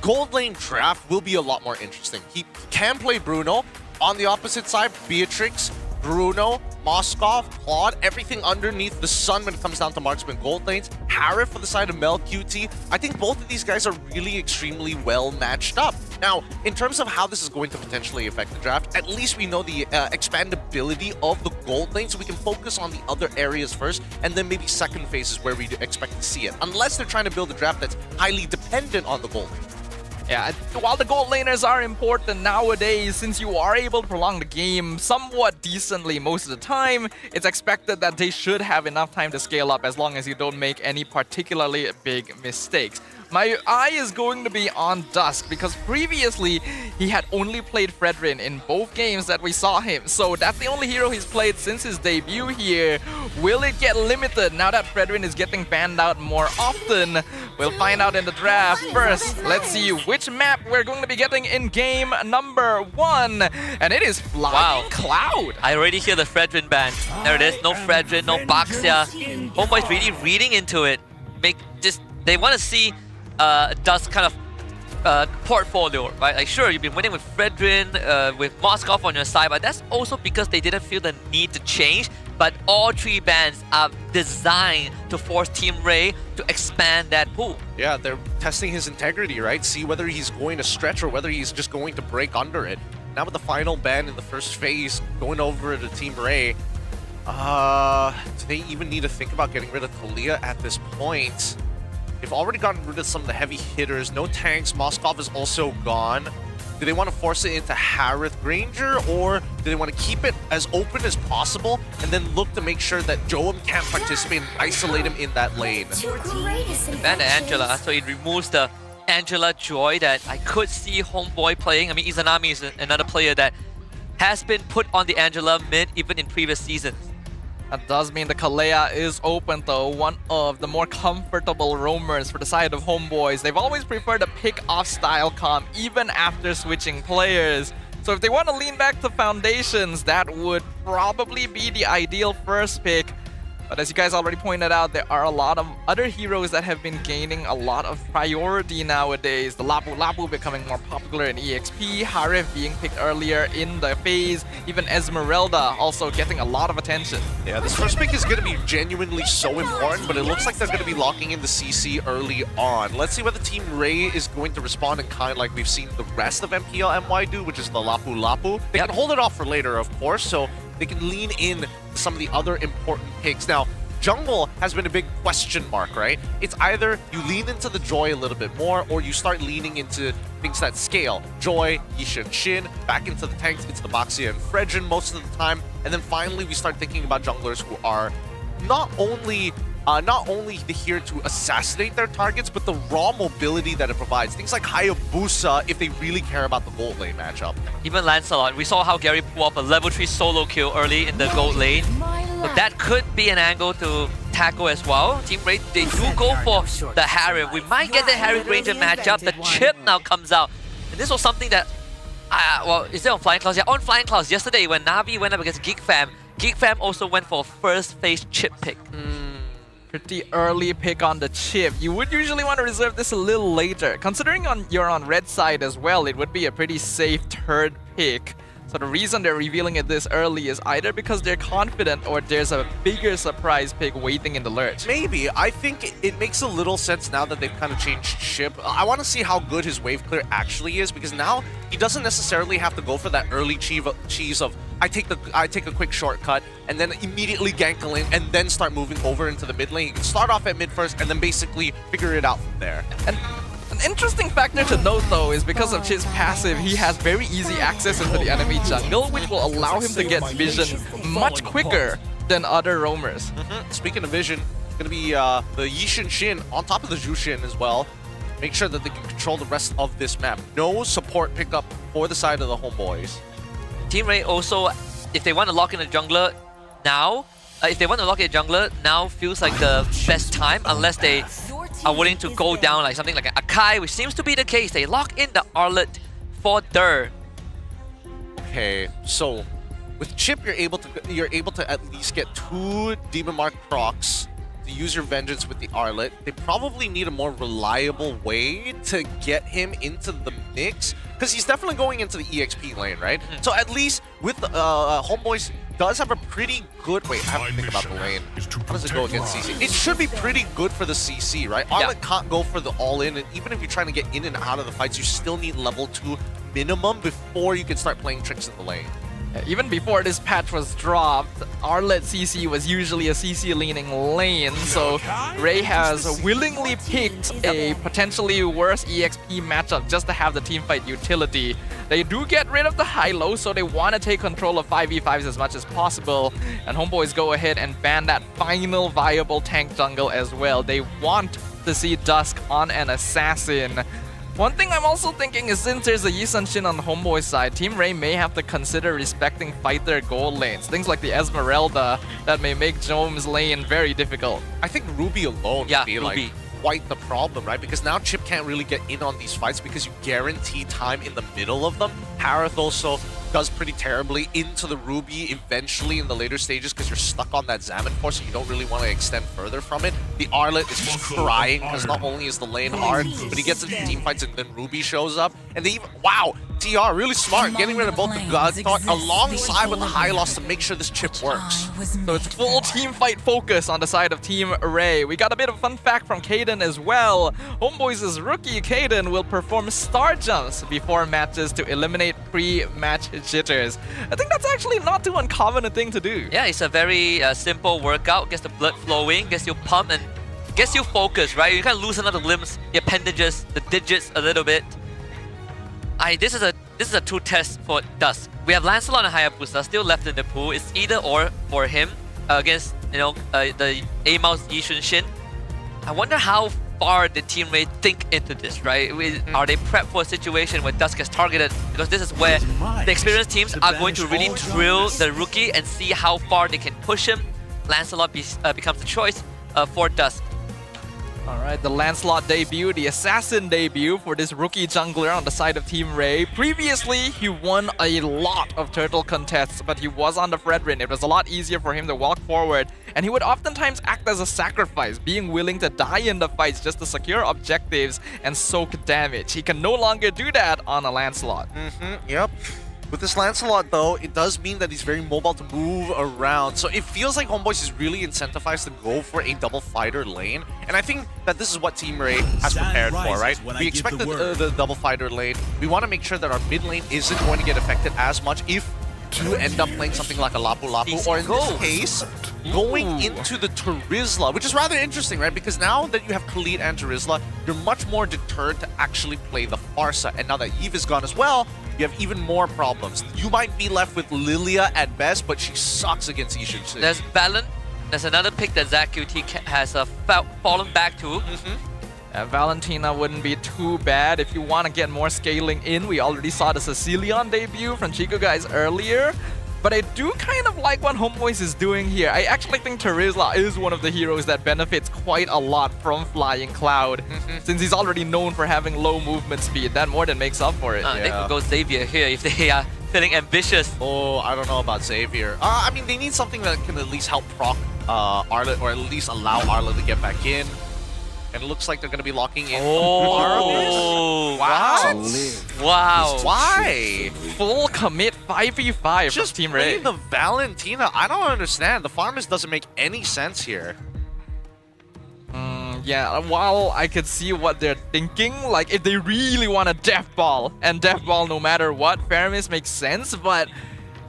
Gold lane draft will be a lot more interesting. He can play Bruno. On the opposite side, Beatrix, Bruno, Moskov, Claude, everything underneath the sun when it comes down to marksman gold lanes. Harif for the side of Mel QT. I think both of these guys are really extremely well matched up. Now, in terms of how this is going to potentially affect the draft, at least we know the expandability of the gold lane, so we can focus on the other areas first, and then maybe second phases where we expect to see it. Unless they're trying to build a draft that's highly dependent on the gold lane. Yeah, while the gold laners are important nowadays, since you are able to prolong the game somewhat decently most of the time, it's expected that they should have enough time to scale up as long as you don't make any particularly big mistakes. My eye is going to be on Dusk because previously he had only played Fredrin in both games that we saw him. So that's the only hero he's played since his debut here. Will it get limited now that Fredrin is getting banned out more often? We'll find out in the draft. First, let's see which map we're going to be getting in game number 1. And it is Flying Cloud. I already hear the Fredrin ban. There it is. No Fredrin, no Baxia. Homeboy's really reading into it. They want to see Dusk kind of portfolio, right? Like, sure, you've been winning with Fredrin, with Moskov on your side, but that's also because they didn't feel the need to change. But all 3 bans are designed to force Team Ray to expand that pool. Yeah, they're testing his integrity, right? See whether he's going to stretch or whether he's just going to break under it. Now with the final ban in the first phase going over to Team Ray, do they even need to think about getting rid of Talia at this point? They've already gotten rid of some of the heavy hitters. No tanks. Moskov is also gone. Do they want to force it into Harith Granger, or do they want to keep it as open as possible and then look to make sure that Joam can't participate and isolate him in that lane? Ban Angela, so it removes the Angela joy that I could see Homeboy playing. I mean, Izanami is another player that has been put on the Angela mid even in previous seasons. That does mean the Kalea is open though, one of the more comfortable roamers for the side of Homeboys. They've always preferred a pick-off style comp even after switching players. So if they want to lean back to Foundations, that would probably be the ideal first pick. But as you guys already pointed out, there are a lot of other heroes that have been gaining a lot of priority nowadays. The Lapu Lapu becoming more popular in EXP, Harif being picked earlier in the phase, even Esmeralda also getting a lot of attention. Yeah, this first pick is going to be genuinely so important, but it looks like they're going to be locking in the CC early on. Let's see whether Team Ray is going to respond in kind like we've seen the rest of MPL MY do, which is the Lapu Lapu. They can hold it off for later, of course, so they can lean in to some of the other important picks. Now, jungle has been a big question mark, right? It's either you lean into the Joy a little bit more, or you start leaning into things that scale. Joy, Yishin Shin, back into the tanks, it's the Baxia and Fredrin most of the time. And then finally, we start thinking about junglers who are not only here to assassinate their targets, but the raw mobility that it provides. Things like Hayabusa, if they really care about the gold lane matchup. Even Lancelot, we saw how Gary pull off a level 3 solo kill early in the gold lane. So that could be an angle to tackle as well. Team Ray, they do go for the Harif. We might get the Harif Ranger matchup. The chip now comes out. And this was something that, well, is it on Flying Clouds? Yeah, on Flying Clouds yesterday when Navi went up against Geekfam. Geekfam also went for a first phase chip pick. Pretty early pick on the chip. You would usually want to reserve this a little later. Considering you're on red side as well, it would be a pretty safe third pick. So the reason they're revealing it this early is either because they're confident or there's a bigger surprise pick waiting in the lurch. Maybe. I think it makes a little sense now that they've kind of changed ship. I want to see how good his wave clear actually is, because now he doesn't necessarily have to go for that early cheese of I take a quick shortcut and then immediately gank a lane and then start moving over into the mid lane. You can start off at mid first and then basically figure it out from there. And an interesting factor to note though is because of Chip's passive, he has very easy access into the enemy jungle, which will allow him to get vision much quicker than other roamers. Speaking of vision, it's going to be the Yishin Shin on top of the Zhu Shin as well. Make sure that they can control the rest of this map. No support pickup for the side of the homeboys. Team Ray also, if they want to lock in a jungler now, now feels like the best time, unless they are willing to go down like something like an Akai, which seems to be the case. They lock in the Arlet for Der. Okay, so with Chip, you're able to at least get 2 Demon Mark procs to use your Vengeance with the Arlet. They probably need a more reliable way to get him into the mix, because he's definitely going into the EXP lane, right? So at least with Homeboys does have a pretty good... Wait, I have to think about the lane. How does it go against CC? It should be pretty good for the CC, right? Arlet can't go for the all-in, and even if you're trying to get in and out of the fights, you still need level 2 minimum before you can start playing tricks in the lane. Even before this patch was dropped, Arlet CC was usually a CC-leaning lane, so Ray has willingly picked a potentially worse EXP matchup just to have the teamfight utility. They do get rid of the high-low, so they want to take control of 5v5s as much as possible, and Homeboys go ahead and ban that final viable tank jungle as well. They want to see Dusk on an assassin. One thing I'm also thinking is, since there's a Yisun Shin on the Homeboy side, Team Ray may have to consider respecting fighter gold lanes. Things like the Esmeralda that may make Jome's lane very difficult. I think Ruby alone would be like quite the problem, right? Because now Chip can't really get in on these fights because you guarantee time in the middle of them. Harith also does pretty terribly into the Ruby eventually in the later stages because you're stuck on that Zaman core, so you don't really want to extend further from it. The Arlet is just crying because not only is the lane hard, but he gets into team fights and then Ruby shows up. And they even, wow, TR, really smart, getting rid of both the God Thought alongside with the high loss to make sure this chip works. So it's full team fight focus on the side of Team Ray. We got a bit of fun fact from Kaden as well. Homeboys' rookie Kaden will perform star jumps before matches to eliminate pre-match jitters. I think that's actually not too uncommon a thing to do. Yeah, it's a very simple workout. Gets the blood flowing, gets you pumped, and gets you focused, right? You kind of loosen up the limbs, the appendages, the digits a little bit. This is a true test for Dusk. We have Lancelot and Hayabusa still left in the pool. It's either or for him against the A-Mouse Yishun Shin. I wonder how far the Team Ray think into this, right? Are they prepped for a situation where Dusk gets targeted? Because this is where the experienced teams are going to really drill the rookie and see how far they can push him. Lancelot becomes the choice for Dusk. Alright, the Lancelot debut, the Assassin debut for this rookie jungler on the side of Team Ray. Previously, he won a lot of turtle contests, but he was on the Fredrin. It was a lot easier for him to walk forward, and he would oftentimes act as a sacrifice, being willing to die in the fights just to secure objectives and soak damage. He can no longer do that on a Lancelot. Yep. With this Lancelot, though, it does mean that he's very mobile to move around. So it feels like Homeboys is really incentivized to go for a double fighter lane. And I think that this is what Team Ray has prepared for, right? We expect the double fighter lane. We want to make sure that our mid lane isn't going to get affected as much if to end up playing something like a Lapu Lapu, or in this case, going into the Terizla, which is rather interesting, right? Because now that you have Khalid and Terizla, you're much more deterred to actually play the Farsa. And now that Eve is gone as well, you have even more problems. You might be left with Lilia at best, but she sucks against Ishin. There's Valen. There's another pick that ZachQT has fallen back to. Valentina wouldn't be too bad if you want to get more scaling in. We already saw the Sicilian debut from Chico guys earlier. But I do kind of like what Homeboys is doing here. I actually think Terizla is one of the heroes that benefits quite a lot from Flying Cloud. Since he's already known for having low movement speed, that more than makes up for it. They could go Xavier here if they are feeling ambitious. Oh, I don't know about Xavier. I mean, they need something that can at least help proc Arlet, or at least allow Arlet to get back in. And it looks like they're going to be locking in. Oh, wow. Wow. Why? Full commit 5v5 just from Team Ray. the Valentina. I don't understand. The farmers doesn't make any sense here. Yeah, while I could see what they're thinking, like if they really want a Death Ball, and Death Ball no matter what, Faramis makes sense, but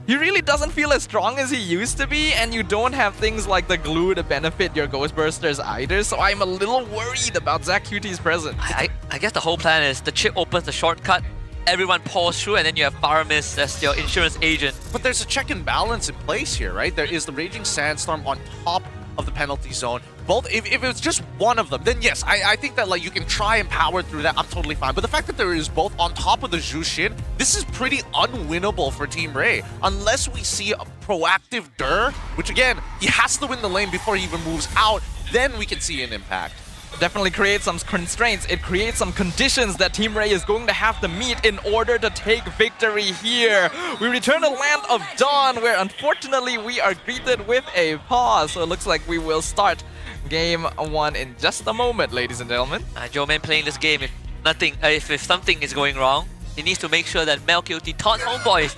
he really doesn't feel as strong as he used to be, and you don't have things like the glue to benefit your Ghost Bursters either, so I'm a little worried about ZachQT's presence. I guess the whole plan is the chip opens the shortcut, everyone pours through, and then you have Faramis as your insurance agent. But there's a check and balance in place here, right? There is the Raging Sandstorm on top of the penalty zone. Both, if it was just one of them, then yes, I think that like you can try and power through that. I'm totally fine. But the fact that there is both on top of the Jushin, this is pretty unwinnable for Team Ray. Unless we see a proactive Dur, which again, he has to win the lane before he even moves out, then we can see an impact. Definitely creates some constraints. It creates some conditions that Team Ray is going to have to meet in order to take victory here. We return to Land of Dawn, where unfortunately we are greeted with a pause. So it looks like we will start Game 1 in just a moment, ladies and gentlemen. Joe-Man playing this game, if something is going wrong, he needs to make sure that Melqt taunts Homeboys.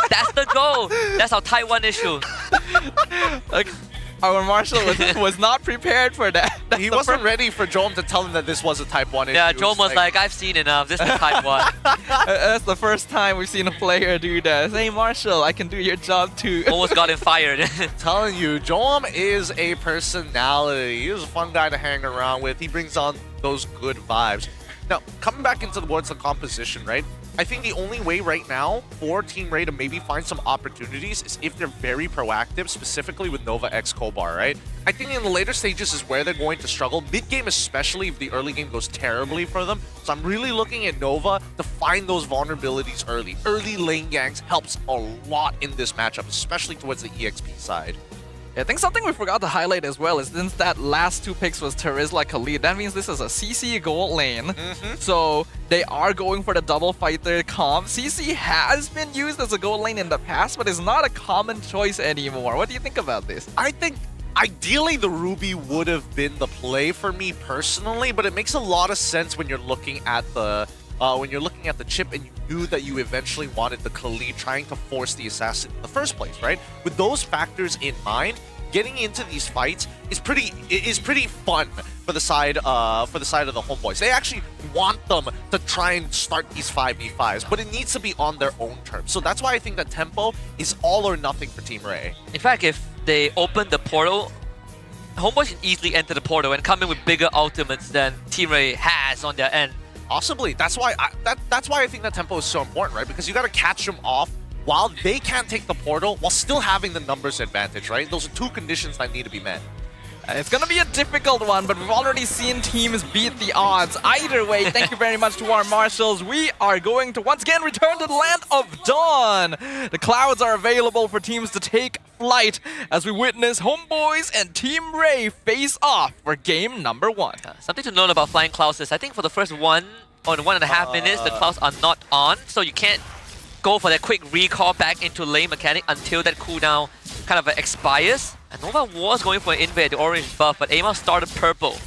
That's the goal. That's our Taiwan issue. Like, our Marshall was not prepared for that. He wasn't ready for Jom to tell him that this was a Type 1 issue. Yeah, Jom was like, I've seen enough. This is Type 1. That's the first time we've seen a player do that. Hey, Marshall, I can do your job too. Almost got him fired. Telling you, Jom is a personality. He's a fun guy to hang around with. He brings on those good vibes. Now, coming back into towards the composition, right? I think the only way right now for Team Ray to maybe find some opportunities is if they're very proactive, specifically with Nova X Kobar, right? I think in the later stages is where they're going to struggle. Mid-game especially if the early game goes terribly for them. So I'm really looking at Nova to find those vulnerabilities early. Early lane ganks helps a lot in this matchup, especially towards the EXP side. I think something we forgot to highlight as well is since that last two picks was Terizla Khalid, that means this is a CC gold lane. So they are going for the double fighter comp. CC has been used as a gold lane in the past, but it's not a common choice anymore. What do you think about this? I think ideally the Ruby would have been the play for me personally, but it makes a lot of sense when you're looking at the chip and you knew that you eventually wanted the Khalid trying to force the assassin in the first place, right? With those factors in mind, getting into these fights is pretty fun for the side of the Homeboys. They actually want them to try and start these 5v5s, but it needs to be on their own terms. So that's why I think that tempo is all or nothing for Team Ray. In fact, if they open the portal, Homeboys can easily enter the portal and come in with bigger ultimates than Team Ray has on their end. Possibly. That's why I think that tempo is so important, right? Because you got to catch them off while they can't take the portal while still having the numbers advantage, right? Those are two conditions that need to be met. It's gonna be a difficult one, but we've already seen teams beat the odds. Either way, thank you very much to our marshals. We are going to once again return to the land of dawn. The clouds are available for teams to take flight as we witness Homeboys and Team Ray face off for game number 1. Something to note about flying clouds is I think for the first 1 or 1.5 minutes, the clouds are not on, so you can't go for that quick recall back into lane mechanic until that cooldown kind of expires. And Nova was going for an invade, the orange buff, but Amal started purple.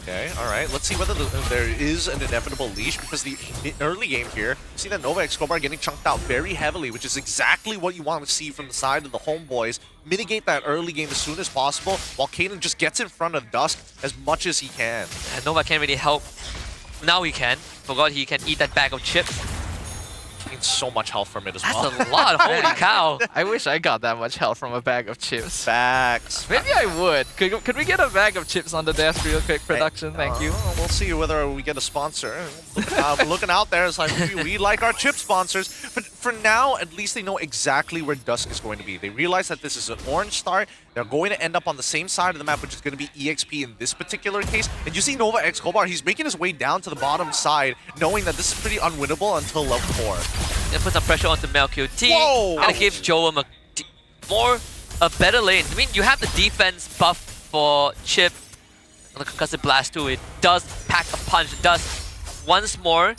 Okay, alright. Let's see whether there is an inevitable leash, because the early game here, you see that Nova Escobar getting chunked out very heavily, which is exactly what you want to see from the side of the Homeboys. Mitigate that early game as soon as possible, while Kaden just gets in front of Dusk as much as he can. And Nova can't really help. Now he can. Forgot he can eat that bag of chips. Gains so much health from it as well. That's a lot, holy cow. I wish I got that much health from a bag of chips. Facts. Maybe I would. Could we get a bag of chips on the desk real quick, production? Thank you. We'll see whether we get a sponsor. Looking out there, it's like we like our chip sponsors. But for now, at least they know exactly where Dusk is going to be. They realize that this is an orange start. They're going to end up on the same side of the map, which is going to be EXP in this particular case. And you see Nova Escobar, he's making his way down to the bottom side, knowing that this is pretty unwinnable until level 4. Gonna put some pressure onto MelQT. Whoa! Gonna give Joem a better lane. I mean, you have the defense buff for Chip on the Concussive Blast too. It does pack a punch. It does once more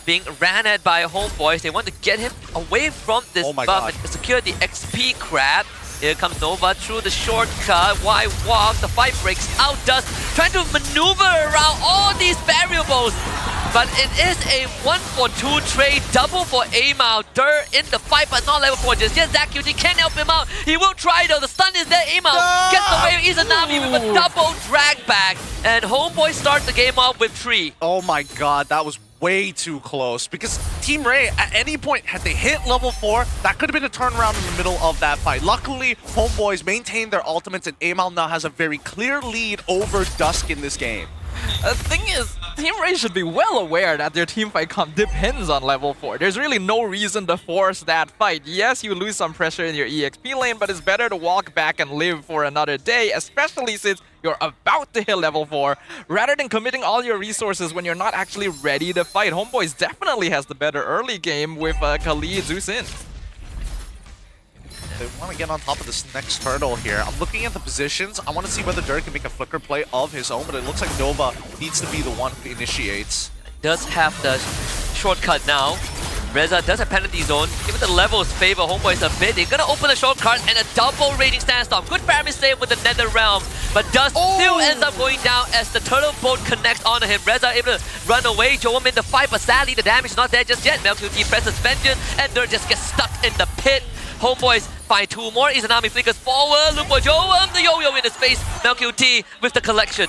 being ran at by Homeboys. They want to get him away from this buff and secure the XP crab. Here comes Nova through the shortcut. Why walk? The fight breaks out. Dust trying to maneuver around all these variables. But it is a 1-for-2 trade. Double for Amal. Dur in the fight, but not level 4 just yet. ZachQT can't help him out. He will try though. The stun is there. Amal gets away with Izanami with a double drag back. And Homeboy starts the game off with 3. Oh my god, that was way too close, because Team Ray, at any point, had they hit level 4, that could have been a turnaround in the middle of that fight. Luckily, Homeboys maintained their ultimates, and Amal now has a very clear lead over Dusk in this game. The thing is, Team Ray should be well aware that their teamfight comp depends on level 4. There's really no reason to force that fight. Yes, you lose some pressure in your EXP lane, but it's better to walk back and live for another day, especially since you're about to hit level 4, rather than committing all your resources when you're not actually ready to fight. Homeboys definitely has the better early game with Khalid Zeus in. They want to get on top of this next turtle here. I'm looking at the positions. I want to see whether Dirk can make a flicker play of his own, but it looks like Nova needs to be the one who initiates. Does have the shortcut now. Reza does have penalty zone. Given the levels favor Homeboys a bit, they're gonna open the shortcut and a double raging sandstorm. Good Pyramid save with the Nether Realm, but Dust still ends up going down as the turtle boat connects onto him. Reza able to run away. Joem in the fight, but sadly the damage is not there just yet. MelQT presses Vengeance and Dur just gets stuck in the pit. Homeboys find 2 more. Izanami flickers forward. Look for Joem. The yo-yo in his face. MelQT with the collection.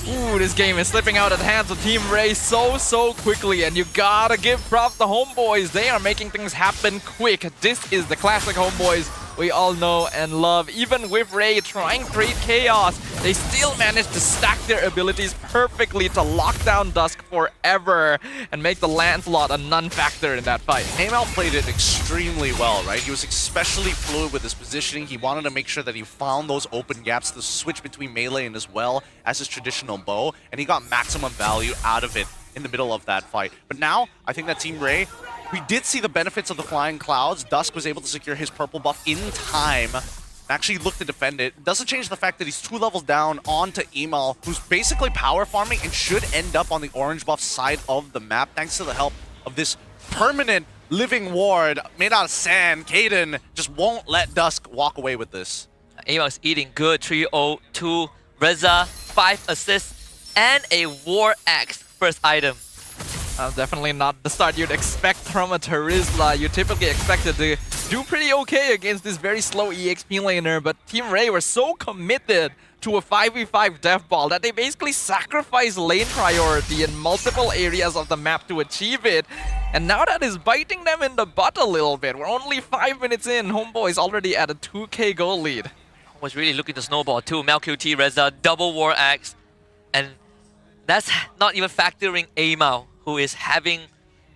Ooh, this game is slipping out of the hands of Team Ray so quickly, and you gotta give props to Homeboys. They are making things happen quick. This is the classic Homeboys we all know and love. Even with Ray trying to create chaos, they still manage to stack their abilities perfectly to lock down Dusk forever and make the Lancelot a non-factor in that fight. Amal played it extremely well, right? He was especially fluid with his positioning. He wanted to make sure that he found those open gaps to switch between melee and as well as his traditional bow, and he got maximum value out of it in the middle of that fight. But now, I think that Team Ray, we did see the benefits of the flying clouds. Dusk was able to secure his purple buff in time, actually looked to defend it. Doesn't change the fact that he's 2 levels down onto Amal, who's basically power farming and should end up on the orange buff side of the map, thanks to the help of this permanent living ward made out of sand. Kaden just won't let Dusk walk away with this. Amal is eating good. 302. Reza, 5 assists, and a War Axe first item. Definitely not the start you'd expect from a Terizla. You typically expect it to do pretty okay against this very slow EXP laner, but Team Ray were so committed to a 5v5 death ball that they basically sacrificed lane priority in multiple areas of the map to achieve it. And now that is biting them in the butt a little bit. We're only 5 minutes in. Homeboy's already at a 2k goal lead. Was really looking to snowball too. MelQT, Reza, double War Axe. And that's not even factoring Amal, who is having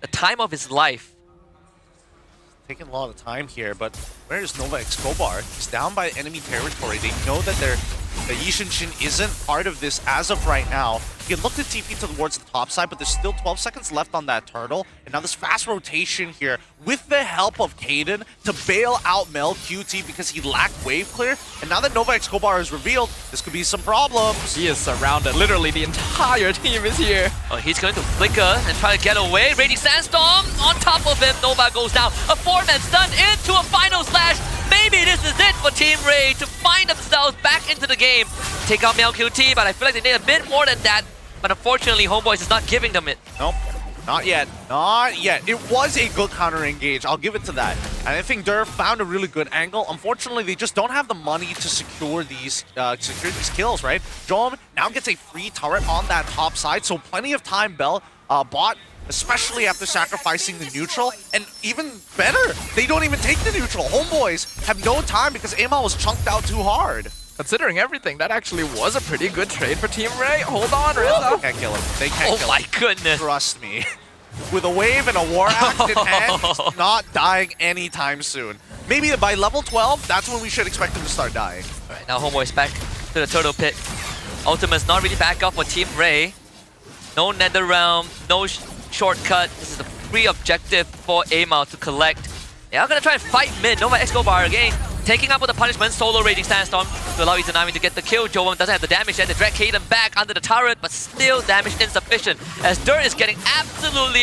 the time of his life. taking a lot of time here, but where is Nova Escobar? He's down by enemy territory. They know that the Yishinshin isn't part of this as of right now. He can look to TP towards the top side, but there's still 12 seconds left on that turtle. And now this fast rotation here with the help of Kaden to bail out Mel QT because he lacked wave clear. And now that Nova Escobar is revealed, this could be some problems. He is surrounded. Literally, the entire team is here. Oh, he's going to flicker and try to get away. Raging Sandstorm on top of him. Nova goes down. A 4-man stun into a final slash. Maybe this is it for Team Ray to find themselves back into the game. Take out Mel QT, but I feel like they need a bit more than that. But unfortunately, Homeboys is not giving them it. Nope. Not yet. Not yet. It was a good counter engage. I'll give it to that. And I think Durr found a really good angle. Unfortunately, they just don't have the money to secure these kills, right? Jom now gets a free turret on that top side, so plenty of time Bell bought, especially after sacrificing the neutral. And even better, they don't even take the neutral. Homeboys have no time because Amal was chunked out too hard. Considering everything, that actually was a pretty good trade for Team Ray. Hold on, Rizza. They can't kill him. They can't kill him. Oh my goodness. Trust me. With a wave and a war axe in hand, he's not dying anytime soon. Maybe by level 12, that's when we should expect him to start dying. Alright, now Homeboys back to the turtle pit. Ultimate's not really back up for Team Ray. No nether realm, no shortcut. This is a free objective for Amal to collect. They are gonna try and fight mid. Nova Escobar again. Taking up with the punishment, solo Raging Sandstorm to allow Izanami to get the kill. Joe doesn't have the damage yet. They drag Kaden back under the turret, but still damage insufficient. As Dirt is getting absolutely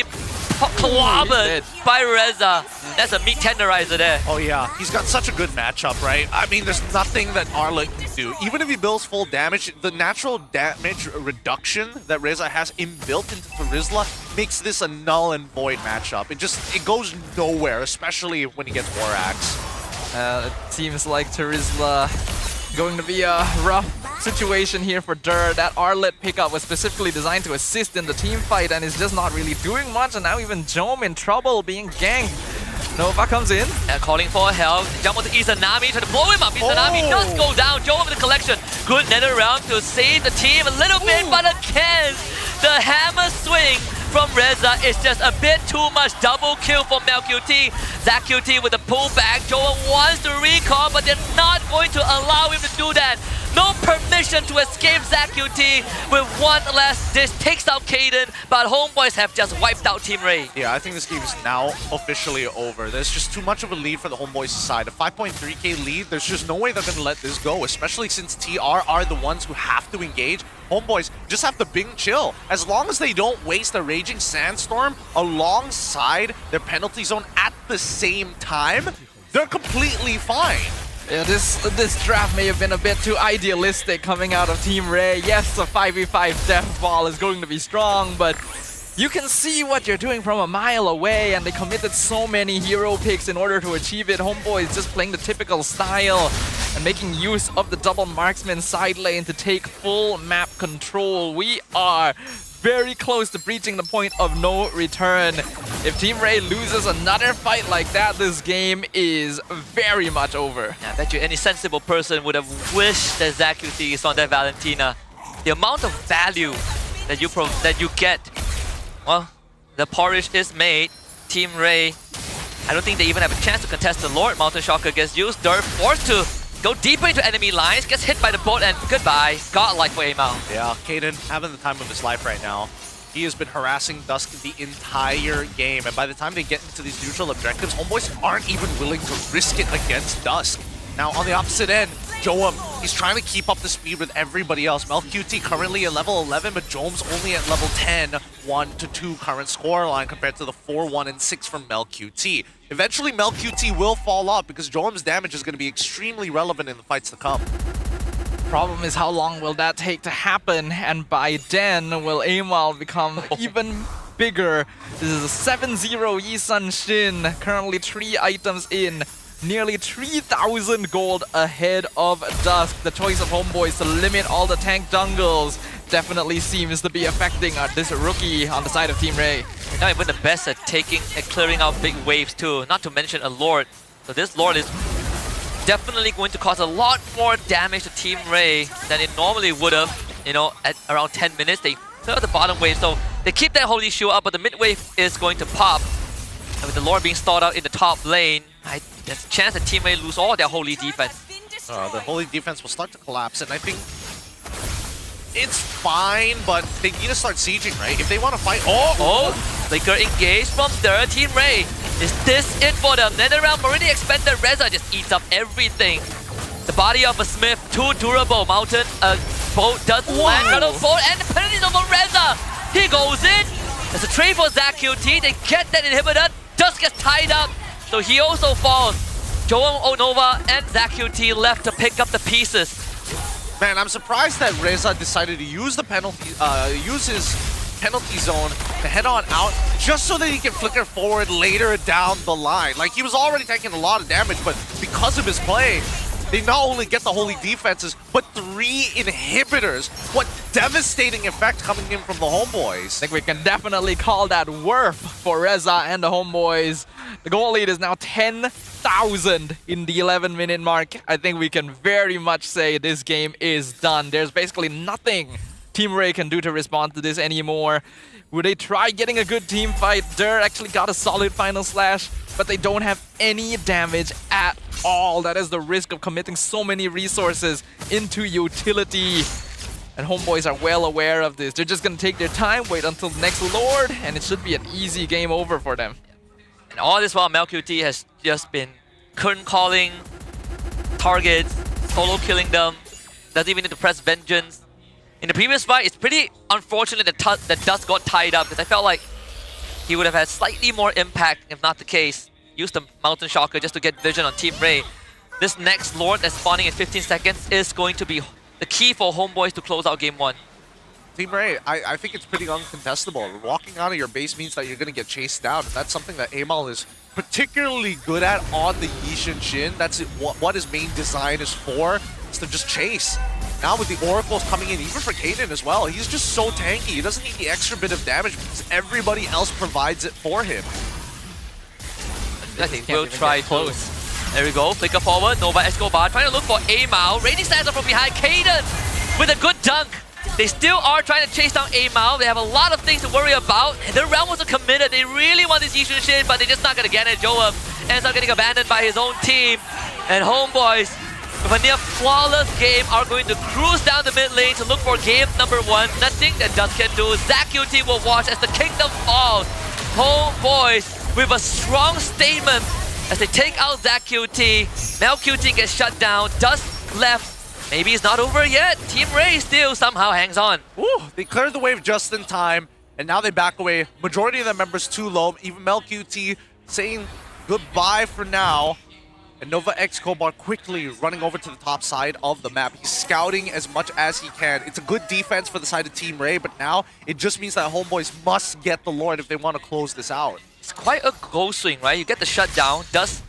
clobbered by Reza. That's a meat tenderizer there. Oh yeah, he's got such a good matchup, right? I mean, there's nothing that Arlet can do. Even if he builds full damage, the natural damage reduction that Reza has inbuilt into Terizla makes this a null and void matchup. It goes nowhere, especially when he gets War Axe. It seems like Terizla going to be a rough situation here for Dur. That Arlet pickup was specifically designed to assist in the team fight and is just not really doing much. And now even Jom in trouble being ganked. Nova comes in. And calling for help. Jump onto Izanami, trying to blow him up. Izanami does go down. Jom with the collection. Good nether round to save the team a little bit, but again, the hammer swing from Reza is just a bit too much. Double kill for Mel QT. Zach QT with a pullback. Joel wants to recall, but they're not going to allow him to do that. No permission to escape Zach QT with one last dish. Takes out Kaden, but Homeboys have just wiped out Team Ray. Yeah, I think this game is now officially over. There's just too much of a lead for the Homeboys side. A 5.3k lead, there's just no way they're going to let this go, especially since TR are the ones who have to engage. Homeboys just have to bing chill. As long as they don't waste a Raging Sandstorm alongside their penalty zone at the same time, they're completely fine. Yeah, this draft may have been a bit too idealistic coming out of Team Ray. Yes, a 5v5 death ball is going to be strong, but you can see what you're doing from a mile away, and they committed so many hero picks in order to achieve it. Homeboy is just playing the typical style and making use of the double marksman side lane to take full map control. We are very close to breaching the point of no return. If Team Ray loses another fight like that, this game is very much over. Yeah, I bet you any sensible person would have wished that Zach QT is on that Valentina. The amount of value that you get, well, the porridge is made. Team Ray, I don't think they even have a chance to contest the Lord. Mountain Shocker gets used. Dirt forced to go deeper into enemy lines, gets hit by the boat, and goodbye. Godlike for Amal. Yeah, Kaden having the time of his life right now. He has been harassing Dusk the entire game, and by the time they get into these neutral objectives, Homeboys aren't even willing to risk it against Dusk. Now, on the opposite end, Joam, he's trying to keep up the speed with everybody else. Mel QT currently at level 11, but Joam's only at level 10, 1-2 current scoreline compared to the 4-1 and 6 from Mel QT. Eventually, Mel QT will fall off because Joam's damage is going to be extremely relevant in the fights to come. Problem is, how long will that take to happen? And by then, will Amal become even bigger? This is a 7-0 Yisun Shin, currently 3 items in. Nearly 3,000 gold ahead of Dusk. The choice of Homeboys to limit all the tank jungles definitely seems to be affecting this rookie on the side of Team Ray. Not even the best at taking and clearing out big waves too, not to mention a Lord. So this Lord is definitely going to cause a lot more damage to Team Ray than it normally would have. You know, at around 10 minutes, they clear the bottom wave, so they keep that Holy Shield up, but the mid wave is going to pop. And with the Lord being stalled out in the top lane, there's a chance that Team Ray lose all their holy defense. The holy defense will start to collapse, and I think it's fine, but they need to start sieging, right? If they want to fight. Oh! Flicker engaged from their Team Ray. Is this it for them? NetherRealm already expended. Reza just eats up everything. The body of a Smith, too durable. Mountain, boat does land. Shuttle boat, and the penalty over Reza. He goes in. There's a trade for ZachQT. They get that inhibitor. Just gets tied up. So he also falls. Joel Onova and ZachQT left to pick up the pieces. Man, I'm surprised that Reza decided to use the penalty, use his penalty zone to head on out just so that he can flicker forward later down the line. Like, he was already taking a lot of damage, but because of his play, they not only get the holy defenses, but 3 inhibitors. What devastating effect coming in from the Homeboys. I think we can definitely call that worth for Reza and the Homeboys. The goal lead is now 10,000 in the 11-minute mark. I think we can very much say this game is done. There's basically nothing Team Ray can do to respond to this anymore. Would they try getting a good team fight? Dur actually got a solid final slash, but they don't have any damage at all. That is the risk of committing so many resources into utility. And Homeboys are well aware of this. They're just going to take their time, wait until the next Lord, and it should be an easy game over for them. And all this while, MelQT has just been curtain calling targets, solo killing them, doesn't even need to press Vengeance. In the previous fight, it's pretty unfortunate that Dust got tied up, because I felt like he would have had slightly more impact if not the case. Used the Mountain Shocker just to get vision on Team Ray. This next Lord that's spawning in 15 seconds is going to be the key for Homeboys to close out Game 1. Team Ray, I think it's pretty uncontestable. Walking out of your base means that you're going to get chased down. And that's something that Amal is particularly good at on the Yishin Shin. That's what his main design is for, is to just chase. Now with the Oracles coming in, even for Kaden as well, he's just so tanky. He doesn't need the extra bit of damage because everybody else provides it for him. I think we'll try close. There we go, flicker forward, Nova Escobar trying to look for Amal. Raining stands up from behind, Kaden with a good dunk. They still are trying to chase down Amal. They have a lot of things to worry about. Their realm was committed. They really want this Yishin Shin, but they're just not going to get it. Joab ends up getting abandoned by his own team. And Homeboys, with a near flawless game, are going to cruise down the mid lane to look for game number 1. Nothing that Dust can do. ZachQT will watch as the kingdom falls. Homeboys with a strong statement as they take out ZachQT. MelQT gets shut down. Dust left. Maybe it's not over yet. Team Ray still somehow hangs on. Ooh, they cleared the wave just in time, and now they back away. Majority of the members too low. Even MelQT saying goodbye for now. And Nova Escobar quickly running over to the top side of the map. He's scouting as much as he can. It's a good defense for the side of Team Ray, but now it just means that Homeboys must get the Lord if they want to close this out. It's quite a goal swing, right? You get the shutdown. Dust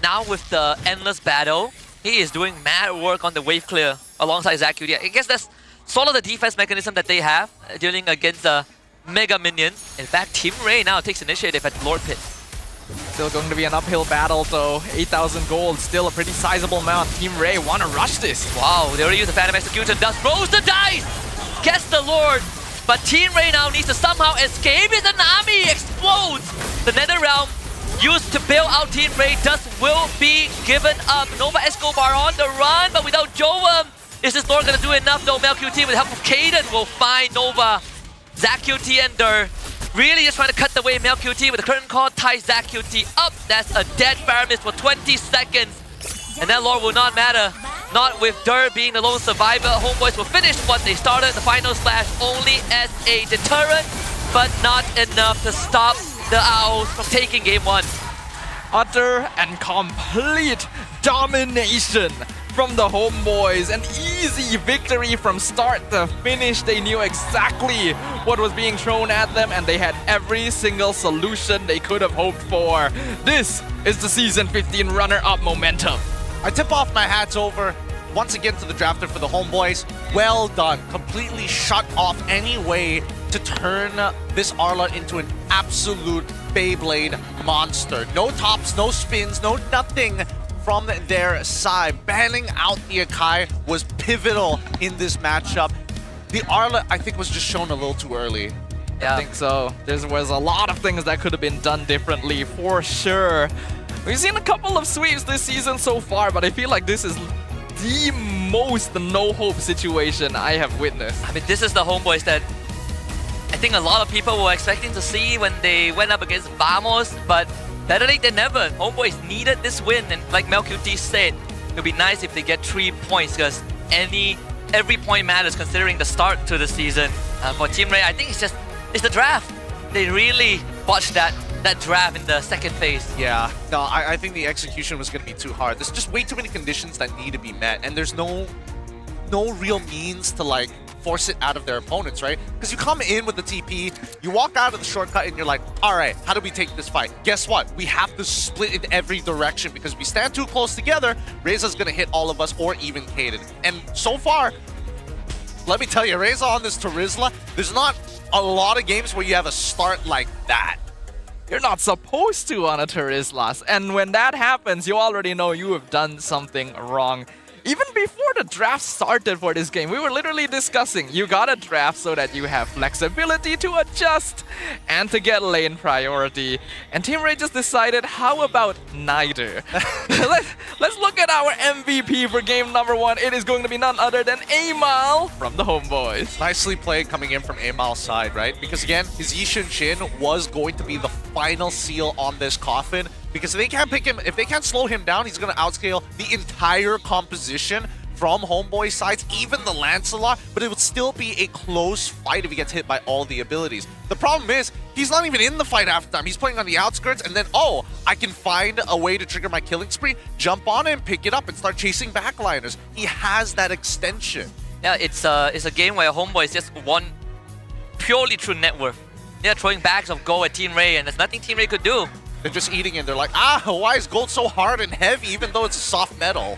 now with the endless battle. He is doing mad work on the wave clear alongside ZachQT. I guess that's sort of the defense mechanism that they have, dealing against a mega minion. In fact, Team Ray now takes initiative at Lord Pit. Still going to be an uphill battle, so 8,000 gold, still a pretty sizable amount. Team Ray want to rush this. Wow, they already used the Phantom Execution. Dust rolls the dice, gets the Lord, but Team Ray now needs to somehow escape. His Anami explodes. The NetherRealm used to bail out Team Ray. Dust will be given up. Nova Escobar on the run, but without Joam, is this Lord going to do enough though? MelQT with the help of Kaden will find Nova. ZachQT and Dur really just trying to cut the way. MelQT with the curtain call ties ZachQT up. That's a dead Faramis for 20 seconds. And that Lord will not matter. Not with Dur being the lone survivor. Homeboys will finish what they started. The final slash only as a deterrent, but not enough to stop the Owls from taking game 1. Utter and complete domination from the Homeboys. An easy victory from start to finish. They knew exactly what was being thrown at them, and they had every single solution they could have hoped for. This is the Season 15 runner-up momentum. I tip off my hats over once again to the drafter for the Homeboys. Well done. Completely shut off any way to turn this Arla into an absolute Beyblade monster. No tops, no spins, no nothing from their side. Banning out the Akai was pivotal in this matchup. The Arla, I think, was just shown a little too early. I think so. There was a lot of things that could have been done differently, for sure. We've seen a couple of sweeps this season so far, but I feel like this is the most no-hope situation I have witnessed. I mean, this is the Homeboys that I think a lot of people were expecting to see when they went up against Vamos, but better late than never. Homeboys needed this win, and like MelQT said, it would be nice if they get 3 points, because every point matters considering the start to the season. For Team Ray, I think it's the draft. They really botched that draft in the second phase. Yeah, no, I think the execution was going to be too hard. There's just way too many conditions that need to be met, and there's no real means to like force it out of their opponents, right? Because you come in with the TP, you walk out of the shortcut, and you're like, all right, how do we take this fight? Guess what? We have to split in every direction, because we stand too close together, Reza's going to hit all of us, or even Kaden. And so far, let me tell you, Reza on this Terizla, there's not a lot of games where you have a start like that. You're not supposed to on a Terizlas, and when that happens, you already know you have done something wrong. Even before the draft started for this game, we were literally discussing, you gotta draft so that you have flexibility to adjust and to get lane priority. And Team Ray just decided, how about neither? Let's look at our MVP for game number 1. It is going to be none other than Amal from the Homeboys. Nicely played coming in from Amal's side, right? Because again, his Yishin Shin was going to be the final seal on this coffin. Because if they can't pick him, if they can't slow him down, he's going to outscale the entire composition from Homeboy sides, even the Lancelot, but it would still be a close fight if he gets hit by all the abilities. The problem is, he's not even in the fight half the time. He's playing on the outskirts, and then, oh, I can find a way to trigger my killing spree, jump on him, pick it up, and start chasing backliners. He has that extension. Yeah, it's a game where Homeboys just won purely through net worth. They're throwing bags of gold at Team Ray, and there's nothing Team Ray could do. They're just eating it. They're like, why is gold so hard and heavy even though it's a soft metal?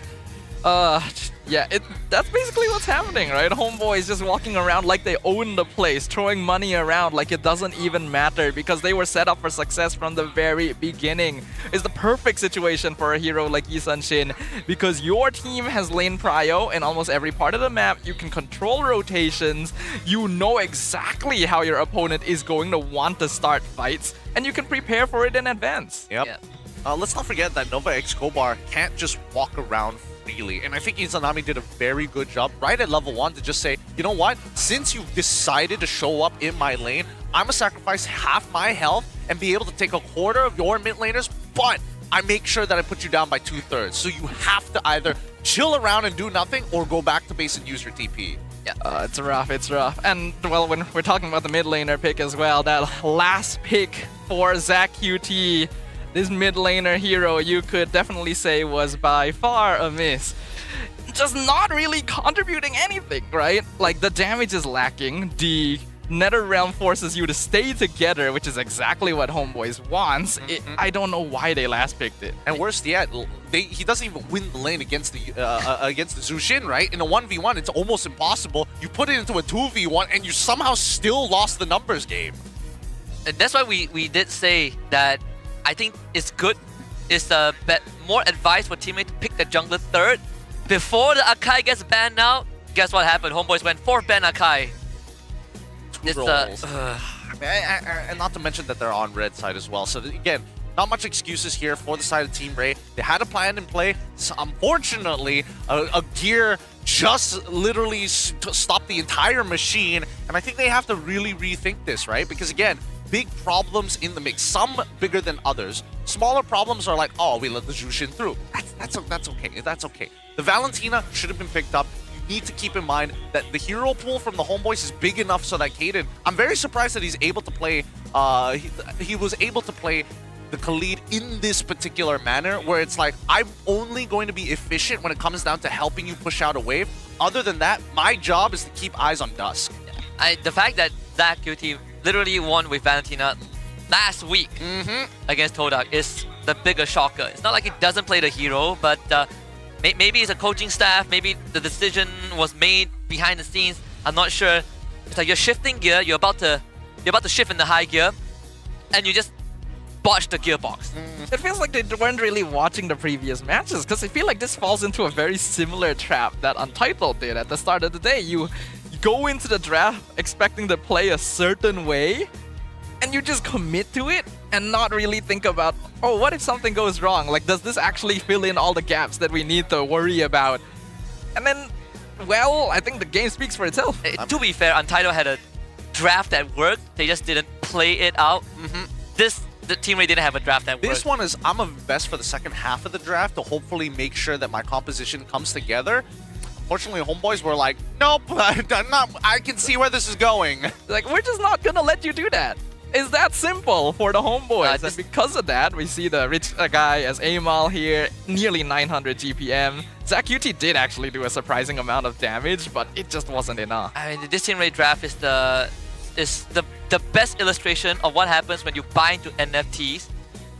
Yeah, that's basically what's happening, right? Homeboys just walking around like they own the place, throwing money around like it doesn't even matter, because they were set up for success from the very beginning. It's the perfect situation for a hero like Yisun Shin, because your team has lane prio in almost every part of the map. You can control rotations, you know exactly how your opponent is going to want to start fights, and you can prepare for it in advance. Yep. Let's not forget that Nova X Kobar can't just walk around freely. And I think Izanami did a very good job right at level 1 to just say, you know what? Since you've decided to show up in my lane, I'm gonna sacrifice half my health and be able to take a quarter of your mid laners, but I make sure that I put you down by 2/3. So you have to either chill around and do nothing or go back to base and use your TP. Yeah, it's rough. And, well, when we're talking about the mid laner pick as well, that last pick for Zach QT, this mid laner hero, you could definitely say was by far a miss. Just not really contributing anything, right? Like, the damage is lacking, the Nether Realm forces you to stay together, which is exactly what Homeboys wants. I don't know why they last picked it. And worse yet, he doesn't even win the lane against the Zushin, right? In a 1v1, it's almost impossible. You put it into a 2v1, and you somehow still lost the numbers game. And that's why we did say that I think it's good, it's more advice for teammates to pick the jungler third. Before the Akai gets banned now, guess what happened? Homeboys went 4th ban Akai. It's and not to mention that they're on red side as well. So again, not much excuses here for the side of Team Ray. They had a plan in play. So unfortunately, a gear just literally stopped the entire machine. And I think they have to really rethink this, right? Because again, big problems in the mix, some bigger than others. Smaller problems are like, oh, we let the Jushin through. That's okay. That's okay. The Valentina should have been picked up. You need to keep in mind that the hero pool from the Homeboys is big enough so that Kaden, I'm very surprised that he's able to play, he was able to play the Khalid in this particular manner, where it's like, I'm only going to be efficient when it comes down to helping you push out a wave. Other than that, my job is to keep eyes on Dusk. The fact that Zach QT literally won with Valentina last week against Todak is the bigger shocker. It's not like he doesn't play the hero, but maybe it's a coaching staff, maybe the decision was made behind the scenes. I'm not sure. It's like you're shifting gear, you're about to shift in the high gear, and you just botched the gearbox. It feels like they weren't really watching the previous matches, because I feel like this falls into a very similar trap that Untitled did at the start of the day. You go into the draft expecting to play a certain way, and you just commit to it and not really think about, oh, what if something goes wrong? Like, does this actually fill in all the gaps that we need to worry about? And then, well, I think the game speaks for itself. To be fair, Untitled had a draft that worked. They just didn't play it out. The Team Ray didn't have a draft that worked. This one is, I'm gonna invest for the second half of the draft to hopefully make sure that my composition comes together. Fortunately, homeboys were like, nope, I can see where this is going. Like, we're just not gonna let you do that. It's that simple for the homeboys. And because of that, we see the rich guy as Amal here, nearly 900 GPM. Zach UT did actually do a surprising amount of damage, but it just wasn't enough. I mean, this Team Ray draft is the best illustration of what happens when you buy into NFTs,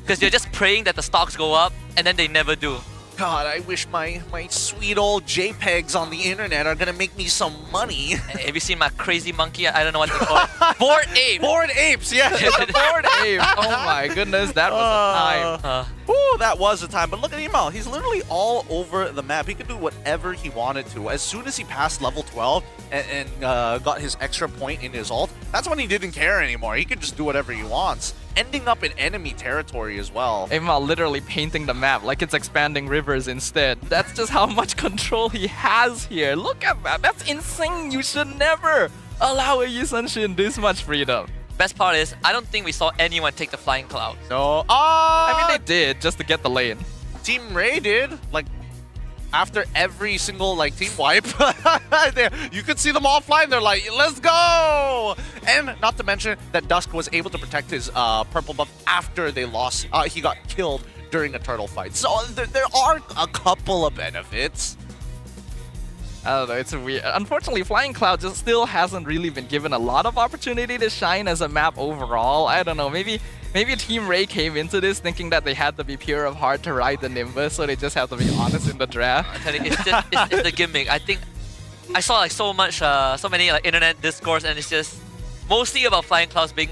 because you're just praying that the stocks go up, and then they never do. God, I wish my sweet old JPEGs on the internet are gonna make me some money. Have you seen my crazy monkey? I don't know what to call it. Bored ape! Bored apes, yeah. Bored ape. Oh my goodness, that was a time. Woo, that was a time. But look at Imal. He's literally all over the map. He could do whatever he wanted to. As soon as he passed level 12 and got his extra point in his ult, that's when he didn't care anymore. He could just do whatever he wants. Ending up in enemy territory as well. Amal literally painting the map like it's expanding rivers instead. That's just how much control he has here. Look at that. That's insane. You should never allow a Yi Sun-shin this much freedom. Best part is, I don't think we saw anyone take the Flying Cloud. No, I mean, they did, just to get the lane. Team Ray did, like, after every single, like, team wipe. You could see them all flying. They're like, let's go! And not to mention that Dusk was able to protect his purple buff after they lost. He got killed during a turtle fight. So there are a couple of benefits. I don't know, it's weird. Unfortunately, Flying Cloud just still hasn't really been given a lot of opportunity to shine as a map overall. I don't know, maybe Team Ray came into this thinking that they had to be pure of heart to ride the Nimbus, so they just have to be honest in the draft. It's the gimmick. I think I saw like so many like internet discourse, and it's just mostly about Flying Clouds being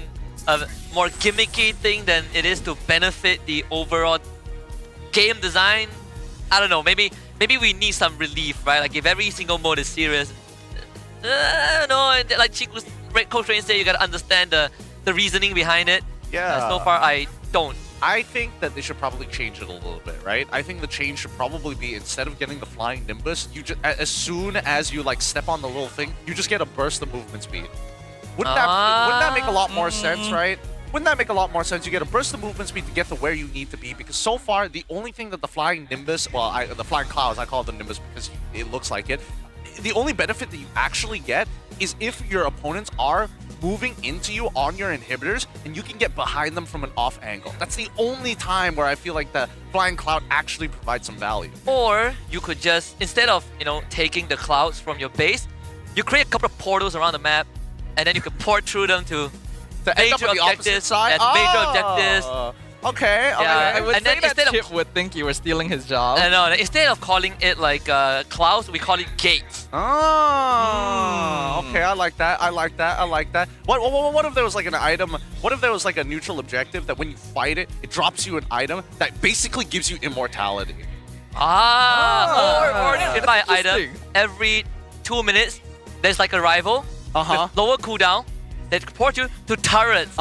a more gimmicky thing than it is to benefit the overall game design. I don't know, maybe we need some relief, right? Like if every single mode is serious, no, like Chiku's Coach Rain said, you gotta understand the reasoning behind it. Yeah. So far, I don't. I think that they should probably change it a little bit, right? I think the change should probably be, instead of getting the flying Nimbus, you just, as soon as you like step on the little thing, you just get a burst of movement speed. Wouldn't that make a lot more sense, right? Wouldn't that make a lot more sense? You get a burst of movement speed to get to where you need to be, because so far, the only thing that the flying Nimbus, well, the flying clouds, I call it the Nimbus because it looks like it, the only benefit that you actually get is if your opponents are moving into you on your inhibitors and you can get behind them from an off angle. That's the only time where I feel like the flying cloud actually provides some value. Or you could just, instead of, taking the clouds from your base, you create a couple of portals around the map, and then you can port through them to major objectives. Major objectives. Okay. Yeah, I would and say then that Chip would think you were stealing his job. No, instead of calling it like clouds, we call it gates. Okay, I like that. I like that. What if there was like an item? What if there was like a neutral objective that when you fight it, it drops you an item that basically gives you immortality? Or in my item, every 2 minutes, there's like a rival with lower cooldown that port you to turrets.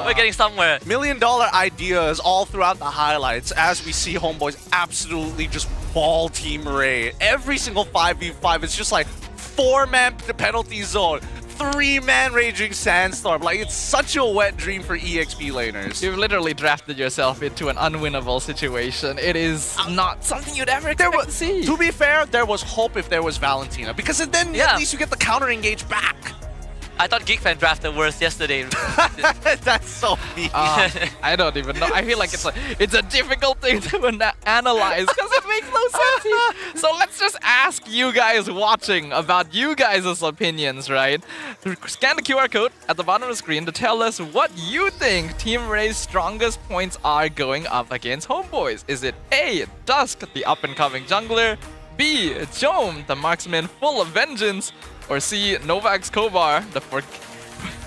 We're getting somewhere. $1 million ideas all throughout the highlights as we see homeboys absolutely just ball Team Ray. Every single 5v5, it's just like 4-man penalty zone, 3-man Raging Sandstorm. Like, it's such a wet dream for EXP laners. You've literally drafted yourself into an unwinnable situation. It is not something you'd ever expect to see. To be fair, there was hope if there was Valentina, because then at least you get the counter engage back. I thought GeekFan drafted worse yesterday. That's so mean. I don't even know. I feel like it's a difficult thing to analyze because it makes no sense. So let's just ask you guys watching about you guys' opinions, right? Scan the QR code at the bottom of the screen to tell us what you think Team Ray's strongest points are going up against homeboys. Is it A, Dusk, the up-and-coming jungler, B, Jome, the marksman full of vengeance, or C, Novak Kovar, the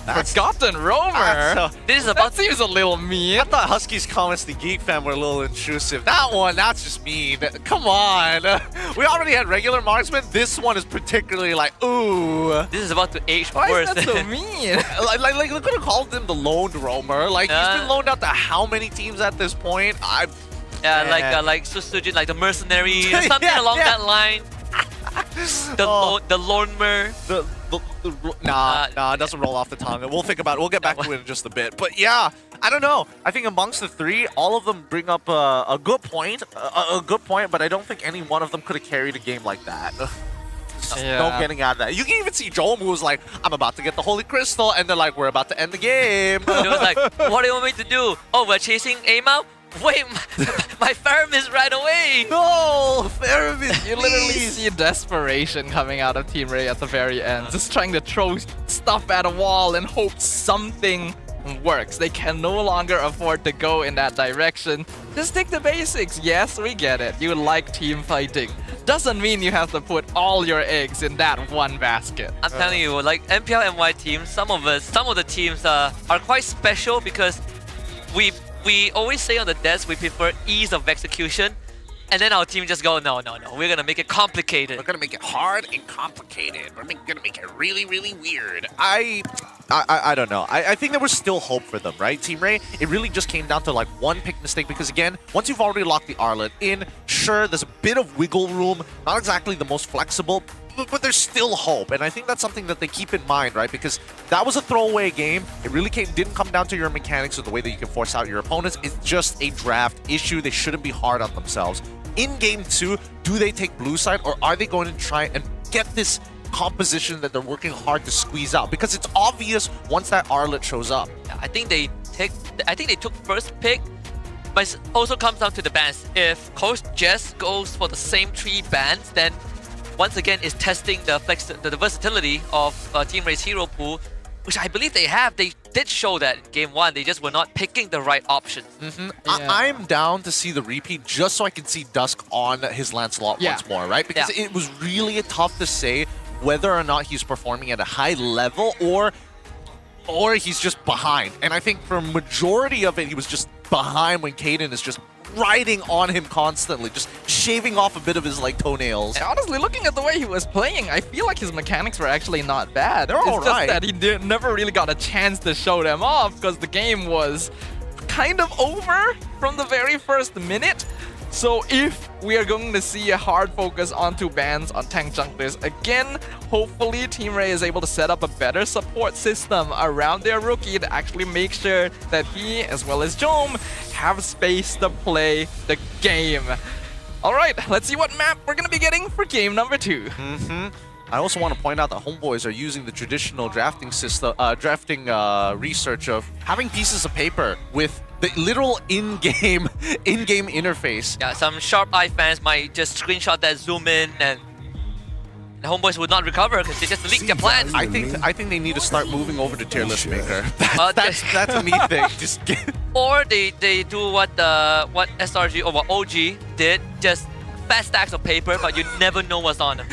Forgotten Roamer? This is about that seems a little mean. I thought Husky's comments to Geek Fam were a little intrusive. That's just mean. Come on. We already had regular marksman. This one is particularly like, ooh. This is about to age Why worse. is that so mean? Like they could have called him the lone roamer. Like he's been loaned out to how many teams at this point? Yeah, like Sujin, like the mercenary, something along that line. The loner. Nah, it doesn't roll off the tongue. We'll think about it. We'll get back to it in just a bit. But yeah, I don't know. I think amongst the three, all of them bring up a good point. A good point, but I don't think any one of them could have carried a game like that. No getting out of that. You can even see Joel who was like, I'm about to get the Holy Crystal, and they're like, we're about to end the game. It was like, what do you want me to do? Oh, we're chasing Aimao? Wait, my Ferrum is right away! No! Ferrum is You literally see desperation coming out of Team Ray at the very end. Just trying to throw stuff at a wall and hope something works. They can no longer afford to go in that direction. Just stick to basics. Yes, we get it. You like team fighting. Doesn't mean you have to put all your eggs in that one basket. I'm telling you, like MPL NY teams, some of the teams are quite special because we always say on the desk we prefer ease of execution, and then our team just go, no, we're gonna make it complicated. We're gonna make it hard and complicated. We're gonna make it really, really weird. I don't know. I think there was still hope for them, right? Team Ray, it really just came down to like one pick mistake because again, once you've already locked the Arlet in, sure, there's a bit of wiggle room, not exactly the most flexible, but there's still hope, and I think that's something that they keep in mind, right? Because that was a throwaway game. It really didn't come down to your mechanics or the way that you can force out your opponents. It's just a draft issue. They shouldn't be hard on themselves. In Game 2, do they take blue side, or are they going to try and get this composition that they're working hard to squeeze out? Because it's obvious once that Arlet shows up. I think they took first pick, but it also comes down to the bans. If Coach Jess goes for the same 3 bans, then once again is testing the versatility of Team Ray's hero pool, which I believe they have. They did show that in Game 1. They just were not picking the right options. I'm down to see the repeat just so I can see Dusk on his Lancelot once more, right? Because it was really tough to say whether or not he's performing at a high level or he's just behind. And I think for a majority of it, he was just behind when Caden is just riding on him constantly, just shaving off a bit of his like toenails. And honestly, looking at the way he was playing, I feel like his mechanics were actually not bad. They're all right. It's just that he never really got a chance to show them off because the game was kind of over from the very first minute. So if we are going to see a hard focus onto bans on tank junglers again, hopefully Team Ray is able to set up a better support system around their rookie to actually make sure that he, as well as Jome, have space to play the game. Alright, let's see what map we're going to be getting for game number 2. I also want to point out that Homeboys are using the traditional drafting system, research of having pieces of paper with the literal in-game interface. Yeah, some sharp-eye fans might just screenshot that, zoom in, and the Homeboys would not recover because they just leaked their plans. I think they need to start moving over to tier list maker. That's a me thing. Just or they do what SRG or what OG did, just fat stacks of paper, but you never know what's on them.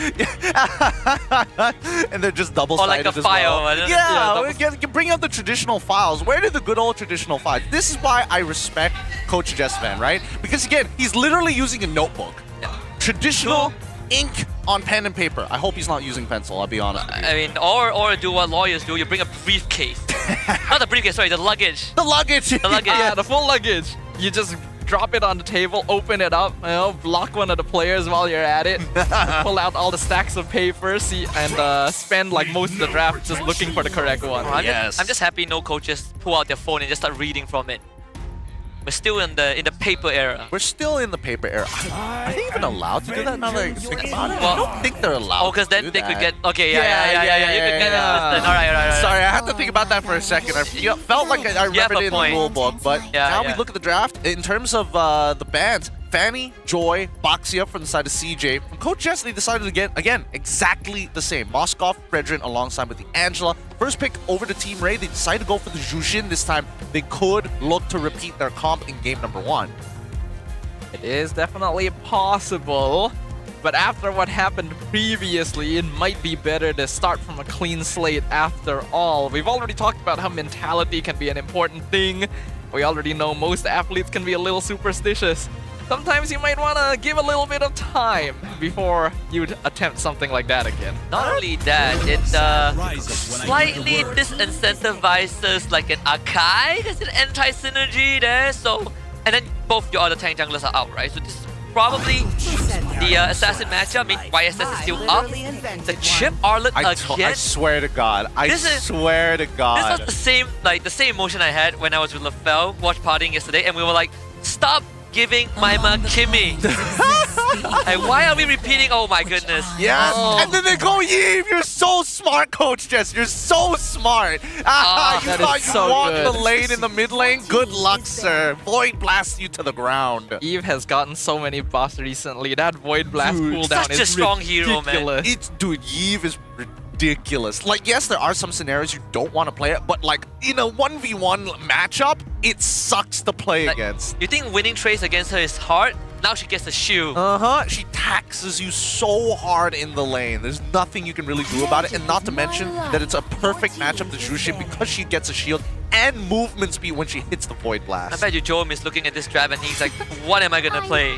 And they're just double-sided or like a file. Well. Yeah, bring out the traditional files. Where did the good old traditional files? This is why I respect Coach Jessvan, right? Because again, he's literally using a notebook. Yeah. Traditional ink on pen and paper. I hope he's not using pencil, I'll be honest with you. I mean, or do what lawyers do, you bring a briefcase. Not the briefcase, sorry, the luggage. The luggage! The luggage. Yeah, the full luggage. You just drop it on the table, open it up, block one of the players while you're at it, pull out all the stacks of paper, and spend like most of the draft just looking for the correct one. I'm just happy no coaches pull out their phone and just start reading from it. We're still in the paper era. We're still in the paper era. Are they even allowed to do that now that I think about it? I don't think they're allowed. Oh, because then to do they that. could get. Okay, yeah. You could get it. All right. Sorry, I had to think about that for a second. I felt like I remembered it in the rule book, but now we look at the draft. In terms of the bands, Fanny, Joy, Boxia from the side of CJ. From Coach Jess, they decided to get, again, exactly the same. Moskov, Fredrin alongside with the Angela. First pick over to Team Ray. They decided to go for the Jushin this time. They could look to repeat their comp in game number 1. It is definitely possible. But after what happened previously, it might be better to start from a clean slate after all. We've already talked about how mentality can be an important thing. We already know most athletes can be a little superstitious. Sometimes you might want to give a little bit of time before you'd attempt something like that again. Not only that, it slightly disincentivizes like an Akai. There's an anti-synergy there, so... And then both your other tank junglers are out, right? So this is probably the assassin matchup. I mean, YSS is still up. The chip Arlet again. I swear to God. Swear to God. This was the same emotion I had when I was with LaFell watch partying yesterday, and we were like, stop giving Maima Kimmy. Like, why are we repeating? Oh my goodness. Yes. Oh. And then they go, Yves, you're so smart, Coach Jess. You're so smart. You thought you won the lane in the mid lane? Good luck, sir. Void blasts you to the ground. Eve has gotten so many buffs recently. That Void Blast cooldown such is a strong hero, man. Dude, Yves is ridiculous. Like, yes, there are some scenarios you don't want to play it, but like in a 1v1 matchup, it sucks to play against. You think winning trades against her is hard? Now she gets a shield. She taxes you so hard in the lane. There's nothing you can really do about it, and not to mention that it's a perfect matchup to Jushin because she gets a shield and movement speed when she hits the Void Blast. I bet you Joem is looking at this trap and he's like, what am I gonna play?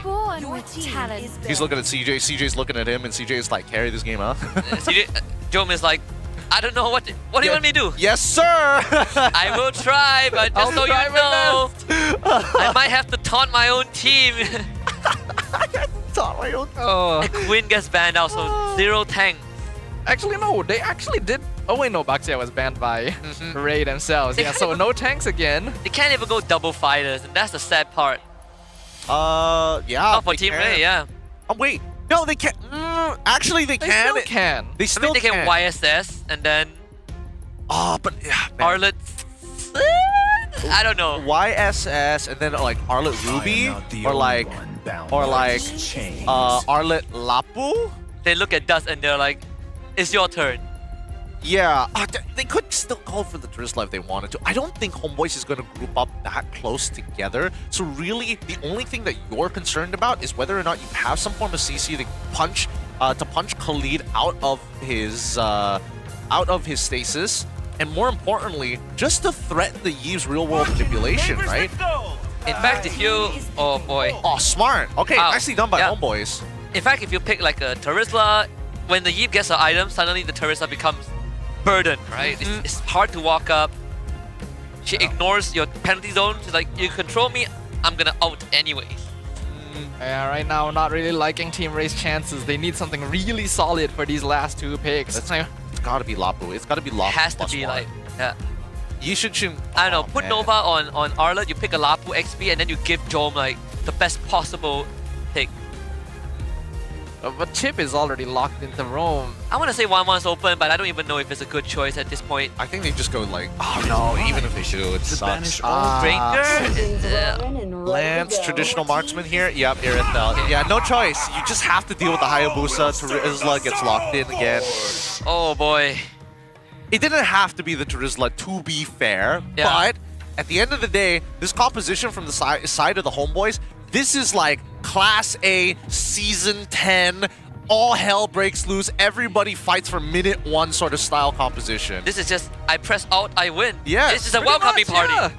He's looking at CJ, CJ's looking at him, and CJ is like, carry this game, huh? Joem is like, I don't know what do you want me to do? Yes, sir! I will try, but just so you know, I might have to taunt my own team. Taunt my own And Quinn gets banned out, so 0 tank. Actually, no, they actually did. Oh wait, no, Baxia was banned by Ray themselves. Yeah, so no tanks again. They can't even go double fighters, and that's the sad part. Yeah. Oh, for Team Ray, yeah. Oh, wait. No, they can't. Actually, they can. Still can. They still I mean, they can YSS, and then... Oh, but... Arlet... I don't know. YSS, and then like Arlet Ruby, or like Arlet Lapu. They look at Dust and they're like, it's your turn. Yeah, they could still go for the Drizzler if they wanted to. I don't think Homeboys is going to group up that close together. So really, the only thing that you're concerned about is whether or not you have some form of CC to punch Khalid out of his stasis, and more importantly, just to threaten the Yves real-world manipulation, right? In fact, if you... Oh boy. Oh, smart. Okay, nicely done by Homeboys. In fact, if you pick like a Terizla, when the Yves gets an item, suddenly the Terizla becomes burden, right? It's hard to walk up. She ignores your penalty zone. She's like, you control me, I'm gonna ult anyways. Yeah, right now I'm not really liking Team Ray's chances. They need something really solid for these last 2 picks. It's gotta be Lapu. It's gotta be Lapu. It has to be like, yeah. You should... I don't know, put Nova on Arlet, you pick a Lapu XP, and then you give Joem like the best possible pick. But Chip is already locked into Rome. I want to say 1-1's open, but I don't even know if it's a good choice at this point. I think they just go like, oh no, even if they do, it sucks. Ranger? Lance, traditional marksman here. Yep, Irithel. Yeah, no choice. You just have to deal with the Hayabusa. Terizla gets locked in again. Oh boy. It didn't have to be the Terizla, to be fair, but at the end of the day, this composition from the side of the Homeboys, this is like Class A, Season 10, all hell breaks loose, everybody fights for minute 1 sort of style composition. This is just, I press out, I win. Yeah. This is a welcoming party. Yeah.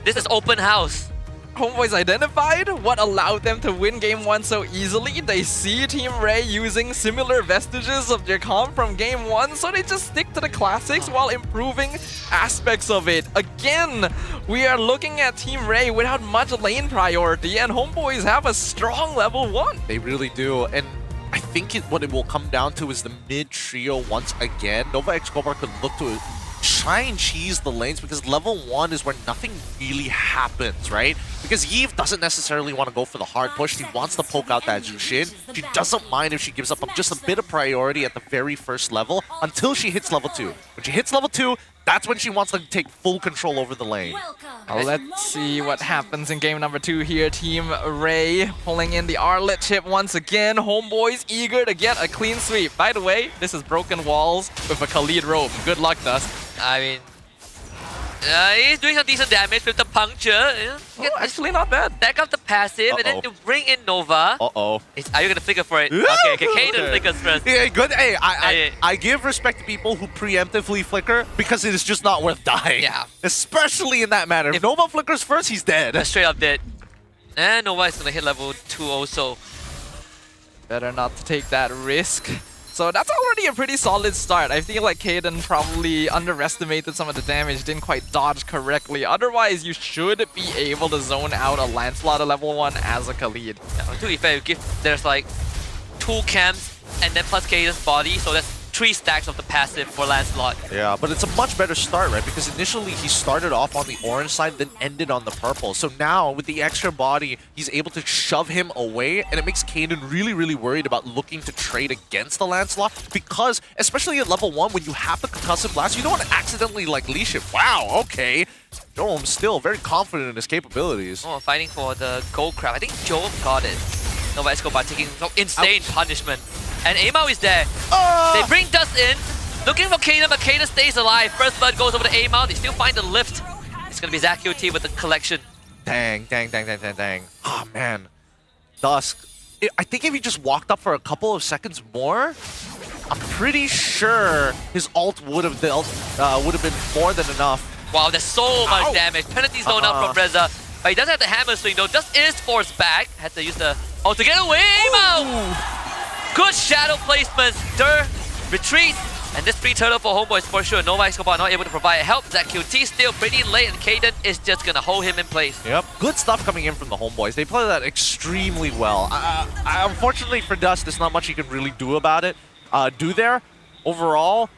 This is open house. Homeboys identified what allowed them to win Game 1 so easily. They see Team Ray using similar vestiges of their comp from Game 1, so they just stick to the classics while improving aspects of it. Again, we are looking at Team Ray without much lane priority, and Homeboys have a strong level 1. They really do, and I think what it will come down to is the mid trio once again. Nova Escobar could look to try and cheese the lanes because level 1 is where nothing really happens, right? Because Yves doesn't necessarily want to go for the hard push. She wants to poke out that Jushin. She doesn't mind if she gives up just a bit of priority at the very first level until she hits level 2. When she hits level 2, that's when she wants to take full control over the lane. Let's see what happens in game number 2 here. Team Ray pulling in the Arlet chip once again. Homeboys eager to get a clean sweep. By the way, this is Broken Walls with a Khalid robe. Good luck, Dust. I mean, He's doing some decent damage with the puncture. Actually not bad. Back up the passive, and then you bring in Nova. Uh-oh. Are you gonna flicker for it? Okay, Kaden flickers first. Yeah, good. Hey, I give respect to people who preemptively flicker because it is just not worth dying. Yeah. Especially in that matter. If Nova flickers first, he's dead. Straight up dead. And Nova is gonna hit level 2 also. Better not to take that risk. So that's already a pretty solid start. I feel like Kaden probably underestimated some of the damage, didn't quite dodge correctly. Otherwise, you should be able to zone out a Lancelot at level 1 as a Khalid. Yeah, to be fair, there's like 2 camps and then plus Kaden's body, so that's 3 stacks of the passive for Lancelot. Yeah, but it's a much better start, right? Because initially he started off on the orange side, then ended on the purple. So now, with the extra body, he's able to shove him away, and it makes Kaden really, really worried about looking to trade against the Lancelot, because, especially at level 1, when you have the concussive blast, you don't want to accidentally, like, leash it. Wow, okay. Joam still very confident in his capabilities. Oh, fighting for the gold crab. I think Joam got it. Nova Escobar taking insane punishment. And Amao is there. They bring Dust in, looking for Kaden, but Kaden stays alive. First blood goes over to Amao. They still find the lift. It's gonna be ZachQT with the collection. Dang. Oh man, Dusk. I think if he just walked up for a couple of seconds more, I'm pretty sure his ult would have been more than enough. Wow, there's so much damage. Penalty zone up from Reza. But he doesn't have the hammer swing though. Dust is forced back. Had to use the ult to get away. Amao! Good shadow placements. Dur retreats. And this free turtle for Homeboys for sure. Nova Escobar not able to provide help. ZachQT still pretty late, and Kaden is just gonna hold him in place. Yep, good stuff coming in from the Homeboys. They play that extremely well. Unfortunately for Dust, there's not much you can really do about it. There overall.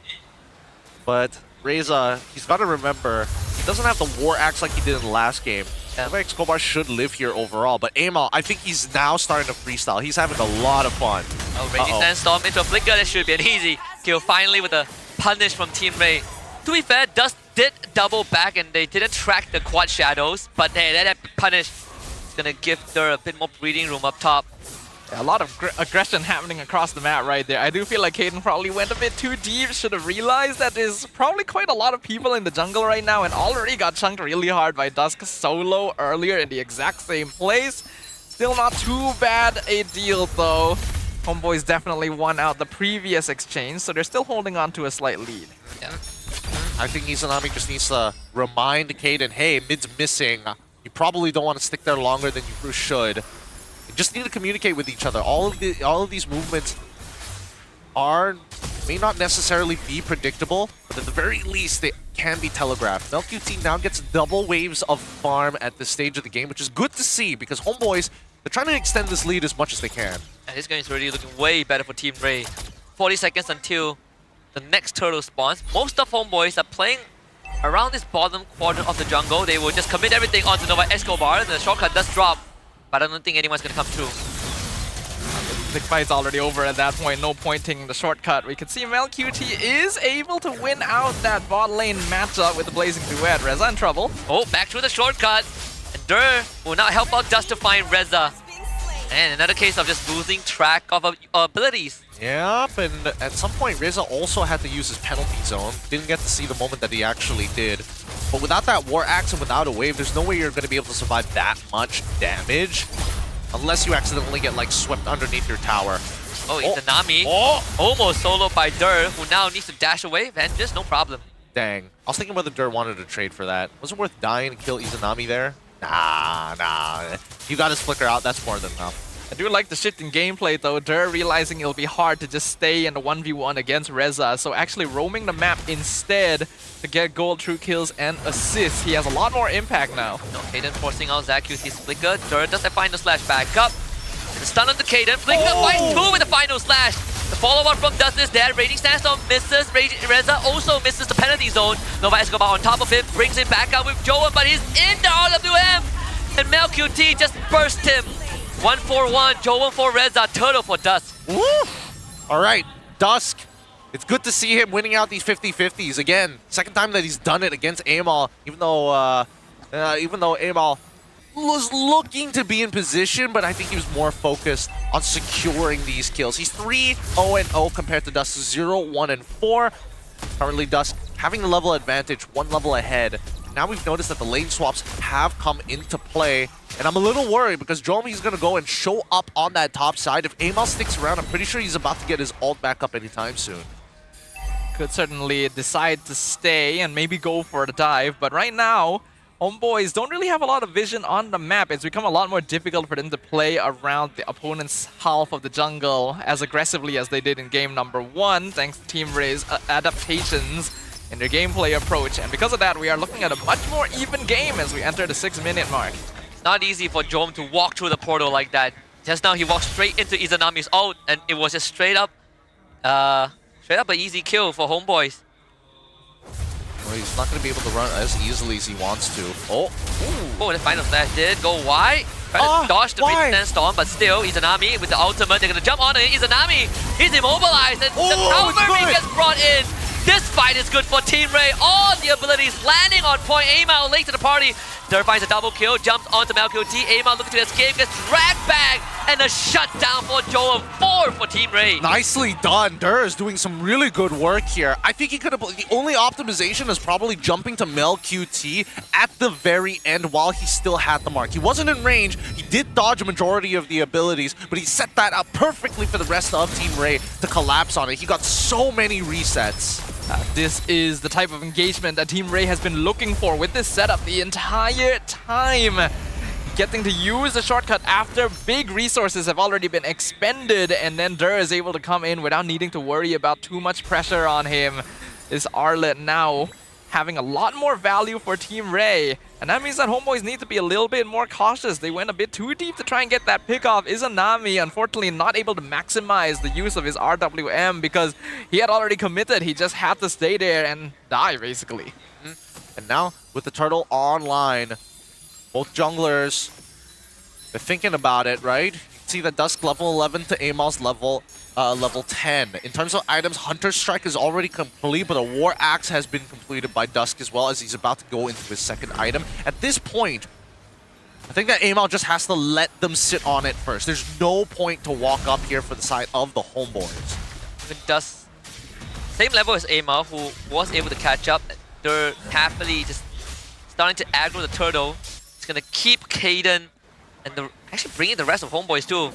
But Reza, he's got to remember, he doesn't have the War Axe like he did in the last game. Nova Escobar should live here overall, but Amao, I think he's now starting to freestyle. He's having a lot of fun. Oh, Raging Sandstorm into a flicker. That should be an easy kill finally with a punish from Team Ray. To be fair, Dust did double back and they didn't track the quad shadows, but hey, that punish is gonna give Dur a bit more breathing room up top. Yeah, a lot of aggression happening across the map right there. I do feel like Kaden probably went a bit too deep. Should have realized that there's probably quite a lot of people in the jungle right now and already got chunked really hard by Dusk solo earlier in the exact same place. Still not too bad a deal though. Homeboys definitely won out the previous exchange, so they're still holding on to a slight lead. Yeah. I think Izanami just needs to remind Kaden, hey, mid's missing. You probably don't want to stick there longer than you should. Just need to communicate with each other. All of these movements may not necessarily be predictable, but at the very least they can be telegraphed. MelQT now gets double waves of farm at this stage of the game, which is good to see because Homeboys, they're trying to extend this lead as much as they can. And this game is already looking way better for Team Ray. 40 seconds until the next turtle spawns. Most of Homeboys are playing around this bottom quadrant of the jungle. They will just commit everything onto Nova Escobar, and the shortcut does drop. But I don't think anyone's gonna come through. The fight's already over at that point, no point taking the shortcut. We can see MelQT is able to win out that bot lane matchup with the Blazing Duet. Reza in trouble. Oh, back through the shortcut. And Dur will now help out Dust to find Reza. And another case of just losing track of abilities. Yep, and at some point Reza also had to use his penalty zone. Didn't get to see the moment that he actually did. But without that War Axe and without a wave, there's no way you're going to be able to survive that much damage. Unless you accidentally get like swept underneath your tower. Oh, Izanami. Almost soloed by Dur, who now needs to dash away. Vengeance, no problem. Dang. I was thinking whether Dur wanted to trade for that. Was it worth dying to kill Izanami there? Nah. You got his flicker out, that's more than enough. I do like the shift in gameplay though. Dur realizing it'll be hard to just stay in the 1v1 against Reza, so actually roaming the map instead to get gold, true kills, and assists. He has a lot more impact now. No, Kaden forcing out ZachQT's flicker. Dur does the final slash back up. And the stun onto Kaden. Flicker finds 2 with the final slash. The follow-up from Dust is there. Raging Sandstorm misses. Reza also misses the penalty zone. Nova Escobar on top of him. Brings him back out with Joam, but he's in the RWM. And MelQT just burst him. 1-4-1, Joam for Reza, turtle for Dusk. Woo! Alright, Dusk. It's good to see him winning out these 50-50s. Again, second time that he's done it against Amao, even though Amao was looking to be in position, but I think he was more focused on securing these kills. He's 3-0-0 compared to Dusk 0-1-4. Currently Dusk having the level advantage, 1 level ahead. now we've noticed that the lane swaps have come into play. And I'm a little worried because Jomi's going to go and show up on that top side. If Amal sticks around, I'm pretty sure he's about to get his ult back up anytime soon. Could certainly decide to stay and maybe go for the dive, but right now, Homeboys don't really have a lot of vision on the map. It's become a lot more difficult for them to play around the opponent's half of the jungle as aggressively as they did in game number 1, thanks to Team Ray's adaptations in their gameplay approach. And because of that, we are looking at a much more even game as we enter the 6-minute mark. Not easy for Jom to walk through the portal like that. Just now he walked straight into Izanami's ult, and it was just straight up an easy kill for Homeboys. Well, he's not going to be able to run as easily as he wants to. Oh, the final slash did go wide. Trying to dodge the resistance storm, but still Izanami with the ultimate. They're going to jump on it. Izanami, he's immobilized, and the cavalry gets brought in. This fight is good for Team Ray. All the abilities landing on point. Amal late to the party. Dur finds a double kill, jumps onto MelQT. Amal looking to escape, gets dragged back, and a shutdown for Joe of 4 for Team Ray. Nicely done. Dur is doing some really good work here. I think he could have. The only optimization is probably jumping to MelQT at the very end while he still had the mark. He wasn't in range. He did dodge a majority of the abilities, but he set that up perfectly for the rest of Team Ray to collapse on it. He got so many resets. This is the type of engagement that Team Ray has been looking for with this setup the entire time. Getting to use the shortcut after big resources have already been expended, and then Dur is able to come in without needing to worry about too much pressure on him. This Arlet now having a lot more value for Team Ray, and that means that Homeboys need to be a little bit more cautious. They went a bit too deep to try and get that pick off. Izanami, unfortunately, not able to maximize the use of his RWM because he had already committed. He just had to stay there and die, basically. And now, with the turtle online, both junglers, they're thinking about it, right? You can see that Dusk level 11 to Amal's level 10. In terms of items, Hunter's Strike is already complete, but a War Axe has been completed by Dusk as well as he's about to go into his second item. At this point, I think that Amal just has to let them sit on it first. There's no point to walk up here for the side of the Homeboys. Even Dusk, same level as Amal, who was able to catch up. They're happily just starting to aggro the turtle. It's going to keep Kaden and actually bringing the rest of Homeboys too.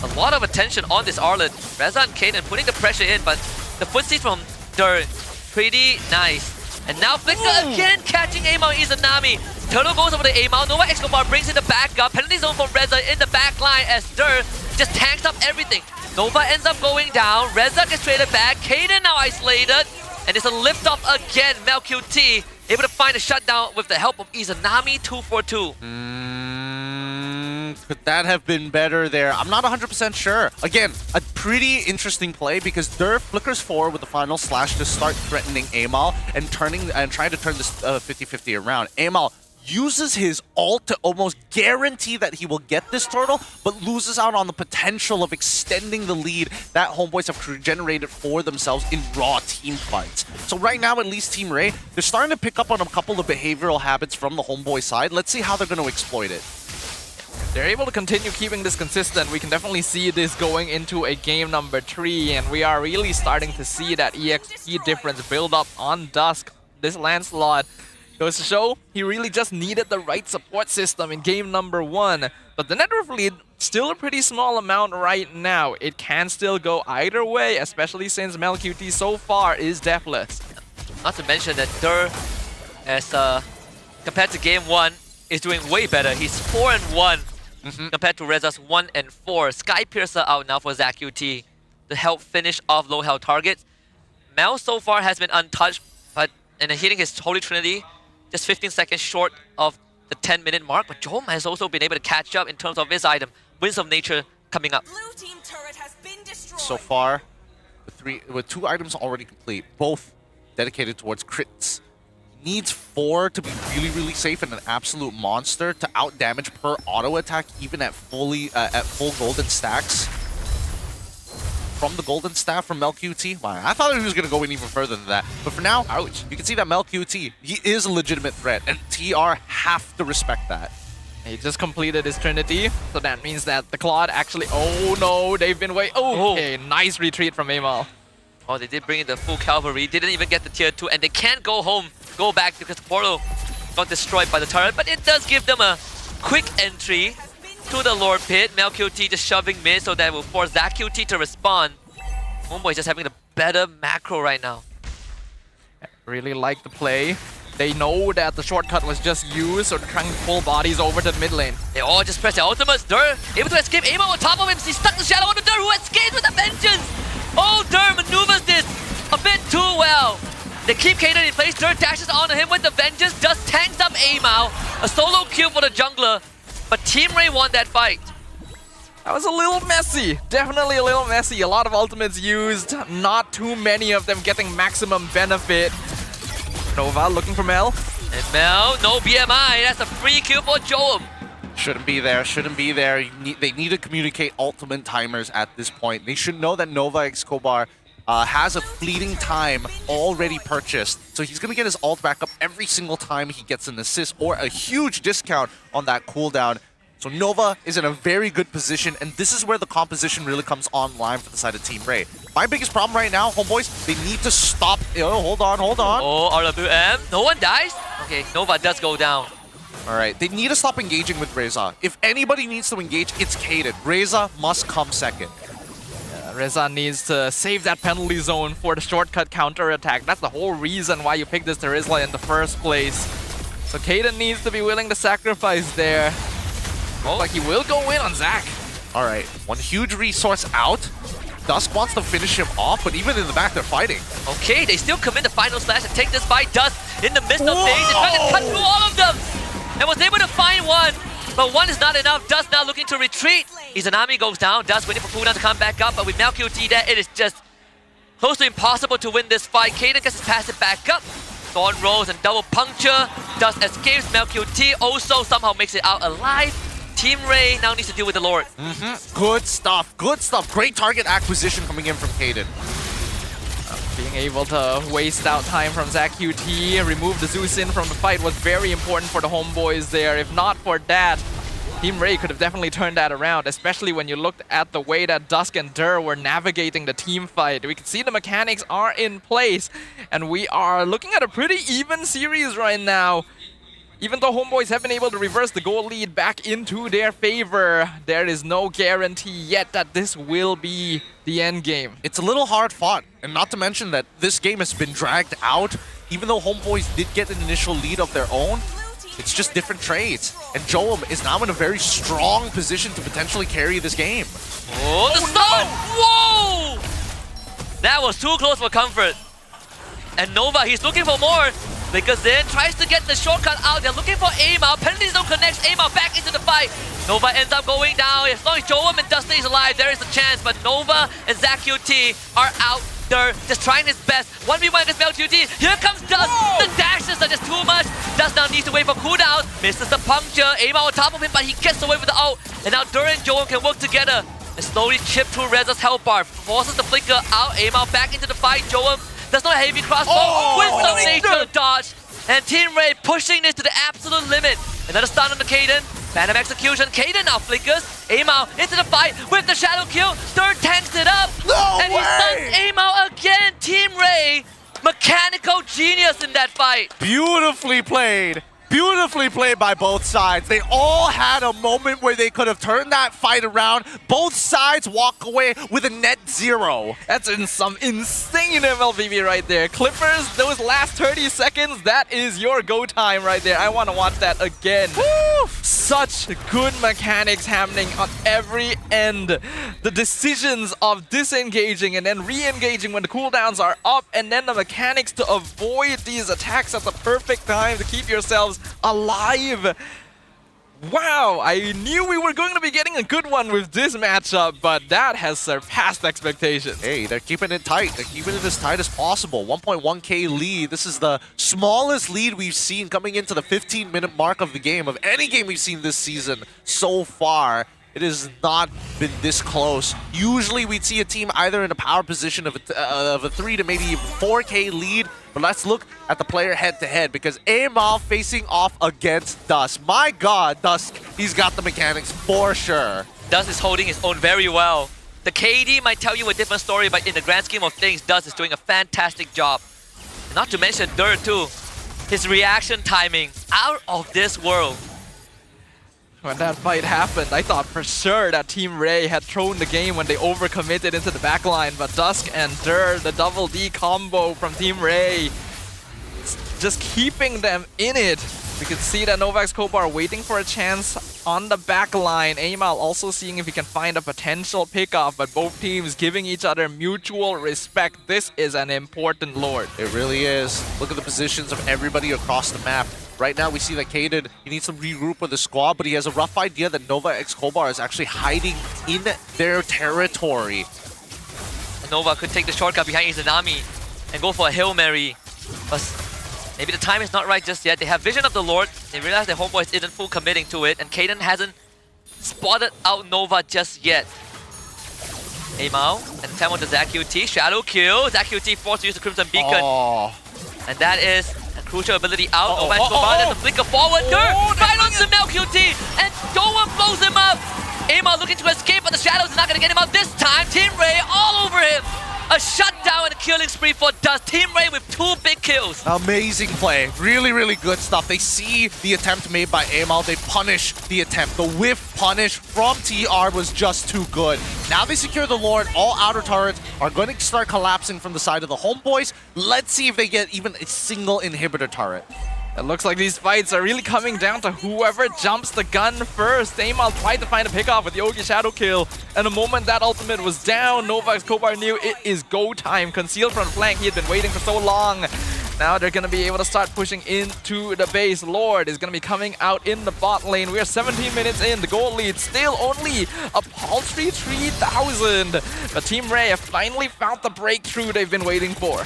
A lot of attention on this Arlet. Reza and Kaden putting the pressure in, but the footsteps from Dur, pretty nice. And now Flicker again catching Amal Izanami. Turtle goes over to Amal. Nova Escobar brings in the backup. Penalty zone for Reza in the back line as Dur just tanks up everything. Nova ends up going down. Reza gets traded back. Kaden now isolated. And it's a lift off again. MelQT able to find a shutdown with the help of Izanami 2-for-2. Could that have been better there? I'm not 100% sure. Again, a pretty interesting play because Dur flickers forward with the final slash to start threatening Amal and trying to turn this 50-50 around. Amal uses his ult to almost guarantee that he will get this turtle, but loses out on the potential of extending the lead that Homeboys have generated for themselves in raw team fights. So right now, at least Team Ray, they're starting to pick up on a couple of behavioral habits from the Homeboy side. Let's see how they're going to exploit it. They're able to continue keeping this consistent. We can definitely see this going into a game number 3, and we are really starting to see that EXP difference build up on Dusk. This Lancelot goes to show he really just needed the right support system in game number 1. But the net worth lead, still a pretty small amount right now. It can still go either way, especially since MelQT so far is deathless. Not to mention that Dur, as compared to game 1, is doing way better. He's 4-1 compared to Reza's 1-4. Sky Piercer out now for ZaQT to help finish off low health targets. Mel so far has been untouched, but hitting his Holy Trinity just 15 seconds short of the 10-minute mark. But Jom has also been able to catch up in terms of his item. Winds of Nature coming up. So far, with 2 items already complete, both dedicated towards crits. Needs 4 to be really, really safe and an absolute monster to out-damage per auto attack, even at full golden stacks. From the golden staff from MelQT. Wow, I thought he was going to go in even further than that. But for now, ouch, you can see that MelQT, he is a legitimate threat, and TR have to respect that. He just completed his Trinity, so that means that the Claude actually... Oh no, they've been waiting. Oh, okay, nice retreat from Amal. Oh, they did bring in the full cavalry. Didn't even get the tier 2, and they can't go home, go back because the portal got destroyed by the turret, but it does give them a quick entry to the Lord Pit. MelQT just shoving mid, so that will force ZachQT to respond. Homeboy just having the better macro right now. Really like the play. They know that the shortcut was just used, so they're trying to pull bodies over to mid lane. They all just press their ultimates. Dur able to escape. Amo on top of him. He's stuck in the shadow on the Dur, who escapes with a vengeance. Oh, Dur maneuvers this a bit too well. They keep Kaden in place. Dur dashes onto him with the vengeance. Just tanks up Amao. A solo kill for the jungler. But Team Ray won that fight. That was a little messy. Definitely a little messy. A lot of ultimates used. Not too many of them getting maximum benefit. Nova looking for Mel. And Mel, no BMI. That's a free kill for Joam. Shouldn't be there, shouldn't be there. They need to communicate ultimate timers at this point. They should know that Nova Escobar has a fleeting time already purchased. So he's going to get his ult back up every single time he gets an assist or a huge discount on that cooldown. So Nova is in a very good position, and this is where the composition really comes online for the side of Team Ray. My biggest problem right now, homeboys, they need to stop. Oh, hold on. Oh, RWM. No one dies? Okay, Nova does go down. All right, they need to stop engaging with Reza. If anybody needs to engage, it's Kaden. Reza must come second. Reza needs to save that penalty zone for the shortcut counter attack. That's the whole reason why you picked this Terizla in the first place. So Kaden needs to be willing to sacrifice there. Looks like he will go in on Zach. All right, one huge resource out. Dusk wants to finish him off, but even in the back, they're fighting. Okay, they still commit the final slash and take this fight. Dusk in the midst of things. They try to cut through all of them and was able to find one. But one is not enough. Dusk now looking to retreat. Izanami goes down. Dusk waiting for cooldown to come back up. But with MelQT there, it is just close to impossible to win this fight. Kaden gets his passive back up. Thorn rolls and double puncture. Dusk escapes. MelQT also somehow makes it out alive. Team Ray now needs to deal with the Lord. Good stuff. Good stuff. Great target acquisition coming in from Kaden. Being able to waste out time from ZachQT, remove the Zeus in from the fight was very important for the homeboys there. If not for that, Team Ray could have definitely turned that around, especially when you looked at the way that Dusk and Dur were navigating the team fight. We can see the mechanics are in place, and we are looking at a pretty even series right now. Even though homeboys have been able to reverse the goal lead back into their favor, there is no guarantee yet that this will be the end game. It's a little hard fought, and not to mention that this game has been dragged out. Even though homeboys did get an initial lead of their own, it's just different trades. And Joam is now in a very strong position to potentially carry this game. Oh, the stun! No! Whoa! That was too close for comfort. And Nova, he's looking for more. Because then tries to get the shortcut out. They're looking for Amao. Penalty zone connects Amao back into the fight. Nova ends up going down. As long as Joam and Dusty is alive, there is a chance. But Nova and ZachQT are out there just trying his best. 1v1 against MelQT. Here comes Dust. Whoa! The dashes are just too much. Dust now needs to wait for cooldown. Misses the puncture. Amao on top of him, but he gets away with the ult. And now Dur and Joam can work together and slowly chip through Reza's health bar. Forces the flicker out. Amao back into the fight. Joam does not have heavy crossbow with some nature dodge. And Team Ray pushing this to the absolute limit. Another stun on the Kaden. Phantom execution. Kaden now flickers. Amao into the fight with the shadow kill. Third tanks it up. And he stuns Amao again. Team Ray, mechanical genius in that fight. Beautifully played. Beautifully played by both sides. They all had a moment where they could have turned that fight around. Both sides walk away with a net 0. That's in some insane MLBB right there. Clippers, those last 30 seconds, that is your go time right there. I want to watch that again. Woo! Such good mechanics happening on every end. The decisions of disengaging and then re-engaging when the cooldowns are up, and then the mechanics to avoid these attacks at the perfect time to keep yourselves alive. Wow, I knew we were going to be getting a good one with this matchup, but that has surpassed expectations. Hey, they're keeping it tight. They're keeping it as tight as possible. 1.1k lead. This is the smallest lead we've seen coming into the 15-minute mark of the game, of any game we've seen this season so far. It has not been this close. Usually we'd see a team either in a power position of a 3 to maybe 4k lead. But let's look at the player head-to-head, because Amao facing off against Dusk. My god, Dusk, he's got the mechanics for sure. Dusk is holding his own very well. The KD might tell you a different story, but in the grand scheme of things, Dusk is doing a fantastic job. And not to mention Dur too. his reaction timing, out of this world. When that fight happened, I thought for sure that Team Ray had thrown the game when they overcommitted into the backline, but Dusk and Dur, the double D combo from Team Ray, just keeping them in it. We could see that Novak Kobar waiting for a chance on the backline. Amal also seeing if he can find a potential pickoff, but both teams giving each other mutual respect. This is an important Lord. It really is. Look at the positions of everybody across the map. Right now, we see that Kaden, he needs to regroup with the squad, but he has a rough idea that Nova X Kobar is actually hiding in their territory. Nova could take the shortcut behind Izanami and go for a Hail Mary. But maybe the time is not right just yet. They have vision of the Lord. They realize their homeboys isn't full committing to it, and Kaden hasn't spotted out Nova just yet. Amal and attempt on the ZQT. Shadow kill. ZQT forced to use the Crimson Beacon. And that is a crucial ability out. Nova X Kobar, there's a flicker forward. Right on the MelQT, and Doan blows him up. Amal looking to escape, but the Shadows is not going to get him out this time. Team Ray all over him. A shutdown and a killing spree for Dust. Team Ray with 2 big kills. Amazing play. Really, really good stuff. They see the attempt made by Amal. They punish the attempt. The whiff punish from TR was just too good. Now they secure the Lord. All outer turrets are going to start collapsing from the side of the homeboys. Let's see if they get even a single inhibitor turret. It looks like these fights are really coming down to whoever jumps the gun first. Amal tried to find a pickoff with Yogi Shadow kill, and the moment that ultimate was down, Novak Kobar knew it is go time. Concealed from the flank, he had been waiting for so long. Now they're going to be able to start pushing into the base. Lord is going to be coming out in the bot lane. We are 17 minutes in. The goal lead still only a paltry 3,000. But Team Ray have finally found the breakthrough they've been waiting for.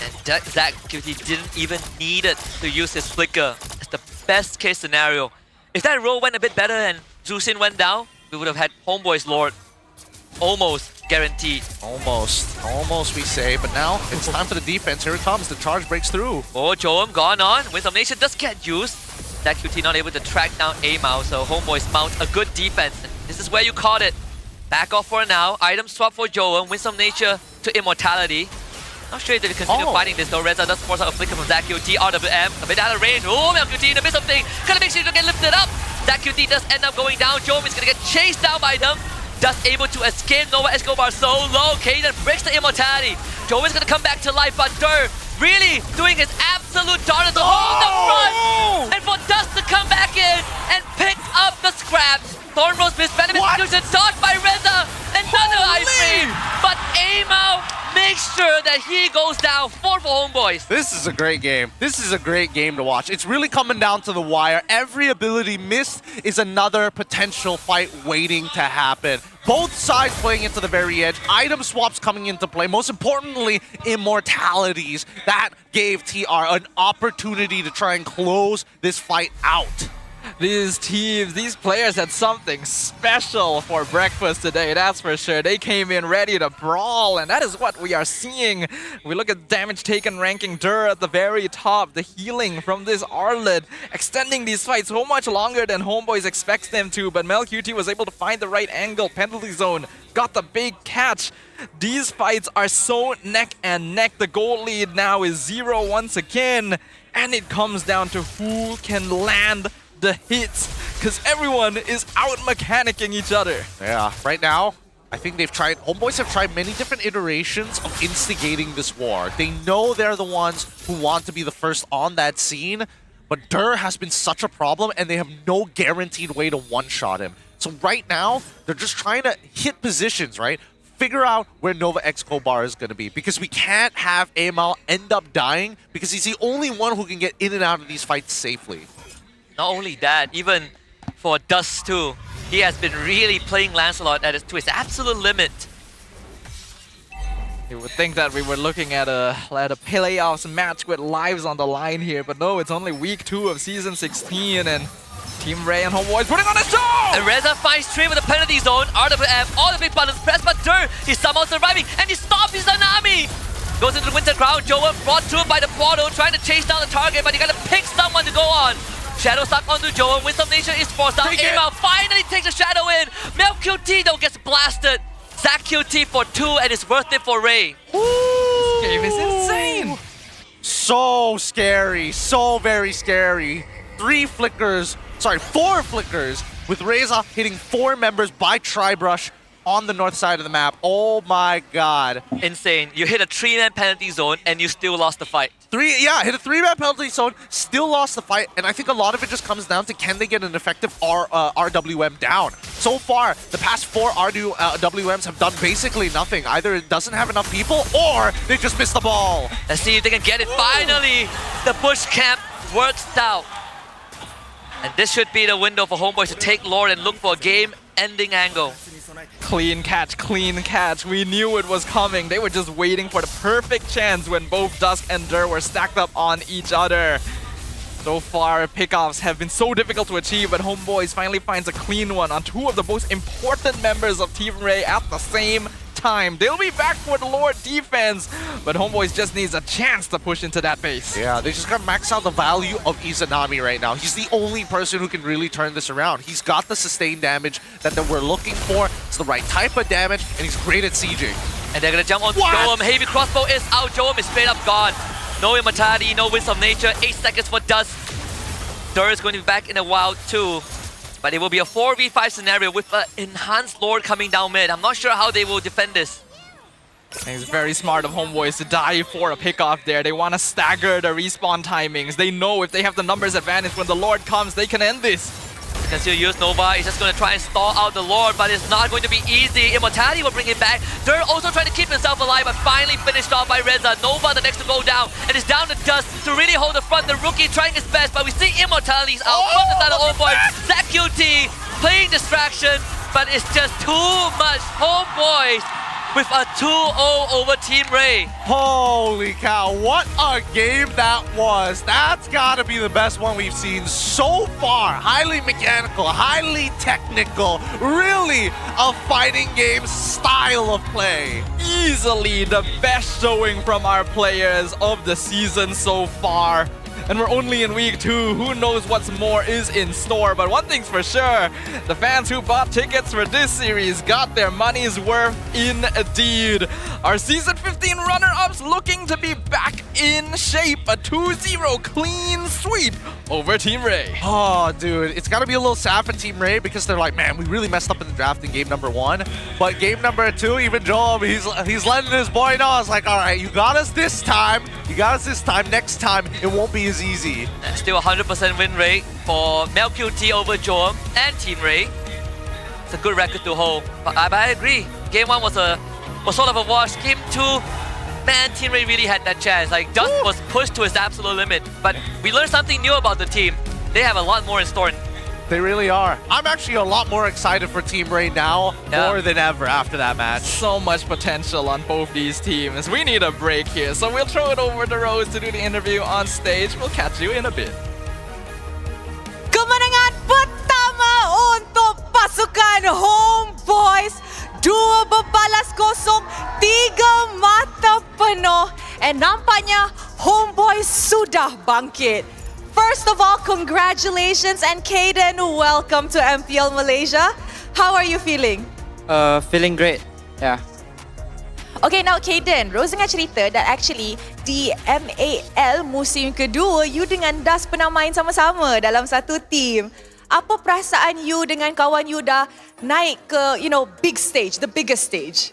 And ZQT didn't even need it to use his flicker. It's the best case scenario. If that roll went a bit better and Zusin went down, we would have had Homeboy's Lord almost guaranteed. Almost we say, but now it's time for the defense. Here it comes, the charge breaks through. Oh, Joam gone on. Wisdom Nation does get used. ZQT not able to track down Amal, so Homeboys mount a good defense. And this is where you caught it. Back off for now. Item swap for Joam. Wisdom Nature to Immortality. Not sure if they continue fighting this though. Reza does force out a flicker from ZQT. RWM, a bit out of range. Oh, MelQT in the midst of thing. Gonna make sure to get lifted up. ZQT does end up going down. Joam is gonna get chased down by them. Just able to escape. Nova X Kobar so low. Kaden breaks the immortality. Joam is gonna come back to life, but Dur really doing his absolute darndest to hold the front. And for Dust to come back in and pick up the scraps. Thornrose missed benefit execution, dodged by Reza. Another iframe. But Amal makes sure that he goes down 4 for Homeboys. This is a great game. This is a great game to watch. It's really coming down to the wire. Every ability missed is another potential fight waiting to happen. Both sides playing into the very edge. Item swaps coming into play. Most importantly, immortalities. That gave TR an opportunity to try and close this fight out. These teams, these players had something special for breakfast today, that's for sure. They came in ready to brawl, and that is what we are seeing. We look at damage taken ranking, Dur at the very top, the healing from this Arlet, extending these fights so much longer than Homeboys expects them to, but MelQT was able to find the right angle, penalty zone, got the big catch. These fights are so neck and neck. The goal lead now is 0 once again, and it comes down to who can land the hits, because everyone is out mechanicking each other. Yeah, right now, I think Homeboys have tried many different iterations of instigating this war. They know they're the ones who want to be the first on that scene, but Dur has been such a problem, and they have no guaranteed way to one-shot him. So right now, they're just trying to hit positions, right? Figure out where Nova X Kobar is going to be, because we can't have Amal end up dying, because he's the only one who can get in and out of these fights safely. Not only that, even for Dust too, he has been really playing Lancelot to his absolute limit. You would think that we were looking at a playoffs match with lives on the line here, but no, it's only week 2 of season 16, and Team Ray and Homeboys putting on a show! And Reza finds Train with the penalty zone, RWM, all the big buttons pressed, but Dur, he's somehow surviving, and he stops his Tsunami! Goes into the Winter Crown, Joa brought through by the portal, trying to chase down the target, but you gotta pick someone to go on. Shadow stuck onto Joa, Wisdom Nation is forced out. Amal finally takes a Shadow in. MelQT though gets blasted. ZQT for 2, and it's worth it for Ray. This game is insane. so scary. So very scary. 4 flickers with Reza hitting 4 members by Tribrush on the north side of the map. Oh my god. Insane. You hit a 3-man penalty zone and you still lost the fight. Hit a 3-man penalty zone, still lost the fight, and I think a lot of it just comes down to can they get an effective RWM down. So far, the past 4 RWMs have done basically nothing. Either it doesn't have enough people, or they just missed the ball. Let's see if they can get it. Finally, the bush camp works out. And this should be the window for Homeboys to take Lord and look for a game-ending angle. Clean catch. We knew it was coming. They were just waiting for the perfect chance when both Dusk and Dur were stacked up on each other. So far, pickoffs have been so difficult to achieve, but Homeboys finally finds a clean one on 2 of the most important members of Team Ray at the same time. They'll be back for the Lord defense, but Homeboys just needs a chance to push into that base. Yeah, they just gotta max out the value of Izanami right now. He's the only person who can really turn this around. He's got the sustained damage that we're looking for. It's the right type of damage, and he's great at sieging. And they're gonna jump on Joam. Heavy crossbow is out. Joam is straight up gone. No Immortality, no Winds of Nature. 8 seconds for Dust. Dur is going to be back in a while too. But it will be a 4v5 scenario with an enhanced Lord coming down mid. I'm not sure how they will defend this. It's very smart of Homeboys to dive for a pickoff there. They want to stagger the respawn timings. They know if they have the numbers advantage when the Lord comes, they can end this. You can still use Nova. He's just going to try and stall out the Lord, but it's not going to be easy. Immortality will bring him back. Dur also trying to keep himself alive, but finally finished off by Reza. Nova the next to go down, and it's down to Dust to really hold the front. The rookie trying his best, but we see Immortality's out from the side of Homeboys. Zach QT playing distraction, but it's just too much. Homeboys with a 2-0 over Team Ray. Holy cow, what a game that was. That's gotta be the best one we've seen so far. Highly mechanical, highly technical, really a fighting game style of play. Easily the best showing from our players of the season so far. And we're only in week 2. Who knows what's more is in store. But one thing's for sure, the fans who bought tickets for this series got their money's worth indeed. Our season 15 runner-ups looking to be back in shape. A 2-0 clean sweep over Team Ray. Oh, dude, it's got to be a little sad for Team Ray because they're like, man, we really messed up in the draft in game number 1. But game number 2, even Joel, he's letting his boy know. It's like, all right, you got us this time. Next time, it won't be as easy. Still 100% win rate for Mel QT over Joam and Team Ray. It's a good record to hold. But I agree. Game 1 was sort of a wash. Game 2, man, Team Ray really had that chance. Like, Dust was pushed to his absolute limit. But we learned something new about the team. They have a lot more in store. They really are. I'm actually a lot more excited for Team Ray now, more than ever after that match. So much potential on both these teams. We need a break here, so we'll throw it over to Rose to do the interview on stage. We'll catch you in a bit. Kemenangan pertama untuk pasukan Homeboys. 2 berbalas kosong, 3 mata penuh. And nampaknya Homeboys sudah bangkit. First of all, congratulations, and Kaden, welcome to MPL Malaysia. How are you feeling? Feeling great. Yeah. Okay, now Kaden, Rose dengar cerita that actually di MAL musim kedua, you dengan Das pernah main sama-sama dalam satu team. Apa perasaan you dengan kawan you dah naik ke, big stage, the biggest stage?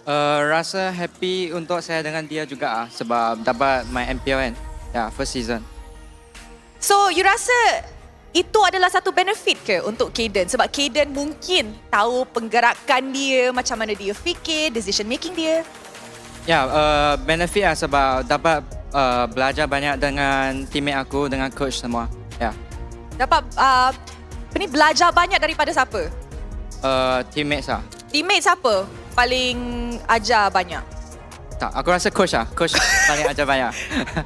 Rasa happy untuk saya dengan dia juga sebab dapat main MPL kan. Yeah, first season. So, you rasa itu adalah satu benefit ke untuk Kaden? Sebab Kaden mungkin tahu penggerakan dia, macam mana dia fikir, decision making dia. Ya, benefit sebab dapat belajar banyak dengan teammate aku, dengan coach semua. Ya. Dapat belajar banyak daripada siapa? Teammates lah. Teammate siapa paling ajar banyak? Tak, aku rasa coach lah. Coach paling ajar banyak.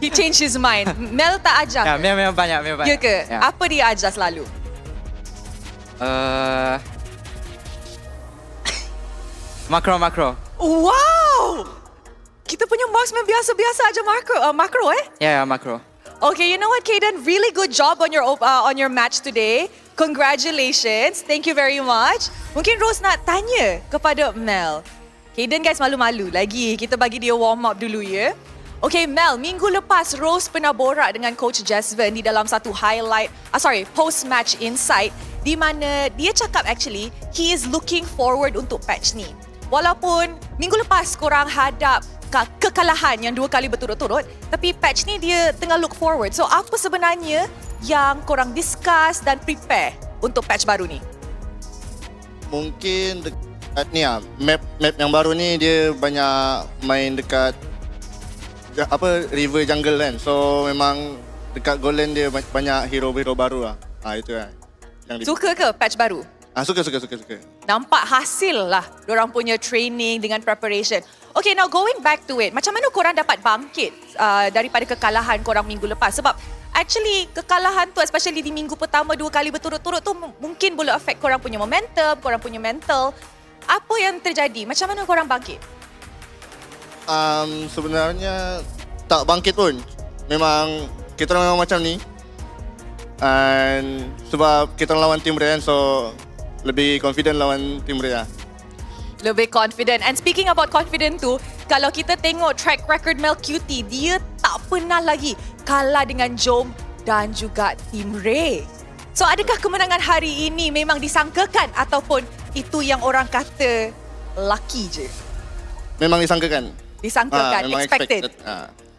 He changed his mind. Mel tak ajar ya, ke? Memang banyak. Ya ke? Ya. Apa dia ajar selalu? Makro. Wow! Kita punya marksman biasa-biasa aja makro Ya, makro. Okay, you know what, Kaden? Really good job on your match today. Congratulations. Thank you very much. Mungkin Rose nak tanya kepada Mel. Kaden guys malu-malu lagi. Kita bagi dia warm up dulu ya. Okay Mel, minggu lepas Rose pernah borak dengan Coach Jasmine di dalam satu post-match insight di mana dia cakap actually he is looking forward untuk patch ni. Walaupun minggu lepas korang hadap kekalahan yang 2 kali berturut-turut, tapi patch ni dia tengah look forward. So apa sebenarnya yang korang discuss dan prepare untuk patch baru ni? Mungkin dekat ni map yang baru ni dia banyak main dekat river jungle kan. So memang dekat goal lane dia banyak hero-hero baru lah. Itu kan. Suka ke patch baru? Suka. Nampak hasil lah diorang punya training dengan preparation. Okay, now going back to it. Macam mana korang dapat bangkit daripada kekalahan korang minggu lepas? Sebab actually kekalahan tu especially di minggu pertama 2 kali berturut-turut tu mungkin boleh affect korang punya momentum, korang punya mental. Apa yang terjadi? Macam mana korang bangkit? Sebenarnya tak bangkit pun. Memang kita memang macam ni. And sebab kita lawan tim Ray, so lebih confident lawan tim Ray. Lebih confident. And speaking about confident tu, kalau kita tengok track record Mel QT, dia tak pernah lagi kalah dengan Jom dan juga tim Ray. So adakah kemenangan hari ini memang disangkakan ataupun itu yang orang kata lucky je? Memang disangkakan. Disangkakan, expected.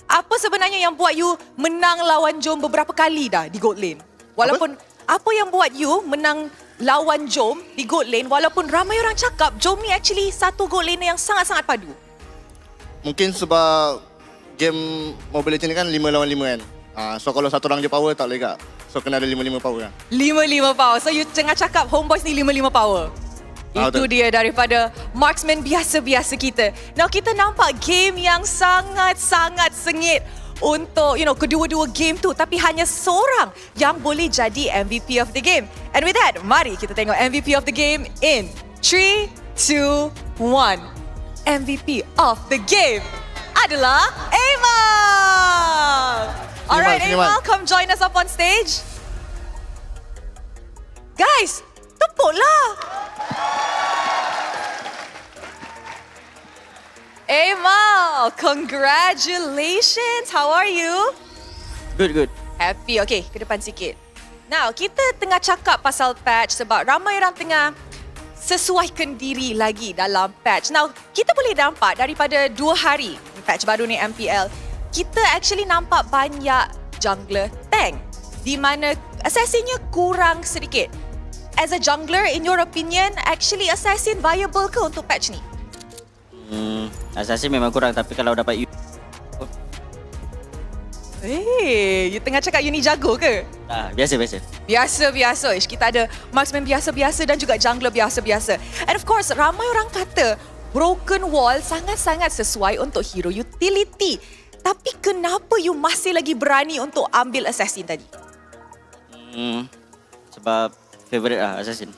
Apa sebenarnya yang buat you menang lawan Jom beberapa kali dah di gold lane? Walaupun apa yang buat you menang lawan Jom di gold lane walaupun ramai orang cakap Jom ni actually satu gold lane yang sangat-sangat padu? Mungkin sebab game Mobile Legends ni kan 5 lawan 5 kan. So kalau satu orang je power tak boleh kak. So kena ada 5-5 power kan. 5-5 power. So you tengah cakap Homeboys ni 5-5 power. Itu dia daripada marksman biasa-biasa kita. Now kita nampak game yang sangat-sangat sengit untuk kedua-dua game tu, tapi hanya seorang yang boleh jadi MVP of the game. And with that, mari kita tengok MVP of the game in 3, 2, 1. MVP of the game adalah Amal. Alright, Amal, come join us up on stage. Guys, tepuklah. Amal, congratulations. How are you? Good. Happy. Okay, ke depan sikit. Now, kita tengah cakap pasal patch sebab ramai orang tengah sesuaikan diri lagi dalam patch. Now, kita boleh nampak daripada 2 hari patch baru ni MPL, kita actually nampak banyak jungler tank di mana assassinnya kurang sedikit. As a jungler, in your opinion, actually assassin viable ke untuk patch ni? Assassin memang kurang, tapi kalau dapat you tengah cakap you ni jago ke? Biasa-biasa. Biasa-biasa. Kita ada marksman biasa-biasa dan juga jungler biasa-biasa. And of course, ramai orang kata Broken Wall sangat-sangat sesuai untuk hero utility. Tapi kenapa you masih lagi berani untuk ambil assassin tadi? Sebab favorite assassin.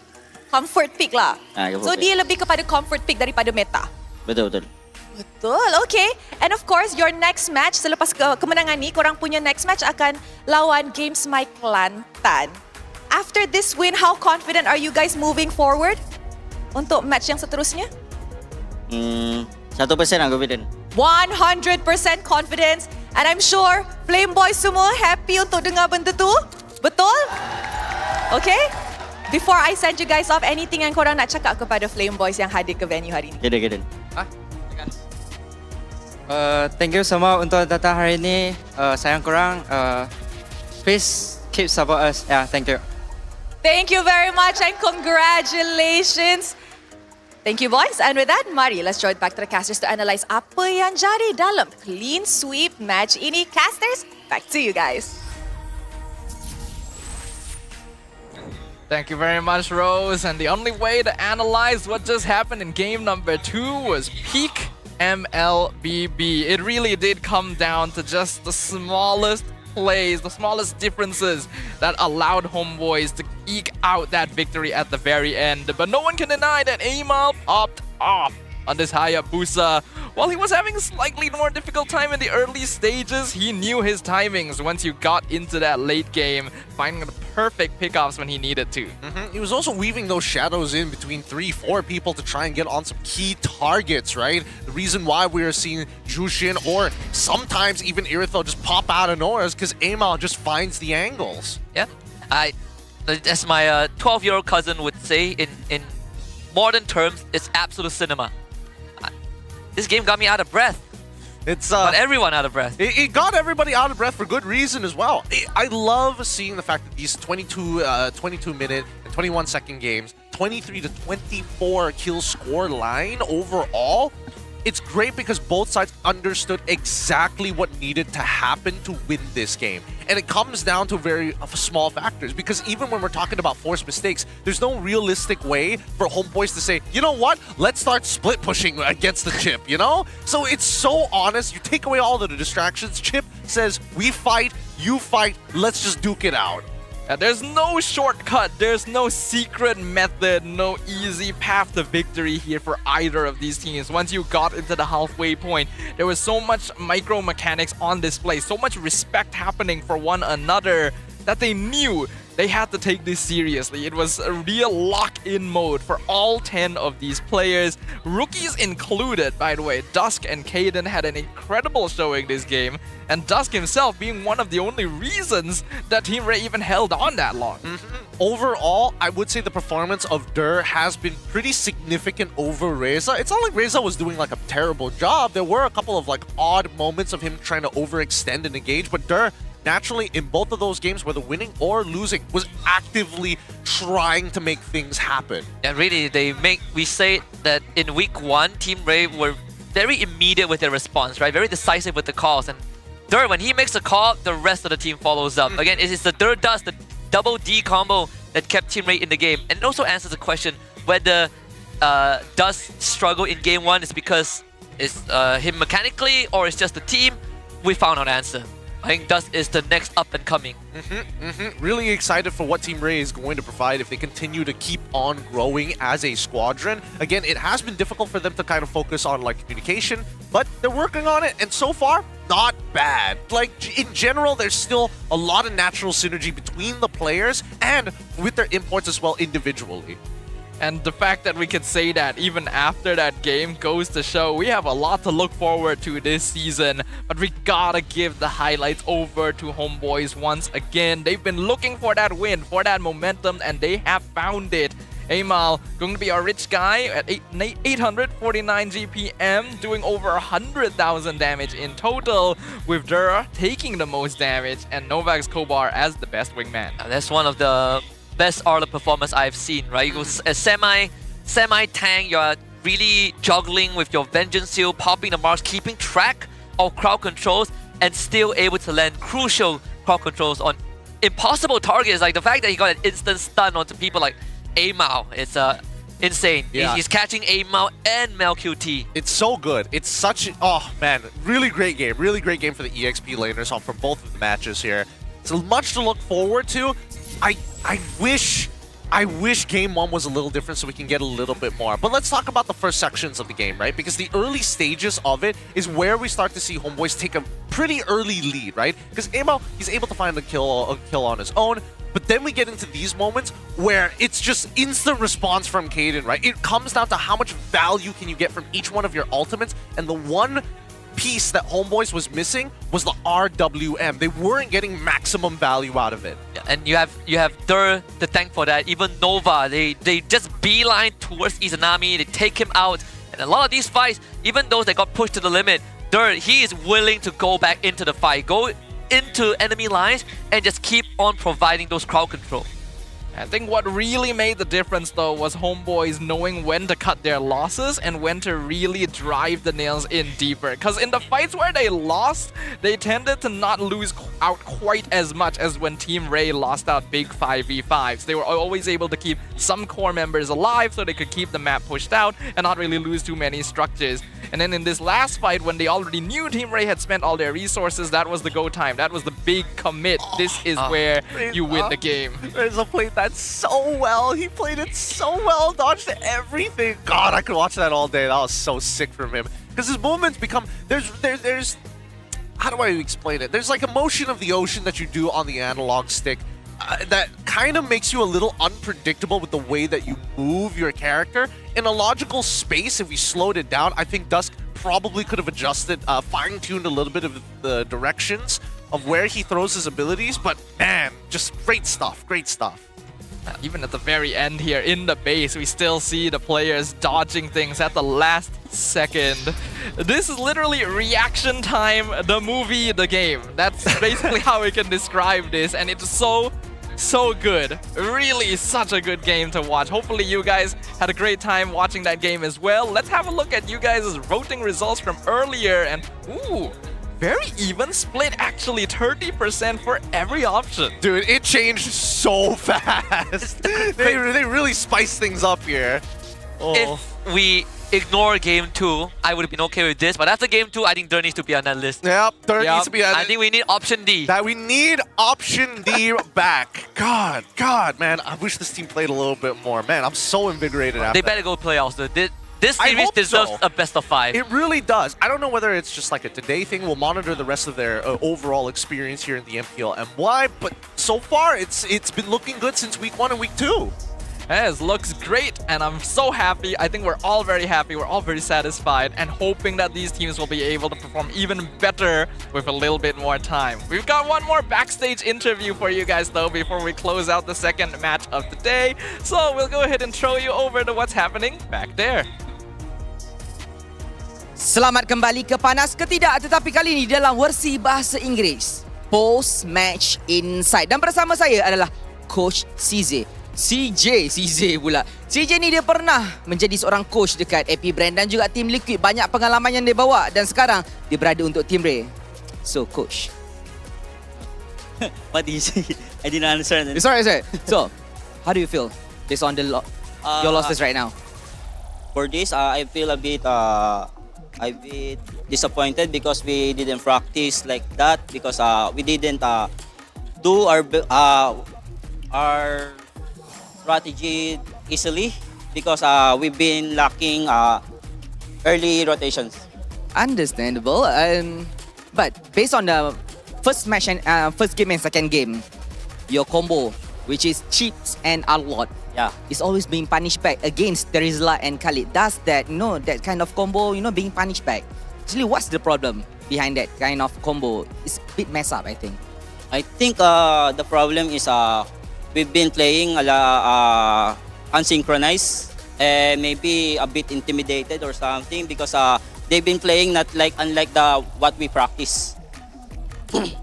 Comfort pick lah. So pick. dia lebih kepada comfort pick daripada meta. Betul. Okay. And of course, your next match selepas kemenangan ni, korang punya next match akan lawan Games My Kelantan. After this win, how confident are you guys moving forward untuk match yang seterusnya? 1% confident. 100% confidence. And I'm sure Flame Boys semua happy untuk dengar benda tu. Betul? Okay? Before I send you guys off, anything yang korang nak cakap kepada Flame Boys yang hadir ke venue hari ni? Keden. Thank you semua untuk datang hari ini. Sayang korang. Please keep support us. Thank you. Thank you very much and congratulations. Thank you boys. And with that, mari let's join back to the casters to analyse apa yang jadi dalam clean sweep match ini. Casters, back to you guys. Thank you very much, Rose. And the only way to analyze what just happened in game number 2 was peak MLBB. It really did come down to just the smallest plays, the smallest differences that allowed Homeboys to eke out that victory at the very end. But no one can deny that Amal popped off on this Hayabusa While he was having a slightly more difficult time in the early stages, he knew his timings once you got into that late game, finding the perfect pickoffs when he needed to. He was also weaving those shadows in between 3-4 people to try and get on some key targets, right? The reason why we are seeing Jushin or sometimes even Irithel just pop out of nowhere is because Amal just finds the angles. Yeah, as my 12-year-old cousin would say, in modern terms, it's absolute cinema. This game got me out of breath. It's got everyone out of breath. It got everybody out of breath for good reason as well. I love seeing the fact that these 22-minute and 21-second games, 23 to 24 kill score line overall. It's great because both sides understood exactly what needed to happen to win this game. And it comes down to very small factors, because even when we're talking about forced mistakes, there's no realistic way for homeboys to say, you know what, let's start split pushing against the Chip, you know? So it's so honest. You take away all the distractions. Chip says, we fight, you fight, let's just duke it out. There's no shortcut, there's no secret method, no easy path to victory here for either of these teams. Once you got into the halfway point, there was so much micro mechanics on display, so much respect happening for one another that they knew they had to take this seriously. It was a real lock-in mode for all 10 of these players, rookies included, by the way. Dusk and Kaden had an incredible showing this game, and Dusk himself being one of the only reasons that Team Ray even held on that long. Overall, I would say the performance of Dur has been pretty significant over Reza. It's not like Reza was doing like a terrible job. There were a couple of like odd moments of him trying to overextend and engage, but Dur, naturally, in both of those games, whether winning or losing, was actively trying to make things happen. And really, we say that in week 1, Team Ray were very immediate with their response, right? Very decisive with the calls. And Dur, when he makes a call, the rest of the team follows up. Again, it is the Dur Dust, the double D combo that kept Team Ray in the game. And it also answers the question whether Dust struggle in game 1 is because it's him mechanically or it's just the team. We found our answer. I think Dust is the next up and coming. Really excited for what Team Ray is going to provide if they continue to keep on growing as a squadron. Again, it has been difficult for them to kind of focus on like communication, but they're working on it, and so far, not bad. Like, in general, there's still a lot of natural synergy between the players and with their imports as well individually. And the fact that we could say that even after that game goes to show we have a lot to look forward to this season. But we gotta give the highlights over to Homeboys once again. They've been looking for that win, for that momentum, and they have found it. Amal going to be our rich guy at 849 GPM, doing over 100,000 damage in total, with Dura taking the most damage and Novak's Kobar as the best wingman. That's one of the best Arla performance I've seen, right? You go a semi-tank, you're really juggling with your Vengeance Seal, popping the marks, keeping track of crowd controls, and still able to land crucial crowd controls on impossible targets. Like the fact that he got an instant stun onto people like Amal, it's insane. Yeah. He's catching Amal and Mel QT. It's so good. It's such, oh man, really great game. Really great game for the EXP laners from both of the matches here. So much to look forward to. I wish game 1 was a little different so we can get a little bit more. But let's talk about the first sections of the game, right? Because the early stages of it is where we start to see Homeboys take a pretty early lead, right? Because Amal, he's able to find a kill on his own. But then we get into these moments where it's just instant response from Kaden, right? It comes down to how much value can you get from each one of your ultimates, and the one piece that Homeboys was missing was the RWM. They weren't getting maximum value out of it. Yeah, and you have Dur to thank for that. Even Nova, they just beeline towards Izanami, they take him out. And a lot of these fights, even those that got pushed to the limit, Dur, he is willing to go back into the fight, go into enemy lines, and just keep on providing those crowd control. I think what really made the difference though was Homeboys knowing when to cut their losses and when to really drive the nails in deeper. Because in the fights where they lost, they tended to not lose out quite as much as when Team Ray lost out big 5v5s. They were always able to keep some core members alive so they could keep the map pushed out and not really lose too many structures. And then in this last fight, when they already knew Team Ray had spent all their resources, that was the go time. That was the big commit. This is where you win the game. Reza played that so well. He played it so well, dodged everything. God, I could watch that all day. That was so sick from him. because his movements become there's how do I explain it? There's like a motion of the ocean that you do on the analog stick that kind of makes you a little unpredictable with the way that you move your character. In a logical space, if we slowed it down, I think Dusk probably could have adjusted, fine-tuned a little bit of the directions of where he throws his abilities, but man, just great stuff, great stuff. Even at the very end here in the base, we still see the players dodging things at the last second. This is literally reaction time, the movie, the game. That's basically how we can describe this, and it's so good. Really such a good game to watch. Hopefully you guys had a great time watching that game as well. Let's have a look at you guys' voting results from earlier, and ooh, very even split actually, 30% for every option. Dude, it changed so fast. they really spiced things up here. Oh. If we ignore game 2, I would have been okay with this. But after game 2, I think Dur needs to be on that list. Yep, Dur needs to be on. I think we need option D. That we need option D back. God, man, I wish this team played a little bit more. Man, I'm so invigorated after They better go playoffs, dude. This series deserves a best of 5. It really does. I don't know whether it's just like a today thing. We'll monitor the rest of their overall experience here in the MPL MY, but so far it's been looking good since week 1 and week 2. Yes, looks great, and I'm so happy. I think we're all very happy. We're all very satisfied and hoping that these teams will be able to perform even better with a little bit more time. We've got one more backstage interview for you guys though before we close out the second match of the day. So we'll go ahead and throw you over to what's happening back there. Selamat kembali ke Panas ke Tidak, tetapi kali ini dalam versi bahasa Inggeris, Post Match Insight. Dan bersama saya adalah Coach CJ. CJ pula. CJ ni dia pernah menjadi seorang coach dekat AP Brand dan juga tim Liquid. Banyak pengalaman yang dia bawa dan sekarang dia berada untuk Team Ray. So, Coach. What did you say? I didn't understand. Sorry. So, how do you feel based on your losses right now? For this, I feel a bit disappointed because we didn't practice like that, because we didn't do our strategy easily, because we've been lacking early rotations. Understandable. But based on the first match and first game and second game, your combo, which is Chips and Outlawed, is always being punished back against Terizla and Khalid. Does that, that kind of combo, being punished back? Actually, what's the problem behind that kind of combo? It's a bit messed up, I think. I think the problem is we've been playing unsynchronized and maybe a bit intimidated or something, because they've been playing unlike what we practice.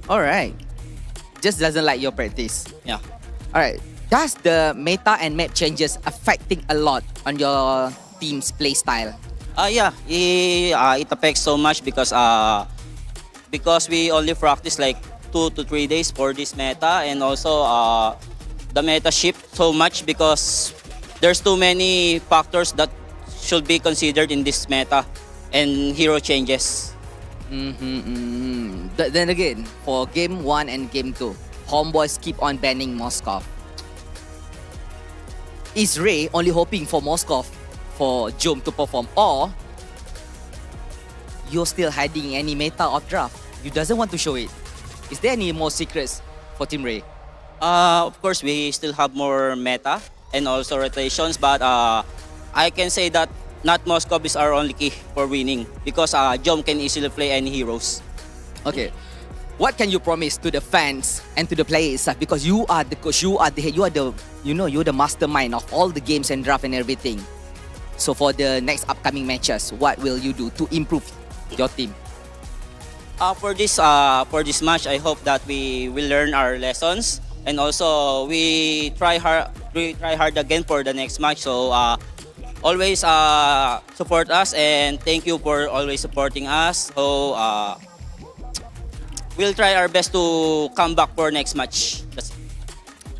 All right. Just doesn't like your practice. Yeah. All right. Does the meta and map changes affecting a lot on your team's play style? Yeah, it affects so much because we only practice like 2 to 3 days for this meta, and also the meta shift so much because there's too many factors that should be considered in this meta and hero changes. Then again, for game 1 and game 2, Homeboys keep on banning Moskov. Is Ray only hoping for Moskov for Jom to perform, or you're still hiding any meta or draft? You doesn't want to show it. Is there any more secrets for Team Ray? Of course, we still have more meta and also rotations, but I can say that not Moskov is our only key for winning, because Jom can easily play any heroes. Okay. What can you promise to the fans and to the players? Because you are the coach, you are the head, you're the mastermind of all the games and draft and everything. So for the next upcoming matches, what will you do to improve your team? For this match, I hope that we will learn our lessons, and also we try hard again for the next match. So always support us, and thank you for always supporting us. So we'll try our best to come back for next match.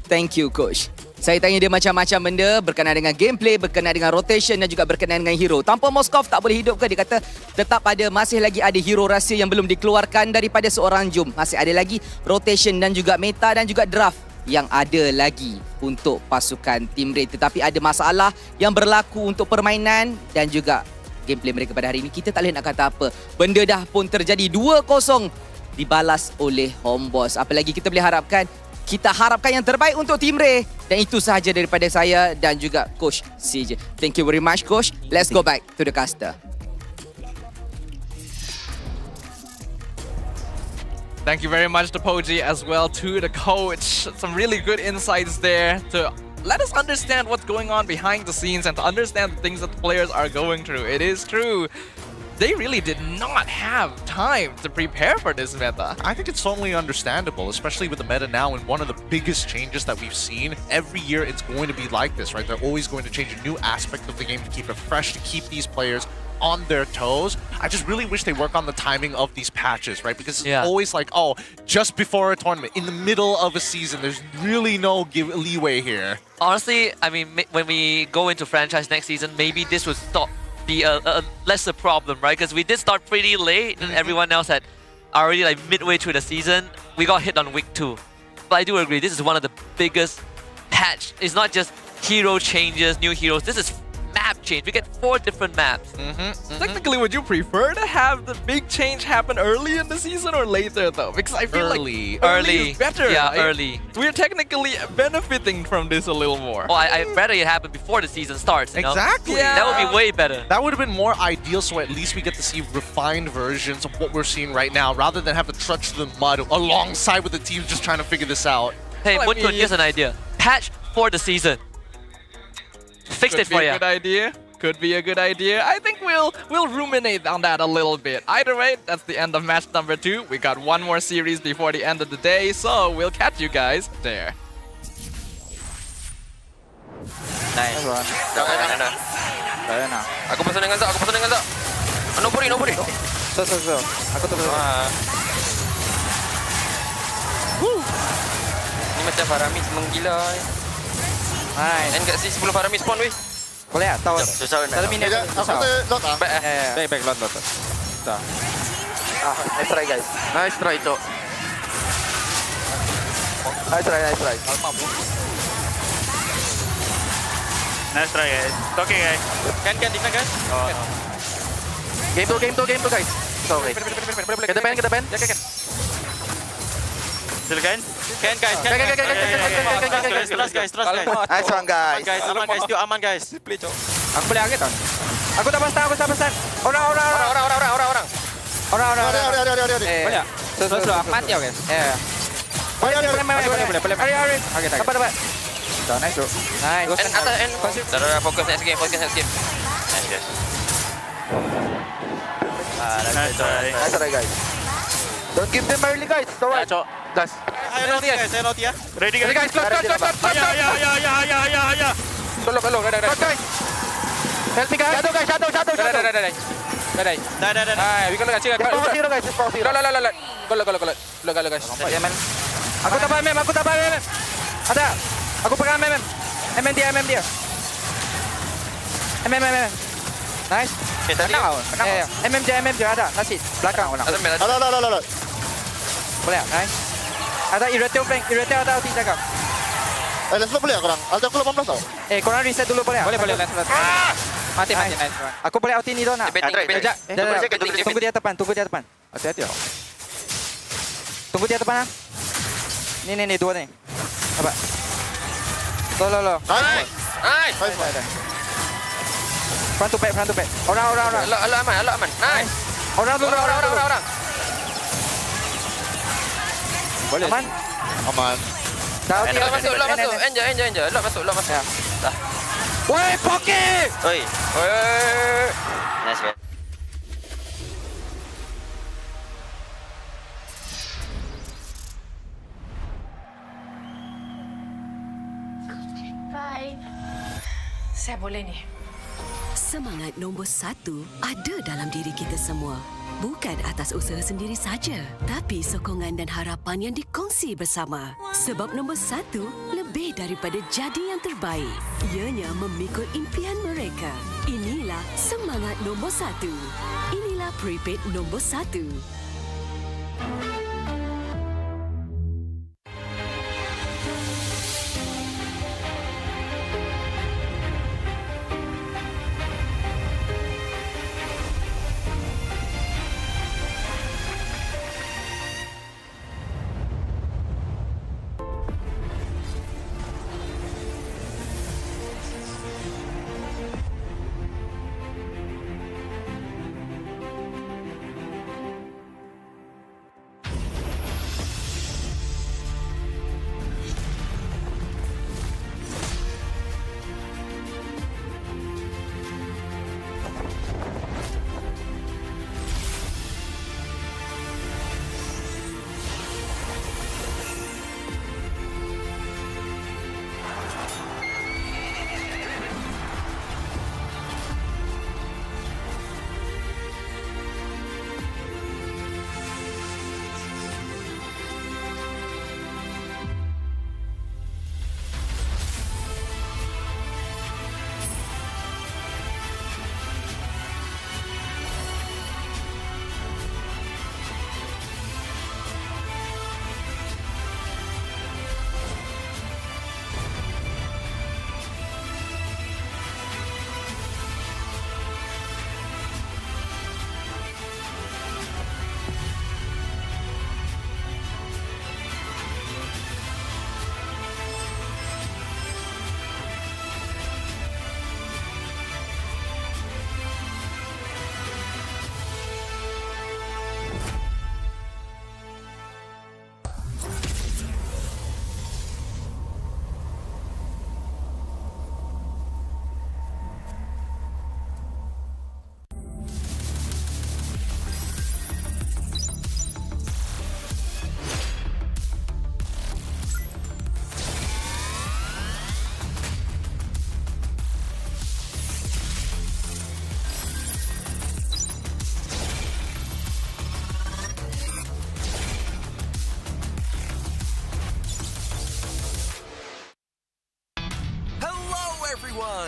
Thank you, Coach. Saya tanya dia macam-macam benda berkenaan dengan gameplay, berkenaan dengan rotation dan juga berkenaan dengan hero. Tanpa Moskov tak boleh hidup ke? Dia kata tetap masih lagi ada hero rahsia yang belum dikeluarkan daripada seorang Jom. Masih ada lagi rotation dan juga meta dan juga draft yang ada lagi untuk pasukan Team Ray. Tetapi ada masalah yang berlaku untuk permainan dan juga gameplay mereka pada hari ini. Kita tak boleh nak kata apa. Benda dah pun terjadi 2-0 dibalas oleh Homeboys. Apa lagi kita boleh harapkan? Kita harapkan yang terbaik untuk Team Ray. Dan itu sahaja daripada saya dan juga Coach CJ. Thank you very much, Coach. Let's go back to the caster. Thank you very much to Poji as well to the coach. Some really good insights there to let us understand what's going on behind the scenes and to understand the things that the players are going through. It is true. They really did not have time to prepare for this meta. I think it's totally understandable, especially with the meta now and one of the biggest changes that we've seen. Every year it's going to be like this, right? They're always going to change a new aspect of the game to keep it fresh, to keep these players on their toes. I just really wish they work on the timing of these patches, right? Because it's always like, oh, just before a tournament, in the middle of a season, there's really no leeway here. Honestly, I mean, when we go into franchise next season, maybe this would be a lesser problem, right? Because we did start pretty late and everyone else had already like midway through the season. We got hit on week 2. But I do agree, this is one of the biggest patch. It's not just hero changes, new heroes. This is map change. We get 4 different maps. Technically, would you prefer to have the big change happen early in the season or later though? Because I feel like early is better. Yeah, right? early. We're technically benefiting from this a little more. Oh, I'd rather it happen before the season starts, you know? Exactly. Yeah. That would be way better. That would have been more ideal, so at least we get to see refined versions of what we're seeing right now, rather than have to trudge through the mud alongside with the teams just trying to figure this out. Hey, Mutkun, here's an idea. Patch for the season. Fixed it for you. Could be a good idea. Could be a good idea. I think we'll ruminate on that a little bit. Either way, that's the end of match number 2. We got one more series before the end of the day, so we'll catch you guys there. Nice. Aku pasal dengan Zak, No puri. So. Aku tu Ni macam Faramis menggila. Nice. And kat sini sebelum Faramis spawn weh. Boleh tak? Tahu. Susah nak. 1 minit. Aku lot ah. Baik, lot. Tak. Nice try guys. Nice try tu. Nice try. Nice try guys. It's okay guys. Kan defend kan? Oh. Game tu guys. Sorry. Kita pen. Ya kan. Silakan. Kan guys. Trust guys. Nice one guys. Aman guys, still aman guys. Play cok. Aku boleh angkat kan? Aku tak pasang. Orang. Boleh. So, mati guys. Ya. Boleh. Angkat. Dapat. Nice. Dah fokus next game. Nice guys. Nice try. Nice try guys. Don't give them early guys. So right. Guys. Saya noti ya. Ready guys. Close. Ya. Tolong. Guys. Help me guys. Jatuh. Dah. We go guys. Go guys. Aku tak faham. Ada. Aku pegang MM dia. Nice. Kenal. MM dia ada. Kasih belakang orang. Ada. Boleh. Nice. Ada irate ada ulti jaga. Let's boleh korang. Ada aku 18 tau. Korang reset dulu boleh? Boleh. Mati. Nice. Aku boleh ulti ni dona. Tunggu dia depan. Hati-hati. Tunggu dia depan. Ni dua ni. Apa? Lo. Nice. Front to back. Orang. Allah aman. Nice. Orang. Boleh. Aman. Dah masuk. Enjoy. Lock masuk. Dah. Woi, pocket. Oi. Nice guys. Saya boleh ni. Semangat nombor 1 ada dalam diri kita semua. Bukan atas usaha sendiri saja, tapi sokongan dan harapan yang dikongsi bersama. Sebab nombor 1 lebih daripada jadi yang terbaik. Ianya memikul impian mereka. Inilah semangat nombor 1. Inilah prepaid nombor 1.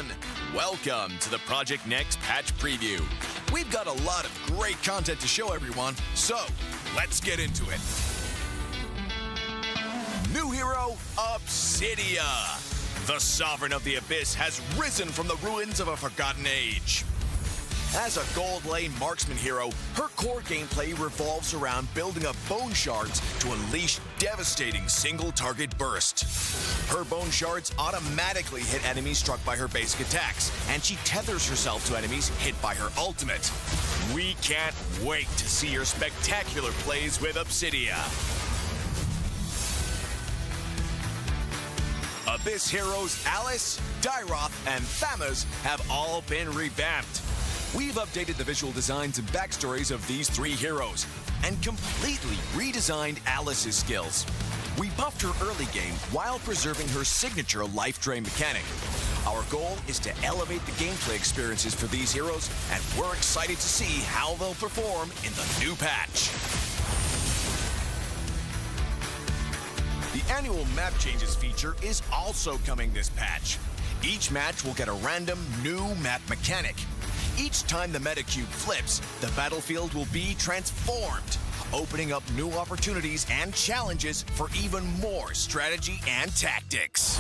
everyone! Welcome to the Project Next Patch Preview. We've got a lot of great content to show everyone, so let's get into it. New hero, Obsidia. The Sovereign of the Abyss has risen from the ruins of a forgotten age. As a gold lane marksman hero, her core gameplay revolves around building up bone shards to unleash devastating single-target burst. Her bone shards automatically hit enemies struck by her basic attacks, and she tethers herself to enemies hit by her ultimate. We can't wait to see your spectacular plays with Obsidia. Abyss heroes Alice, Dyroth, and Thamas have all been revamped. We've updated the visual designs and backstories of these three heroes and completely redesigned Alice's skills. We buffed her early game while preserving her signature life drain mechanic. Our goal is to elevate the gameplay experiences for these heroes, and we're excited to see how they'll perform in the new patch. The annual map changes feature is also coming this patch. Each match will get a random new map mechanic. Each time the meta cube flips, the battlefield will be transformed, opening up new opportunities and challenges for even more strategy and tactics.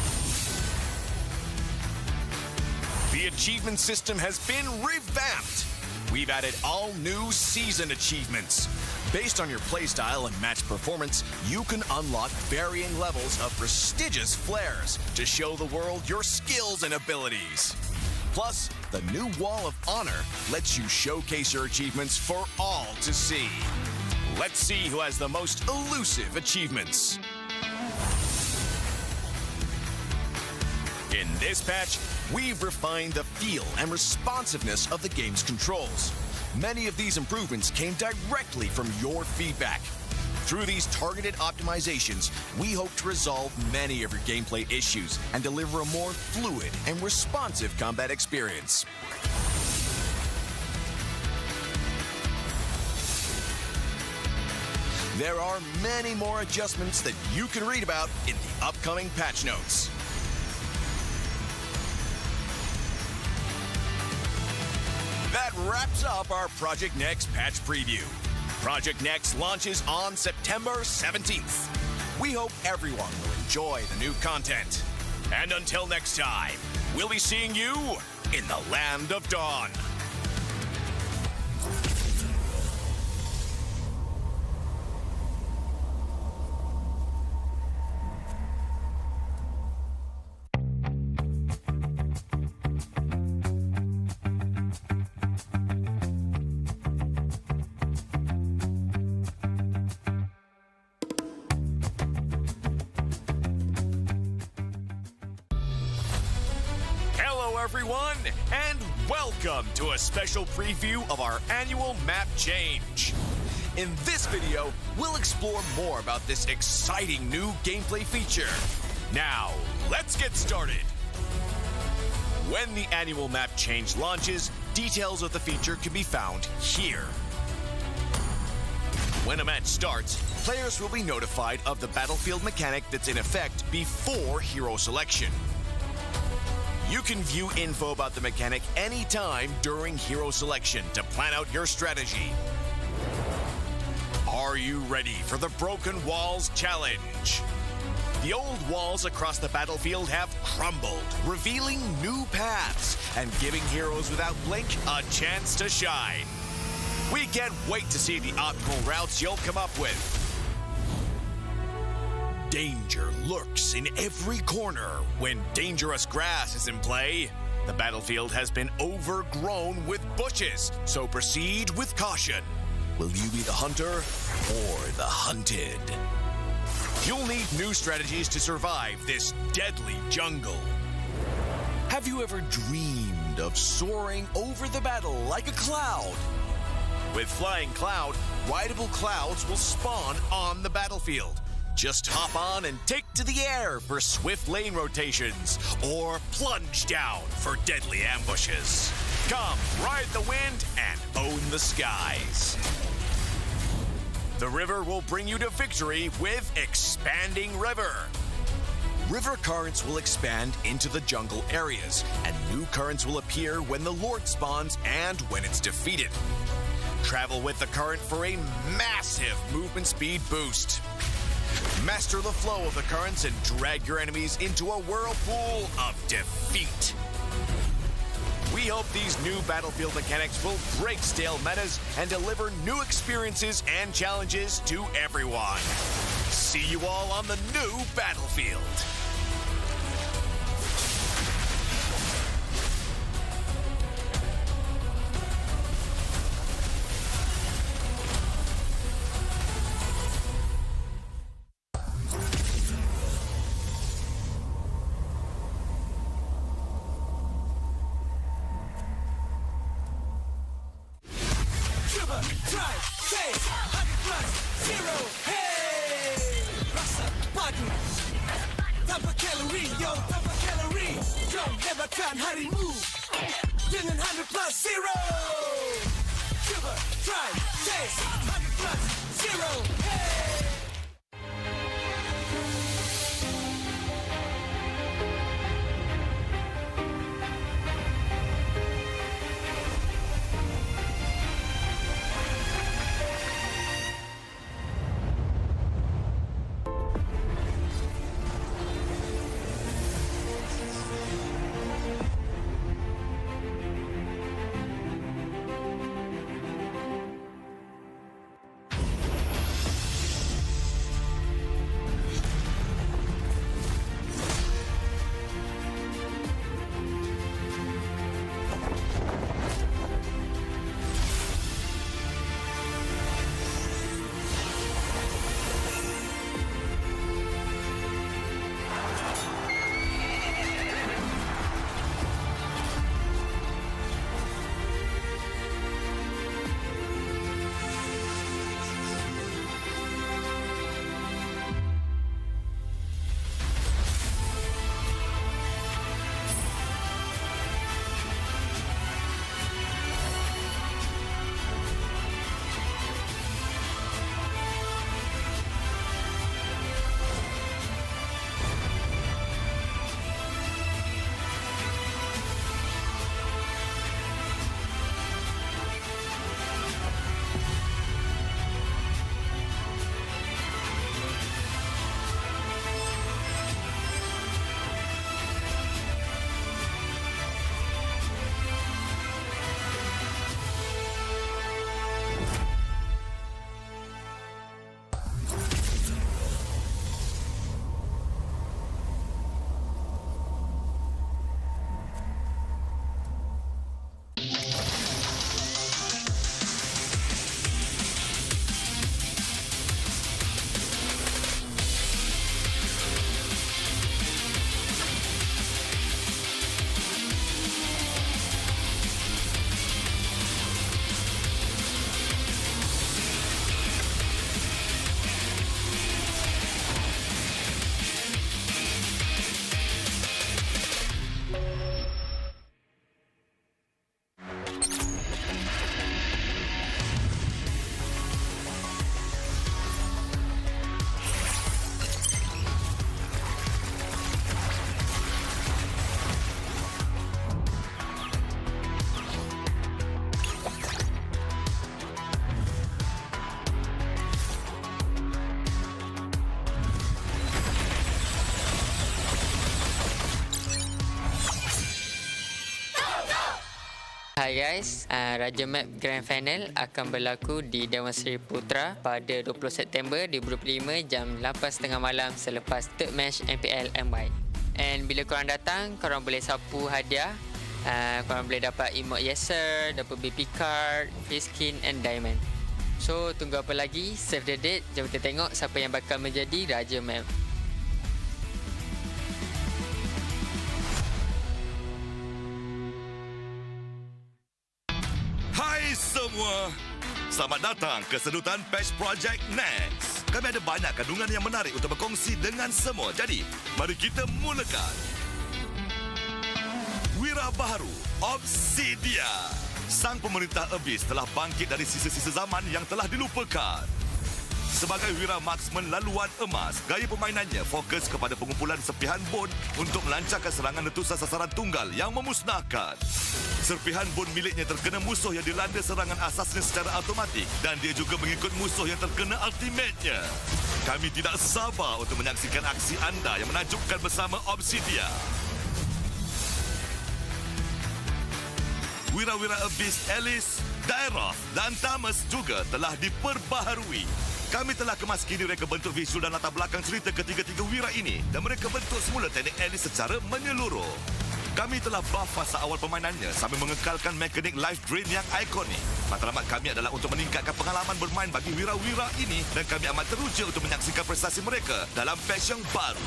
The achievement system has been revamped. We've added all new season achievements. Based on your playstyle and match performance, you can unlock varying levels of prestigious flares to show the world your skills and abilities. Plus, the new Wall of Honor lets you showcase your achievements for all to see. Let's see who has the most elusive achievements. In this patch, we've refined the feel and responsiveness of the game's controls. Many of these improvements came directly from your feedback. Through these targeted optimizations, we hope to resolve many of your gameplay issues and deliver a more fluid and responsive combat experience. There are many more adjustments that you can read about in the upcoming patch notes. That wraps up our Project Next patch preview. Project Next launches on September 17th. We hope everyone will enjoy the new content. And until next time, we'll be seeing you in the Land of Dawn. Everyone, and welcome to a special preview of our annual map change. In this video, we'll explore more about this exciting new gameplay feature. Now, let's get started. When the annual map change launches, details of the feature can be found here. When a match starts, players will be notified of the battlefield mechanic that's in effect before hero selection. You can view info about the mechanic anytime during hero selection to plan out your strategy. Are you ready for the Broken Walls Challenge? The old walls across the battlefield have crumbled, revealing new paths and giving heroes without blink a chance to shine. We can't wait to see the optimal routes you'll come up with. Danger lurks in every corner when dangerous grass is in play. The battlefield has been overgrown with bushes, so proceed with caution. Will you be the hunter or the hunted? You'll need new strategies to survive this deadly jungle. Have you ever dreamed of soaring over the battle like a cloud? With Flying Cloud, rideable clouds will spawn on the battlefield. Just hop on and take to the air for swift lane rotations, or plunge down for deadly ambushes. Come, ride the wind and own the skies. The river will bring you to victory with Expanding River. river currents will expand into the jungle areas, and new currents will appear when the Lord spawns and when it's defeated. Travel with the current for a massive movement speed boost. Master the flow of the currents and drag your enemies into a whirlpool of defeat. We hope these new battlefield mechanics will break stale metas and deliver new experiences and challenges to everyone. See you all on the new battlefield. Hai guys, Raja Map Grand Final akan berlaku di Dewan Sri Putra pada 20 September 2025 jam 8.30 malam selepas third match MPL MY. And bila korang datang, korang boleh sapu hadiah. Korang boleh dapat emote yes sir, dapat BP card, free skin and diamond. So tunggu apa lagi? Save the date, jom kita tengok siapa yang bakal menjadi Raja Map. Hai semua, selamat datang ke sedutan Patch Project Next. Kami ada banyak kandungan yang menarik untuk berkongsi dengan semua. Jadi, mari kita mulakan. Wira baharu, Obsidia. Sang pemerintah Abyss telah bangkit dari sisa-sisa zaman yang telah dilupakan. Sebagai wira marksman laluan emas, gaya permainannya fokus kepada pengumpulan serpihan bon untuk melancarkan serangan letusan sasaran tunggal yang memusnahkan. Serpihan bon miliknya terkena musuh yang dilanda serangan asasnya secara automatik dan dia juga mengikut musuh yang terkena ultimate-nya. Kami tidak sabar untuk menyaksikan aksi anda yang menakjubkan bersama Obsidian. Wira-wira Abyss Alice, Daeroth dan Thomas juga telah diperbaharui. Kami telah kemas kini reka bentuk visual dan latar belakang cerita ketiga-tiga wira ini dan mereka bentuk semula teknik Alice secara menyeluruh. Kami telah buff fasa awal permainannya sambil mengekalkan mekanik life drain yang ikonik. Matlamat kami adalah untuk meningkatkan pengalaman bermain bagi wira-wira ini dan kami amat teruja untuk menyaksikan prestasi mereka dalam patch yang baru.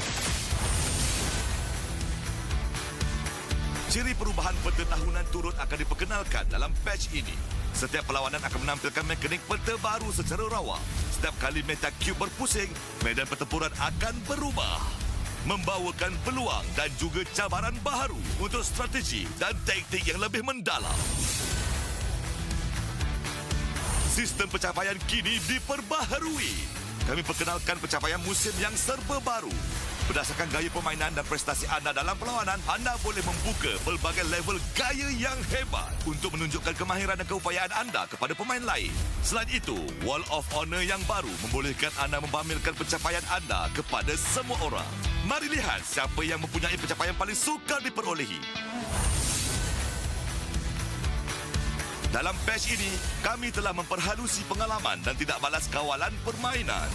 Ciri perubahan peta tahunan turut akan diperkenalkan dalam patch ini. Setiap perlawanan akan menampilkan mekanik peta baru secara rawa. Setiap kali meta cube berpusing, medan pertempuran akan berubah. Membawakan peluang dan juga cabaran baharu untuk strategi dan taktik yang lebih mendalam. Sistem pencapaian kini diperbaharui. Kami perkenalkan pencapaian musim yang serba baru. Berdasarkan gaya permainan dan prestasi anda dalam perlawanan, anda boleh membuka pelbagai level gaya yang hebat untuk menunjukkan kemahiran dan keupayaan anda kepada pemain lain. Selain itu, Wall of Honor yang baru membolehkan anda mempamerkan pencapaian anda kepada semua orang. Mari lihat siapa yang mempunyai pencapaian paling sukar diperolehi. Dalam patch ini, kami telah memperhalusi pengalaman dan tidak balas kawalan permainan.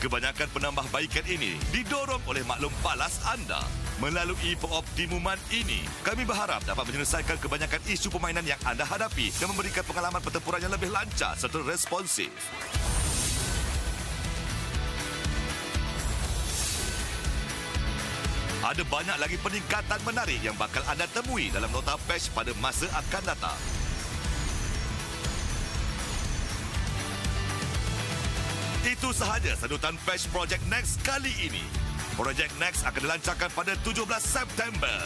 Kebanyakan penambahbaikan ini didorong oleh maklum balas anda. Melalui pengoptimuman ini, kami berharap dapat menyelesaikan kebanyakan isu permainan yang anda hadapi dan memberikan pengalaman pertempuran yang lebih lancar serta responsif. Ada banyak lagi peningkatan menarik yang bakal anda temui dalam nota patch pada masa akan datang. Itu sahaja sedutan patch Project Next kali ini. Project Next akan dilancarkan pada 17 September.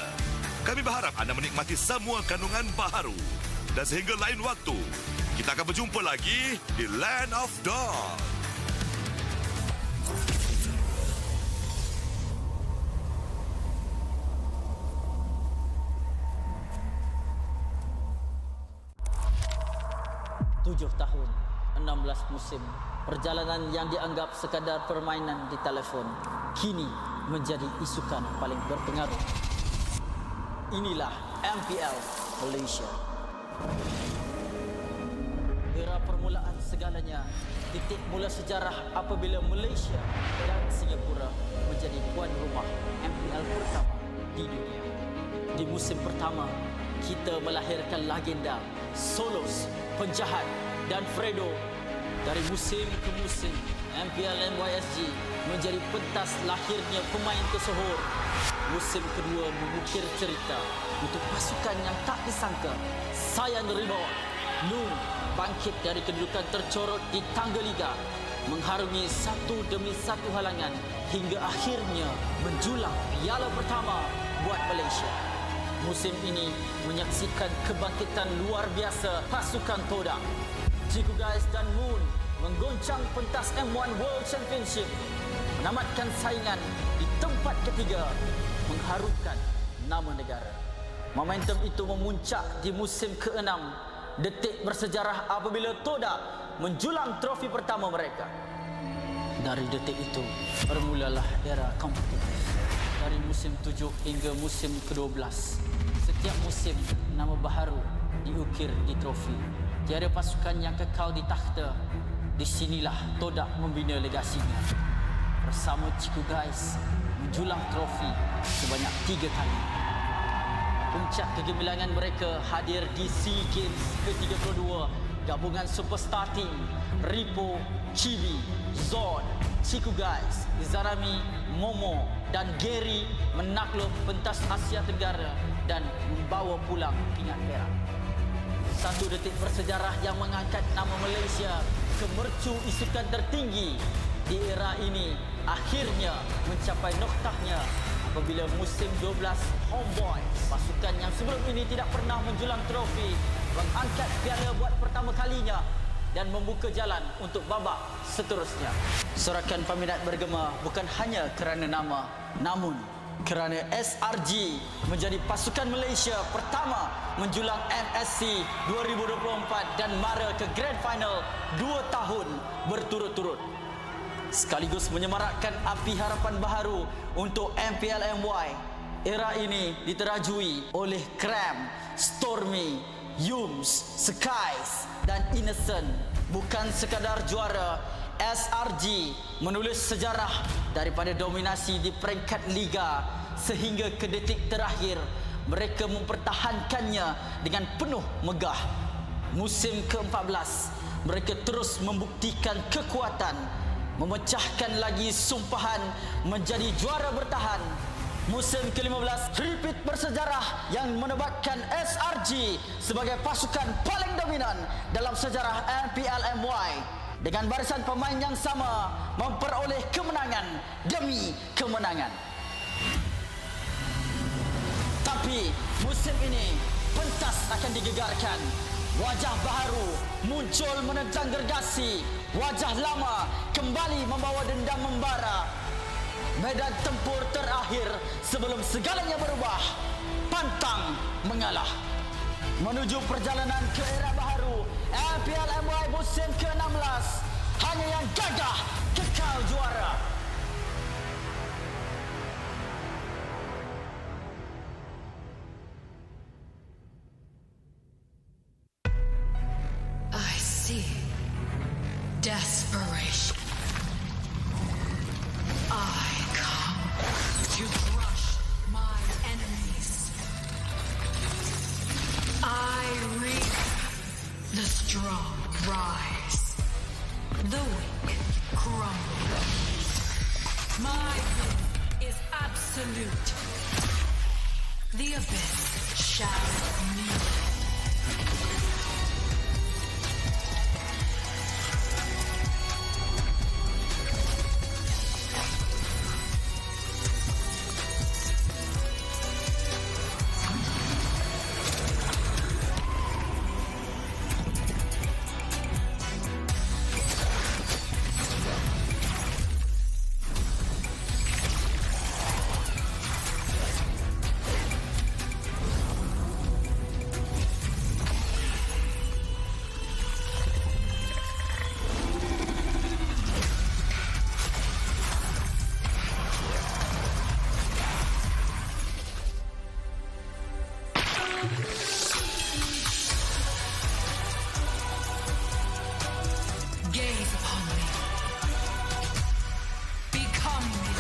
Kami berharap anda menikmati semua kandungan baharu. Dan sehingga lain waktu, kita akan berjumpa lagi di Land of Dawn. Tujuh tahun, 16 musim. Perjalanan yang dianggap sekadar permainan di telefon kini menjadi isukan paling berpengaruh. Inilah MPL Malaysia. Era permulaan segalanya, titik mula sejarah apabila Malaysia dan Singapura menjadi tuan rumah MPL pertama di dunia. Di musim pertama, kita melahirkan legenda Solos, Penjahat dan Fredo. Dari musim ke musim, MPL NYSG menjadi pentas lahirnya pemain tersohor. Musim kedua mengukir cerita untuk pasukan yang tak disangka. Sayan Rebound, Noon bangkit dari kedudukan tercorot di tangga liga, mengharungi satu demi satu halangan hingga akhirnya menjulang piala pertama buat Malaysia. Musim ini menyaksikan kebangkitan luar biasa pasukan Todak. Ciku Guys dan Moon menggoncang pentas M1 World Championship, menamatkan saingan di tempat ketiga, mengharumkan nama negara. Momentum itu memuncak di musim ke-6, detik bersejarah apabila Todak menjulang trofi pertama mereka. Dari detik itu, bermulalah era kompetitif. Dari musim 7 hingga musim ke-12, setiap musim nama baharu diukir di trofi. Tiada pasukan yang kekal di takhta. Di sinilah Todak membina legasinya. Bersama Ciku Guys menjulang trofi sebanyak 3 kali. Puncak kegemilangan mereka hadir di SEA Games ke-32. Gabungan superstar team Ripo, Chibi, Zod, Ciku Guys, Izarami, Momo dan Gary menakluk pentas Asia Tenggara dan membawa pulang pingat perak. Satu detik bersejarah yang mengangkat nama Malaysia ke mercu isukan tertinggi di era ini akhirnya mencapai noktahnya apabila musim 12 Homeboy, pasukan yang sebelum ini tidak pernah menjulang trofi, mengangkat piala buat pertama kalinya dan membuka jalan untuk babak seterusnya. Sorakan peminat bergema bukan hanya kerana nama, namun kerana SRG menjadi pasukan Malaysia pertama menjulang MSC 2024 dan mara ke Grand Final 2 tahun berturut-turut. Sekaligus menyemarakkan api harapan baharu untuk MPL MY. Era ini diterajui oleh Cram, Stormy, Yums, Skies dan Innocent. Bukan sekadar juara, SRG menulis sejarah daripada dominasi di peringkat liga sehingga ke detik terakhir mereka mempertahankannya dengan penuh megah. Musim ke-14 mereka terus membuktikan kekuatan, memecahkan lagi sumpahan menjadi juara bertahan. Musim ke-15 repeat bersejarah yang menebatkan SRG sebagai pasukan paling dominan dalam sejarah MPL MY dengan barisan pemain yang sama memperoleh kemenangan demi kemenangan. Tapi musim ini pentas akan digegarkan. Wajah baru muncul menentang gergasi. Wajah lama kembali membawa dendam membara. Medan tempur terakhir sebelum segalanya berubah. Pantang mengalah. Menuju perjalanan ke era baru MPL MY musim ke-16. Hanya yang gagah kekal juara. I see desperation. I come to crush my enemies. I reap the strong rise, the weak crumble. My will is absolute. The abyss shall me. Gaze upon me. Become me.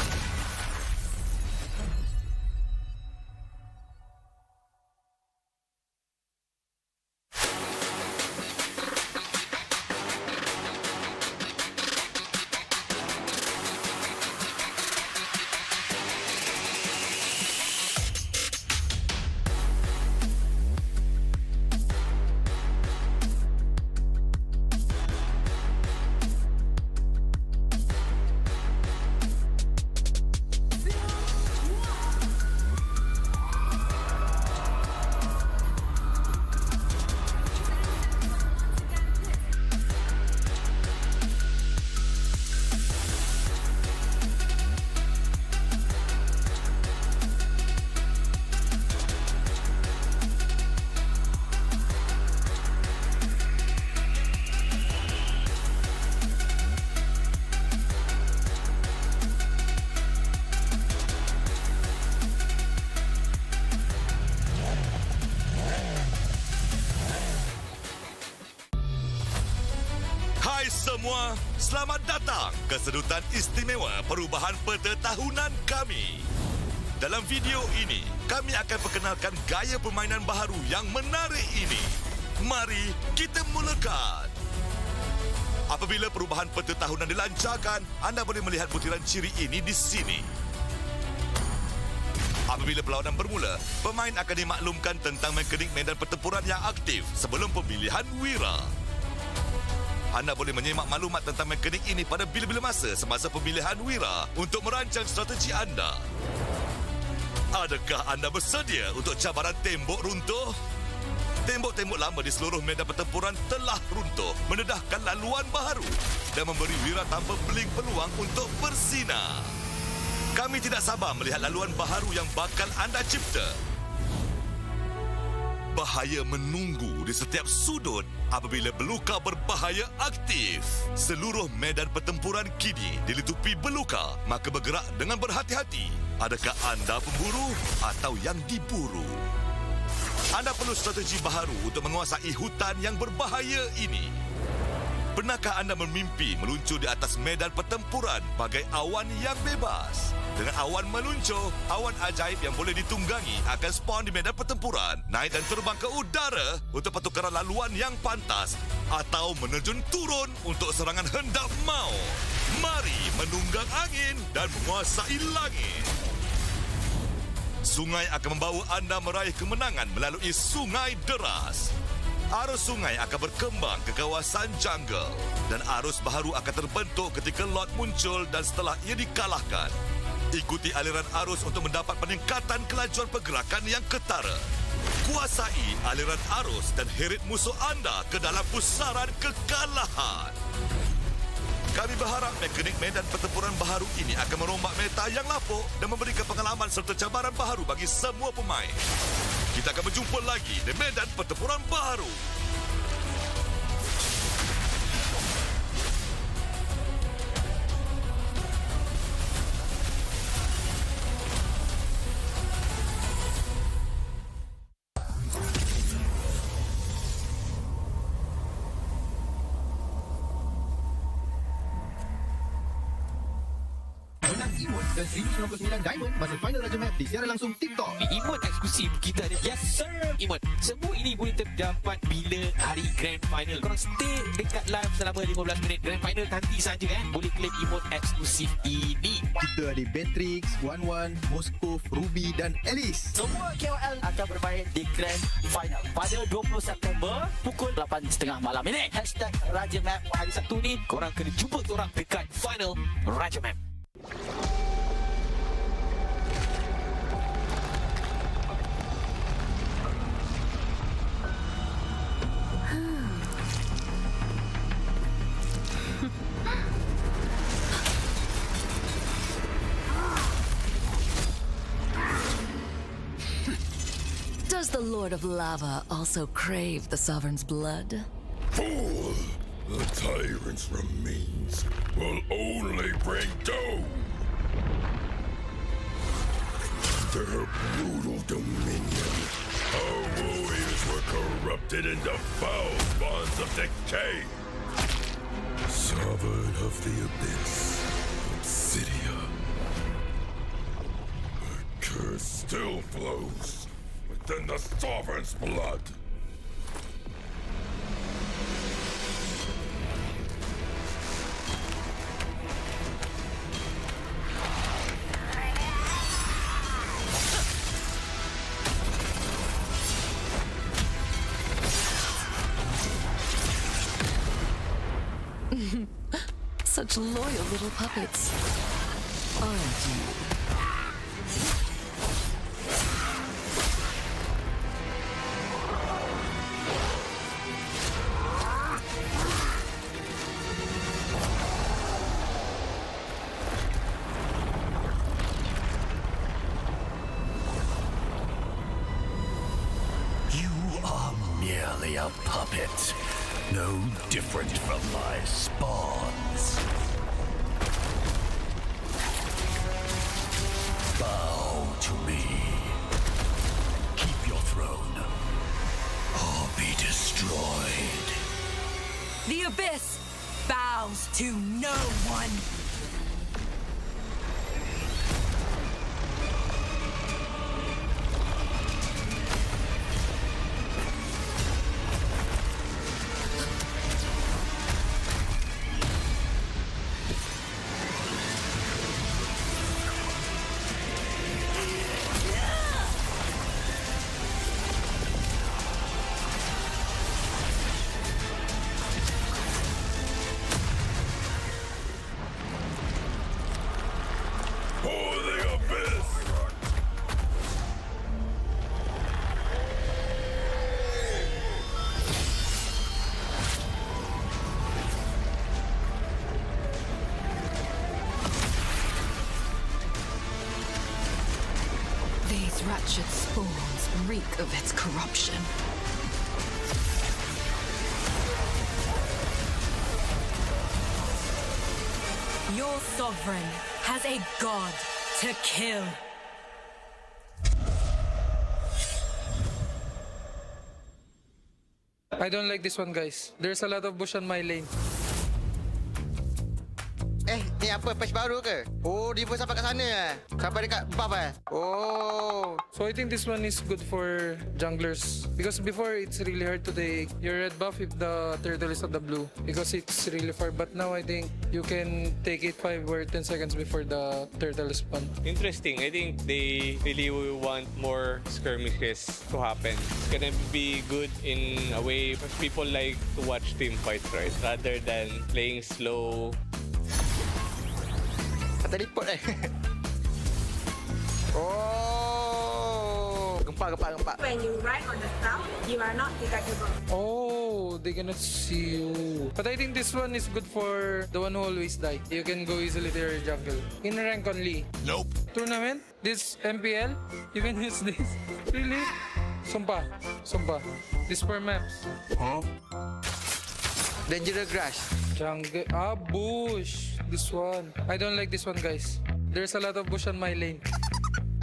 Hai semua, selamat datang ke sedutan istimewa perubahan peta tahunan kami. Dalam video ini, kami akan perkenalkan gaya permainan baharu yang menarik ini. Mari kita mulakan. Apabila perubahan peta tahunan dilancarkan, anda boleh melihat butiran ciri ini di sini. Apabila perlawanan bermula, pemain akan dimaklumkan tentang mekanik medan pertempuran yang aktif sebelum pemilihan wira. Anda boleh menyimak maklumat tentang mekanik ini pada bila-bila masa semasa pemilihan wira untuk merancang strategi anda. Adakah anda bersedia untuk cabaran tembok runtuh? Tembok-tembok lama di seluruh medan pertempuran telah runtuh, mendedahkan laluan baharu dan memberi wira tanpa beling peluang untuk bersinar. Kami tidak sabar melihat laluan baharu yang bakal anda cipta. Bahaya menunggu di setiap sudut apabila beluka berbahaya aktif. Seluruh medan pertempuran kini dilitupi beluka, maka bergerak dengan berhati-hati. Adakah anda pemburu atau yang diburu? Anda perlu strategi baharu untuk menguasai hutan yang berbahaya ini. Pernahkah anda bermimpi meluncur di atas medan pertempuran bagai awan yang bebas? Dengan awan meluncur, awan ajaib yang boleh ditunggangi akan spawn di medan pertempuran, naik dan terbang ke udara untuk pertukaran laluan yang pantas atau menerjun turun untuk serangan hendak maut. Mari menunggang angin dan menguasai langit. Sungai akan membawa anda meraih kemenangan melalui sungai deras. Arus sungai akan berkembang ke kawasan jungle dan arus baharu akan terbentuk ketika lot muncul dan setelah ia dikalahkan. Ikuti aliran arus untuk mendapat peningkatan kelajuan pergerakan yang ketara. Kuasai aliran arus dan heret musuh anda ke dalam pusaran kekalahan. Kami berharap mekanik medan pertempuran baharu ini akan merombak meta yang lapuk dan memberikan pengalaman serta cabaran baharu bagi semua pemain. Kita akan berjumpa lagi di medan pertempuran baharu. Dan 1099 Diamond masa final Raja Map disiaran langsung TikTok. Emote eksklusif kita ada. Yes sir. Emote. Semua ini boleh terdapat bila hari Grand Final. Korang stay dekat live selama 15 minit. Grand Final nanti saja boleh claim emote eksklusif ini. Kita ada Beatrix, Wan, Moskov, Ruby dan Alice. Semua KOL akan bermain di Grand Final pada 20 September pukul 8.30 malam ini. #Raja Map hari Sabtu ni. Korang kena jumpa korang dekat final Raja Map. Does the Lord of Lava also crave the Sovereign's blood? Fool! The tyrant's remains will only bring doom. Their brutal dominion, our warriors were corrupted into foul bonds of decay. Sovereign of the Abyss, Obsidia. The curse still flows within the Sovereign's blood. Such loyal little puppets, aren't you? You are merely a puppet, no different from my spawns. Bow to me. Keep your throne, or be destroyed. The Abyss bows to no one. wretched spawns reek of its corruption. Your sovereign has a god to kill. I don't like this one, guys. There's a lot of bush on my lane. Ni apa patch baru ke? Oh, Diva sampai kat sana Sampai dekat buff Oh. So I think this one is good for junglers because before it's really hard to take your red buff if the turtle is on the blue because it's really far. But now I think you can take it 5 or 10 seconds before the turtle spawn. Interesting. I think they really want more skirmishes to happen. It's gonna be good in a way people like to watch team fights, right? Rather than playing slow. Teleport Oh. Gempa. When you ride on the ground, you are not detectable. Oh, they cannot see you. But I think this one is good for the one who always die. You can go easily to your jungle. In rank only. Nope. Tournament, this MPL, you can use this. Really? Sumpah. This for maps. Huh? Dangerous grass. Jungle. Bush. This one. I don't like this one, guys. There's a lot of bush on my lane.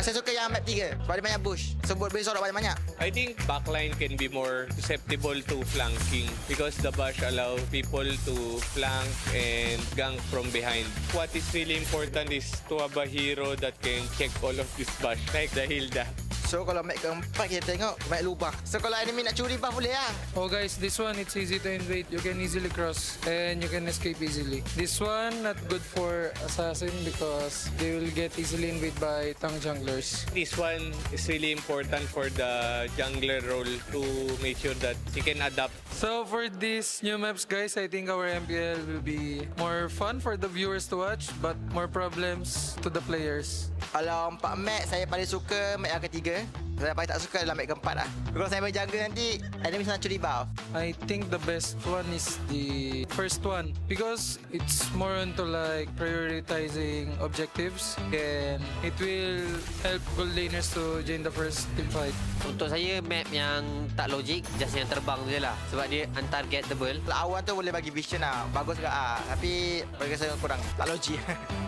Saya suka yang map 3 sebab dia banyak bush. Sebut boleh sorok banyak-banyak. I think backline can be more susceptible to flanking because the bash allow people to flank and gank from behind. What is really important is to have a hero that can check all of this bash like the Hilda. So kalau map keempat kita tengok map lubang. So kalau enemy nak curi buff boleh lah. Oh guys, this one it's easy to invade. You can easily cross and you can escape easily. This one not good for assassin because they will get easily invade by tank junglers. This one is really important for the jungler role to make sure that he can adapt. So for these new maps, guys, I think our MPL will be more fun for the viewers to watch, but more problems to the players. Kalau 4 map, saya paling suka map yang ketiga. Saya paling tak suka adalah map keempat lah. Kalau saya main jungle nanti, enemy nak curi buff. I think the best one is the first one because it's more into like prioritizing objectives and it will help gold laners to join the first team fight. Untuk saya map yang tak logik, just yang terbang je lah sebab dia untargetable. Awan tu boleh bagi vision lah, bagus juga lah. Tapi bagi saya kurang tak logik.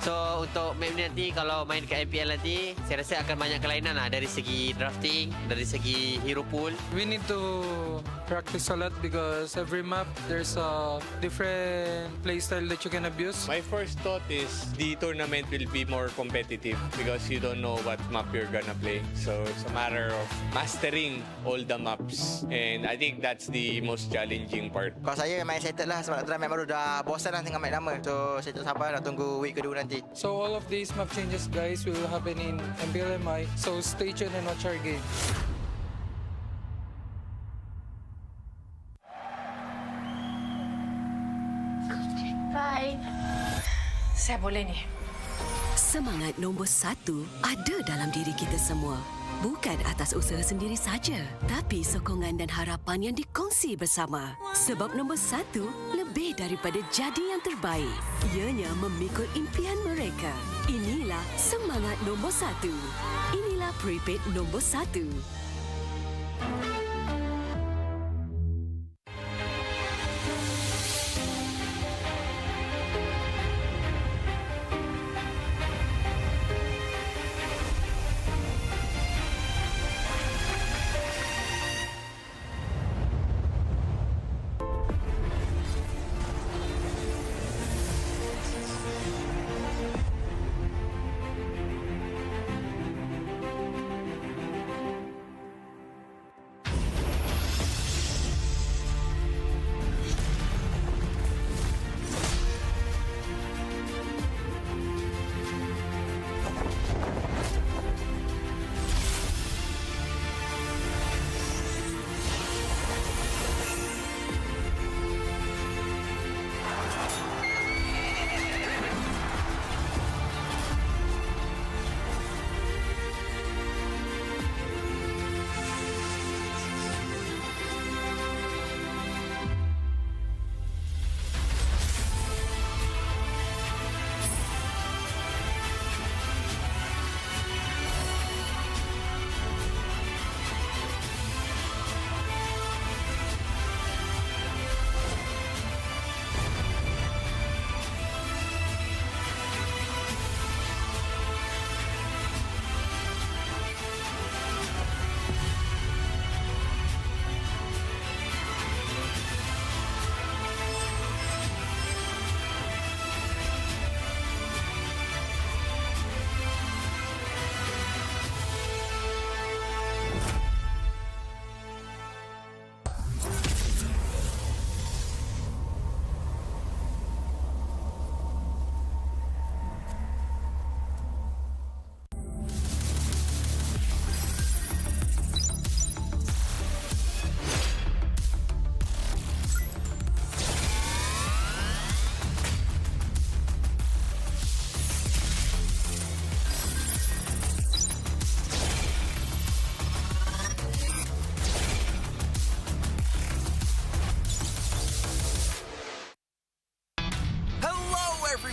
So untuk map ni nanti kalau main kat MPL nanti, saya rasa akan banyak kelainan lah dari segi drafting, dari segi hero pool. We need to practice a lot because every map there's a different playstyle that you can abuse. My first thought is the tournament will be more competitive because you don't know what map you're gonna play. So it's a matter of mastering all the maps and I think that's the most challenging part. Kalau saya main settle lah sebab nak try map baru dah bosan lah tengok map lama. So saya tak sabar nak tunggu week kedua nanti. So all of these map changes, guys, will happen in MPLMI. So stay tuned and watch our game. Bye. Saya boleh ni. Semangat nombor 1 ada dalam diri kita semua. Bukan atas usaha sendiri saja, tapi sokongan dan harapan yang dikongsi bersama. Sebab nombor 1 lebih daripada jadi yang terbaik. Ianya memikul impian mereka. Inilah semangat nombor 1. Inilah prepaid nombor 1.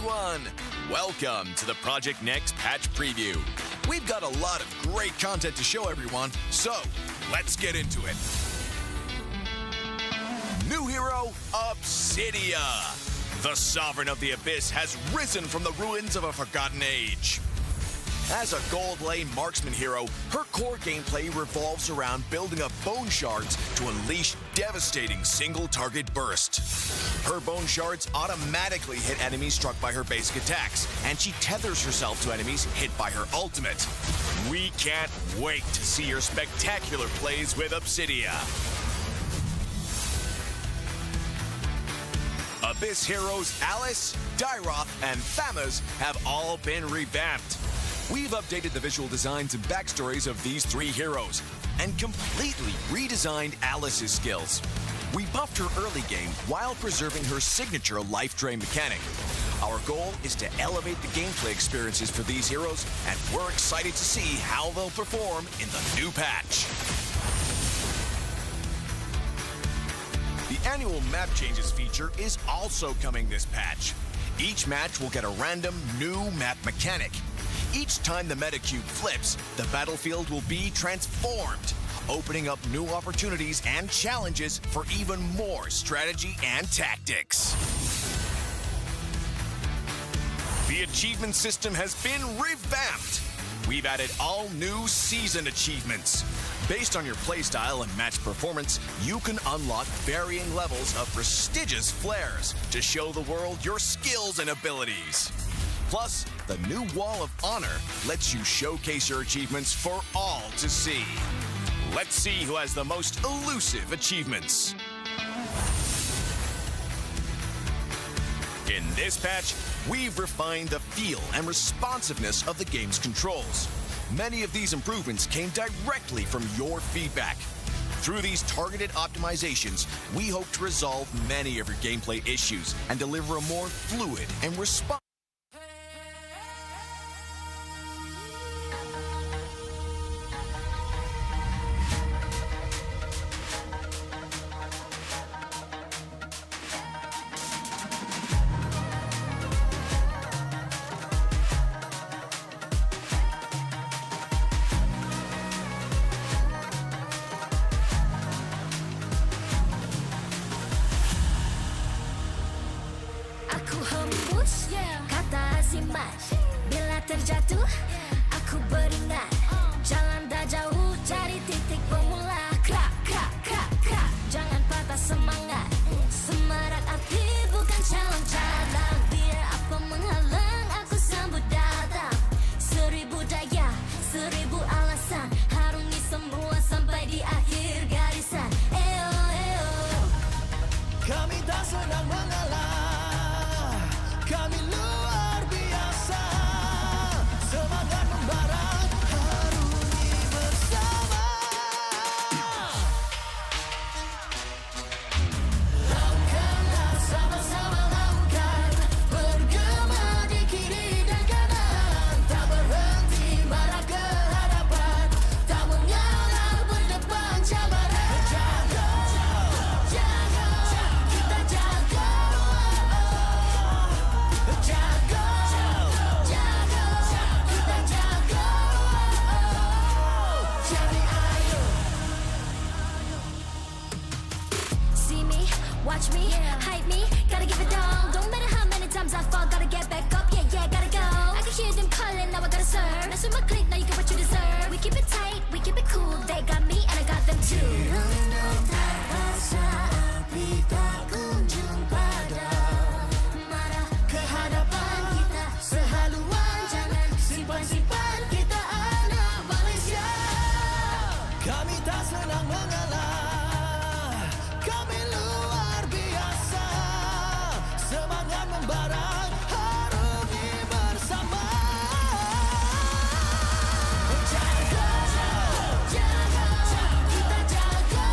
everyone! Welcome to the Project Next patch preview. We've got a lot of great content to show everyone, so let's get into it. New hero, Obsidia. The Sovereign of the Abyss has risen from the ruins of a forgotten age. As a gold lane marksman hero, her core gameplay revolves around building up bone shards to unleash devastating single-target burst. Her bone shards automatically hit enemies struck by her basic attacks, and she tethers herself to enemies hit by her ultimate. We can't wait to see your spectacular plays with Obsidia. Abyss heroes Alice, Dyroth, and Thamuz have all been revamped. We've updated the visual designs and backstories of these three heroes and completely redesigned Alice's skills. We buffed her early game while preserving her signature life drain mechanic. Our goal is to elevate the gameplay experiences for these heroes, and we're excited to see how they'll perform in the new patch. The annual map changes feature is also coming this patch. Each match will get a random new map mechanic. Each time the meta cube flips, the battlefield will be transformed, opening up new opportunities and challenges for even more strategy and tactics. The achievement system has been revamped. We've added all new season achievements. Based on your playstyle and match performance, you can unlock varying levels of prestigious flares to show the world your skills and abilities. Plus, the new Wall of Honor lets you showcase your achievements for all to see. Let's see who has the most elusive achievements. In this patch, we've refined the feel and responsiveness of the game's controls. Many of these improvements came directly from your feedback. Through these targeted optimizations, we hope to resolve many of your gameplay issues and deliver a more fluid and responsive. Bila terjatuh, aku beringat. Jalan dah jauh, cari titik bermula. Krak, krak, krak, krak. Jangan patah semangat. Semarak api bukan calang-calang. Biar apa menghalang, aku sambut datang. 1000 daya, 1000 alasan. Harungi semua sampai di akhir garisan. Eo, eo. Kami tak senang mengalah. Kami luar biasa. Semangat membara, harungi bersama. Langkahlah sama-sama langkah, bergema di kiri dan kanan. Tak berhenti marah ke hadapan, tak mengalah berdepan cabaran. Jaga, jaga, kita jaga. Jaga, jaga, kita jaga. Jadi ayo. See me, watch me, hype me, gotta give it all. Don't matter how many times I fall, gotta get back up. Yeah, yeah, gotta go. I can hear them calling, now I gotta serve. Now with my click, now you get what you deserve. We keep it tight, we keep it cool. They got me and I got them too. Tak rasa api tak kunjung padam. Marah ke hadapan kita sehaluan. Jangan simpan-simpan, kita anak Malaysia. Kami tak senang mengalah. Kami luar biasa. Semangat membara, harungi bersama. Jaga, jaga, kita jaga.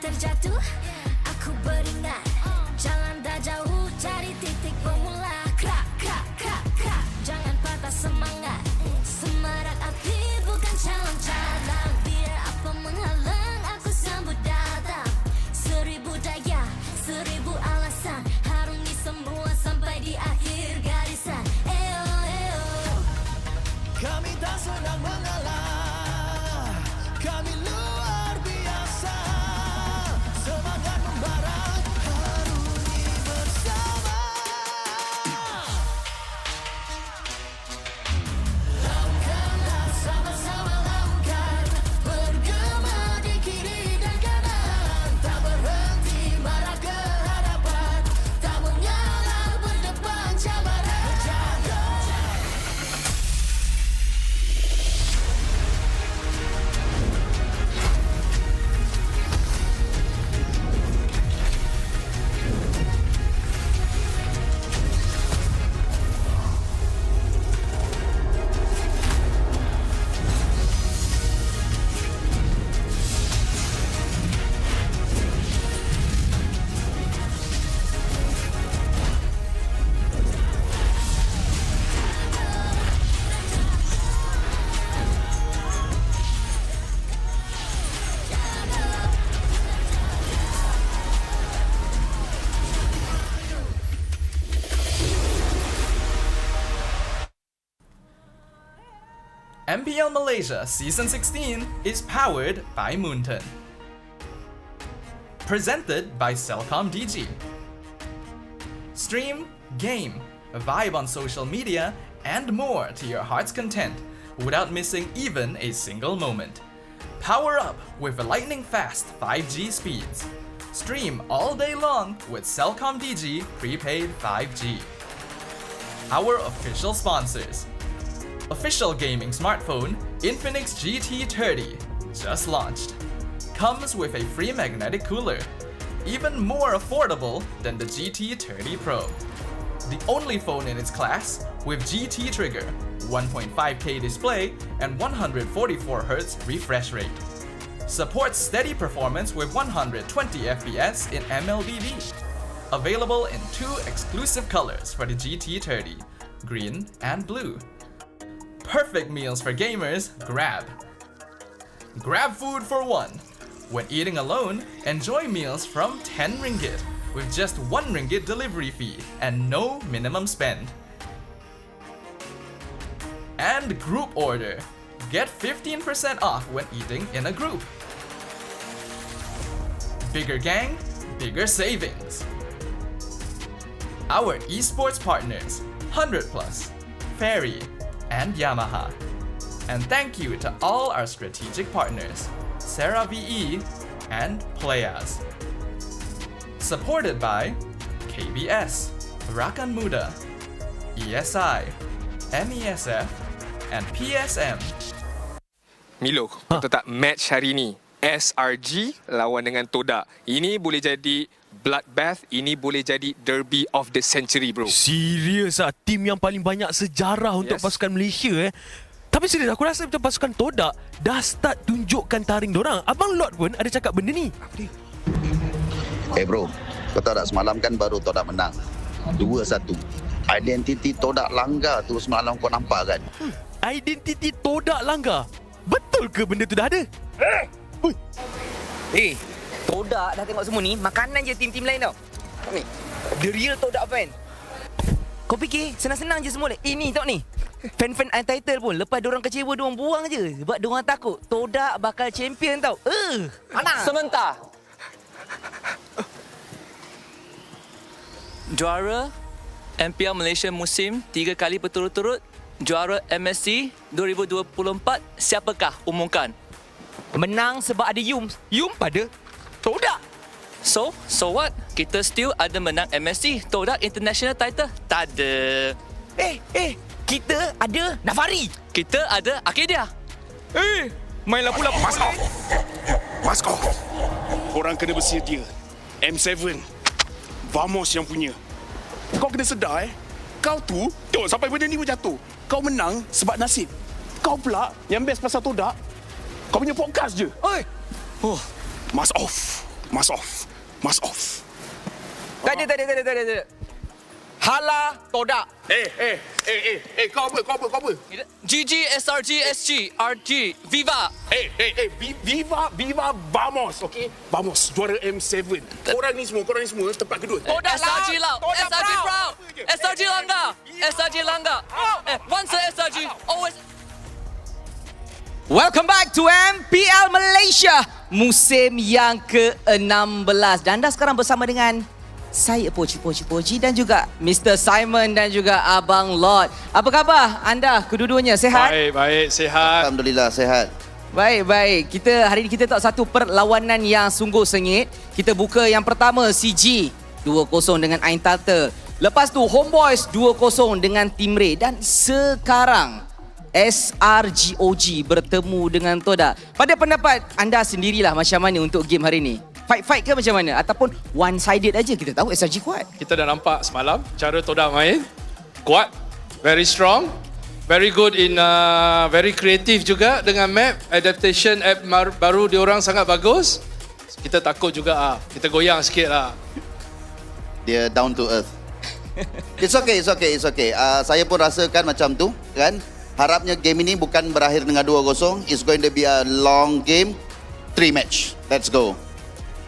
terjatuh, aku beringat. Jalan dah jauh, cari titik bermula. Krak, krak, krak, krak. Jangan patah semangat. Semarak api bukan calang-calang. Biar apa menghalang, aku sambut datang. 1000 daya, 1000 alasan. Harungi semua sampai di akhir garisan. Eo, eo. Kami tak senang mengalah, kami luar biasa. Semangat membara, harungi bersama. Langkahlah sama-sama langkah, bergema di kiri dan kanan. Tak berhenti marah ke hadapan, tak mengalah berdepan cabaran. Jaga. MPL Malaysia Season 16 is powered by Moonton. Presented by Celcom DG. Stream, game, vibe on social media, and more to your heart's content without missing even a single moment. Power up with lightning-fast 5G speeds. Stream all day long with Celcom DG prepaid 5G. Our official sponsors. Official gaming smartphone Infinix GT30 just launched. Comes with a free magnetic cooler, even more affordable than the GT30 Pro. The only phone in its class with GT trigger, 1.5K display, and 144Hz refresh rate. Supports steady performance with 120 FPS in MLBB. Available in 2 exclusive colors for the GT30, green and blue. Perfect meals for gamers, Grab. Grab food for one. When eating alone, enjoy meals from 10 ringgit with just 1 ringgit delivery fee and no minimum spend. And group order. Get 15% off when eating in a group. Bigger gang, bigger savings. Our esports partners, 100 Plus, Ferry, and Yamaha. And thank you to all our strategic partners, Sarah VE and Playas. Supported by KBS, Rakan Muda, ESI, MESF, and PSM. Milo, betul tak match hari ni? SRG lawan dengan Todak. Ini boleh jadi bloodbath, ini boleh jadi derby of the century, bro. Serius ah, tim yang paling banyak sejarah untuk pasukan Malaysia Tapi serius, aku rasa macam pasukan Todak dah start tunjukkan taring dorang. Abang Lord pun ada cakap benda ni. Apa dia? Bro, kau tahu tak semalam kan baru Todak menang 2-1. Identiti Todak langgar tu semalam kau nampak kan? Identiti Todak langgar? Betul ke benda tu dah ada? Todak dah tengok semua ni, makanan je tim-tim lain tau. Ni, the real Todak fan. Kau fikir senang-senang je semua ini tau ni. Fan-fan Untitled pun lepas diorang kecewa diorang buang je sebab diorang takut Todak bakal champion tau. Mana? Sebentar. Juara MPL Malaysia musim 3 kali berturut-turut, juara MSC 2024, siapakah? Umumkan. Menang sebab ada Yum. Yum pada Todak. So what? Kita still ada menang MSC, Todak international title? Tak ada. Kita ada Nafari. Kita ada Arcadia. Main lapu-lapu. Mas off. Korang kena bersedia. M7. Vamos yang punya. Kau kena sedar Kau tu, tengok sampai benda ni pun jatuh. Kau menang sebab nasib. Kau pula yang best pasal Todak. Kau punya podcast je. Mas off. Mask off. Mask off. Tak ada. Hala Todak. Kau apa? GG, SRG, SG, RG, Viva. Viva, vamos, okay? Vamos, juara M7. Korang ni semua tempat kedua. SRG lah, SRG proud. SRG langgar. Once a SRG, always. Welcome back to MPL Malaysia musim yang ke-16. Dan anda sekarang bersama dengan saya Poji dan juga Mr. Simon dan juga Abang Lord. Apa khabar anda kedua-duanya? Sehat? Baik, sehat. Alhamdulillah, sehat. Baik. Hari ini kita tak satu perlawanan yang sungguh sengit. Kita buka yang pertama CG 2-0 dengan Ain Tata. Lepas tu Homeboys 2-0 dengan Tim Ray. Dan sekarang SRGOG bertemu dengan Todak. Pada pendapat anda sendirilah macam mana untuk game hari ini? Fight ke macam mana? Ataupun one-sided aja? Kita tahu SRG kuat. Kita dah nampak semalam cara Todak main. Kuat, very strong, very good in very creative juga dengan map. Adaptation app baru diorang sangat bagus. Kita takut juga kita goyang sikit lah. Dia down to earth. It's okay. Saya pun rasakan macam tu kan. Harapnya game ini bukan berakhir dengan 2-0. It's going to be a long game. 3 match. Let's go.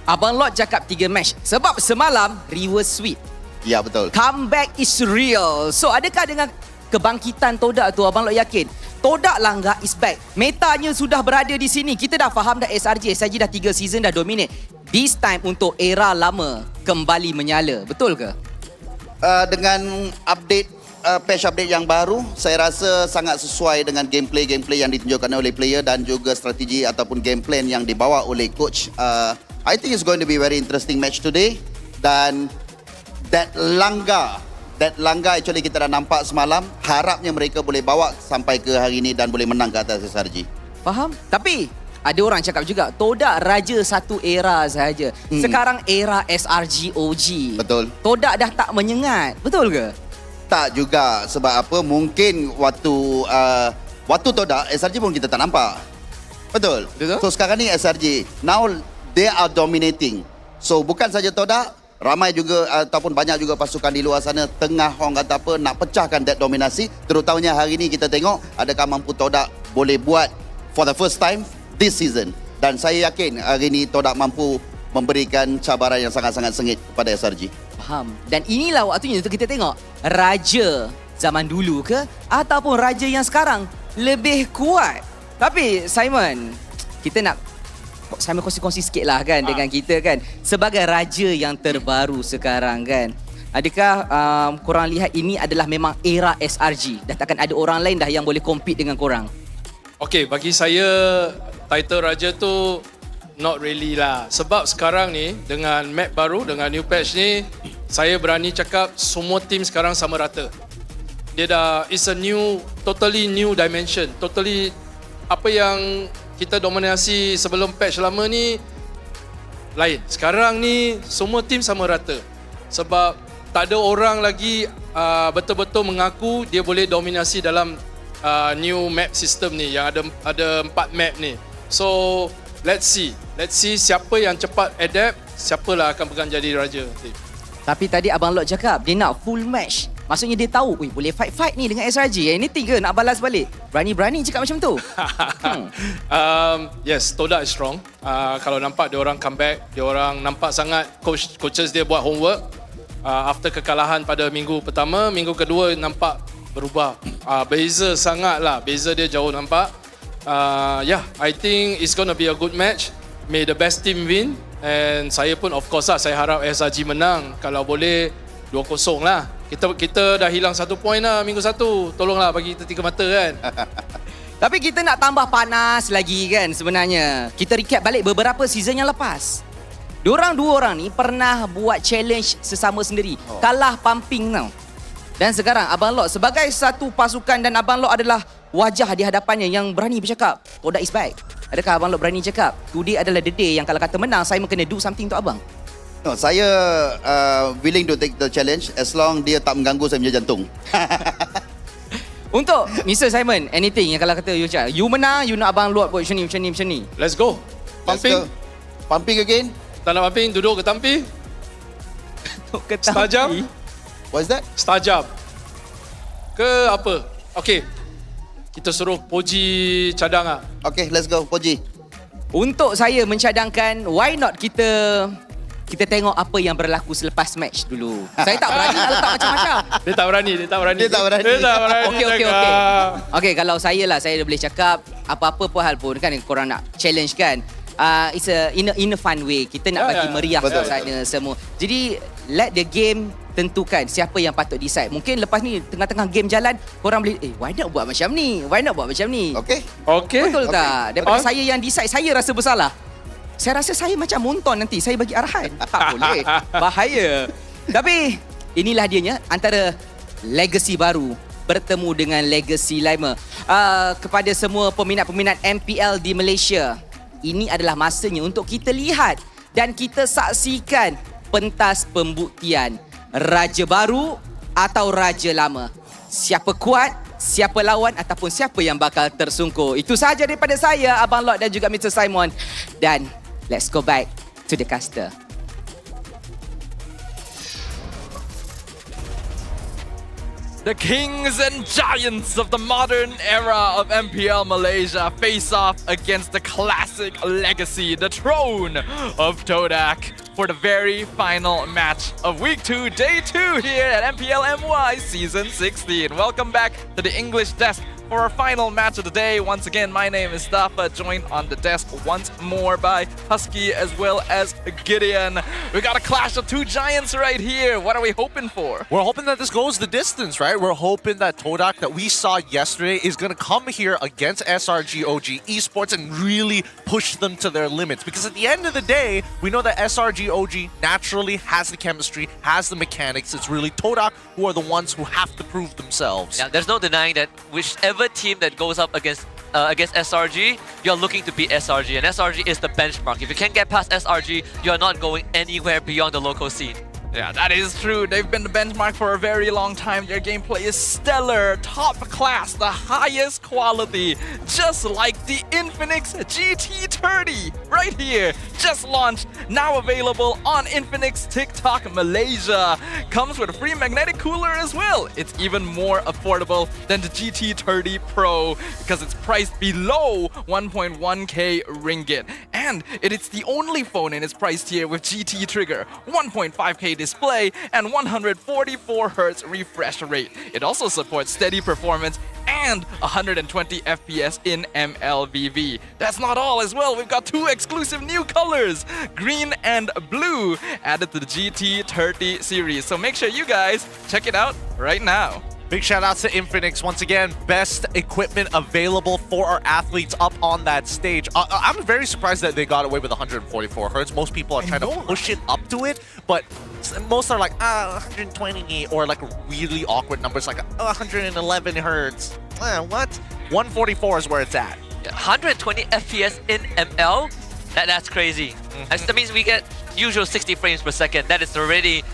Abang Lord cakap 3 match. Sebab semalam reverse sweep. Ya, betul. Comeback is real. So adakah dengan kebangkitan Todak tu Abang Lord yakin Todak langgar is back? Metanya sudah berada di sini. Kita dah faham dah SRG dah 3 season dah dominate. This time untuk era lama kembali menyala. Betul ke? Dengan update patch update yang baru, saya rasa sangat sesuai dengan gameplay yang ditunjukkan oleh player dan juga strategi ataupun game plan yang dibawa oleh coach. I think it's going to be very interesting match today. Dan that langgar actually kita dah nampak semalam. Harapnya mereka boleh bawa sampai ke hari ini dan boleh menang ke atas SRG. Faham? Tapi ada orang cakap juga Todak raja satu era sahaja. Sekarang era SRGOG. Betul. Todak dah tak menyengat. Betul ke? Tak juga. Sebab apa? Mungkin waktu Todak SRG pun kita tak nampak. Betul. So sekarang ni SRG. Now they are dominating. So bukan saja Todak, ramai juga ataupun banyak juga pasukan di luar sana tengah orang kata apa nak pecahkan that dominasi. Terutamanya hari ni kita tengok adakah mampu Todak boleh buat for the first time this season. Dan saya yakin hari ni Todak mampu memberikan cabaran yang sangat-sangat sengit kepada SRG. Faham. Dan inilah waktunya untuk kita tengok raja zaman dulu ke ataupun raja yang sekarang lebih kuat. Tapi Simon, kita nak Simon kongsi-kongsi sikit lah kan dengan kita kan. Sebagai raja yang terbaru sekarang kan. Adakah korang lihat ini adalah memang era SRG? Dah takkan ada orang lain dah yang boleh compete dengan korang? Okay, bagi saya title raja tu not really lah. Sebab sekarang ni dengan map baru, dengan new patch ni, saya berani cakap semua team sekarang sama rata. Dia dah, it's a new, totally new dimension. Totally apa yang kita dominasi sebelum patch lama ni lain. Sekarang ni semua team sama rata. Sebab tak ada orang lagi betul-betul mengaku dia boleh dominasi dalam new map system ni yang ada 4 map ni. So let's see siapa yang cepat adapt, siapalah akan pegang jadi raja. Tapi tadi Abang Lord cakap dia nak full match. Maksudnya dia tahu, boleh fight ni dengan SRG. Ini 3 nak balas balik. Berani-berani cakap macam tu. Yes, Todak is strong. Kalau nampak dia orang comeback, dia orang nampak sangat coaches dia buat homework. After kekalahan pada minggu pertama, minggu kedua nampak berubah. Beza sangat lah. Beza dia jauh nampak. I think it's gonna be a good match. May the best team win. And saya pun of course lah, saya harap SRG menang. Kalau boleh 2-0 lah. Kita dah hilang 1 poin lah minggu 1. Tolonglah bagi kita 3 mata kan. Tapi kita nak tambah panas lagi kan sebenarnya. Kita recap balik beberapa season yang lepas. Dua orang ni pernah buat challenge sesama sendiri. Kalah pumping tau. Dan sekarang Abang Lord sebagai satu pasukan dan Abang Lord adalah wajah di hadapannya yang berani bercakap Todak is back. Adakah Abang Lord berani cakap today adalah the day yang kalau kata menang saya kena do something untuk Abang? No, saya willing to take the challenge as long dia tak mengganggu saya punya jantung. Untuk Mr. Simon, anything yang kalau kata you menang, you nak Abang Lord buat macam ni. Let's go. Pumping. Pumping again. Tak nak pumping, duduk ke tampi. Setajam. What is that? Setajam. Ke apa? Okay. Kita suruh Poji cadang lah. Okay, let's go. Poji. Untuk saya mencadangkan, why not kita tengok apa yang berlaku selepas match dulu. Saya tak berani nak letak macam-macam. Dia tak berani. Okey. Okey, kalau saya lah, saya boleh cakap apa-apa pun hal pun kan korang nak challenge kan. It's in a fun way. Kita nak bagi meriah suasana semua. Jadi let the game tentukan siapa yang patut decide. Mungkin lepas ni tengah-tengah game jalan korang boleh why not buat macam ni? Okay. Betul tak? Daripada saya yang decide, saya rasa bersalah. Saya rasa saya macam monton nanti. Saya bagi arahan. Tak boleh. Bahaya. Tapi inilah dianya antara legacy baru bertemu dengan legacy lama. Kepada semua peminat-peminat MPL di Malaysia, ini adalah masanya untuk kita lihat dan kita saksikan pentas pembuktian raja baru atau raja lama. Siapa kuat, siapa lawan ataupun siapa yang bakal tersungkur. Itu sahaja daripada saya, Abang Lot dan juga Mr. Simon. Dan let's go back to the caster. The kings and giants of the modern era of MPL Malaysia face off against the classic legacy, the throne of Todak, for the very final match of Week 2, Day 2 here at MPL MY Season 16. Welcome back to the English desk for our final match of the day. Once again, my name is Stafa, joined on the desk once more by Husky as well as Gideon. We got a clash of two giants right here. What are we hoping for? We're hoping that this goes the distance, right? We're hoping that Todak that we saw yesterday is going to come here against SRG OG Esports and really push them to their limits. Because at the end of the day, we know that SRG OG naturally has the chemistry, has the mechanics. It's really Todak who are the ones who have to prove themselves. Yeah, there's no denying that whichever team that goes up against SRG, you're looking to beat SRG, and SRG is the benchmark. If you can't get past SRG, you're not going anywhere beyond the local scene. Yeah, that is true. They've been the benchmark for a very long time. Their gameplay is stellar, top class, the highest quality, just like the Infinix GT30 right here. Just launched, now available on Infinix TikTok Malaysia. Comes with a free magnetic cooler as well. It's even more affordable than the GT30 Pro because it's priced below 1.1k ringgit. And it is the only phone in its price tier with GT trigger, 1.5k display, and 144Hz refresh rate. It also supports steady performance and 120 FPS in MLVV. That's not all as well. We've got two exclusive new colors, green and blue, added to the GT30 series. So make sure you guys check it out right now. Big shout out to Infinix. Once again, best equipment available for our athletes up on that stage. I'm very surprised that they got away with 144 Hz. Most people are trying to push it up to it, but most are like 120 or like really awkward numbers like 111 Hz. What? 144 is where it's at. 120 FPS in ML? That's crazy. That means we get usual 60 frames per second. That is already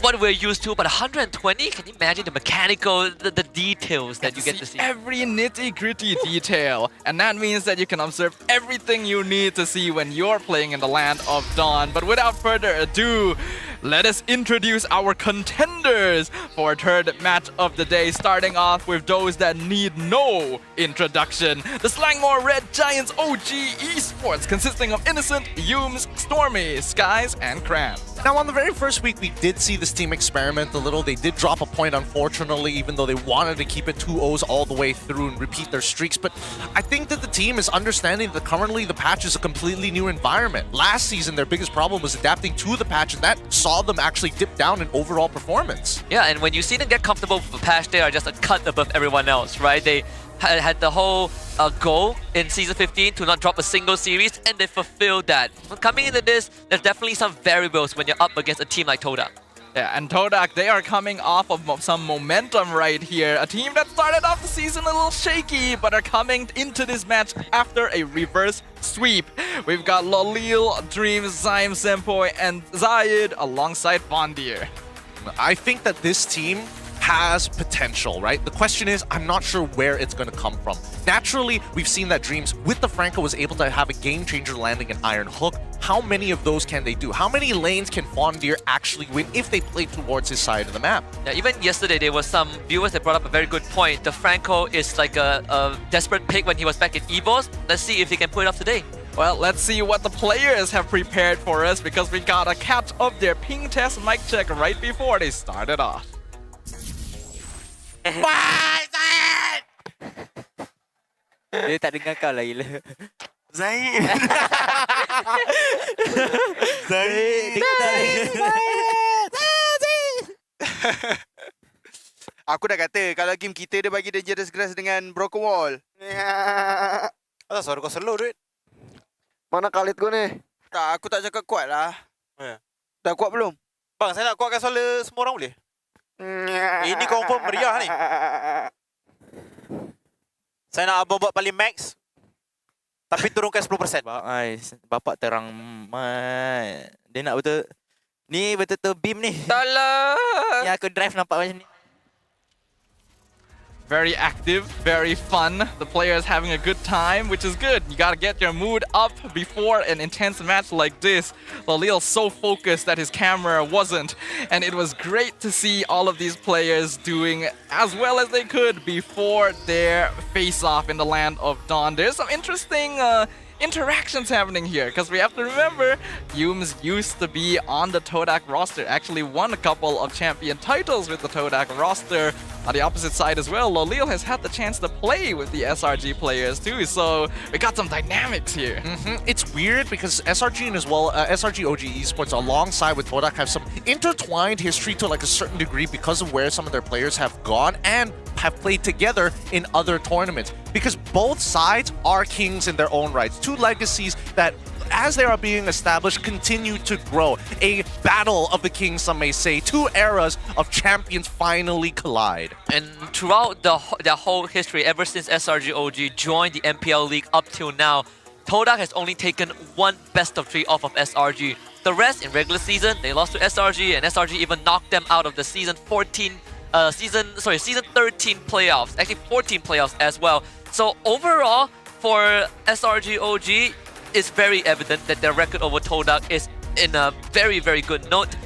what we're used to, but 120? Can you imagine the mechanical, the details that you get to see? Every nitty-gritty detail. And that means that you can observe everything you need to see when you're playing in the land of Dawn. But without further ado, let us introduce our contenders for our third match of the day, starting off with those that need no introduction. The Slangmore Red Giants OG Esports, consisting of Innocent, Yums, Stormy, Skies, and Cram. Now, on the very first week, we did see this team experiment a little. They did drop a point, unfortunately, even though they wanted to keep it 2-0s all the way through and repeat their streaks. But I think that the team is understanding that currently the patch is a completely new environment. Last season, their biggest problem was adapting to the patch, and that saw them actually dip down in overall performance. Yeah, and when you see them get comfortable with the patch, they are just a cut above everyone else, right? They had the whole goal in Season 15 to not drop a single series, and they fulfilled that. Coming into this, there's definitely some variables when you're up against a team like Todak. Yeah, and Todak, they are coming off of some momentum right here. A team that started off the season a little shaky, but are coming into this match after a reverse sweep. We've got Lolil, Dreams, Zaim Senpoi, and Zayed alongside Vondir. I think that this team has potential, right? The question is, I'm not sure where it's going to come from. Naturally, we've seen that Dreams with the Franco was able to have a game changer landing an Iron Hook. how many of those can they do? How many lanes can Fondir actually win if they play towards his side of the map? Yeah, even yesterday there were some viewers that brought up a very good point. The Franco is like a desperate pick when he was back in EVOS. Let's see if he can pull it off today. Well, let's see what the players have prepared for us because we got a catch of their ping test mic check right before they started off. Dia tak dengar kau lah gila. Zaid. Aku dah kata kalau game kita dia bagi Dangerous Grass dengan Broken Wall. Asal suara kau slow, duit? Mana Khalid kau ni? Tak, aku tak cakap kuat lah. Dah kuat belum? Bang, saya nak kuatkan suara semua orang boleh? Ini confirm meriah ni. Saya nak abang buat paling max. Tapi turunkan 10%. Bapak terang mat. Dia nak betul. Ni betul-betul beam ni. Tolong. Yang aku drive nampak macam ni. Very active, very fun. The players having a good time, which is good. You gotta get your mood up before an intense match like this. Lalil's so focused that his camera wasn't. And it was great to see all of these players doing as well as they could before their face-off in the Land of Dawn. There's some interesting interactions happening here because we have to remember Yums used to be on the Todak roster, actually won a couple of champion titles with the Todak roster. On the opposite side as well, Lalil has had the chance to play with the SRG players too, so we got some dynamics here. It's weird because SRG and as well SRG OG Esports alongside with Todak have some intertwined history to like a certain degree because of where some of their players have gone and have played together in other tournaments, because both sides are kings in their own rights. Two legacies that, as they are being established, continue to grow. A battle of the kings, some may say. Two eras of champions finally collide. And throughout their whole history, ever since SRG OG joined the MPL League up till now, Todak has only taken one best of 3 off of SRG. The rest, in regular season, they lost to SRG, and SRG even knocked them out of the season 13 playoffs, actually 14 playoffs as well. So overall, for SRG OG, it's very evident that their record over Todak is in a very, very good note.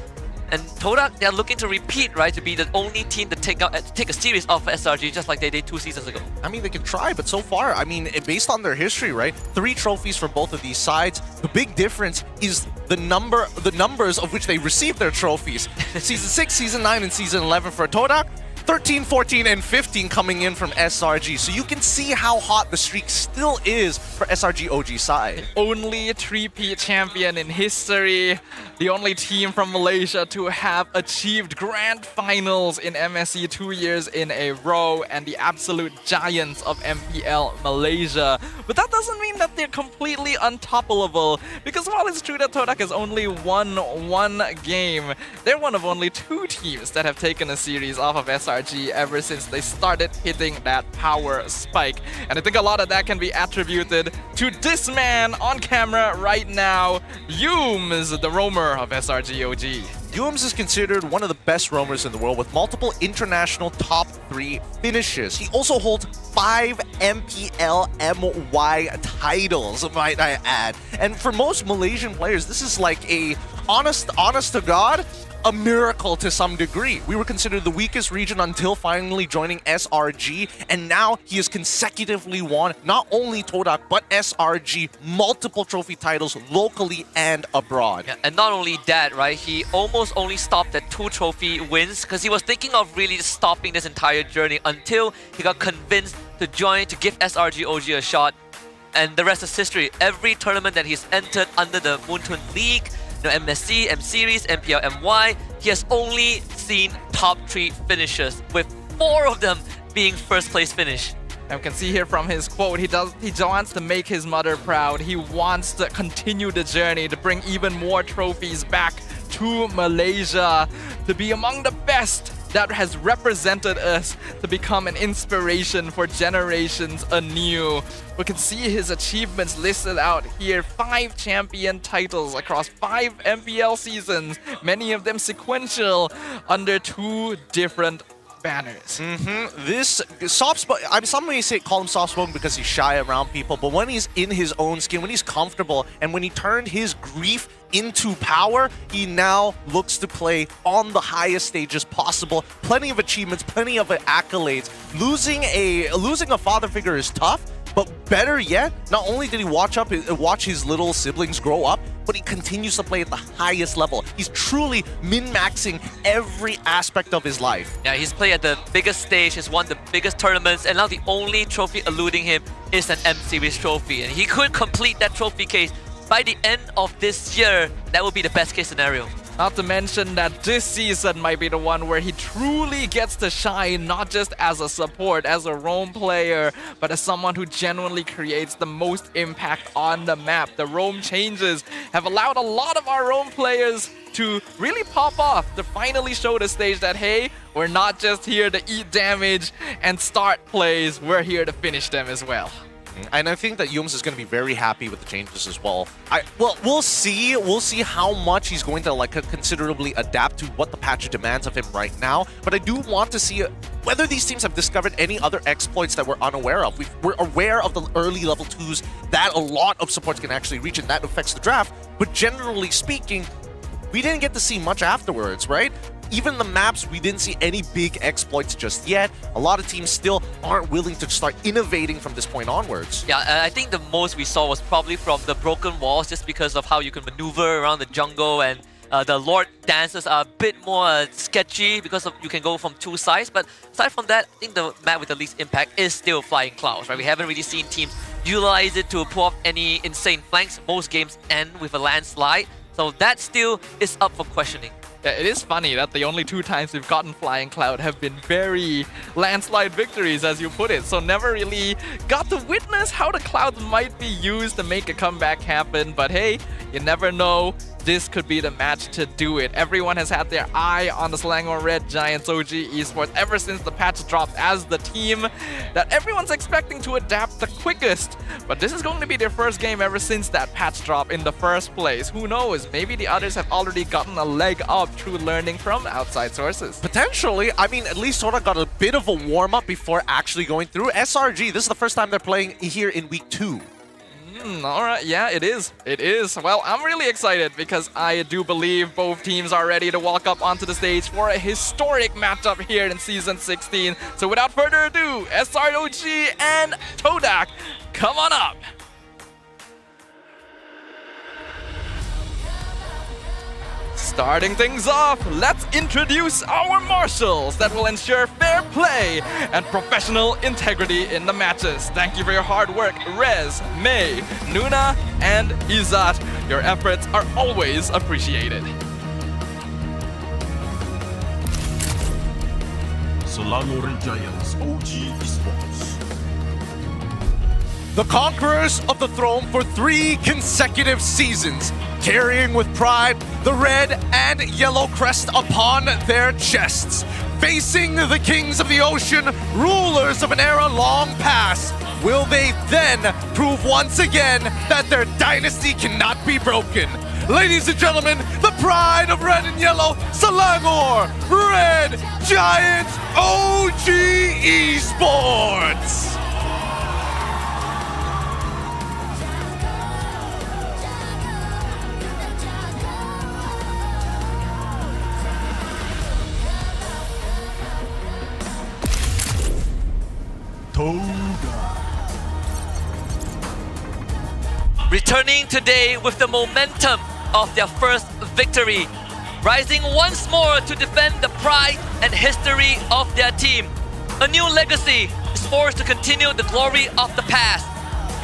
And Todak, they're looking to repeat, right, to be the only team to take a series off SRG just like they did 2 seasons ago. I mean, they can try, but so far, I mean, based on their history, right, 3 trophies for both of these sides. The big difference is the numbers of which they received their trophies. Season 6, Season 9, and Season 11 for Todak. 13, 14, and 15 coming in from SRG. So you can see how hot the streak still is for SRG OG side. Only 3P champion in history. The only team from Malaysia to have achieved grand finals in MSC 2 years in a row, and the absolute giants of MPL Malaysia. But that doesn't mean that they're completely untoppable, because while it's true that Todak has only won 1 game, they're one of only 2 teams that have taken a series off of SRG ever since they started hitting that power spike. And I think a lot of that can be attributed to this man on camera right now, Yums, the roamer of SRG OG. Yums is considered one of the best roamers in the world with multiple international top 3 finishes. He also holds 5 MPL MY titles, might I add. And for most Malaysian players, this is like a honest to God, a miracle to some degree. We were considered the weakest region until finally joining SRG, and now he has consecutively won not only Todak but SRG multiple trophy titles locally and abroad. Yeah, and not only that, right, he almost only stopped at 2 trophy wins because he was thinking of really stopping this entire journey until he got convinced to join, to give SRG OG a shot, and the rest is history. Every tournament that he's entered under the Moontun League, MSC, M Series, MPL, MY, he has only seen top 3 finishes, with 4 of them being first place finish. And we can see here from his quote, he wants to make his mother proud. He wants to continue the journey to bring even more trophies back to Malaysia, to be among the best that has represented us, to become an inspiration for generations anew. We can see his achievements listed out here. 5 champion titles across 5 MPL seasons, many of them sequential, under 2 different banners. This some may say call him soft-spoken because he's shy around people, but when he's in his own skin, when he's comfortable, and when he turned his grief into power, he now looks to play on the highest stages possible. Plenty of achievements, plenty of accolades. Losing a father figure is tough, but better yet, not only did he watch his little siblings grow up, but he continues to play at the highest level. He's truly min-maxing every aspect of his life. Yeah, he's played at the biggest stage, he's won the biggest tournaments, and now the only trophy eluding him is an M-Series trophy. And he could complete that trophy case by the end of this year. That would be the best case scenario. Not to mention that this season might be the one where he truly gets to shine, not just as a support, as a roam player, but as someone who genuinely creates the most impact on the map. The roam changes have allowed a lot of our roam players to really pop off, to finally show the stage that, hey, we're not just here to eat damage and start plays, we're here to finish them as well. And I think that Yums is going to be very happy with the changes as well. Well, we'll see. We'll see how much he's going to considerably adapt to what the patch demands of him right now. But I do want to see whether these teams have discovered any other exploits that we're unaware of. We're aware of the early level 2s that a lot of supports can actually reach, and that affects the draft. But generally speaking, we didn't get to see much afterwards, right? Even the maps, we didn't see any big exploits just yet. A lot of teams still aren't willing to start innovating from this point onwards. Yeah, I think the most we saw was probably from the broken walls, just because of how you can maneuver around the jungle, and the Lord dances are a bit more sketchy because you can go from two sides. But aside from that, I think the map with the least impact is still Flying Clouds, right? We haven't really seen teams utilize it to pull off any insane flanks. Most games end with a landslide, so that still is up for questioning. Yeah, it is funny that the only 2 times we've gotten Flying Cloud have been very landslide victories, as you put it. So never really got to witness how the Clouds might be used to make a comeback happen. But hey, you never know. This could be the match to do it. Everyone has had their eye on the Selangor Red Giants OG Esports ever since the patch dropped as the team that everyone's expecting to adapt the quickest. But this is going to be their first game ever since that patch drop in the first place. Who knows? Maybe the others have already gotten a leg up through learning from outside sources. Potentially. I mean, at least Sora got a bit of a warm-up before actually going through. SRG, this is the first time they're playing here in week 2. Alright, yeah, it is. It is. Well, I'm really excited because I do believe both teams are ready to walk up onto the stage for a historic matchup here in Season 16. So without further ado, SROG and Todak, come on up! Starting things off, let's introduce our marshals that will ensure fair play and professional integrity in the matches. Thank you for your hard work, Rez, May, Nuna, and Izzat. Your efforts are always appreciated. Selangor Giants OG Esports. The conquerors of the throne for 3 consecutive seasons, carrying with pride the red and yellow crest upon their chests, facing the kings of the ocean, rulers of an era long past. Will they then prove once again that their dynasty cannot be broken? Ladies and gentlemen, the pride of red and yellow, Selangor Red Giants OG Esports! Returning today with the momentum of their first victory, rising once more to defend the pride and history of their team. A new legacy is forced to continue the glory of the past.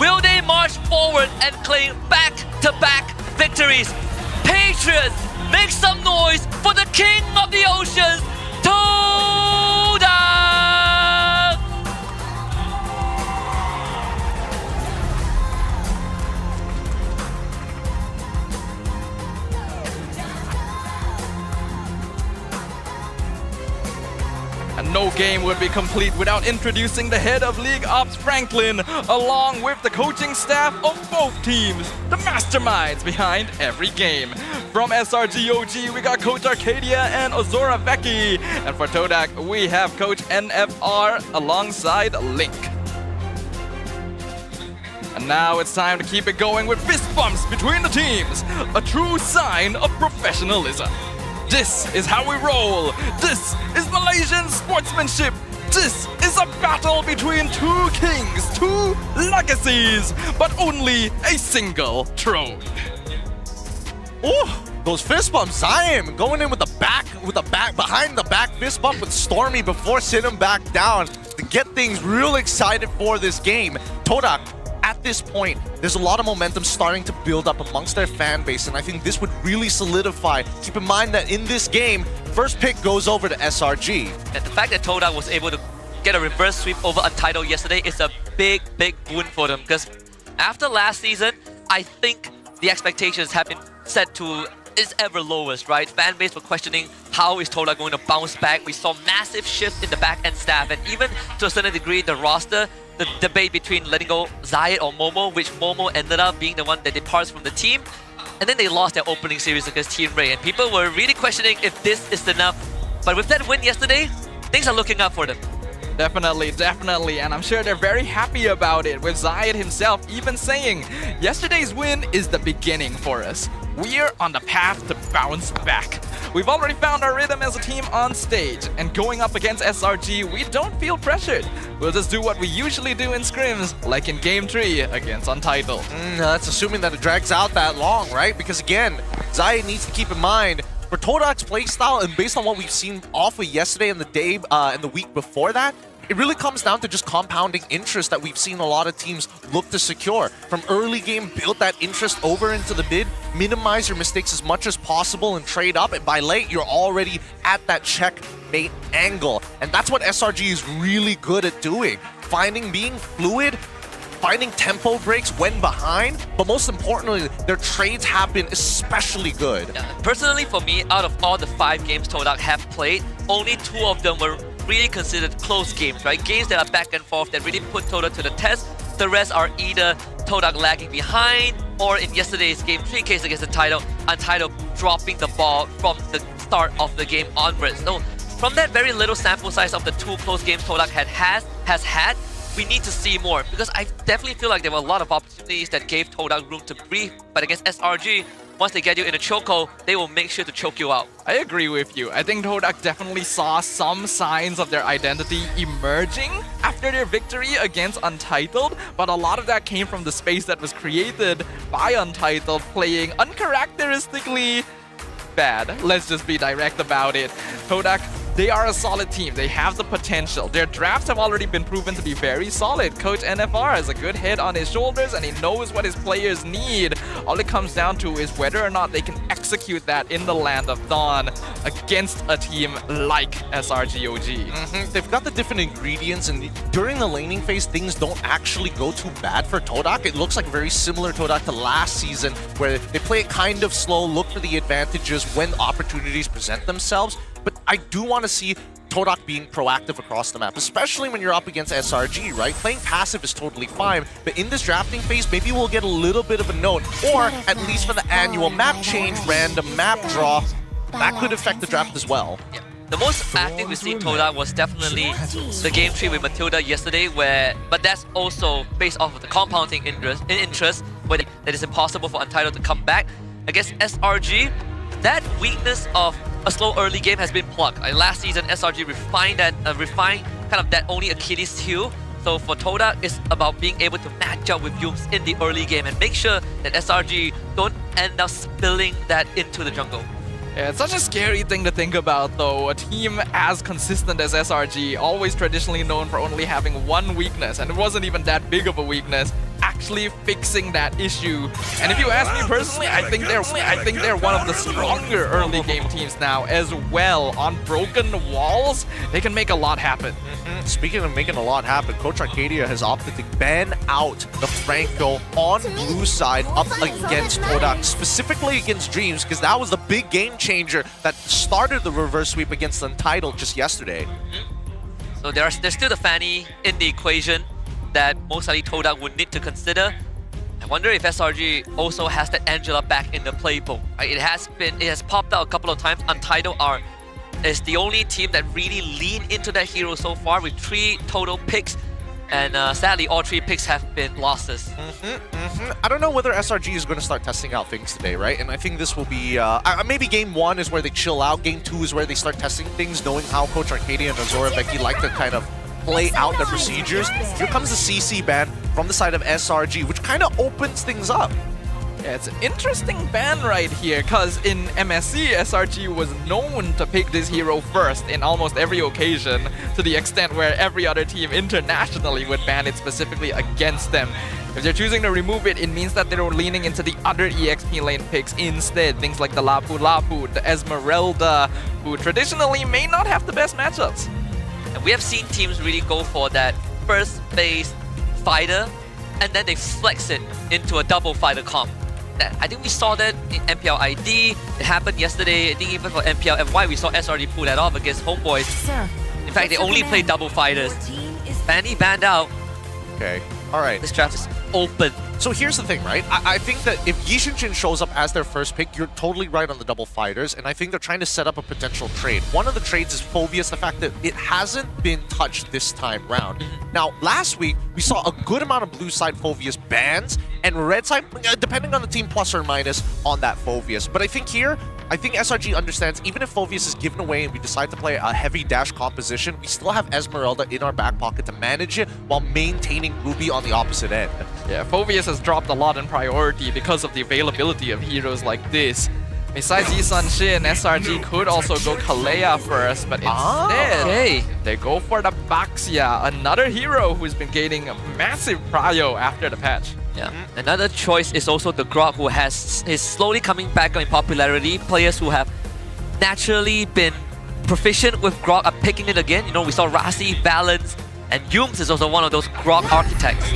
Will they march forward and claim back-to-back victories? Patriots, make some noise for the king of the oceans, Toda! And no game would be complete without introducing the head of League Ops, Franklin, along with the coaching staff of both teams, the masterminds behind every game. From SRG OG, we got Coach Arcadia and Ozora Vecchi. And for Todak, we have Coach NFR alongside Link. And now it's time to keep it going with fist bumps between the teams, a true sign of professionalism. This is how we roll. This is Malaysian sportsmanship. This is a battle between two kings, two legacies, but only a single throne. Oh, those fist bumps, Zion going in with the back, behind the back fist bump with Stormy before sitting him back down to get things real excited for this game. Todak, at this point, there's a lot of momentum starting to build up amongst their fan base, and I think this would really solidify. Keep in mind that in this game, first pick goes over to SRG. And the fact that Todak was able to get a reverse sweep over Untitled yesterday is a big, big boon for them, because after last season, I think the expectations have been set to its ever lowest, right? Fan base were questioning how is Todak going to bounce back. We saw massive shifts in the back-end staff, and even to a certain degree, the roster, the debate between letting go Zayed or Momo, which Momo ended up being the one that departs from the team. And then they lost their opening series against Team Ray, and people were really questioning if this is enough. But with that win yesterday, things are looking up for them. Definitely, definitely, and I'm sure they're very happy about it, with Zayed himself even saying, yesterday's win is the beginning for us. We're on the path to bounce back. We've already found our rhythm as a team on stage, and going up against SRG, we don't feel pressured. We'll just do what we usually do in scrims, like in Game 3 against Untitled. That's assuming that it drags out that long, right? Because again, Zayed needs to keep in mind, for Todak's playstyle, and based on what we've seen off of yesterday and the day and the week before that, it really comes down to just compounding interest that we've seen a lot of teams look to secure. From early game, build that interest over into the mid, minimize your mistakes as much as possible and trade up, and by late, you're already at that checkmate angle. And that's what SRG is really good at doing. Being fluid, finding tempo breaks when behind, but most importantly, their trades have been especially good. Yeah, personally, for me, out of all the 5 games Todak have played, only 2 of them were really considered close games, right? Games that are back and forth that really put Todak to the test. The rest are either Todak lagging behind, or in yesterday's Game 3 case against Untitled dropping the ball from the start of the game onwards. So from that very little sample size of the 2 close games Todak has had, we need to see more, because I definitely feel like there were a lot of opportunities that gave Todak room to breathe, but against SRG, once they get you in a chokehold, they will make sure to choke you out. I agree with you. I think Todak definitely saw some signs of their identity emerging after their victory against Untitled, but a lot of that came from the space that was created by Untitled playing uncharacteristically bad. Let's just be direct about it. Todak, they are a solid team. They have the potential. Their drafts have already been proven to be very solid. Coach NFR has a good head on his shoulders, and he knows what his players need. All it comes down to is whether or not they can execute that in the Land of Dawn against a team like SRGOG. They've got the different ingredients, and during the laning phase, things don't actually go too bad for Todak. It looks like very similar Todak to last season, where they play it kind of slow, look for the advantages when opportunities present themselves. But I do want to see Todak being proactive across the map, especially when you're up against SRG, right? Playing passive is totally fine, but in this drafting phase, maybe we'll get a little bit of a note, or at least for the annual map change, random map draw, that could affect the draft as well. Yeah. The most active we've seen Todak was definitely the Game 3 with Matilda yesterday, but that's also based off of the compounding interest where that is impossible for Untitled to come back. Against SRG, that weakness of a slow early game has been plugged. Last season, SRG refined kind of that only Achilles heel. So for Todak, it's about being able to match up with Yums in the early game and make sure that SRG don't end up spilling that into the jungle. Yeah, it's such a scary thing to think about, though. A team as consistent as SRG, always traditionally known for only having one weakness, and it wasn't even that big of a weakness, actually fixing that issue. And if you ask me personally, I think they're one of the stronger early game teams now as well. On broken walls, they can make a lot happen. Speaking of making a lot happen, Coach Arcadia has opted to ban out the Franco on blue side up against Todak, specifically against Dreams, because that was the big game changer that started the reverse sweep against Untitled just yesterday. So there's still the Fanny in the equation that most likely Todak would need to consider. I wonder if SRG also has that Angela back in the playbook. It has popped out a couple of times. Untitled is the only team that really lean into that hero so far with 3 total picks. And sadly, all 3 picks have been losses. I don't know whether SRG is going to start testing out things today, right? And I think this will be... maybe Game 1 is where they chill out. Game 2 is where they start testing things, knowing how Coach Arcadia and Azora Becky like to kind of play out the procedures. Here comes the CC ban from the side of SRG, which kind of opens things up. Yeah, it's an interesting ban right here, because in MSC, SRG was known to pick this hero first in almost every occasion, to the extent where every other team internationally would ban it specifically against them. If they're choosing to remove it, it means that they're leaning into the other EXP lane picks instead. Things like the Lapu Lapu, the Esmeralda, who traditionally may not have the best matchups. And we have seen teams really go for that first base fighter, and then they flex it into a double fighter comp. I think we saw that in MPL ID. It happened yesterday. I think even for MPL FY, we saw SRD pull that off against Homeboys. Sir, in fact, they only play double fighters. Fanny banned out. Okay, all right. This draft is open. So here's the thing, right? I think that if Yishinchin shows up as their first pick, you're totally right on the double fighters, and I think they're trying to set up a potential trade. One of the trades is Phobius, the fact that it hasn't been touched this time round. Now, last week, we saw a good amount of blue side Phobius bans, and red side, depending on the team, plus or minus on that Phobius. But I think here, SRG understands, even if Phobius is given away and we decide to play a heavy dash composition, we still have Esmeralda in our back pocket to manage it while maintaining Ruby on the opposite end. Yeah, Phobius has dropped a lot in priority because of the availability of heroes like this. Besides Yisun Shin, SRG could also go Kalea first, but instead, they go for the Baxia, another hero who's been gaining a massive prio after the patch. Yeah. Another choice is also the Grog, who is slowly coming back in popularity. Players who have naturally been proficient with Grog are picking it again. You know, we saw Rasi, Balance, and Yums is also one of those Grog architects.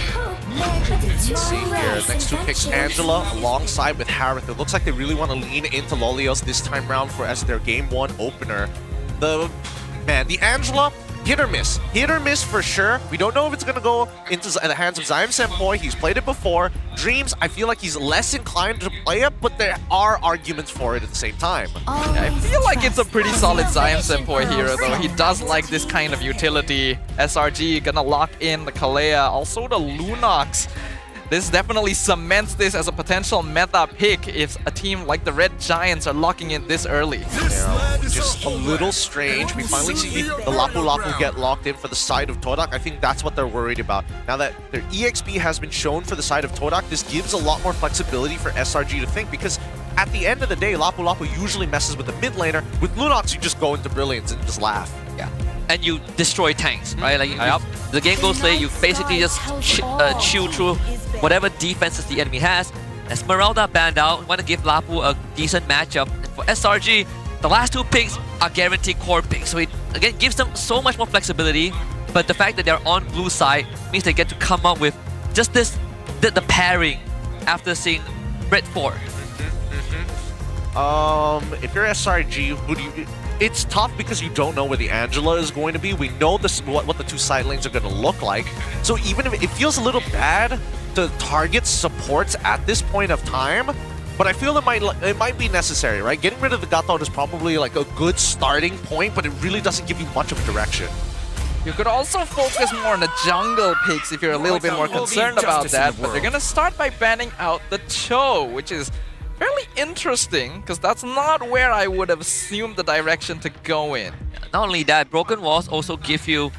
Let's see here, next 2 picks Angela alongside with Harith. It looks like they really want to lean into Lolios this time round as their Game 1 opener. The Angela, hit or miss for sure. We don't know if it's going to go into the hands of Zyme Senpoi. He's played it before. Dreams, I feel like he's less inclined to play it, but there are arguments for it at the same time. Yeah, I feel like it's a pretty solid Zyme Senpoi hero though. He does like this kind of utility. SRG gonna lock in the Kalea, also the Lunox. This definitely cements this as a potential meta pick if a team like the Red Giants are locking in this early. Yeah, just a little strange. We finally see the Lapu Lapu get locked in for the side of Todak. I think that's what they're worried about. Now that their EXP has been shown for the side of Todak, this gives a lot more flexibility for SRG to think, because at the end of the day, Lapu Lapu usually messes with the mid laner. With Lunox, you just go into Brilliance and just laugh. Yeah. And you destroy tanks, right? Like the game goes late, you basically just chew through whatever defenses the enemy has. Esmeralda banned out. Want to give Lapu a decent matchup. And for SRG, the last 2 picks are guaranteed core picks, so it again gives them so much more flexibility. But the fact that they're on blue side means they get to come up with just the pairing after seeing Red 4. If you're SRG, who do you? It's tough because you don't know where the Angela is going to be. We know this what the 2 side lanes are going to look like. So even if it feels a little bad to target supports at this point of time, but I feel it might be necessary, right? Getting rid of the Gato is probably like a good starting point, but it really doesn't give you much of a direction. You could also focus more on the jungle picks if you're a little bit more concerned about that, but they're gonna start by banning out the Cho, which is fairly interesting, because that's not where I would have assumed the direction to go in. Not only that, Broken Walls also give you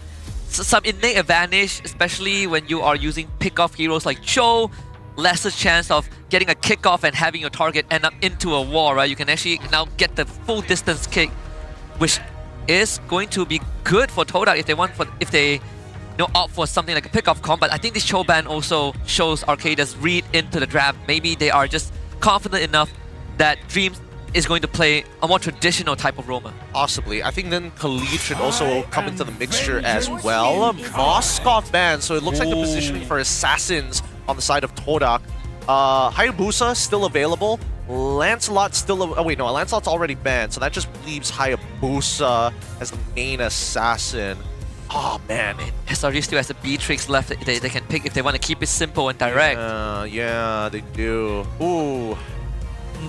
some innate advantage, especially when you are using pick-off heroes like Cho. Lesser chance of getting a kick-off and having your target end up into a wall, right? You can actually now get the full distance kick, which is going to be good for Todak if they opt for something like a pick-off comp. But I think this Cho ban also shows Arcadia's read into the draft. Maybe they are just confident enough that Dreams is going to play a more traditional type of roamer. Possibly. I think then Khalid should also come into the mixture as well. Moskov banned, so it looks like the positioning for Assassins on the side of Todak. Hayabusa still available. Lancelot still... Oh wait, no, Lancelot's already banned, so that just leaves Hayabusa as the main assassin. Oh man. SRG still has a Beatrix left that they can pick if they want to keep it simple and direct. Yeah, they do. Ooh.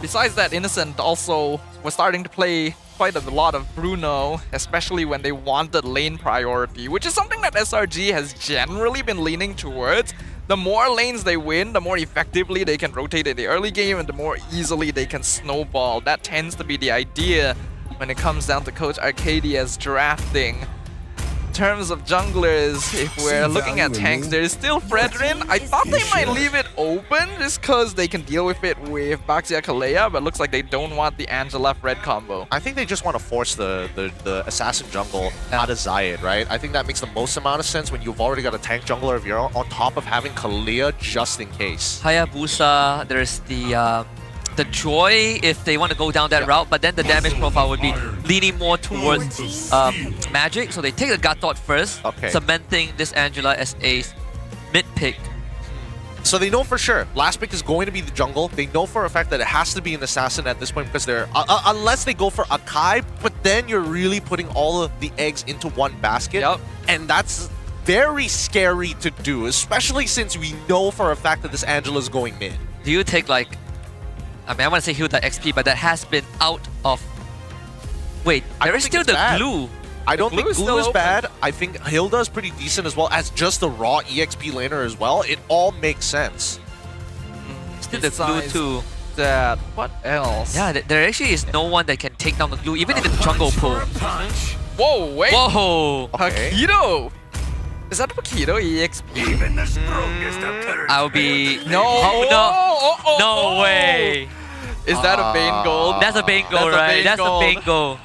Besides that, Innocent also was starting to play quite a lot of Bruno, especially when they wanted lane priority, which is something that SRG has generally been leaning towards. The more lanes they win, the more effectively they can rotate in the early game and the more easily they can snowball. That tends to be the idea when it comes down to Coach Arcadia's drafting. In terms of junglers, if we're looking at tanks, there is still Fredrin. I thought they might leave it open just because they can deal with it with Baxia Kalea, but looks like they don't want the Angela Fred combo. I think they just want to force the assassin jungle out of Zayed, right? I think that makes the most amount of sense when you've already got a tank jungler of your own on top of having Kalea just in case. Hayabusa, there's the Joy if they want to go down that route, but then the damage profile would be leaning more towards Magic, so they take the Gatot first, cementing this Angela as a mid pick. So they know for sure last pick is going to be the jungle. They know for a fact that it has to be an assassin at this point because they're unless they go for Akai, but then you're really putting all of the eggs into one basket, and that's very scary to do, especially since we know for a fact that this Angela is going mid. Do you take like, I mean, I want to say Hilda XP, but that has been out of... Wait, there is still the glue. I don't think glue is bad. I think Hilda is pretty decent as well as just the raw EXP laner as well. It all makes sense. Still the glue too. That, what else? Yeah, there actually is no one that can take down the glue, even in the jungle pool. Whoa, wait! Whoa! Paquito! Is that Paquito EXP? Even the strongest I'll be... No! No way! Is that a Bane gold? That's a Bane gold, right? That's a Bane gold.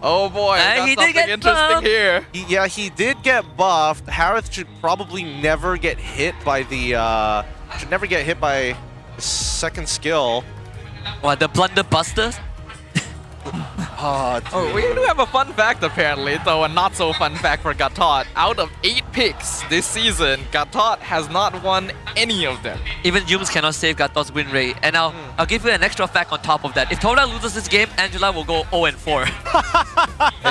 Oh boy, that's he something did get interesting buffed. here. Yeah, he did get buffed. Harith should probably never get hit by the... should never get hit by his second skill. What, the Blunderbusters? Oh, we do have a fun fact apparently, though a not so fun fact for Gatot. Out of 8 picks this season, Gatot has not won any of them. Even Yums cannot save Gatot's win rate. And I'll give you an extra fact on top of that. If Toda loses this game, Angela will go 0-4.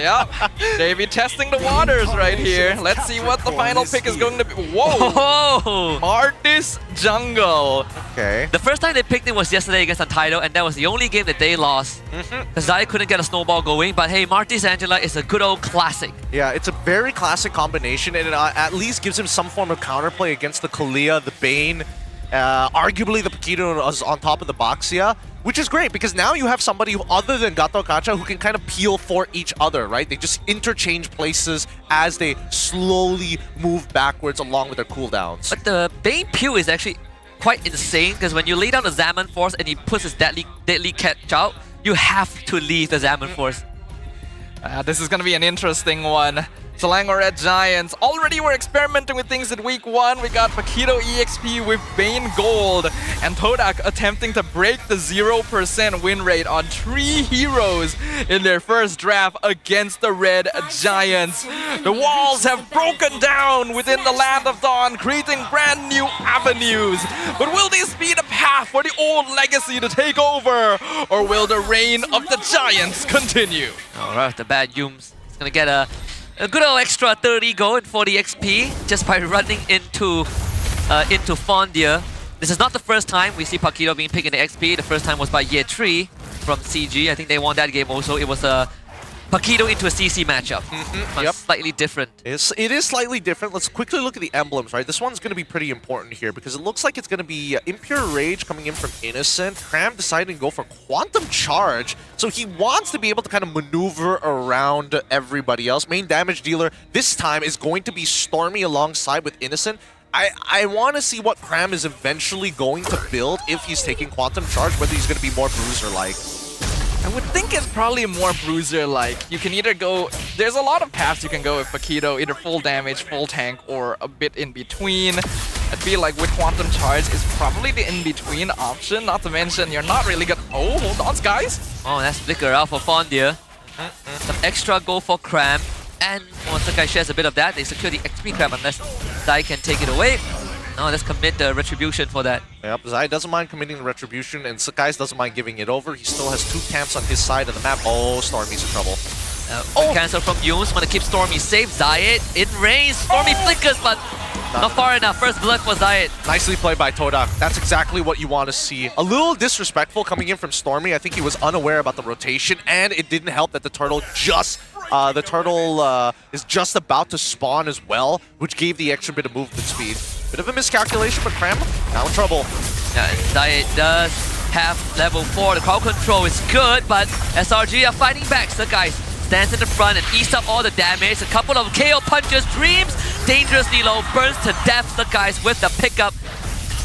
Yep, they be testing the waters right here. Let's see what the final pick is going to be. Whoa! Martis Jungle. Okay. The first time they picked it was yesterday against Untitled, and that was the only game that they lost. Because Zai couldn't get a snowball going, but hey, Martis Angela is a good old classic. Yeah, it's a very classic combination, and it at least gives him some form of counterplay against the Kalea, the Bane, arguably the Paquito is on top of the Baxia, which is great because now you have somebody who, other than Gato Kacha, who can kind of peel for each other, right? They just interchange places as they slowly move backwards along with their cooldowns. But the Bane peel is actually quite insane because when you lay down the Zaman Force and he puts his deadly catch out, you have to leave the Zaman Force. This is going to be an interesting one. Selangor Red Giants already were experimenting with things in week 1. We got Paquito EXP with Bane Gold and Todak attempting to break the 0% win rate on 3 heroes in their first draft against the Red Giants. The walls have broken down within the Land of Dawn, creating brand new avenues. But will this be the path for the old legacy to take over? Or will the reign of the Giants continue? Alright, the bad Yums. He's gonna get a good old extra 30 gold for the XP just by running into Fondia. This is not the first time we see Paquito being picked in the XP. The first time was by Year 3 from CG. I think they won that game also. It was a Paquito into a CC matchup. Slightly different. It is slightly different. Let's quickly look at the emblems, right? This one's going to be pretty important here because it looks like it's going to be Impure Rage coming in from Innocent. Cram deciding to go for Quantum Charge. So he wants to be able to kind of maneuver around everybody else. Main damage dealer this time is going to be Stormy alongside with Innocent. I want to see what Cram is eventually going to build if he's taking Quantum Charge, whether he's going to be more Bruiser-like. I would think it's probably more Bruiser-like. You can either go... There's a lot of paths you can go with Paquito, either full damage, full tank, or a bit in between. I feel like with Quantum Charge is probably the in-between option, not to mention you're not really gonna... Oh, hold on, guys! Oh, that's Flicker out for Fondia. Some extra gold for Cram. And once Sakai shares a bit of that, they secure the XP Cram unless Zai can take it away. No, let's commit the Retribution for that. Yep, Zai doesn't mind committing the Retribution, and Sakai doesn't mind giving it over. He still has 2 camps on his side of the map. Oh, Stormy's in trouble. Cancel from Yums. Want to keep Stormy safe. Zayed in range. Stormy flickers, but not far enough. First blood for Zayed. Nicely played by Todak. That's exactly what you want to see. A little disrespectful coming in from Stormy. I think he was unaware about the rotation, and it didn't help that the turtle is just about to spawn as well, which gave the extra bit of movement speed. Bit of a miscalculation, but Cram now in trouble. Yeah, Zayed does have level 4. The crowd control is good, but SRG are fighting back. So guys stands in the front and eats up all the damage. A couple of KO punches. Dreams dangerously low, burns to death. The guys with the pickup.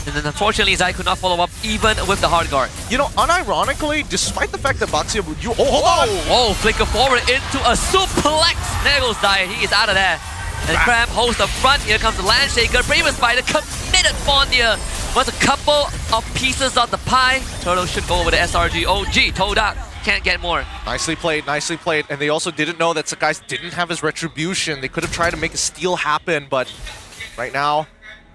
And then unfortunately, Zai could not follow up even with the hard guard. You know, unironically, despite the fact that Baxia... hold on! Whoa, flicker forward into a suplex. There goes Zai. He is out of there. And Cram holds the front. Here comes the Land Shaker. Braver Spider committed Fondia. Wants a couple of pieces of the pie. Turtle should go over the SRG. OG, Todak. Can't get more. Nicely played, nicely played. And they also didn't know that Sakai's didn't have his retribution. They could have tried to make a steal happen, but right now,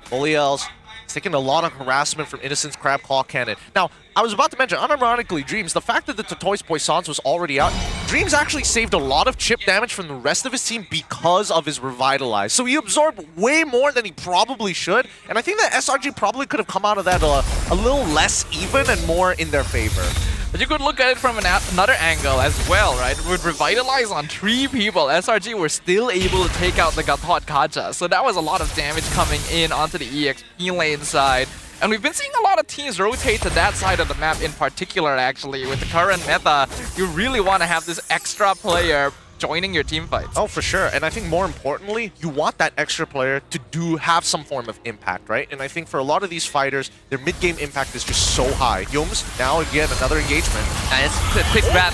Oliel's taking a lot of harassment from Innocent's Crab Claw Cannon. Now, I was about to mention, unironically, Dreams, the fact that the Tortoise Poissons was already out, Dreams actually saved a lot of chip damage from the rest of his team because of his Revitalize. So he absorbed way more than he probably should, and I think that SRG probably could have come out of that a little less even and more in their favor. But you could look at it from another angle as well, right? With Revitalize on 3 people, SRG were still able to take out the Gatot Kacha. So that was a lot of damage coming in onto the EXP lane side. And we've been seeing a lot of teams rotate to that side of the map in particular, actually. With the current meta, you really want to have this extra player joining your team fights. Oh, for sure. And I think more importantly, you want that extra player to have some form of impact, right? And I think for a lot of these fighters, their mid-game impact is just so high. Yums, now again, another engagement. And it's a quick grab.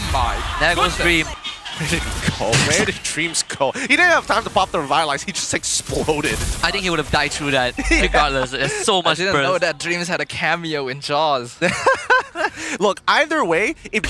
There goes Dream. Where did he go? Where did Dreams go? He didn't have time to pop the Revitalize. He just exploded. I think he would have died through that, regardless. There's so much I didn't burst. know that Dreams had a cameo in Jaws. Look, either way, a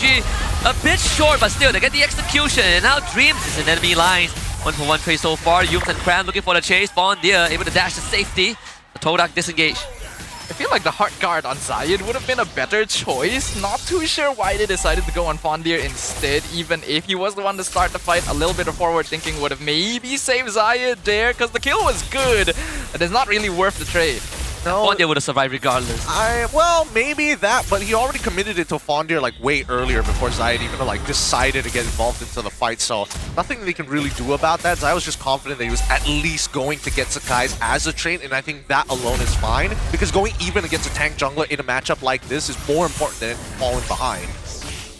bit short, but still, they get the execution. And now Dreams is in enemy lines. 1-for-1 trade so far. Yums and Cram looking for the chase. Fondia able to dash to safety. The Todak disengaged. I feel like the hard guard on Zayed would have been a better choice. Not too sure why they decided to go on Fondir instead, even if he was the one to start the fight. A little bit of forward thinking would have maybe saved Zayed there, because the kill was good. But it's not really worth the trade. No, Fondir would have survived regardless. Well, maybe that, but he already committed it to Fondir like way earlier before Zayed even like decided to get involved into the fight. So nothing they can really do about that. Zayed was just confident that he was at least going to get Sakai's as a trade, and I think that alone is fine, because going even against a tank jungler in a matchup like this is more important than falling behind.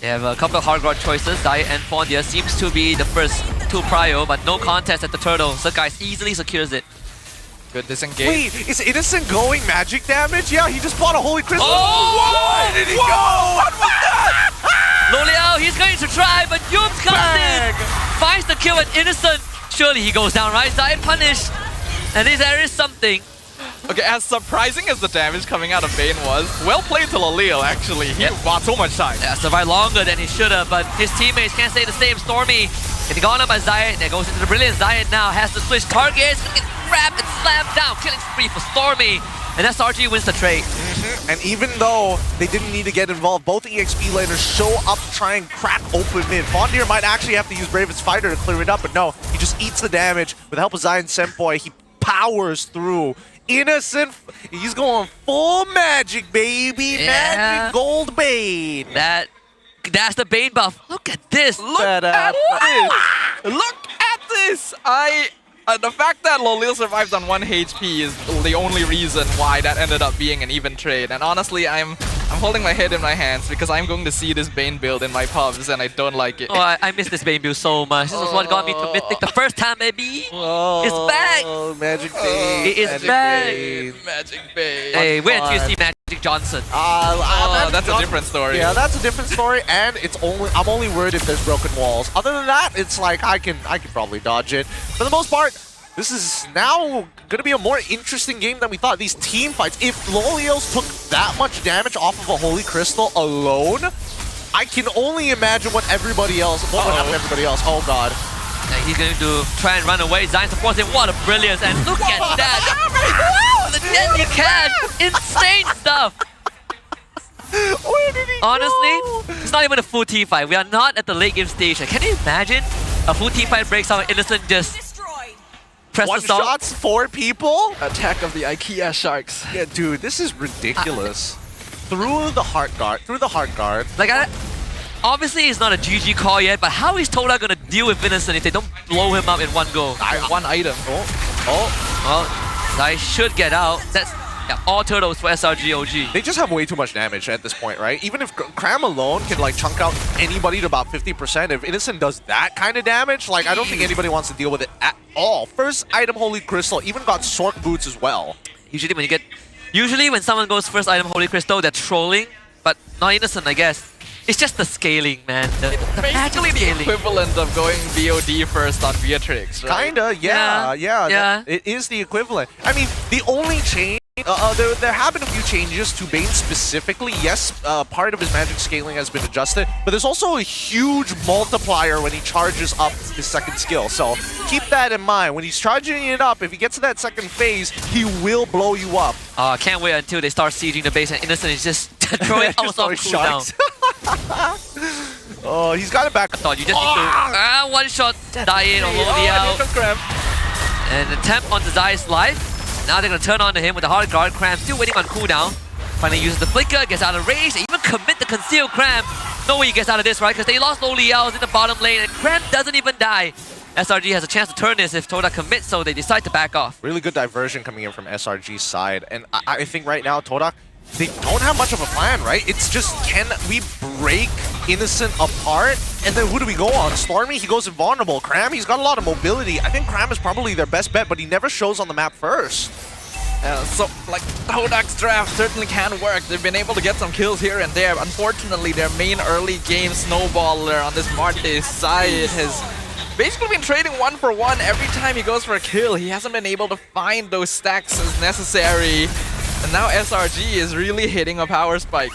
They have a couple of hard guard choices. Zayed and Fondia seems to be the first 2 prio, but no contest at the turtle. Sakai's easily secures it. Good disengage. Wait, is Innocent going magic damage? Yeah, he just bought a Holy Crystal. Oh, where did he go? What was that? Loliao, he's going to try, but Yums comes in. Finds the kill at Innocent. Surely he goes down, right? Zayed punished. And there is something. Okay, as surprising as the damage coming out of Bane was, well played to Loliao, actually. He bought so much time. Yeah, survived longer than he should have, but his teammates can't say the same. Stormy getting gone up by Zayed. There goes into the brilliant. Zayed now has to switch targets. Grab and slam down. Killing spree for Stormy. And SRG wins the trade. And even though they didn't need to get involved, both EXP laners show up to try and crack open mid. Fondir might actually have to use Bravest Fighter to clear it up, but no, he just eats the damage. With the help of Zion Senpai, he powers through. Innocent, he's going full magic, baby. Yeah. Magic gold Bane. That's the Bane buff. Look at this. Look at this. Look at this. The fact that Loliao survived on 1 HP is the only reason why that ended up being an even trade. And honestly, I'm holding my head in my hands because I'm going to see this Bane build in my pubs and I don't like it. Oh, I miss this Bane build so much. This was what got me to Mythic the first time, baby. It's back. Magic Bane. It is back. Magic Bane. Hey, where do you see Magic Johnson? That's a different story. Yeah, that's a different story, and I'm only worried if there's broken walls. Other than that, it's like I can probably dodge it. For the most part, this is now going to be a more interesting game than we thought. These team fights, if Lolios took that much damage off of a Holy Crystal alone, I can only imagine what would happen to everybody else. Oh god. And he's going to try and run away. Zion supports him. What a brilliance. And look at that. Wow, the deadly cash. Insane stuff. Where did he Honestly, it's not even a full team fight. We are not at the late game stage. Can you imagine A full team fight breaks out, Innocent just press One assault. shots, 4 people? Attack of the IKEA sharks. Yeah, dude, this is ridiculous. Through the heart guard. Like, obviously it's not a GG call yet, but how is Toda gonna deal with Innocent if they don't blow him up in one go? One item. Well, Zai should get out. That's all turtles for SRG OG. They just have way too much damage at this point, right? Even if Cram alone can like chunk out anybody to about 50%, if Innocent does that kind of damage, like I don't think anybody wants to deal with it at all. First item Holy Crystal, even got Sork boots as well. Usually when someone goes first item Holy Crystal, they're trolling, but not Innocent, I guess. It's just the scaling, man. Basically the equivalent of going VOD first on Beatrix, right? Kinda, yeah. It is the equivalent. I mean, the only change, there have been a few changes to Bane specifically. Yes, part of his magic scaling has been adjusted, but there's also a huge multiplier when he charges up his second skill. So keep that in mind. When he's charging it up, if he gets to that second phase, he will blow you up. Can't wait until they start sieging the base and Innocent is just throwing out of cooldown. Oh, he's got it back. I thought you just need to one shot die in or low out. And attempt on the Zai's life. Now they're gonna turn on to him with the hard guard. Cram still waiting on cooldown. Finally uses the flicker, gets out of range. They even commit the conceal Cram. No way he gets out of this, right? Because they lost low Liao's in the bottom lane and Cram doesn't even die. SRG has a chance to turn this if Toda commits, so they decide to back off. Really good diversion coming in from SRG's side. And I think right now, Toda, they don't have much of a plan, right? It's just, can we break Innocent apart? And then who do we go on? Stormy, he goes invulnerable. Cram, he's got a lot of mobility. I think Cram is probably their best bet, but he never shows on the map first. So, like, Todak's draft certainly can work. They've been able to get some kills here and there. Unfortunately, their main early game snowballer on this Marte side has basically been trading 1 for 1 every time he goes for a kill. He hasn't been able to find those stacks as necessary. And now SRG is really hitting a power spike.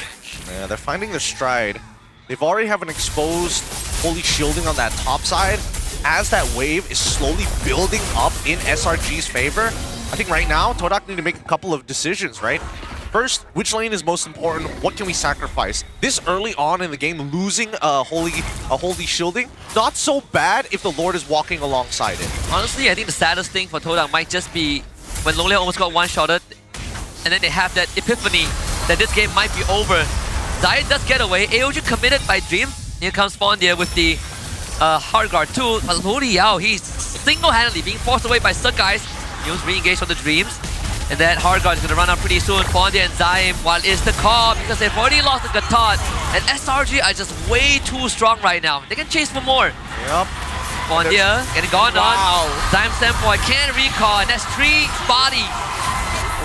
Yeah, they're finding their stride. They've already have an exposed holy shielding on that top side. As that wave is slowly building up in SRG's favor, I think right now, Todak need to make a couple of decisions, right? First, which lane is most important? What can we sacrifice? This early on in the game, losing a holy shielding, not so bad if the Lord is walking alongside it. Honestly, I think the saddest thing for Todak might just be when Lonely almost got one-shotted, and then they have that epiphany that this game might be over. Zai does get away. AOG committed by Dream. Here comes Fondia with the hard guard too. But Lo Liao, he's single-handedly being forced away by Sun Guys. He's re-engaged on the Dreams. And that hard guard is going to run out pretty soon. Fondia and Zaim, while it's the call because they've already lost the Gatot. And SRG are just way too strong right now. They can chase for more. Yep. Fondia getting gone on. Zaim Senpoi can't recall, and that's 3 bodies.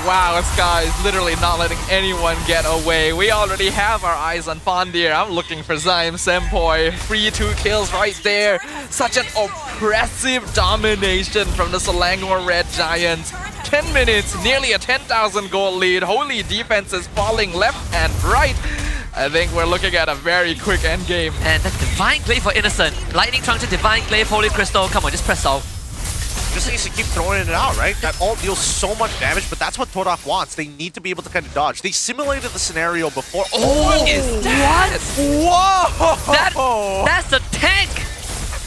Wow, this guy is literally not letting anyone get away. We already have our eyes on Fondir. I'm looking for Zaim Senpoi. Free 2 kills right there. Such an oppressive domination from the Selangor Red Giants. 10 minutes, nearly a 10,000 goal lead. Holy defense is falling left and right. I think we're looking at a very quick endgame. And that's Divine Glaive for Innocent. Lightning Truncheon, Divine Glaive, Holy Crystal. Come on, just press out. Just needs to keep throwing it out, right? That ult deals so much damage, but that's what Todak wants. They need to be able to kind of dodge. They simulated the scenario before. Oh, what is that? Whoa! That's a tank!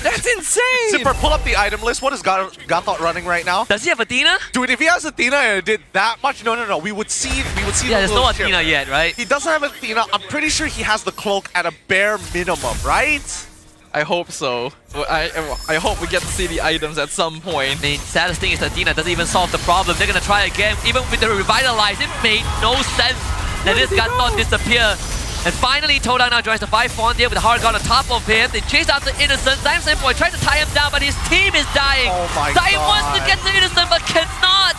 That's insane! Zipper, pull up the item list. What is Gathot running right now? Does he have Athena? Dude, if he has Athena and it did that much, no. We would see. Yeah, there's no Athena yet, right? He doesn't have Athena. I'm pretty sure he has the cloak at a bare minimum, right? I hope so. I hope we get to see the items at some point. I mean, saddest thing is that Athena doesn't even solve the problem. They're gonna try again. Even with the Revitalize, it made no sense that this Gathot disappear. And finally, Toda now joins the 5 Fondia with the hard guard on top of him. They chase after Innocent. Zaim Senpoi tries to tie him down, but his team is dying. Oh my Zaim God. wants to get to Innocent, but cannot.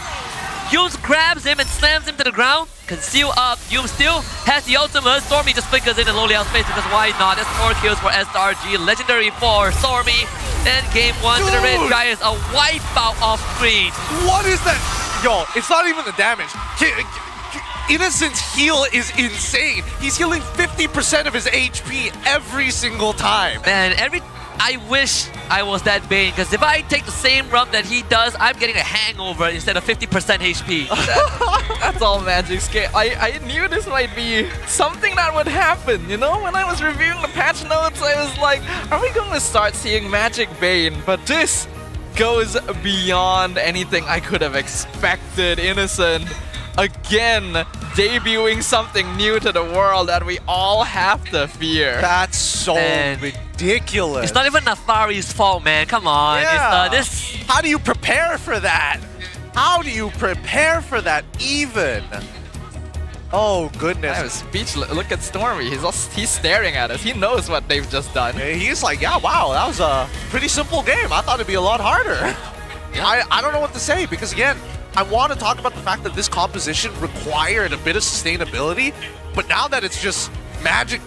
Yums grabs him and slams him to the ground. Conceal up. Yums still has the ultimate. Stormy just flickers in Lo Liao's face because why not? That's 4 kills for SRG. Legendary for Stormy. And game 1 to the Red Giants. A wipeout off screen. What is that? Yo, it's not even the damage. Innocent's heal is insane. He's healing 50% of his HP every single time. Man, I wish I was that Bane, because if I take the same run that he does, I'm getting a hangover instead of 50% HP. That's all Magic's game. I knew this might be something that would happen, you know? When I was reviewing the patch notes, I was like, are we going to start seeing Magic Bane? But this goes beyond anything I could have expected. Innocent, again, debuting something new to the world that we all have to fear. That's so ridiculous. It's not even Nafari's fault, man. Come on. Yeah. This. How do you prepare for that? How do you prepare for that even? Oh, goodness. I was speechless. Look at Stormy. He's staring at us. He knows what they've just done. He's like, yeah, wow, that was a pretty simple game. I thought it'd be a lot harder. Yeah. I don't know what to say, because again, I want to talk about the fact that this composition required a bit of sustainability, but now that it's just Magic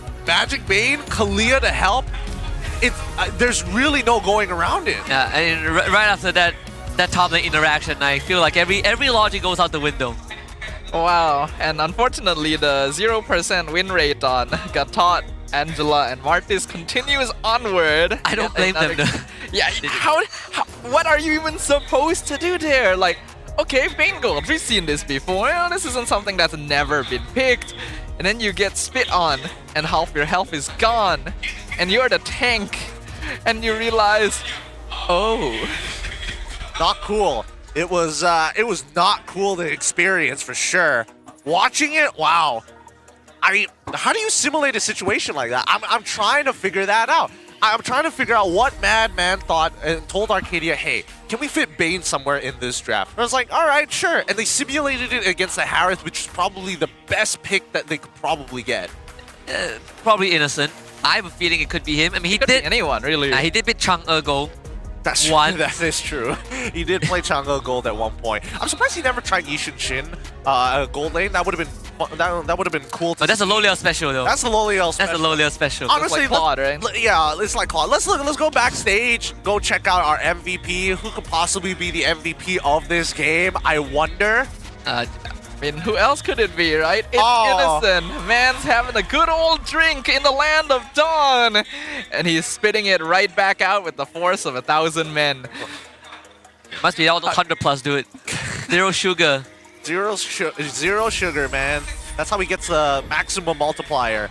Bane, Kalia to help, there's really no going around it. Yeah, and right after that top lane interaction, I feel like every logic goes out the window. Wow, and unfortunately the 0% win rate on Gatot, Angela, and Martis continues onward. I don't blame them though. Yeah, how, what are you even supposed to do there? Like, okay, Bane Gold, we've seen this before. This isn't something that's never been picked. And then you get spit on, and half your health is gone. And you're the tank, and you realize, oh. Not cool. It was not cool to experience for sure. Watching it, wow. I mean, how do you simulate a situation like that? I'm trying to figure that out. I'm trying to figure out what Madman thought and told Arcadia, hey, can we fit Bane somewhere in this draft? And I was like, all right, sure. And they simulated it against the Harith, which is probably the best pick that they could probably get. Probably Innocent. I have a feeling it could be him. I mean, he did anyone really. He did beat Chang'e Gold. That's true. That is true. He did play Chang'e Gold at one point. I'm surprised he never tried Yishin Shin Gold Lane. That would have been that would have been cool. But that's a Loliel special though. That's a Loliel special. That's a Loliel special. Honestly, it's like Claude, right? Yeah, it's like Claude. Let's go backstage. Go check out our MVP. Who could possibly be the MVP of this game? I wonder. I mean, who else could it be, right? It's Innocent. Man's having a good old drink in the land of Dawn. And he's spitting it right back out with the force of 1,000 men. Must be all 100+, dude. Zero sugar. Zero sugar, man. That's how he gets the maximum multiplier.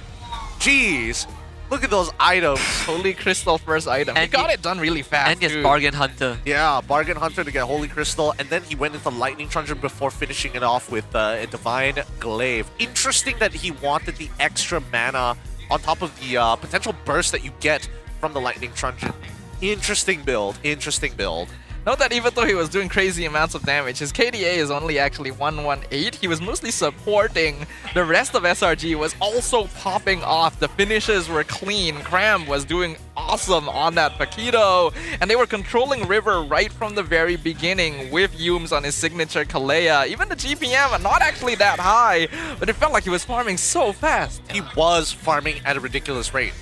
Jeez. Look at those items. Holy Crystal first item. He got it done really fast. And his Bargain Hunter. Yeah, Bargain Hunter to get Holy Crystal. And then he went into Lightning Truncheon before finishing it off with a Divine Glaive. Interesting that he wanted the extra mana on top of the potential burst that you get from the Lightning Truncheon. Interesting build. Interesting build. Note that even though he was doing crazy amounts of damage, his KDA is only actually 118. He was mostly supporting. The rest of SRG was also popping off. The finishes were clean. Cram was doing awesome on that Paquito. And they were controlling River right from the very beginning with Yumes on his signature Kalea. Even the GPM, not actually that high, but it felt like he was farming so fast. He was farming at a ridiculous rate.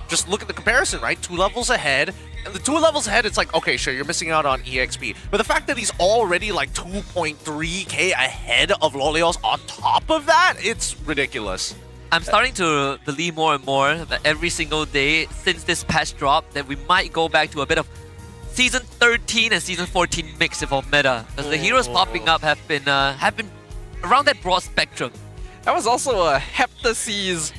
Just look at the comparison, right? 2 levels ahead. And the 2 levels ahead, it's like, okay, sure, you're missing out on EXP. But the fact that he's already like 2.3k ahead of Lolios on top of that, it's ridiculous. I'm starting to believe more and more that every single day since this patch dropped that we might go back to a bit of Season 13 and Season 14 mix of meta. Because the heroes popping up have been around that broad spectrum. That was also a Heptaseas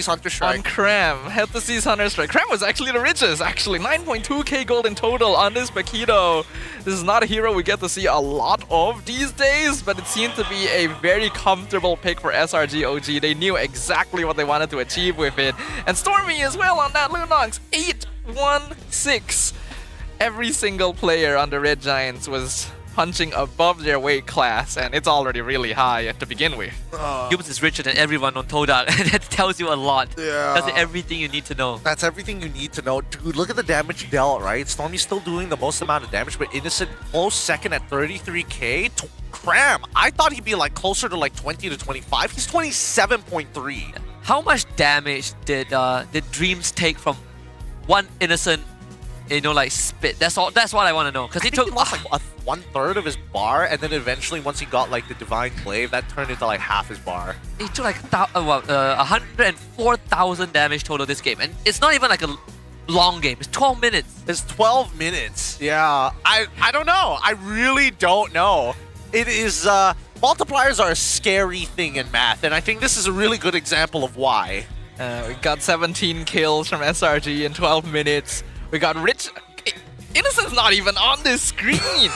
Hunter Strike on Cram. Heptaseas Hunter Strike. Cram was actually the richest, actually. 9.2k gold in total on this Paquito. This is not a hero we get to see a lot of these days, but it seemed to be a very comfortable pick for SRG OG. They knew exactly what they wanted to achieve with it. And Stormy as well on that Lunox. 8-1-6. Every single player on the Red Giants was punching above their weight class, and it's already really high to begin with. Yumes is richer than everyone on Toadal, and that tells you a lot. Yeah. That's everything you need to know. That's everything you need to know. Dude, look at the damage dealt, right? Stormy's still doing the most amount of damage, but Innocent close second at 33k. Cram, I thought he'd be like closer to like 20 to 25. He's 27.3. How much damage did Dreams take from one Innocent, like spit? That's all. That's what I want to know. Because he took lost like 1/3 of his bar, and then eventually once he got like the Divine Glaive, that turned into like half his bar. He took like 104,000 damage total this game, and it's not even like long game. It's 12 minutes. It's 12 minutes. Yeah, I don't know. I really don't know. It is, multipliers are a scary thing in math, and I think this is a really good example of why. We got 17 kills from SRG in 12 minutes. We got Rich. Innocent's not even on this screen.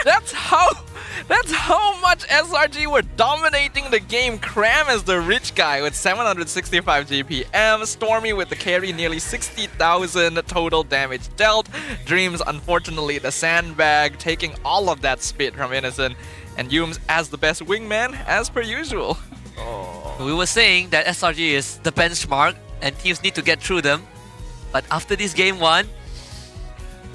That's how much SRG were dominating the game. Cram is the rich guy with 765 GPM. Stormy with the carry, nearly 60,000 total damage dealt. Dreams, unfortunately, the sandbag, taking all of that spit from Innocent. And Yums as the best wingman, as per usual. We were saying that SRG is the benchmark and teams need to get through them. But after this game one,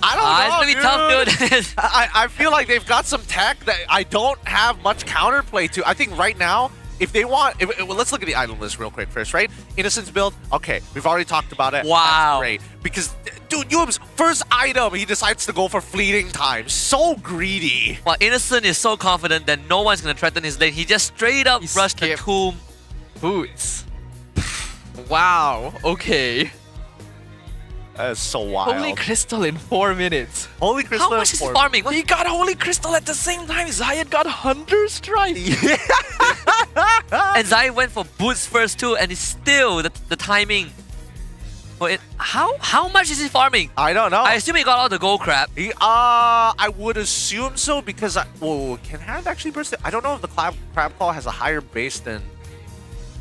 I don't know, it's gonna be tough, dude. I feel like they've got some tech that I don't have much counterplay to. I think right now, if they want, well, let's look at the item list real quick first, right? Innocence build, okay, we've already talked about it. Wow. That's great. Because, dude, Yum's first item, he decides to go for fleeting time. So greedy. While Innocent is so confident that no one's gonna threaten his lane, he just straight up rushed the tomb. Boots. Wow, okay. That is so wild. Holy Crystal in 4 minutes. Holy Crystal How much is he farming? He got Holy Crystal at the same time Zayed got Hunter Strike. And Zai went for boots first too, and it's still the timing. But how much is he farming? I don't know. I assume he got all the gold crap. I would assume so because can Hand actually burst it? I don't know if the crab claw has a higher base than,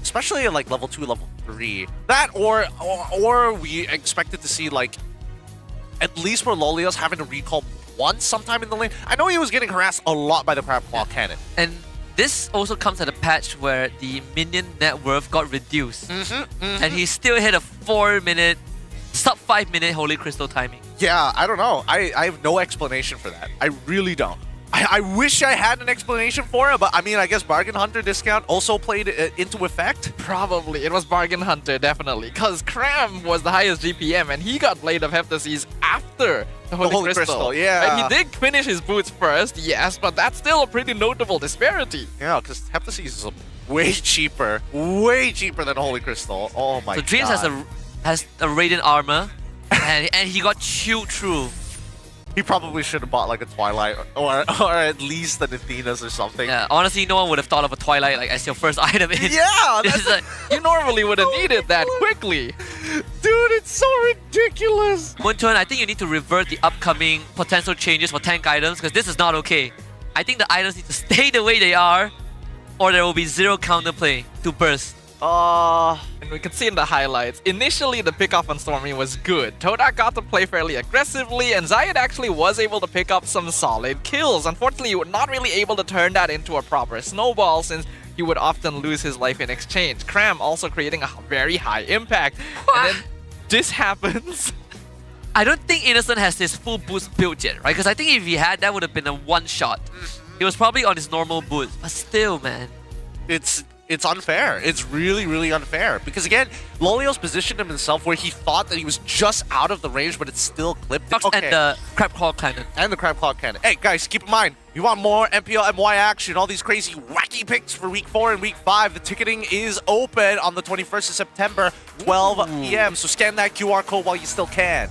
especially at like level 2, level 3. That or we expected to see like at least for Lolios having to recall once sometime in the lane. I know he was getting harassed a lot by the crab claw cannon. And this also comes at a patch where the minion net worth got reduced. And he still hit a 4-minute, sub 5-minute Holy Crystal timing. Yeah, I don't know. I have no explanation for that. I really don't. I wish I had an explanation for it, but I mean, I guess Bargain Hunter discount also played into effect. Probably. It was Bargain Hunter, definitely. Because Cram was the highest GPM and he got Blade of Hephaestus after the Holy Crystal. Yeah. Right? He did finish his boots first, yes, but that's still a pretty notable disparity. Yeah, because Hephaestus is way cheaper than Holy Crystal. Oh my god. So Dreams has a Radiant armor, and he got chewed through. He probably should have bought like a Twilight or at least an Athena's or something. Yeah, honestly, no one would have thought of a Twilight like as your first item in. Yeah, you normally would have needed that quickly. Dude, it's so ridiculous. Muntun, I think you need to revert the upcoming potential changes for tank items because this is not okay. I think the items need to stay the way they are, or there will be zero counterplay to burst. And we can see in the highlights, initially the pickoff on Stormy was good. Todak got to play fairly aggressively, and Zayed actually was able to pick up some solid kills. Unfortunately, you were not really able to turn that into a proper snowball since he would often lose his life in exchange. Cram also creating a very high impact. And then this happens. I don't think Innocent has his full boost built yet, right? Because I think if he had, that would have been a one-shot. He was probably on his normal boost, but still, man. It's unfair. It's really, really unfair. Because again, Lolios positioned himself where he thought that he was just out of the range, but it's still clipped. Okay. And the Crab Claw Cannon. And the Crab Claw Cannon. Hey guys, keep in mind, you want more MPL MY action, all these crazy wacky picks for week 4 and week 5. The ticketing is open on the 21st of September, 12 p.m. So scan that QR code while you still can.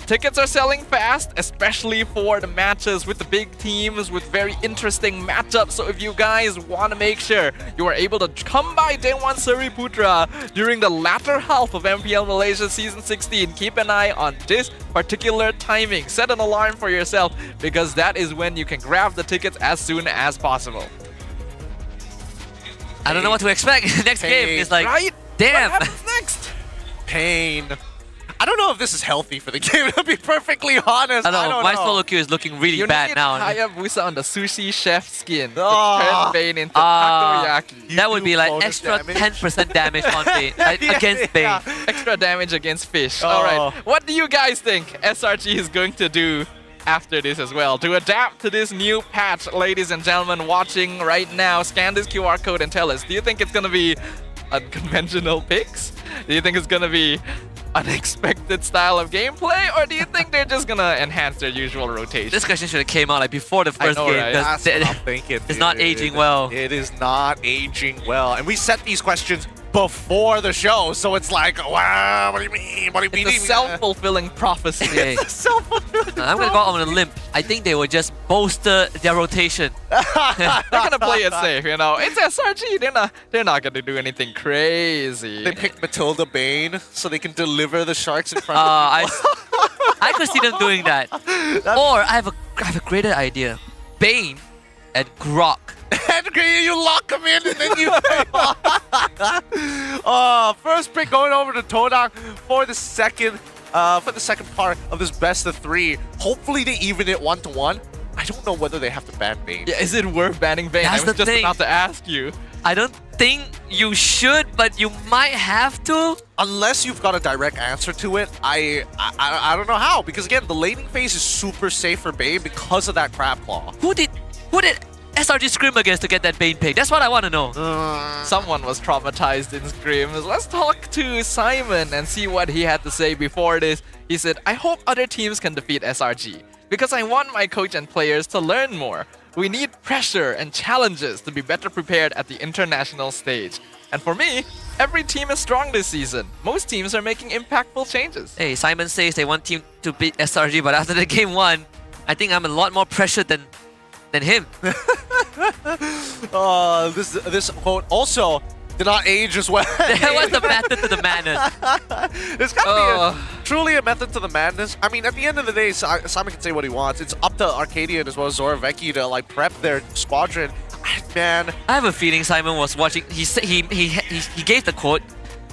Tickets are selling fast, especially for the matches with the big teams with very interesting matchups. So if you guys want to make sure you are able to come by Dewan Sri Putra during the latter half of MPL Malaysia Season 16, keep an eye on this particular timing. Set an alarm for yourself because that is when you can grab the tickets as soon as possible. I don't know what to expect. Next game is like, right? Damn. What happens next? Pain. I don't know if this is healthy for the game, to be perfectly honest. I don't my solo queue is looking really bad now. Hayabusa on the sushi chef skin to turn Bane into takoyaki. That would be like extra 10% damage on Bane against Bane. Extra damage against fish. Alright, what do you guys think SRG is going to do after this as well? To adapt to this new patch, ladies and gentlemen watching right now, scan this QR code and tell us, do you think it's going to be unconventional picks? Do you think it's going to be unexpected style of gameplay, or do you think they're just gonna enhance their usual rotation? This question should have came out like before the first game. Right? That's what I'm thinking. It's not aging well. It is not aging well. And we set these questions before the show, so it's like, wow, what do you mean? What do you mean? It's a self-fulfilling prophecy. Okay. It's a self-fulfilling I'm gonna go out on a limb. I think they will just bolster their rotation. They're gonna play it safe, you know. It's SRG. They're not gonna do anything crazy. They picked Matilda Bane so they can deliver the sharks in front of I could see them doing that. Or I have a greater idea. Bane and Grok. And you lock them in and then you... first pick going over to Todak for the second part of this best of 3. Hopefully they even it 1-1. I don't know whether they have to ban Bane. Yeah, is it worth banning Bane? That's I was the just thing. about to ask you. I don't think you should, but you might have to. Unless you've got a direct answer to it, I don't know how. Because again, the laning phase is super safe for Bane because of that crab claw. Who did SRG scrim against to get that Bane pick? That's what I want to know. Someone was traumatized in scrims. Let's talk to Simon and see what he had to say before this. He said, I hope other teams can defeat SRG because I want my coach and players to learn more. We need pressure and challenges to be better prepared at the international stage. And for me, every team is strong this season. Most teams are making impactful changes. Hey, Simon says they want team to beat SRG, but after the game 1, I think I'm a lot more pressured than him. This quote also did not age as well. What's the method to the madness? There's gotta be truly a method to the madness. I mean, at the end of the day, Simon can say what he wants. It's up to Arcadian as well as Zoravecki to like prep their squadron. Man, I have a feeling Simon was watching. He gave the quote,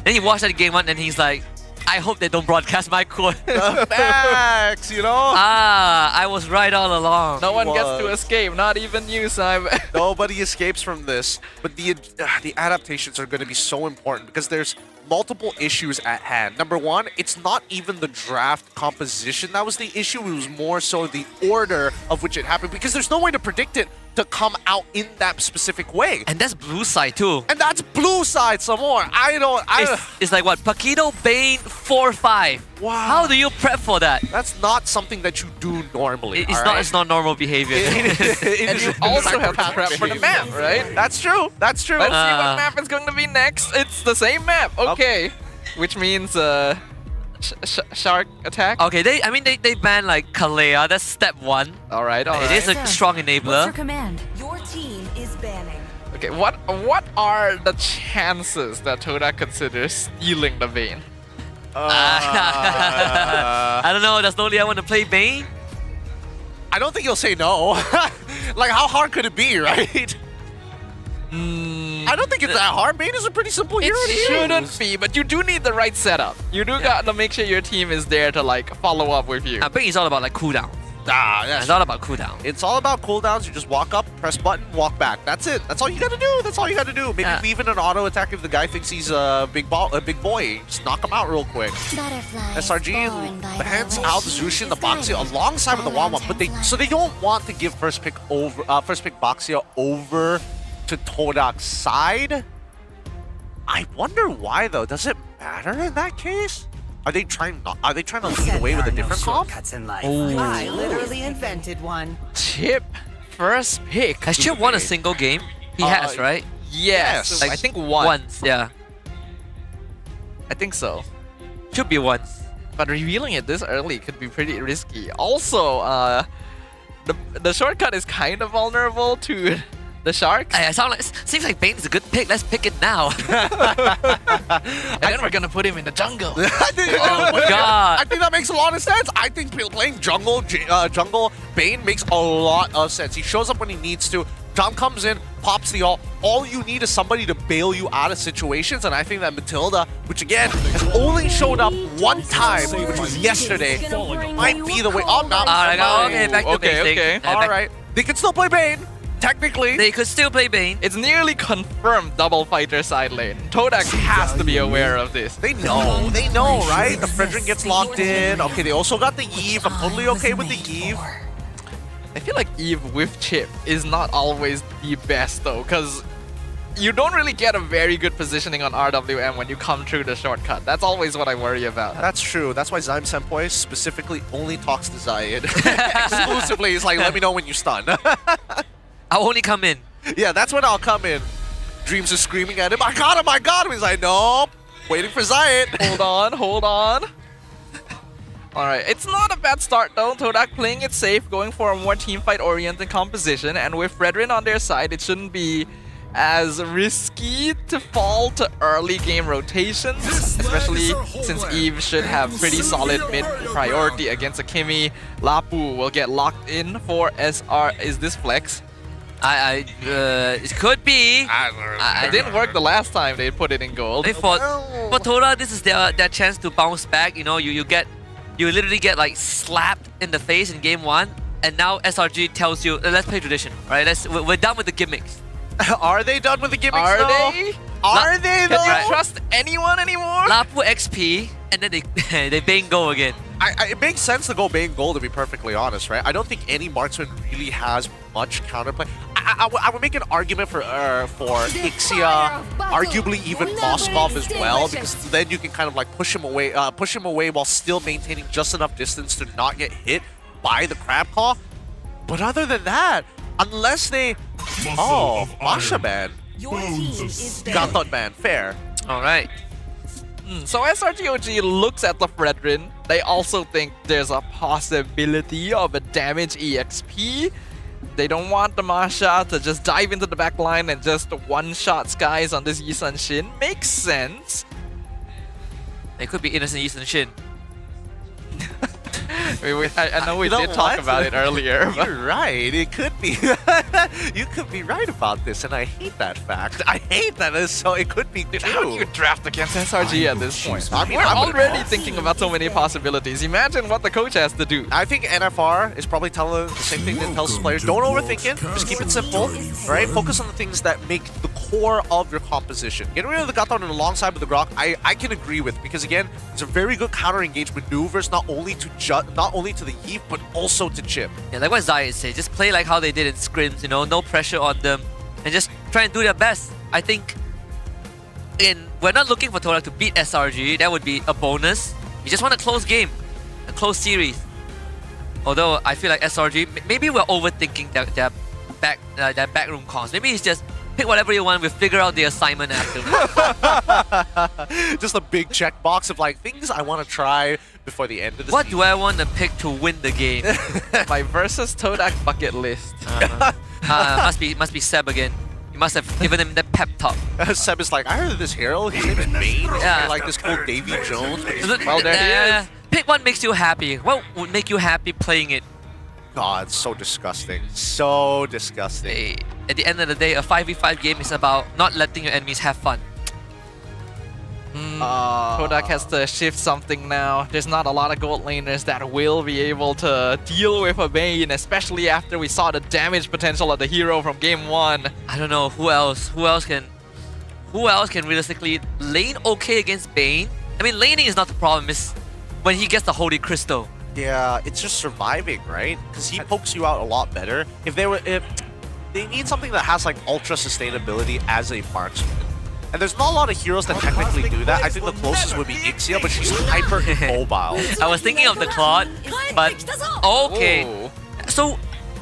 then he watched that game 1, and he's like, I hope they don't broadcast my quote. Facts, you know? I was right all along. No one gets to escape, not even you, Simon. Nobody escapes from this. But the adaptations are going to be so important because there's multiple issues at hand. Number one, it's not even the draft composition that was the issue. It was more so the order of which it happened because there's no way to predict it to come out in that specific way. And that's blue side too. And that's blue side some more. It's like what? Paquito Bane 4-5. Wow. How do you prep for that? That's not something that you do normally. It's not normal behavior. And you also have to prep for the map, right? That's true. That's true. Let's see what map is going to be next. It's the same map. Okay. Which means shark attack. Okay, they banned like Kalea. That's step 1. All right. It is a strong enabler. What's your command? Your team is banning. Okay, what are the chances that Toda considers stealing the Bane? I don't know. Does Nolia want to play Bane? I don't think he'll say no. Like, how hard could it be, right? I don't think it's that hard. Bane is a pretty simple hero to use. It shouldn't be, but you do need the right setup. You do got to make sure your team is there to like follow up with you. Bane is all about like cooldown. Yes. It's all about cooldown. It's all about cooldowns. You just walk up, press button, walk back. That's it. That's all you gotta do. That's all you gotta do. Maybe even an auto attack if the guy thinks he's a big boy. Just knock him out real quick. SRG bans out the Zushin, the Boxia alongside with the Wanwan, but they don't want to give first pick Boxia over to Todak's side. I wonder why though. Does it matter in that case? Are they trying to lead away with a different comp? I literally invented one. Chip, first pick. Has Chip won a single game? He has, right? Yes. Like, I think once. Yeah. I think so. Should be once. But revealing it this early could be pretty risky. Also, the shortcut is kind of vulnerable to the sharks. Seems like Bane is a good pick. Let's pick it now. And then we're gonna put him in the jungle. Oh God! I think that makes a lot of sense. I think playing jungle Bane makes a lot of sense. He shows up when he needs to. Dom comes in, pops the ult. All you need is somebody to bail you out of situations, and I think that Matilda, which again has only showed up one time, which was yesterday, might be the way. Oh no! Okay, back to basic. Okay. All right, they can still play Bane. Technically, they could still play Bane. It's nearly confirmed double fighter side lane. Todak has to be aware of this. They know, right? The Frederick gets locked in. Okay, they also got the Eve. I'm totally okay with the Eve. I feel like Eve with Chip is not always the best though, because you don't really get a very good positioning on RWM when you come through the shortcut. That's always what I worry about. That's true. That's why Zyme Senpai specifically only talks to Zayed. Exclusively, he's like, let me know when you stun. I'll only come in. Yeah, that's when I'll come in. Dreams is screaming at him, I got him! He's like, nope, waiting for Zayat. Hold on. Alright, it's not a bad start though. Todak playing it safe, going for a more teamfight-oriented composition, and with Fredrin on their side, it shouldn't be as risky to fall to early game rotations, especially since Eve should have pretty solid mid priority against Akimi. Lapu will get locked in for SR. Is this flex? It could be. It didn't work the last time they put it in gold. For Toda, this is their chance to bounce back. You know, you literally get like slapped in the face in game 1, and now SRG tells you, let's play tradition, right? We're done with the gimmicks. Are they done with the gimmicks? Are though? they? Are they though? Can you trust anyone anymore? Lapu XP, and then they bang go again. It makes sense to go Bane Gold, to be perfectly honest, right? I don't think any marksman really has much counterplay. I would make an argument for Ixia, arguably even Moskov as well, because then you can kind of like push him away while still maintaining just enough distance to not get hit by the crab claw. But other than that, unless they... Oh, Masha ban. Gatot ban, fair. Alright. So SRGOG looks at the Fredrin. They also think there's a possibility of a damage EXP. They don't want the Masha to just dive into the back line and just one-shot Skies on this Yisun Shin. Makes sense. It could be innocent Yisun Shin. I know we did talk about it earlier. But You're right, it could be. You could be right about this, and I hate that fact. I hate that, so it could be true. How do you draft against SRG at this point? I mean, We're I'm already thinking about so many possibilities. Imagine what the coach has to do. I think NFR is probably telling the same thing that tells players. Don't overthink it. Just keep it simple, right? Focus on the things that make the core of your composition. Getting rid of the Gaton alongside with the Grok, I can agree with, because again, it's a very good counter-engage maneuvers, not only to the Eve, but also to Chip. Yeah, like what Zayat said, just play like how they did in scrims, you know, no pressure on them, and just try and do their best. I think, we're not looking for Torak to beat SRG, that would be a bonus. You just want a close game, a close series. Although, I feel like SRG, maybe we're overthinking their backroom calls. Maybe it's just, pick whatever you want, we'll figure out the assignment after. Just a big checkbox of like things I want to try before the end of the What season. do I want to pick to win the game? My versus Todak bucket list. Must be Seb again. You must have given him the pep talk. Seb is like, I heard of this hero, his name is Bane. Yeah. Like this cool Davy Jones. Well, there he is. Pick what makes you happy. What would make you happy playing it? God, so disgusting. So disgusting. Hey, at the end of the day, a 5v5 game is about not letting your enemies have fun. Kodak has to shift something now. There's not a lot of gold laners that will be able to deal with a Bane, especially after we saw the damage potential of the hero from game 1. I don't know who else can realistically lane okay against Bane. I mean, laning is not the problem. It's when he gets the Holy Crystal. Yeah, it's just surviving, right? Because he pokes you out a lot better. If they need something that has like ultra sustainability as a marksman. And there's not a lot of heroes that technically do that. I think the closest would be Ixia, but she's hyper immobile. I was thinking of the Claude, but okay. Ooh. So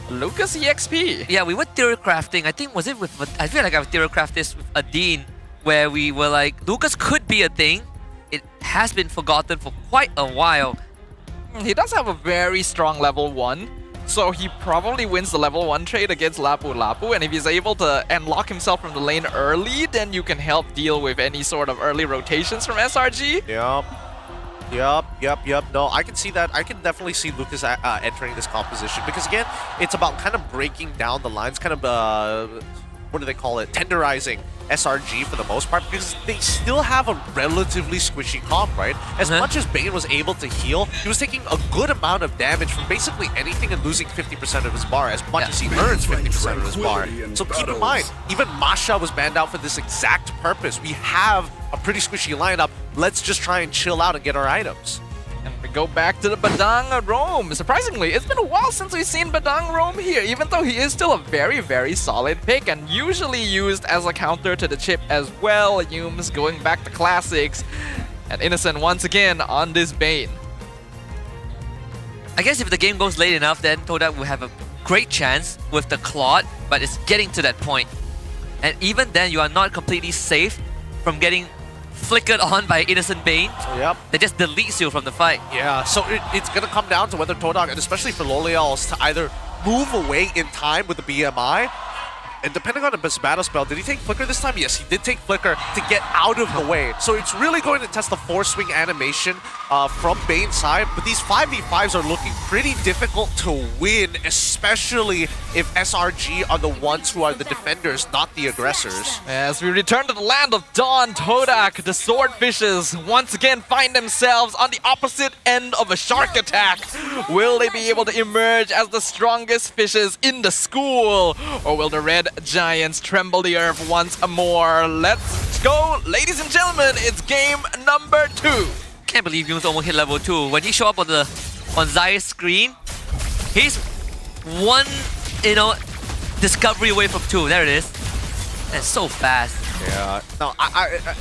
Lucas EXP. Yeah, we were theory crafting. I think I feel like I theory crafted this with Adine, where we were like, Lucas could be a thing. It has been forgotten for quite a while. He does have a very strong level 1, so he probably wins the level 1 trade against Lapu Lapu, and if he's able to unlock himself from the lane early, then you can help deal with any sort of early rotations from SRG. Yep. No, I can see that. I can definitely see Lucas entering this composition, because again, it's about kind of breaking down the lines, kind of, what do they call it? Tenderizing SRG for the most part, because they still have a relatively squishy comp, right? As much as Bane was able to heal, he was taking a good amount of damage from basically anything and losing 50% of his bar, as much as he earns 50% of his bar. So keep in mind, even Masha was banned out for this exact purpose. We have a pretty squishy lineup. Let's just try and chill out and get our items. And we go back to the Badang roam. Surprisingly, it's been a while since we've seen Badang roam here, even though he is still a very, very solid pick and usually used as a counter to the chip as well. Yumes going back to classics. And Innocent once again on this Bane. I guess if the game goes late enough, then Todak will have a great chance with the Claude, but it's getting to that point. And even then, you are not completely safe from getting flickered on by Innocent Bane. Yep. That just deletes you from the fight. Yeah, so it's going to come down to whether Todak, and especially for Lolials, to either move away in time with the BMI. And depending on his battle spell, did he take Flicker this time? Yes, he did take Flicker to get out of the way. So it's really going to test the force swing animation from Bane's side. But these 5v5s are looking pretty difficult to win, especially if SRG are the ones who are the defenders, not the aggressors. As we return to the land of Dawn, Todak, the swordfishes, once again find themselves on the opposite end of a shark attack. Will they be able to emerge as the strongest fishes in the school? Or will the red giants tremble the earth once more? Let's go, ladies and gentlemen, it's game number 2. Can't believe Yoon's almost hit level 2. When he show up on Zai's screen, he's one, discovery away from 2. There it is. That's so fast. Yeah. No,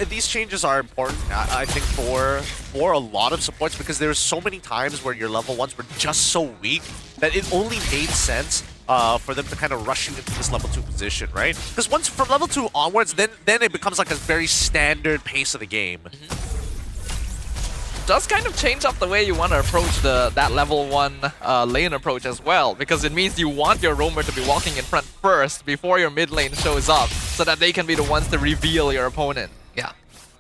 these changes are important, I think, for a lot of supports, because there's so many times where your level 1s were just so weak that it only made sense for them to kind of rush you into this level 2 position, right? Because once from level 2 onwards, then it becomes like a very standard pace of the game. Does kind of change up the way you want to approach that level 1 lane approach as well, because it means you want your roamer to be walking in front first before your mid lane shows up, so that they can be the ones to reveal your opponent. Yeah.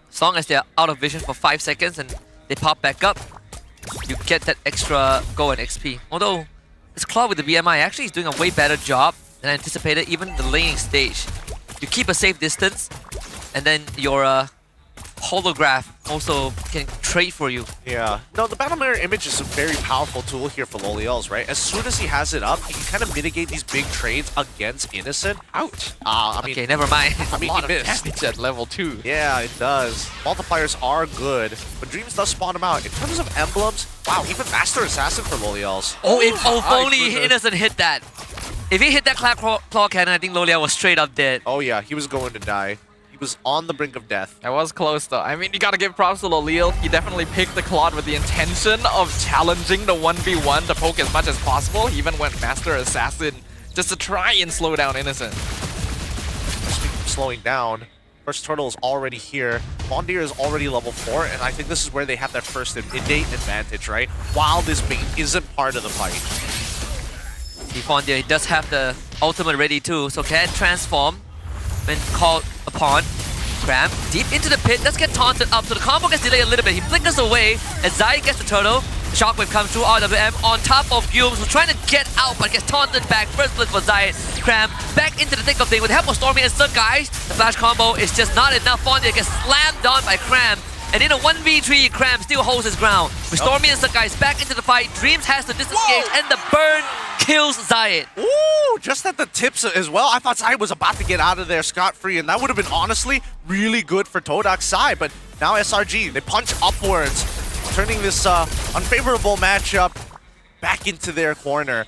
As long as they're out of vision for 5 seconds and they pop back up, you get that extra go and XP. Although, this Claw with the BMI actually is doing a way better job than anticipated, even the laning stage. You keep a safe distance, and then your holograph also can trade for you. Yeah. No, the Battle Mirror image is a very powerful tool here for Lolials, right? As soon as he has it up, he can kind of mitigate these big trades against Innocent. Ouch. Okay, never mind. I mean, he missed. Damage at level 2. Yeah, it does. Multipliers are good, but Dreams does spawn him out. In terms of emblems, wow, even Master Assassin for Lolials. Oh, if only Innocent hit that. If he hit that claw cannon, I think Lolial was straight up dead. Oh yeah, he was going to die. He was on the brink of death. That was close though. I mean, you gotta give props to Lolial. He definitely picked the Claude with the intention of challenging the 1v1 to poke as much as possible. He even went Master Assassin just to try and slow down Innocent. Speaking of slowing down, first turtle is already here. Bondir is already level 4, and I think this is where they have their first innate advantage, right? While this Bane isn't part of the fight. Bondir does have the ultimate ready too, so can transform when called upon. Cram deep into the pit, does get taunted up, so the combo gets delayed a little bit. He flickers away as Zai gets the turtle. Shockwave comes through RWM on top of Gyums, who's trying to get out but gets taunted back. First blood for Zai. Cram back into the thick of things with the help of Stormy and Sir Guys. The flash combo is just not enough. Bondir gets slammed on by Cram. And in a 1v3, Cram still holds his ground. With Stormy and Sir Guys back into the fight, Dreams has to disengage and the burn kills Zayed. Ooh, just at the tips as well. I thought Zayed was about to get out of there scot-free, and that would have been honestly really good for Todak's side. But now SRG, they punch upwards, turning this unfavorable matchup back into their corner.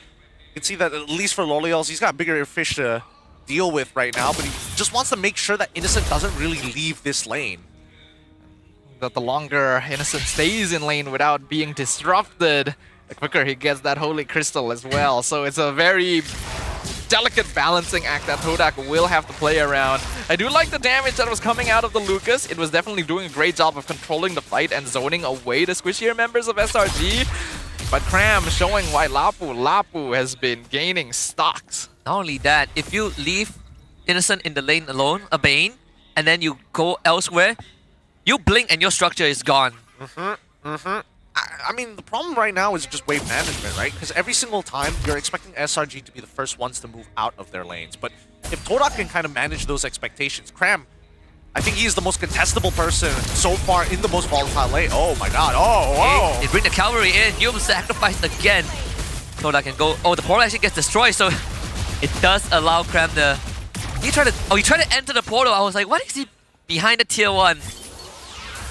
You can see that at least for Lolials, he's got bigger fish to deal with right now, but he just wants to make sure that Innocent doesn't really leave this lane. That the longer Innocent stays in lane without being disrupted, the quicker he gets that Holy Crystal as well. So it's a very delicate balancing act that Todak will have to play around. I do like the damage that was coming out of the Lucas. It was definitely doing a great job of controlling the fight and zoning away the squishier members of SRG. But Cram showing why Lapu has been gaining stocks. Not only that, if you leave Innocent in the lane alone, a Bane, and then you go elsewhere, you blink and your structure is gone. I mean, the problem right now is just wave management, right? Because every single time, you're expecting SRG to be the first ones to move out of their lanes. But if Todak can kind of manage those expectations, Cram, I think he's the most contestable person so far in the most volatile lane. Oh my god, They bring the cavalry in, Yum sacrificed again. Todak can go, the portal actually gets destroyed, so it does allow Cram to... He tried to enter the portal. I was like, what is he behind the tier 1?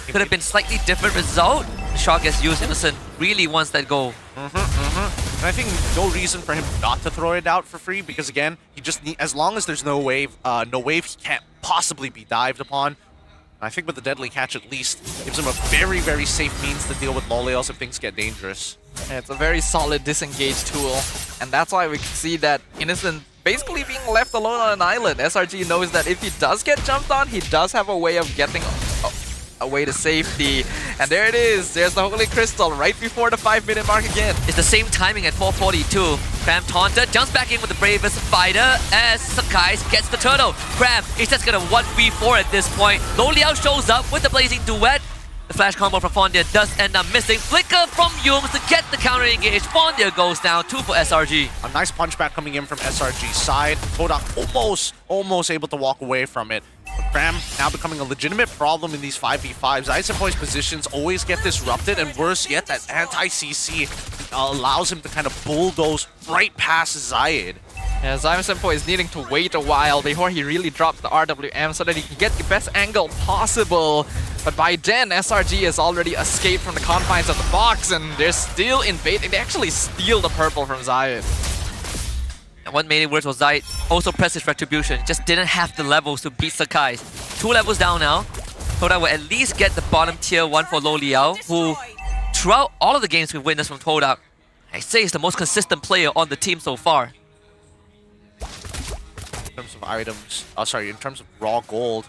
Could have been slightly different result. Shot gets used. Innocent really wants that goal. And I think no reason for him not to throw it out for free, because again, he just as long as there's no wave, he can't possibly be dived upon. I think with the Deadly Catch at least gives him a very, very safe means to deal with Lolials if things get dangerous. Yeah, it's a very solid disengage tool, and that's why we can see that Innocent basically being left alone on an island. SRG knows that if he does get jumped on, he does have a way of getting a way to safety. And there it is. There's the Holy Crystal right before the 5-minute mark again. It's the same timing at 4:42. Cram taunted, jumps back in with the bravest fighter as Sakai gets the turtle. Cram is just gonna 1v4 at this point. Lo Liao shows up with the blazing duet. The flash combo from Fondia does end up missing. Flicker from Yums to get the counter engage. Fondia goes down, 2 for SRG. A nice punchback coming in from SRG's side. Todak almost able to walk away from it. Cram now becoming a legitimate problem in these 5v5s. Ice and Boy's positions always get disrupted, and worse yet, that anti-CC allows him to kind of bulldoze right past Zayed. Yeah, Zyme Senpai is needing to wait a while before he really drops the RWM so that he can get the best angle possible. But by then, SRG has already escaped from the confines of the box and they're still invading. They actually steal the purple from Zayed. And what made it worse was Zayed also pressed his retribution. Just didn't have the levels to beat Sakai. 2 levels down now. Todak will at least get the bottom tier 1 for Lo Liao, who throughout all of the games we've witnessed from Todak, I say is the most consistent player on the team so far. In terms of items, in terms of raw gold,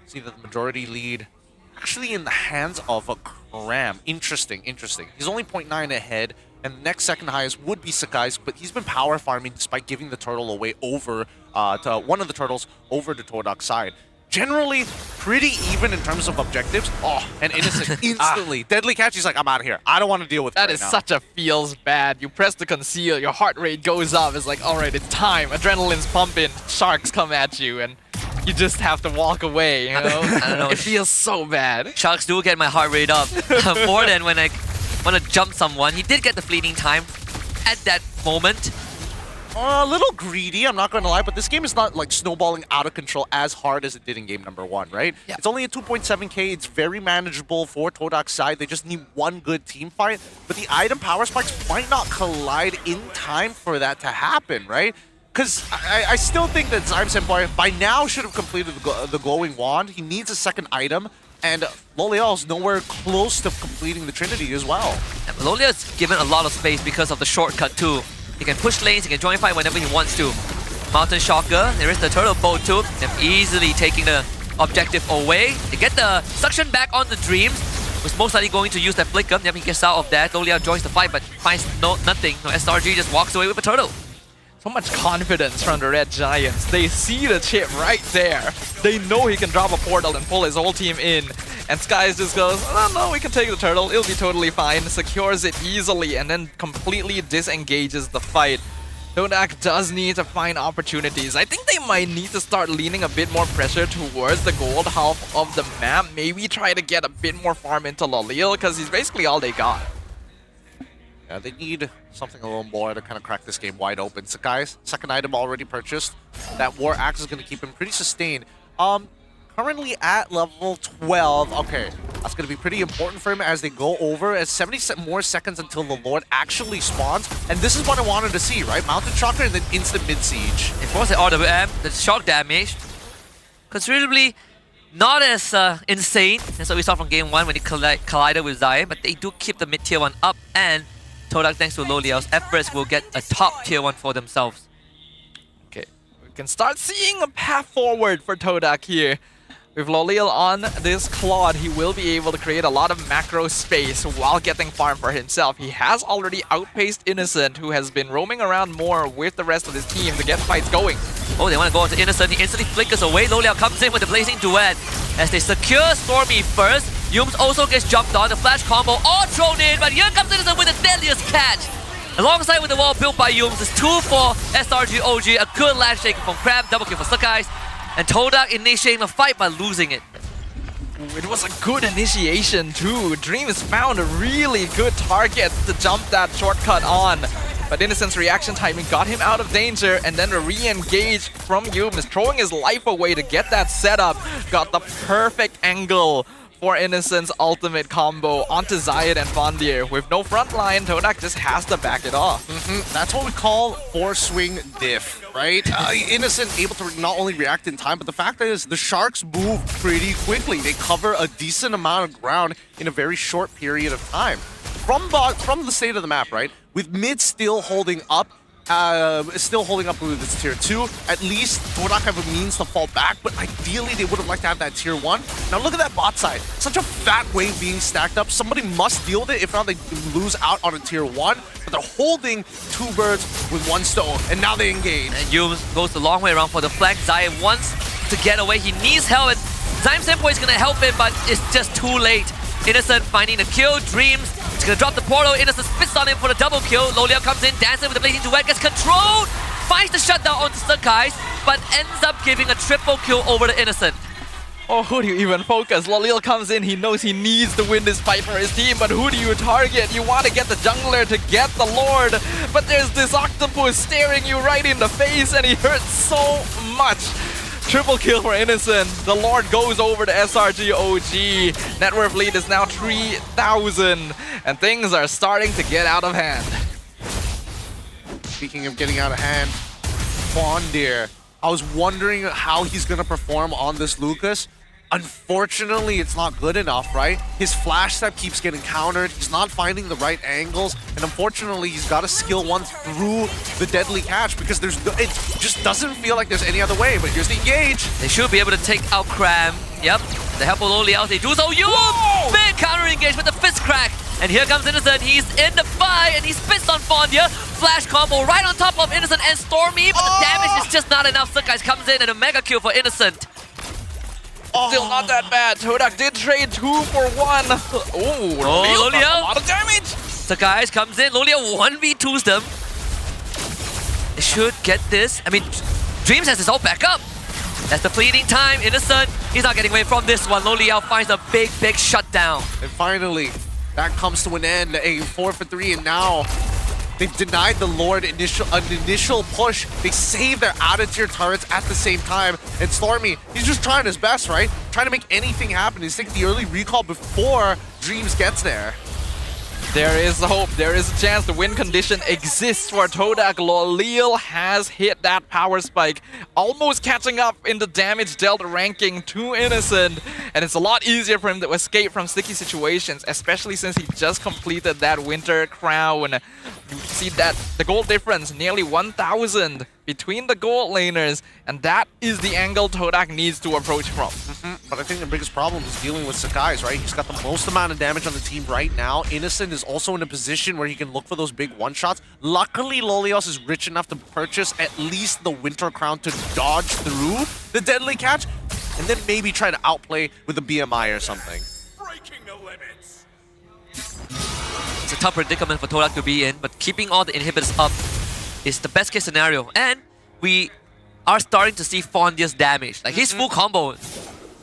see that the majority lead actually in the hands of a Cram. Interesting. He's only 0.9 ahead, and the next second highest would be Sakai's, but he's been power farming despite giving the turtle away over to one of the turtles over to Todak's side. Generally, pretty even in terms of objectives. Oh, and Innocent instantly. Deadly catch, he's like, I'm out of here. I don't want to deal with that right is now. such a feels bad. You press the conceal, your heart rate goes up. It's like, all right, it's time. Adrenaline's pumping. Sharks come at you, and you just have to walk away, you know? I don't know. It feels so bad. Sharks do get my heart rate up more than when I want to jump someone. He did get the fleeting time at that moment. A little greedy, I'm not going to lie, but this game is not like snowballing out of control as hard as it did in game number 1, right? Yeah. It's only a 2.7k, it's very manageable for Todak's side. They just need one good team fight, but the item power spikes might not collide in time for that to happen, right? Because I still think that Zyme Senpai by now should have completed the glowing wand. He needs a second item, and Lo Liao's nowhere close to completing the Trinity as well. Lo Liao's given a lot of space because of the shortcut too. He can push lanes, he can join fight whenever he wants to. Mountain Shocker, there is the turtle boat too. Them easily taking the objective away. They get the suction back on the Dreams. Was most likely going to use that flicker. Yep, he gets out of that. Lo Liao joins the fight but finds nothing. No, SRG just walks away with a turtle. So much confidence from the Red Giants. They see the chip right there. They know he can drop a portal and pull his whole team in. And Skies just goes, oh no, we can take the turtle. It'll be totally fine. Secures it easily and then completely disengages the fight. Todak does need to find opportunities. I think they might need to start leaning a bit more pressure towards the gold half of the map. Maybe try to get a bit more farm into Lalil because he's basically all they got. Yeah, they need something a little more to kind of crack this game wide open. Sakai's second item already purchased. That War Axe is going to keep him pretty sustained. Currently at level 12. Okay, that's going to be pretty important for him as they go over as 70 more seconds until the Lord actually spawns. And this is what I wanted to see, right? Mountain Shocker and then instant mid-siege. It was the RWM, the shock damage. Considerably not as insane as what we saw from game 1 when he collided with Zai, but they do keep the mid-tier 1 up, and Todak, thanks to Lo Liao's efforts, will get a top tier 1 for themselves. Okay, we can start seeing a path forward for Todak here. With Lo Liao on this Claude, he will be able to create a lot of macro space while getting farm for himself. He has already outpaced Innocent, who has been roaming around more with the rest of his team to get fights going. Oh, they want to go into Innocent. He instantly flickers away. Lo Liao comes in with the Blazing Duet. As they secure Stormy first, Yums also gets jumped on. The flash combo all thrown in, but here comes Innocent with the deadliest catch. Alongside with the wall built by Yums, it's 2 for SRG OG. A good last shake from Crab, double kill for Sakai. And Todak initiating the fight by losing it. Ooh, it was a good initiation too. Dreams found a really good target to jump that shortcut on. But Innocent's reaction timing got him out of danger, and then a re-engage from Yums, throwing his life away to get that setup. Got the perfect angle for Innocent's ultimate combo onto Zayed and Fondir. With no front line, Todak just has to back it off. That's what we call four-swing diff, right? Innocent able to not only react in time, but the fact is the Sharks move pretty quickly. They cover a decent amount of ground in a very short period of time. From the state of the map, right? With mid still holding up, still holding up with this tier 2. At least Todak have a means to fall back, but ideally they would have liked to have that tier 1. Now look at that bot side. Such a fat wave being stacked up. Somebody must deal with it, if not they lose out on a tier 1. But they're holding 2 birds with 1 stone, and now they engage. And Yums goes the long way around for the flank. Zai wants to get away. He needs help, and Zaim Senpoi is going to help him, but it's just too late. Innocent finding the kill. Dreams is going to drop the portal. Innocent spits on him for the double kill. Loliao comes in, dancing with the blazing duet, gets controlled, finds the shutdown onto Sakai's, but ends up giving a triple kill over the Innocent. Oh, who do you even focus? Lolial comes in, he knows he needs to win this fight for his team, but who do you target? You want to get the jungler to get the Lord, but there's this octopus staring you right in the face and he hurts so much. Triple kill for Innocent. The Lord goes over to SRG OG. Net worth lead is now 3,000, and things are starting to get out of hand. Speaking of getting out of hand, Fondir. I was wondering how he's going to perform on this Lucas. Unfortunately, it's not good enough, right? His flash step keeps getting countered. He's not finding the right angles. And unfortunately, he's got to skill 1 through the deadly catch because it just doesn't feel like there's any other way. But here's the engage. They should be able to take out Cram. Yep, the help of Loliao. They do so. Big counter engage with the fist crack. And here comes Innocent. He's in the fight and he spits on Fondia. Flash combo right on top of Innocent and Stormy. But the damage is just not enough. Sakai's comes in and a mega kill for Innocent. Still not that bad. Todak did trade 2 for 1. Oh, Loliao. A lot of damage. Sakai's comes in. Loliao 1v2s them. They should get this. I mean, Dreams has his ult back up. That's the fleeting time. Innocent, he's not getting away from this one. Loliao finds a big shutdown. And finally, that comes to an end. A 4 for 3, and now they've denied the Lord an initial push. They save their out-of-tier turrets at the same time. And Stormy, he's just trying his best, right? Trying to make anything happen. He's taking the early recall before Dreams gets there. There is hope. There is a chance. The win condition exists for Todak. Lolial has hit that power spike, almost catching up in the damage dealt ranking to Innocent. And it's a lot easier for him to escape from sticky situations, especially since he just completed that Winter Crown. You see that the gold difference, nearly 1,000 between the gold laners, and that is the angle Todak needs to approach from. But I think the biggest problem is dealing with Sakai's, right? He's got the most amount of damage on the team right now. Innocent is also in a position where he can look for those big one-shots. Luckily, Lolios is rich enough to purchase at least the Winter Crown to dodge through the deadly catch, and then maybe try to outplay with a BMI or something. It's a tough predicament for Todak to be in, but keeping all the inhibitors up is the best case scenario. And we are starting to see Fondia's damage. Like his full combo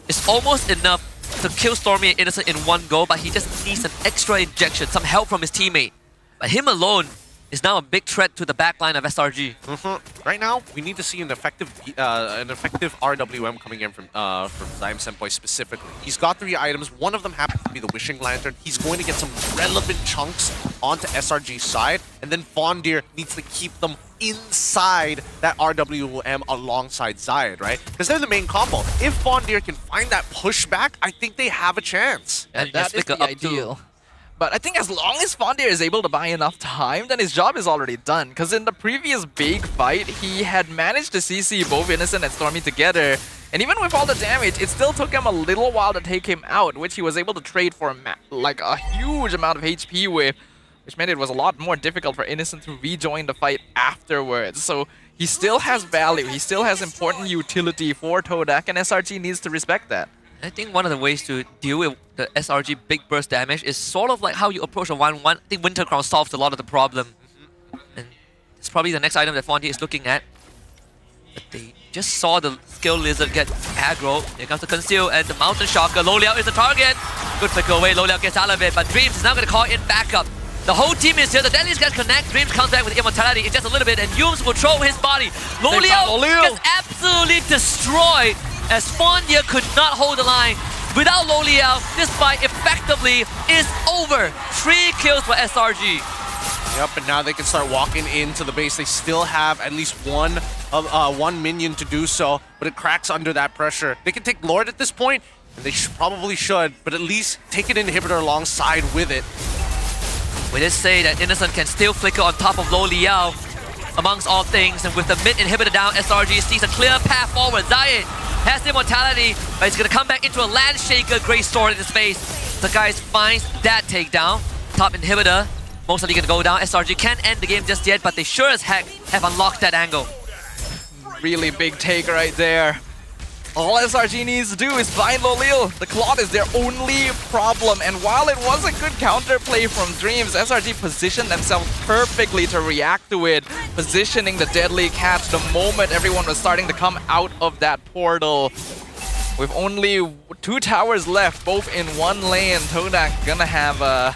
is almost enough to kill Stormy and Innocent in one go, but he just needs an extra injection, some help from his teammate. But him alone is now a big threat to the backline of SRG. Right now, we need to see an effective RWM coming in from Zaim Senpoi specifically. He's got 3 items. One of them happens to be the Wishing Lantern. He's going to get some relevant chunks onto SRG's side, and then Fondir needs to keep them inside that RWM alongside Zayed, right? Because they're the main combo. If Fondir can find that pushback, I think they have a chance. And that is the ideal. But I think as long as Fondir is able to buy enough time, then his job is already done. Because in the previous big fight, he had managed to CC both Innocent and Stormy together. And even with all the damage, it still took him a little while to take him out, which he was able to trade for like a huge amount of HP with, which meant it was a lot more difficult for Innocent to rejoin the fight afterwards. So he still has value, he still has important utility for Todak, and SRG needs to respect that. I think one of the ways to deal with the SRG big burst damage is sort of like how you approach a 1-1. I think Winter Crown solves a lot of the problem. And it's probably the next item that Fondia is looking at. But they just saw the Skill Lizard get aggro. Here comes the Conceal and the Mountain Shocker. Loliao is the target. Good flicker away. Loliao gets out of it. But Dreams is now going to call in backup. The whole team is here. The Deadlies guys connect. Dreams comes back with Immortality in just a little bit. And Yums will throw his body. Loliao gets absolutely destroyed, as Fondia could not hold the line. Without Loliao, this fight effectively is over. 3 kills for SRG. Yep, and now they can start walking into the base. They still have at least one minion to do so, but it cracks under that pressure. They can take Lord at this point, and they probably should, but at least take an inhibitor alongside with it. We did say that Innocent can still flicker on top of Loliao. amongst all things. And with the mid inhibitor down, SRG sees a clear path forward. Zayed has the immortality, but he's going to come back into a land shaker. Great sword in his face. The guys finds that takedown. Top inhibitor, most likely going to go down. SRG can't end the game just yet, but they sure as heck have unlocked that angle. Really big take right there. All SRG needs to do is find Lolil. The Claude is their only problem, and while it was a good counterplay from Dreams, SRG positioned themselves perfectly to react to it, positioning the deadly catch the moment everyone was starting to come out of that portal. With only 2 towers left, both in one lane, Todak gonna have a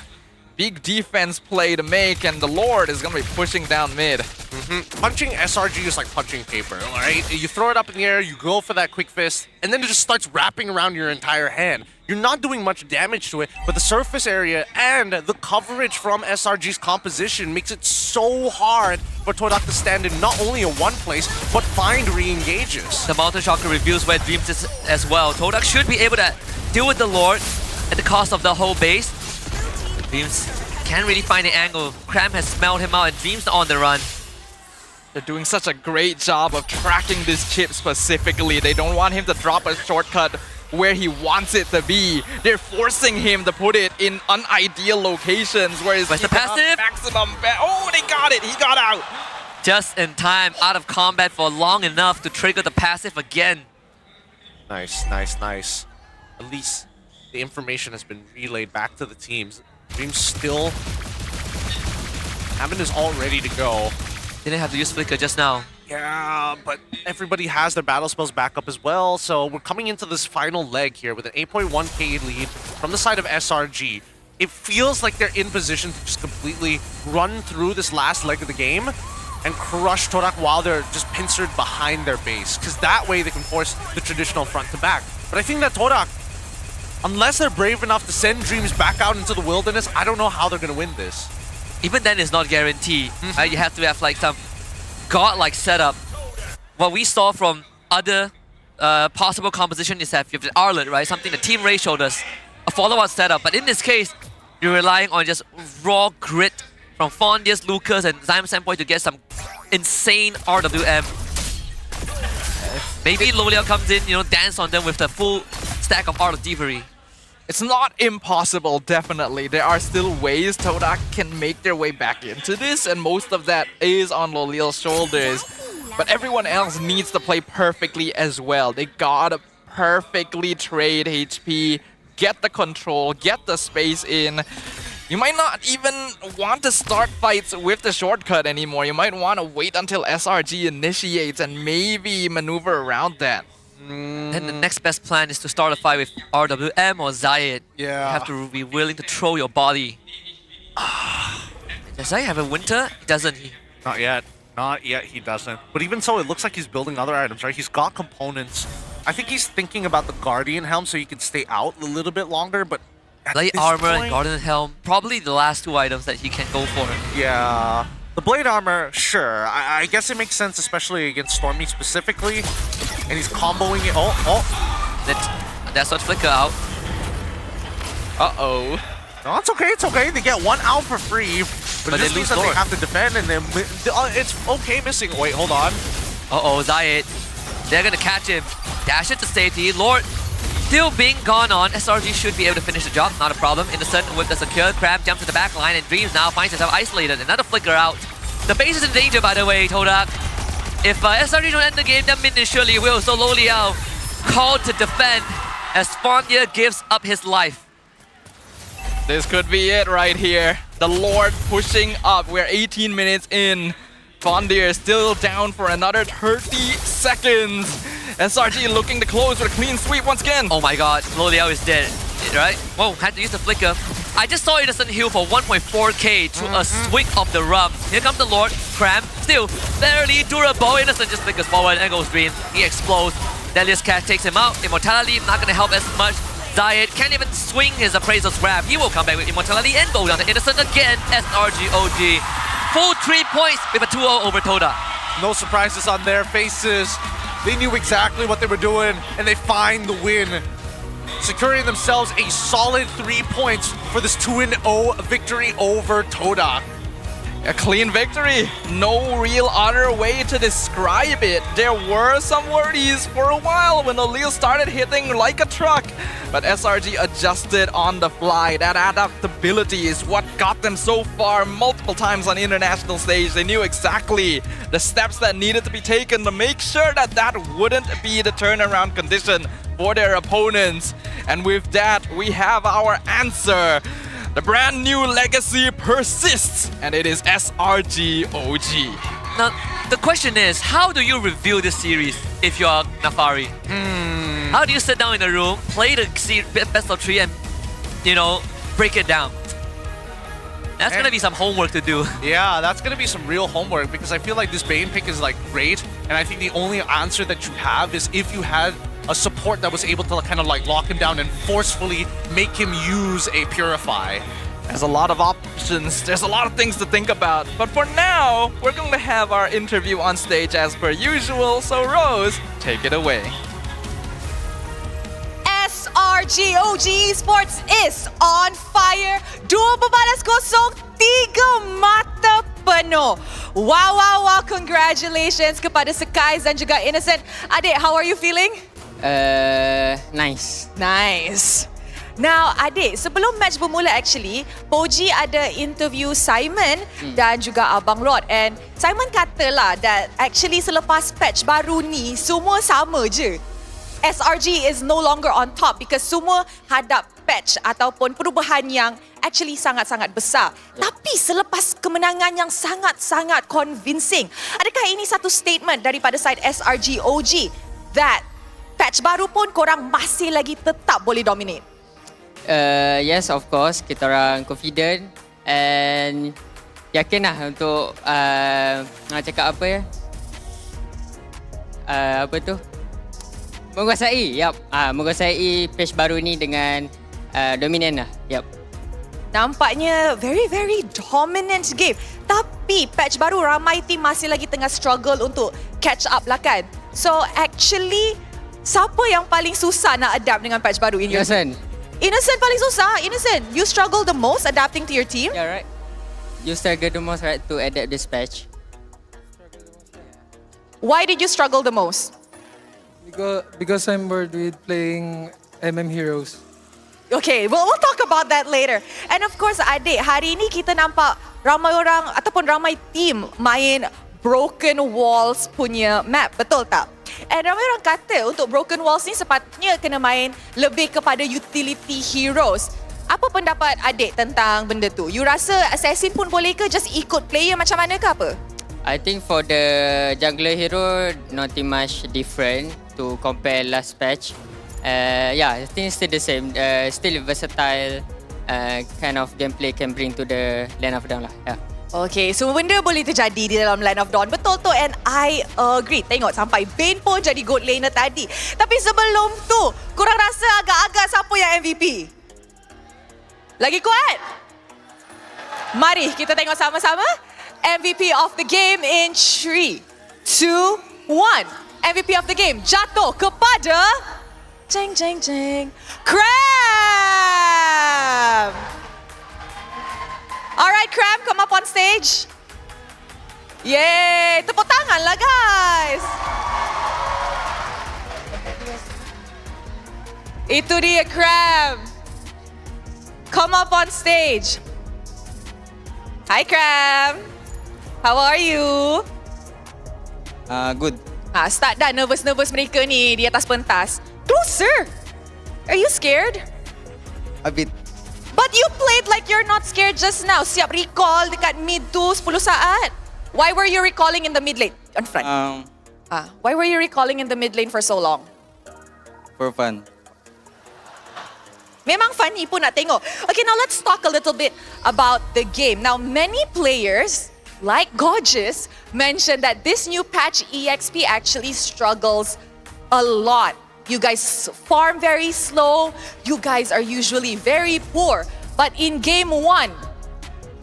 big defense play to make, and the Lord is gonna be pushing down mid. Punching SRG is like punching paper, right? You throw it up in the air, you go for that quick fist, and then it just starts wrapping around your entire hand. You're not doing much damage to it, but the surface area and the coverage from SRG's composition makes it so hard for Todak to stand in not only in one place, but find re-engages. The Mountain Shocker reveals where Dreams is as well. Todak should be able to deal with the Lord at the cost of the whole base. Dreams can't really find the angle. Cram has smelled him out and Dreams on the run. They're doing such a great job of tracking this chip specifically. They don't want him to drop a shortcut where he wants it to be. They're forcing him to put it in unideal locations where it's the passive? maximum. Oh, they got it. He got out. Just in time, out of combat for long enough to trigger the passive again. Nice, nice, nice. At least the information has been relayed back to the teams. Dreams still having his ult ready to go. Didn't have to use Flicker just now. Yeah, but everybody has their battle spells back up as well, so we're coming into this final leg here with an 8.1k lead from the side of SRG. It feels like they're in position to just completely run through this last leg of the game and crush Todak while they're just pincered behind their base, because that way they can force the traditional front to back. But I think that Todak, unless they're brave enough to send Dreams back out into the wilderness, I don't know how they're going to win this. Even then, it's not guaranteed. You have to have like some godlike setup. What we saw from other possible composition is that you have the Arlet, right? Something the Team Ray showed us, a follow-up setup. But in this case, you're relying on just raw grit from Fondius, Lucas, and Zyme Senpoi to get some insane RWM. Maybe Loliao comes in, dance on them with the full stack of Art of Thievery. It's not impossible, definitely. There are still ways Todak can make their way back into this, and most of that is on Lolil's shoulders. But everyone else needs to play perfectly as well. They gotta perfectly trade HP, get the control, get the space in. You might not even want to start fights with the shortcut anymore. You might want to wait until SRG initiates and maybe maneuver around that. Then the next best plan is to start a fight with RWM or Zayed. Yeah. You have to be willing to throw your body. Does Zayed have a winter? He doesn't. Not yet. Not yet, he doesn't. But even so, it looks like he's building other items, right? He's got components. I think he's thinking about the Guardian Helm so he can stay out a little bit longer, but Light Armor and Guardian Helm, probably the last 2 items that he can go for. Yeah. The Blade Armor, sure. I guess it makes sense, especially against Stormy specifically. And he's comboing it. That's what Flicker out. Uh-oh. No, it's okay, it's okay. They get 1 out for free. But it just means that they have to defend, and then it's okay missing. Wait, hold on. Uh-oh, Zayed. They're gonna catch him. Dash it to safety. Lord still being gone on. SRG should be able to finish the job, not a problem. Innocent with the secure. Crab jumps to the back line, and Dreams now finds himself isolated. Another Flicker out. The base is in danger, by the way, Todak. If SRG don't end the game, then Min surely will. So Loliao called to defend as Fondia gives up his life. This could be it right here. The Lord pushing up. We're 18 minutes in. Fondia is still down for another 30 seconds. SRG looking to close with a clean sweep once again. Oh my god, Loliao is dead, right? Whoa, had to use the Flicker. I just saw Innocent heal for 1.4k to a swing of the rum. Here comes the Lord, Cram, still fairly durable. Innocent just flickers forward and goes Dream. He explodes. Deadliest Cat takes him out. Immortality not gonna help as much. Zayed can't even swing his Appraiser's grab. He will come back with Immortality and go down to Innocent again. SRG OG. Full 3 points with a 2-0 over Todak. No surprises on their faces. They knew exactly what they were doing, and they find the win, securing themselves a solid 3 points for this 2-0 victory over Todak. A clean victory. No real other way to describe it. There were some worries for a while when Olil started hitting like a truck, but SRG adjusted on the fly. That adaptability is what got them so far multiple times on international stage. They knew exactly the steps that needed to be taken to make sure that that wouldn't be the turnaround condition for their opponents. And with that, we have our answer. The brand new legacy persists, and it is SRG OG. Now, the question is, how do you review this series if you're Nafari? How do you sit down in a room, play the best of 3 and, you know, break it down? That's gonna be some homework to do. Yeah, that's gonna be some real homework because I feel like this Bane pick is like great, and I think the only answer that you have is if you had a support that was able to kind of like lock him down and forcefully make him use a Purify. There's a lot of options, there's a lot of things to think about, but for now, we're going to have our interview on stage as per usual, so Rose, take it away. SRG OG Esports is on fire. 2-0, 3 mata penuh. Wow. Congratulations kepada Sekais dan juga Innocent. Adik, how are you feeling? Nice. Now, adik, sebelum match bermula actually, Poji ada interview Simon dan juga Abang Rod. And Simon katalah that actually selepas patch baru ni, semua sama je. SRG is no longer on top because semua hadap patch ataupun perubahan yang actually sangat-sangat besar. Tapi selepas kemenangan yang sangat-sangat convincing, adakah ini satu statement daripada side SRG OG that patch baru pun korang masih lagi tetap boleh dominate? Yes, of course. Kita orang confident and yakin lah untuk nak cakap apa ya? Apa tu? Menguasai, menguasai patch baru ni dengan dominant lah. Nampaknya very dominant game. Tapi patch baru ramai team masih lagi tengah struggle untuk catch up lah kan? So actually, siapa yang paling susah nak adapt dengan patch baru ini? Innocent paling susah. Innocent, you struggle the most adapting to your team? Yeah, right. You struggle the most, right, to adapt this patch. Why did you struggle the most? Because I'm bored with playing MM Heroes. Okay, we'll talk about that later. And of course, adik, hari ini kita nampak ramai orang ataupun ramai team main Broken Walls punya map, betul tak? And ramai orang kata untuk Broken Walls ni sepatutnya kena main lebih kepada utility heroes. Apa pendapat adik tentang benda tu? You rasa assassin pun boleh ke just ikut player macam mana ke apa? I think for the jungler hero, not much different to compare last patch. I think it's still the same. Still versatile kind of gameplay can bring to the Land of Dawn lah. Okay, semua benda boleh terjadi di dalam Land of Dawn. Betul tu, and I agree. Tengok sampai Bane pun jadi good laner tadi. Tapi sebelum tu, korang rasa agak-agak siapa yang MVP? Lagi kuat? Mari kita tengok sama-sama. MVP of the game in 3, 2, 1. MVP of the game jatuh kepada Cram! Alright, Cram, come up on stage. Yay! Tepuk tangan lah, guys. Itu dia, Cram. Come up on stage. Hi, Cram. How are you? Good. Start dah nervous mereka ni di atas pentas. Closer. Are you scared? A bit. But you played like you're not scared just now. Siap recall dekat mid tu 10 saat. Why were you recalling in the mid lane? On front. Why were you recalling in the mid lane for so long? For fun. Memang funny pun nak tengok. Okay, now let's talk a little bit about the game. Now, many players, like Gorgeous, mentioned that this new patch EXP actually struggles a lot. You guys farm very slow. You guys are usually very poor. But in game 1,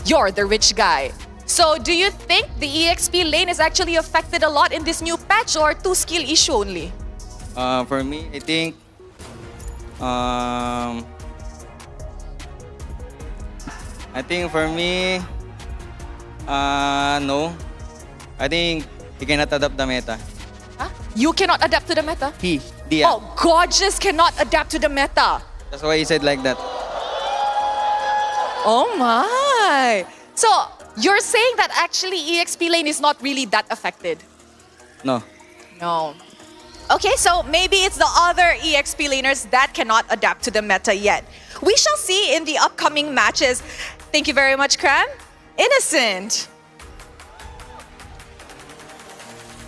you're the rich guy. So do you think the EXP lane is actually affected a lot in this new patch or 2 skill issue only? For me, I think for me No. I think he cannot adapt the meta. Huh? You cannot adapt to the meta? Dia. Oh, Gorgeous cannot adapt to the meta. That's why he said like that. Oh my. So, you're saying that actually EXP lane is not really that affected? No. No. Okay, so maybe it's the other EXP laners that cannot adapt to the meta yet. We shall see in the upcoming matches. Thank you very much, Cram. Innocent.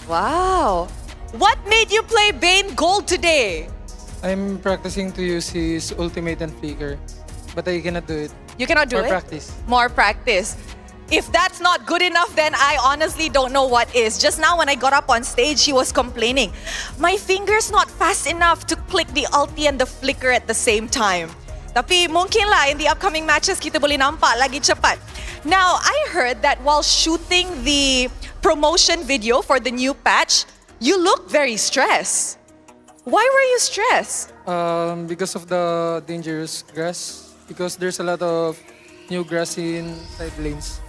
Wow. What made you play Bane Gold today? I'm practicing to use his ultimate and flicker, but I cannot do it. You cannot do More it? practice. More practice. If that's not good enough, then I honestly don't know what is. Just now when I got up on stage, he was complaining. My finger's not fast enough to click the ulti and the flicker at the same time. Tapi mungkin lah in the upcoming matches kita boleh nampak lagi cepat. Now, I heard that while shooting the promotion video for the new patch, you look very stressed. Why were you stressed? Because of the dangerous grass. Because there's a lot of new grass in side lanes.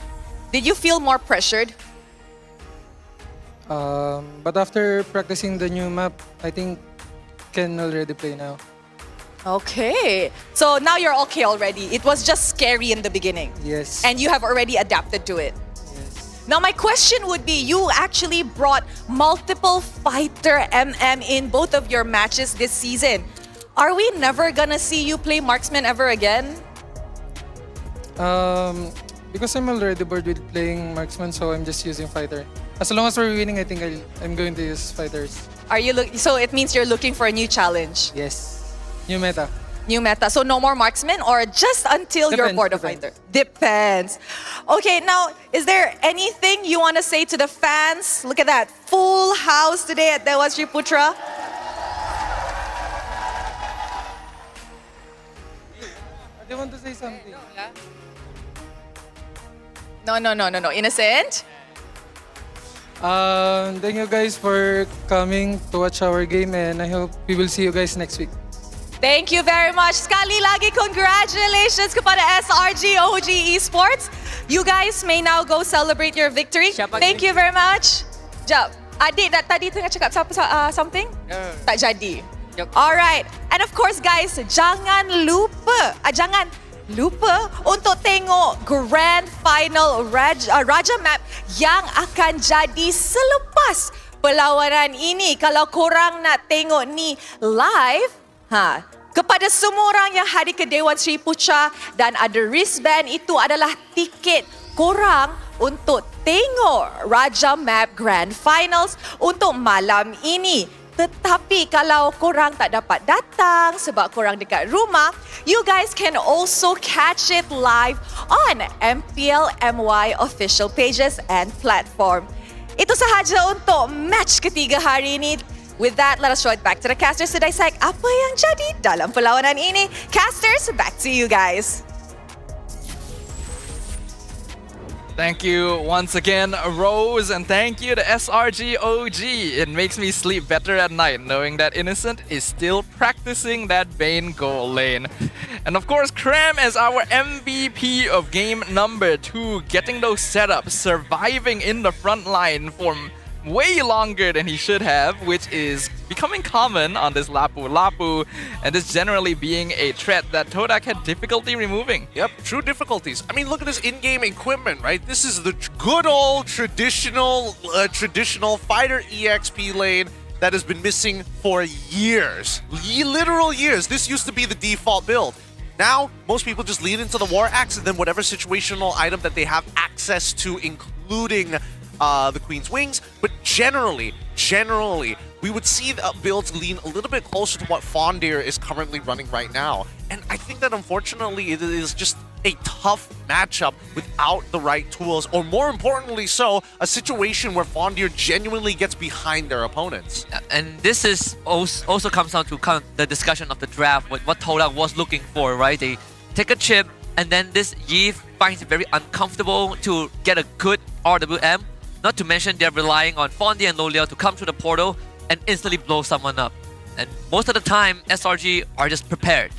Did you feel more pressured? But after practicing the new map, I think can already play now. Okay. So now you're okay already. It was just scary in the beginning. Yes. And you have already adapted to it. Now my question would be, you actually brought multiple fighter MM in both of your matches this season. Are we never gonna see you play marksman ever again? Because I'm already bored with playing marksman, so I'm just using fighter. As long as we're winning, I think I'm going to use fighters. Are you so it means you're looking for a new challenge? Yes. New meta. New meta. So no more marksman or just until you're bored of fighter? Depends. Okay, now, is there anything you want to say to the fans? Look at that. Full house today at Dewan Sri Putra. I want to say something. No. Innocent? Thank you guys for coming to watch our game, and I hope we will see you guys next week. Thank you very much. Sekali lagi, congratulations kepada SRG OG Esports. You guys may now go celebrate your victory. Thank you very much. Jap, adik tadi tengah cakap something? Tak jadi. Alright. And of course guys, jangan lupa untuk tengok Grand Final Raja Map yang akan jadi selepas perlawanan ini. Kalau korang nak tengok ni live, kepada semua orang yang hadir ke Dewan Sri Putra dan ada wristband, itu adalah tiket korang untuk tengok Raja Map Grand Finals untuk malam ini. Tetapi kalau korang tak dapat datang sebab korang dekat rumah, you guys can also catch it live on MPL MY official pages and platform. Itu sahaja untuk match ketiga hari ini. With that, let us throw it back to the casters to dissect apa yang jadi dalam perlawanan ini. Casters, back to you guys. Thank you once again, Rose, and thank you to SRG OG. It makes me sleep better at night knowing that Innocent is still practicing that Bane goal lane. And of course, Cram as our MVP of game number 2, getting those setups, surviving in the front line for way longer than he should have, which is becoming common on this Lapu Lapu, and this generally being a threat that Todak had difficulty removing. Yep, true difficulties. I mean, look at this in-game equipment, right? This is the good old traditional fighter EXP lane that has been missing for years. Literal years. This used to be the default build. Now, most people just lead into the War Axe and then whatever situational item that they have access to, including the Queen's Wings, but generally, we would see the builds lean a little bit closer to what Fondir is currently running right now. And I think that unfortunately it is just a tough matchup without the right tools, or more importantly so, a situation where Fondir genuinely gets behind their opponents. And this is also comes down to the discussion of the draft, what Todak was looking for, right? They take a chip, and then this Yves finds it very uncomfortable to get a good RWM. Not to mention they're relying on Fondir and Lolia to come through the portal and instantly blow someone up. And most of the time, SRG are just prepared.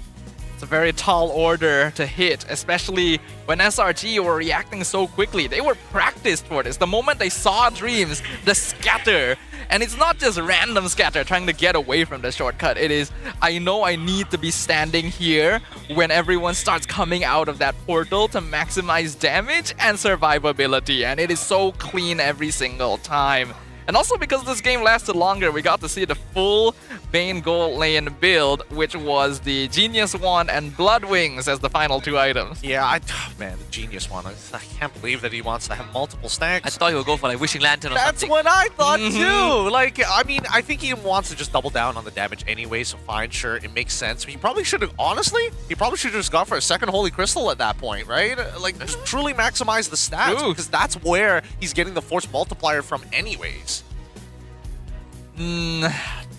It's a very tall order to hit, especially when SRG were reacting so quickly. They were practiced for this. The moment they saw Dreams, the scatter. And it's not just random scatter trying to get away from the shortcut. It is, I know I need to be standing here when everyone starts coming out of that portal to maximize damage and survivability. And it is so clean every single time. And also because this game lasted longer, we got to see the full main gold lane build, which was the Genius Wand and Blood Wings as the final 2 items. Yeah, man, the Genius Wand. I can't believe that he wants to have multiple stacks. I thought he would go for like Wishing Lantern or That's something. what I thought too. Like, I mean, I think he wants to just double down on the damage anyway, so fine, sure, it makes sense. He probably should have, honestly, he probably should have just gone for a second Holy Crystal at that point, right? Like, just truly maximize the stats, because that's where he's getting the Force Multiplier from anyways.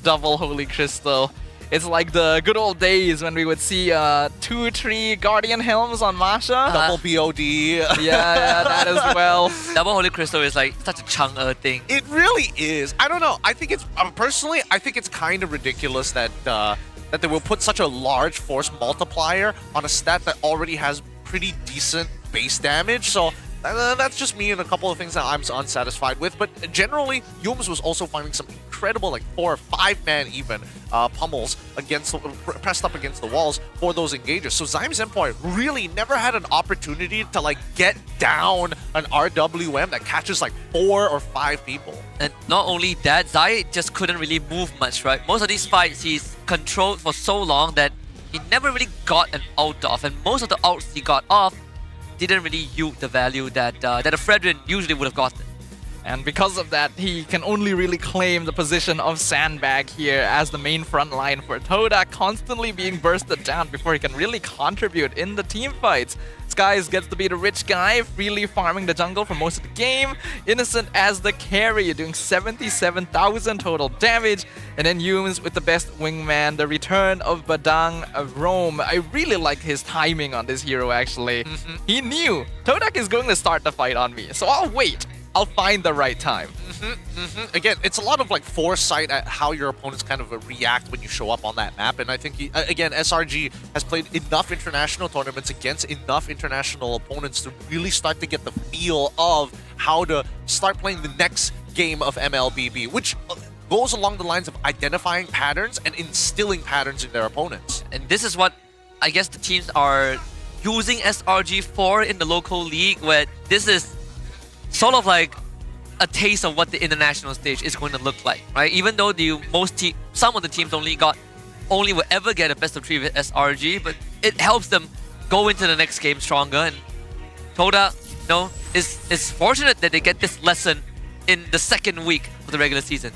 Double Holy Crystal. It's like the good old days when we would see 2-3 Guardian Helms on Masha. Double BOD. Yeah, that as well. Double Holy Crystal is like such a Chang'e thing. It really is. I don't know. I think it's, personally, I think it's kind of ridiculous that that they will put such a large Force Multiplier on a stat that already has pretty decent base damage. So that's just me and a couple of things that I'm unsatisfied with. But generally, Yums was also finding some incredible, like 4 or 5 man even pummels against pressed up against the walls for those engages. So Zyme's Empire really never had an opportunity to like get down an RWM that catches like 4 or 5 people. And not only that, Zai just couldn't really move much, right? Most of these fights, he's controlled for so long that he never really got an ult off. And most of the ults he got off didn't really yield the value that that a Fredrin usually would have gotten. And because of that, he can only really claim the position of Sandbag here as the main front line for Todak, constantly being bursted down before he can really contribute in the team fights. Skies gets to be the rich guy, freely farming the jungle for most of the game. Innocent as the carry, doing 77,000 total damage. And then Yums with the best wingman, the return of Badang of Rome. I really like his timing on this hero, actually. He knew Todak is going to start the fight on me, so I'll wait. I'll find the right time. Again, it's a lot of like foresight at how your opponents kind of react when you show up on that map. And I think, again, SRG has played enough international tournaments against enough international opponents to really start to get the feel of how to start playing the next game of MLBB, which goes along the lines of identifying patterns and instilling patterns in their opponents. And this is what I guess the teams are using SRG for in the local league, where this is sort of like a taste of what the international stage is going to look like, right? Even though some of the teams only will ever get a best of 3 with SRG, but it helps them go into the next game stronger. And Toda, is fortunate that they get this lesson in the second week of the regular season.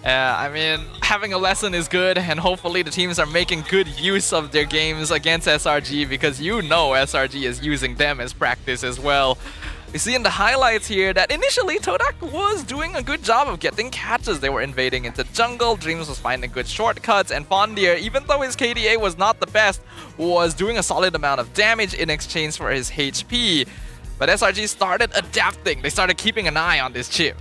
I mean, having a lesson is good, and hopefully the teams are making good use of their games against SRG, because SRG is using them as practice as well. We see in the highlights here that initially Todak was doing a good job of getting catches. They were invading into jungle, Dreams was finding good shortcuts, and Fondir, even though his KDA was not the best, was doing a solid amount of damage in exchange for his HP. But SRG started adapting. They started keeping an eye on this chip.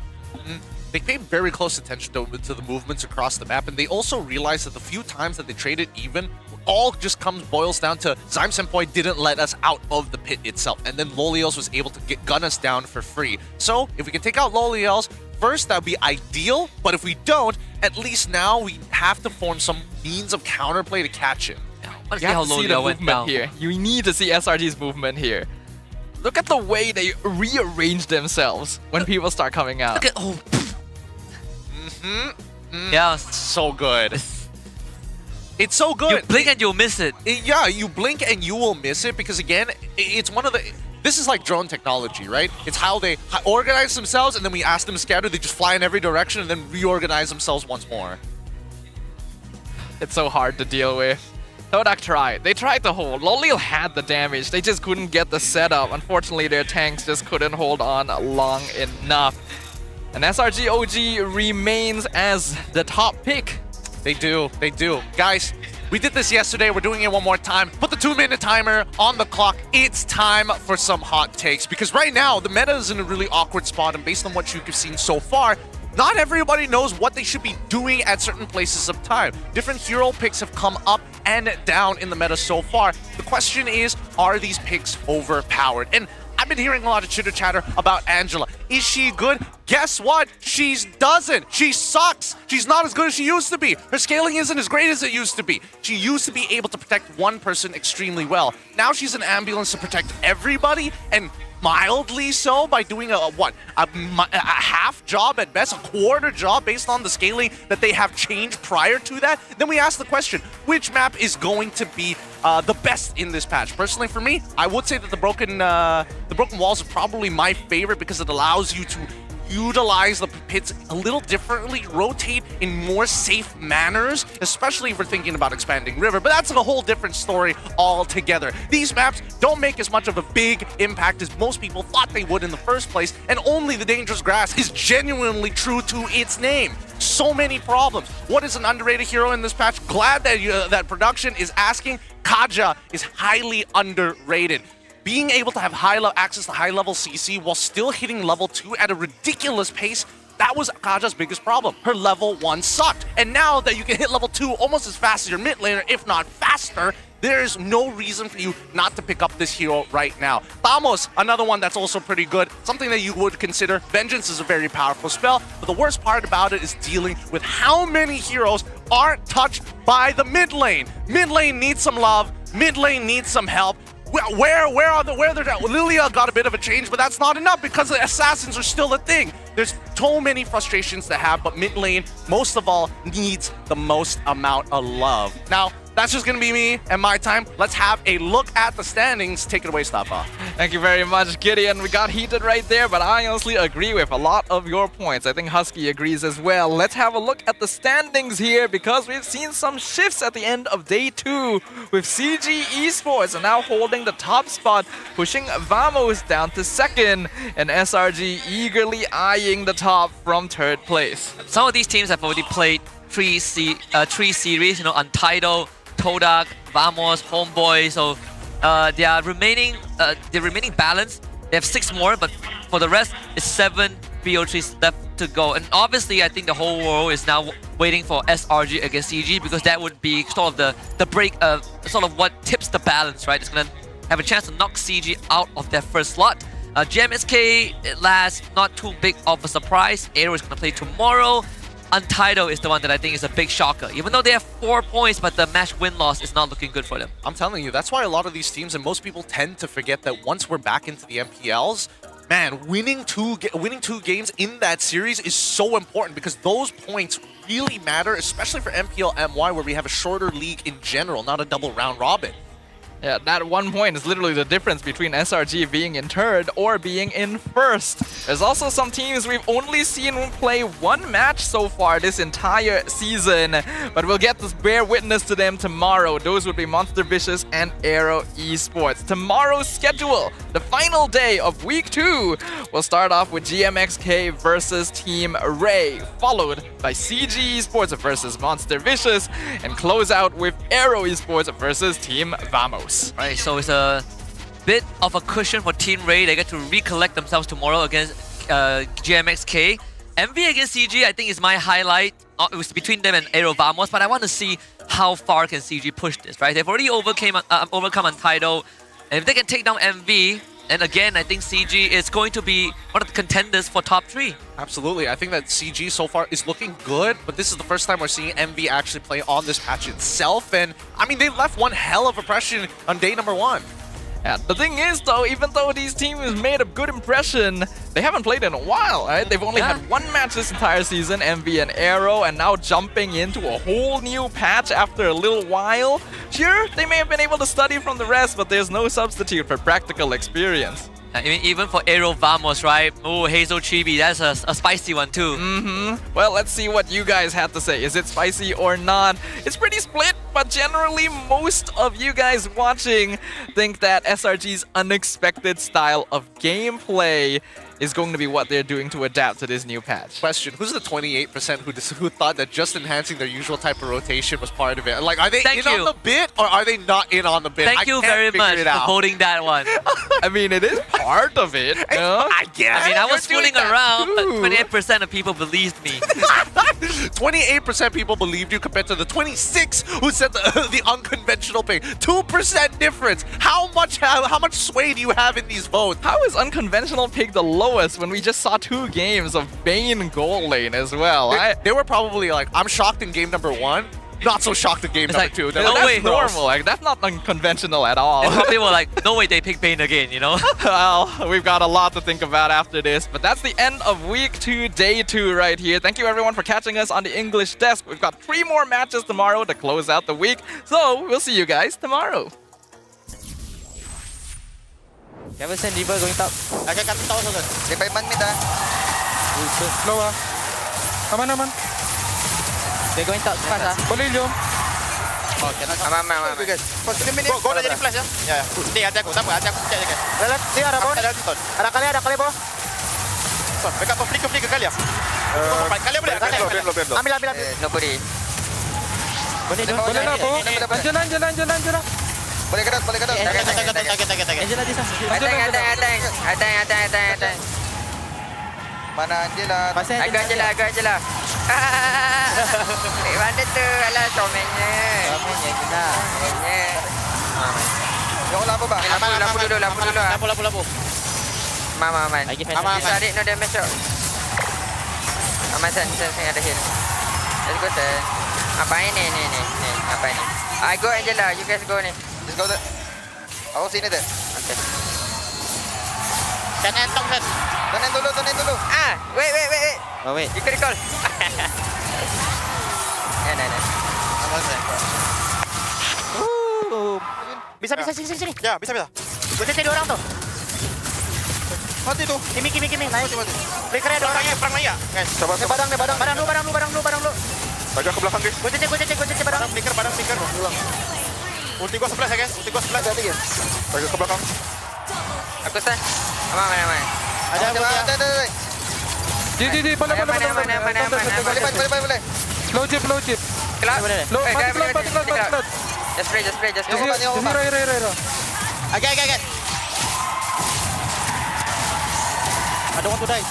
They paid very close attention to the movements across the map, and they also realized that the few times that they traded even, all just boils down to Zyme Senpai didn't let us out of the pit itself, and then Lolios was able to gun us down for free. So if we can take out Lolios first, that would be ideal, but if we don't, at least now we have to form some means of counterplay to catch him. You have to see the movement here. You need to see SRG's movement here. Look at the way they rearrange themselves when people start coming out. Look at, Yeah, so good. It's so good. You blink and you'll miss it. Yeah, you blink and you will miss it, because again, it's one of the... This is like drone technology, right? It's how they organize themselves, and then we ask them to scatter, they just fly in every direction and then reorganize themselves once more. It's so hard to deal with. Todak tried. They tried to hold. Lolil had the damage. They just couldn't get the setup. Unfortunately, their tanks just couldn't hold on long enough. And SRG OG remains as the top pick. They do. Guys, we did this yesterday. We're doing it one more time. Put the 2-minute timer on the clock. It's time for some hot takes, because right now, the meta is in a really awkward spot, and based on what you've seen so far, not everybody knows what they should be doing at certain places of time. Different hero picks have come up and down in the meta so far. The question is, are these picks overpowered? And I've been hearing a lot of chitter-chatter about Angela. Is she good? Guess what? She doesn't. She sucks. She's not as good as she used to be. Her scaling isn't as great as it used to be. She used to be able to protect one person extremely well. Now she's an ambulance to protect everybody, and mildly so by doing a half job at best, a quarter job based on the scaling that they have changed prior to that. Then we ask the question, which map is going to be the best in this patch? Personally, for me, I would say that the broken walls are probably my favorite because it allows you to utilize the pits a little differently, rotate in more safe manners, especially if we're thinking about expanding river, but that's a whole different story altogether. These maps don't make as much of a big impact as most people thought they would in the first place, and only the Dangerous Grass is genuinely true to its name. So many problems. What is an underrated hero in this patch? Glad that that production is asking. Kaja is highly underrated. Being able to have access to high-level CC while still hitting level 2 at a ridiculous pace, that was Kaja's biggest problem. Her level 1 sucked. And now that you can hit level 2 almost as fast as your mid laner, if not faster, there's no reason for you not to pick up this hero right now. Thamos, another one that's also pretty good. Something that you would consider. Vengeance is a very powerful spell, but the worst part about it is dealing with how many heroes aren't touched by the mid lane. Mid lane needs some love. Mid lane needs some help. Where they're Lilia got a bit of a change, but that's not enough because the assassins are still a thing. There's so many frustrations to have, but mid lane, most of all, needs the most amount of love. Now, that's just going to be me and my time. Let's have a look at the standings. Take it away, Stafa. Thank you very much, Gideon. We got heated right there, but I honestly agree with a lot of your points. I think Husky agrees as well. Let's have a look at the standings here because we've seen some shifts at the end of day 2 with CG Esports now holding the top spot, pushing Vamos down to 2nd, and SRG eagerly eyeing the top from 3rd place. Some of these teams have already played three series, Untitled, Todak, Vamos, Homeboy, so their remaining balance, they have 6 more, but for the rest, it's 7 BO3s left to go. And obviously, I think the whole world is now waiting for SRG against CG because that would be sort of the break, sort of what tips the balance, right? It's going to have a chance to knock CG out of their first slot. GMSK last, not too big of a surprise. Aero is going to play tomorrow. Untitled is the one that I think is a big shocker. Even though they have 4 points, but the match win-loss is not looking good for them. I'm telling you, that's why a lot of these teams and most people tend to forget that once we're back into the MPLs, man, winning two games in that series is so important because those points really matter, especially for MPL MY where we have a shorter league in general, not a double round robin. Yeah, that 1 point is literally the difference between SRG being in 3rd or being in 1st. There's also some teams we've only seen play 1 match so far this entire season, but we'll get to bear witness to them tomorrow. Those would be Monster Vicious and Aero Esports. Tomorrow's schedule, the final day of week 2, will start off with GMXK versus Team Ray, followed by CG Esports versus Monster Vicious, and close out with Aero Esports versus Team Vamos. Right, so it's a bit of a cushion for Team Ray. They get to recollect themselves tomorrow against GMXK. MV against CG, I think, is my highlight. It was between them and Aero Vamos, but I want to see how far can CG push this, right? They've already overcome Untitled, and if they can take down MV, and again, I think CG is going to be one of the contenders for top 3. Absolutely. I think that CG so far is looking good, but this is the first time we're seeing MV actually play on this patch itself. And I mean, they left one hell of impression on day number 1. Yeah, the thing is though, even though these teams made a good impression, they haven't played in a while, right? They've only had 1 match this entire season, MV and Aero, and now jumping into a whole new patch after a little while. Sure, they may have been able to study from the rest, but there's no substitute for practical experience. I mean, even for Aero Vamos, right? Oh, Hazel Chibi, that's a spicy one too. Well, let's see what you guys had to say. Is it spicy or not? It's pretty split, but generally most of you guys watching think that SRG's unexpected style of gameplay is going to be what they're doing to adapt to this new patch. Question: who's the 28% who thought that just enhancing their usual type of rotation was part of it? Like, are they on the bit or are they not in on the bit? Thank you very much for voting that one. I mean, it is part of it. You know? I guess. I mean, I was fooling around, but 28% of people believed me. 28% people believed you compared to the 26 who said the unconventional pick. 2% difference. How much sway do you have in these votes? How is unconventional pick the lowest when we just saw 2 games of Bane goal lane as well? They were probably like, I'm shocked in game number 1. Not so shocked in game number 2. No, that's normal. Like, that's not unconventional at all. And probably were like, no way they pick Bane again, you know? Well, we've got a lot to think about after this, but that's the end of week 2, day 2 right here. Thank you everyone for catching us on the English desk. We've got 3 more matches tomorrow to close out the week, so we'll see you guys tomorrow. Kevin send River going top. I can top also. Revive man mid Slow Aman. They're going top fast Boleh jom. Oh, aman. Go dah jadi flash ya. Ya. Ni hati aku, tak apa, hati aku cek je kan. Lihat, ni ada bawah. Ada kali bawah. Backup flick kali ya. Kali boleh. Ambil. Nobody. Boleh lah po. Jalan. Boleh kedot. Angela di sana. Ada. Mana Angela? Agak Angela. Mana tu? Alah, comelnya. Jauh lampu bang. Lampu dulu. Lampu. Aman. Aman. Tarik no damage shot. Aman sen ada heal. Let's go sen. Apa ini? Apa ini? I go Angela, you guys go ni. Let's go there. Aku sini deh. Okay. Kanan tong sen. Kanan dulu. Wait. Oh wait. You can recall. Nah. Aman sen. Bisa sini. Ya, bisa. Gue cek 2 orang tuh. Mati tuh. Kimi. Naik. Flickernya 2 orang ya, perang lagi ya. Guys, coba. Barang lu. Baju ke belakang, guys. Gue cek barang. Barang flicker. Ulti gua 11 ya, guys. Hati ya. Baju ke belakang. Aku stun. Aman. Ada. Di. Boleh. Boleh. Low chip. Cloud. Mati cloud. Just spray. Hero. Agak. Ada want to die.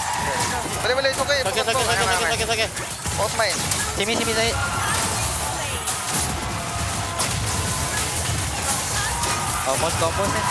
Boleh, it's okay. Okay. Pause main. Simi Zahid. Almost combo sen.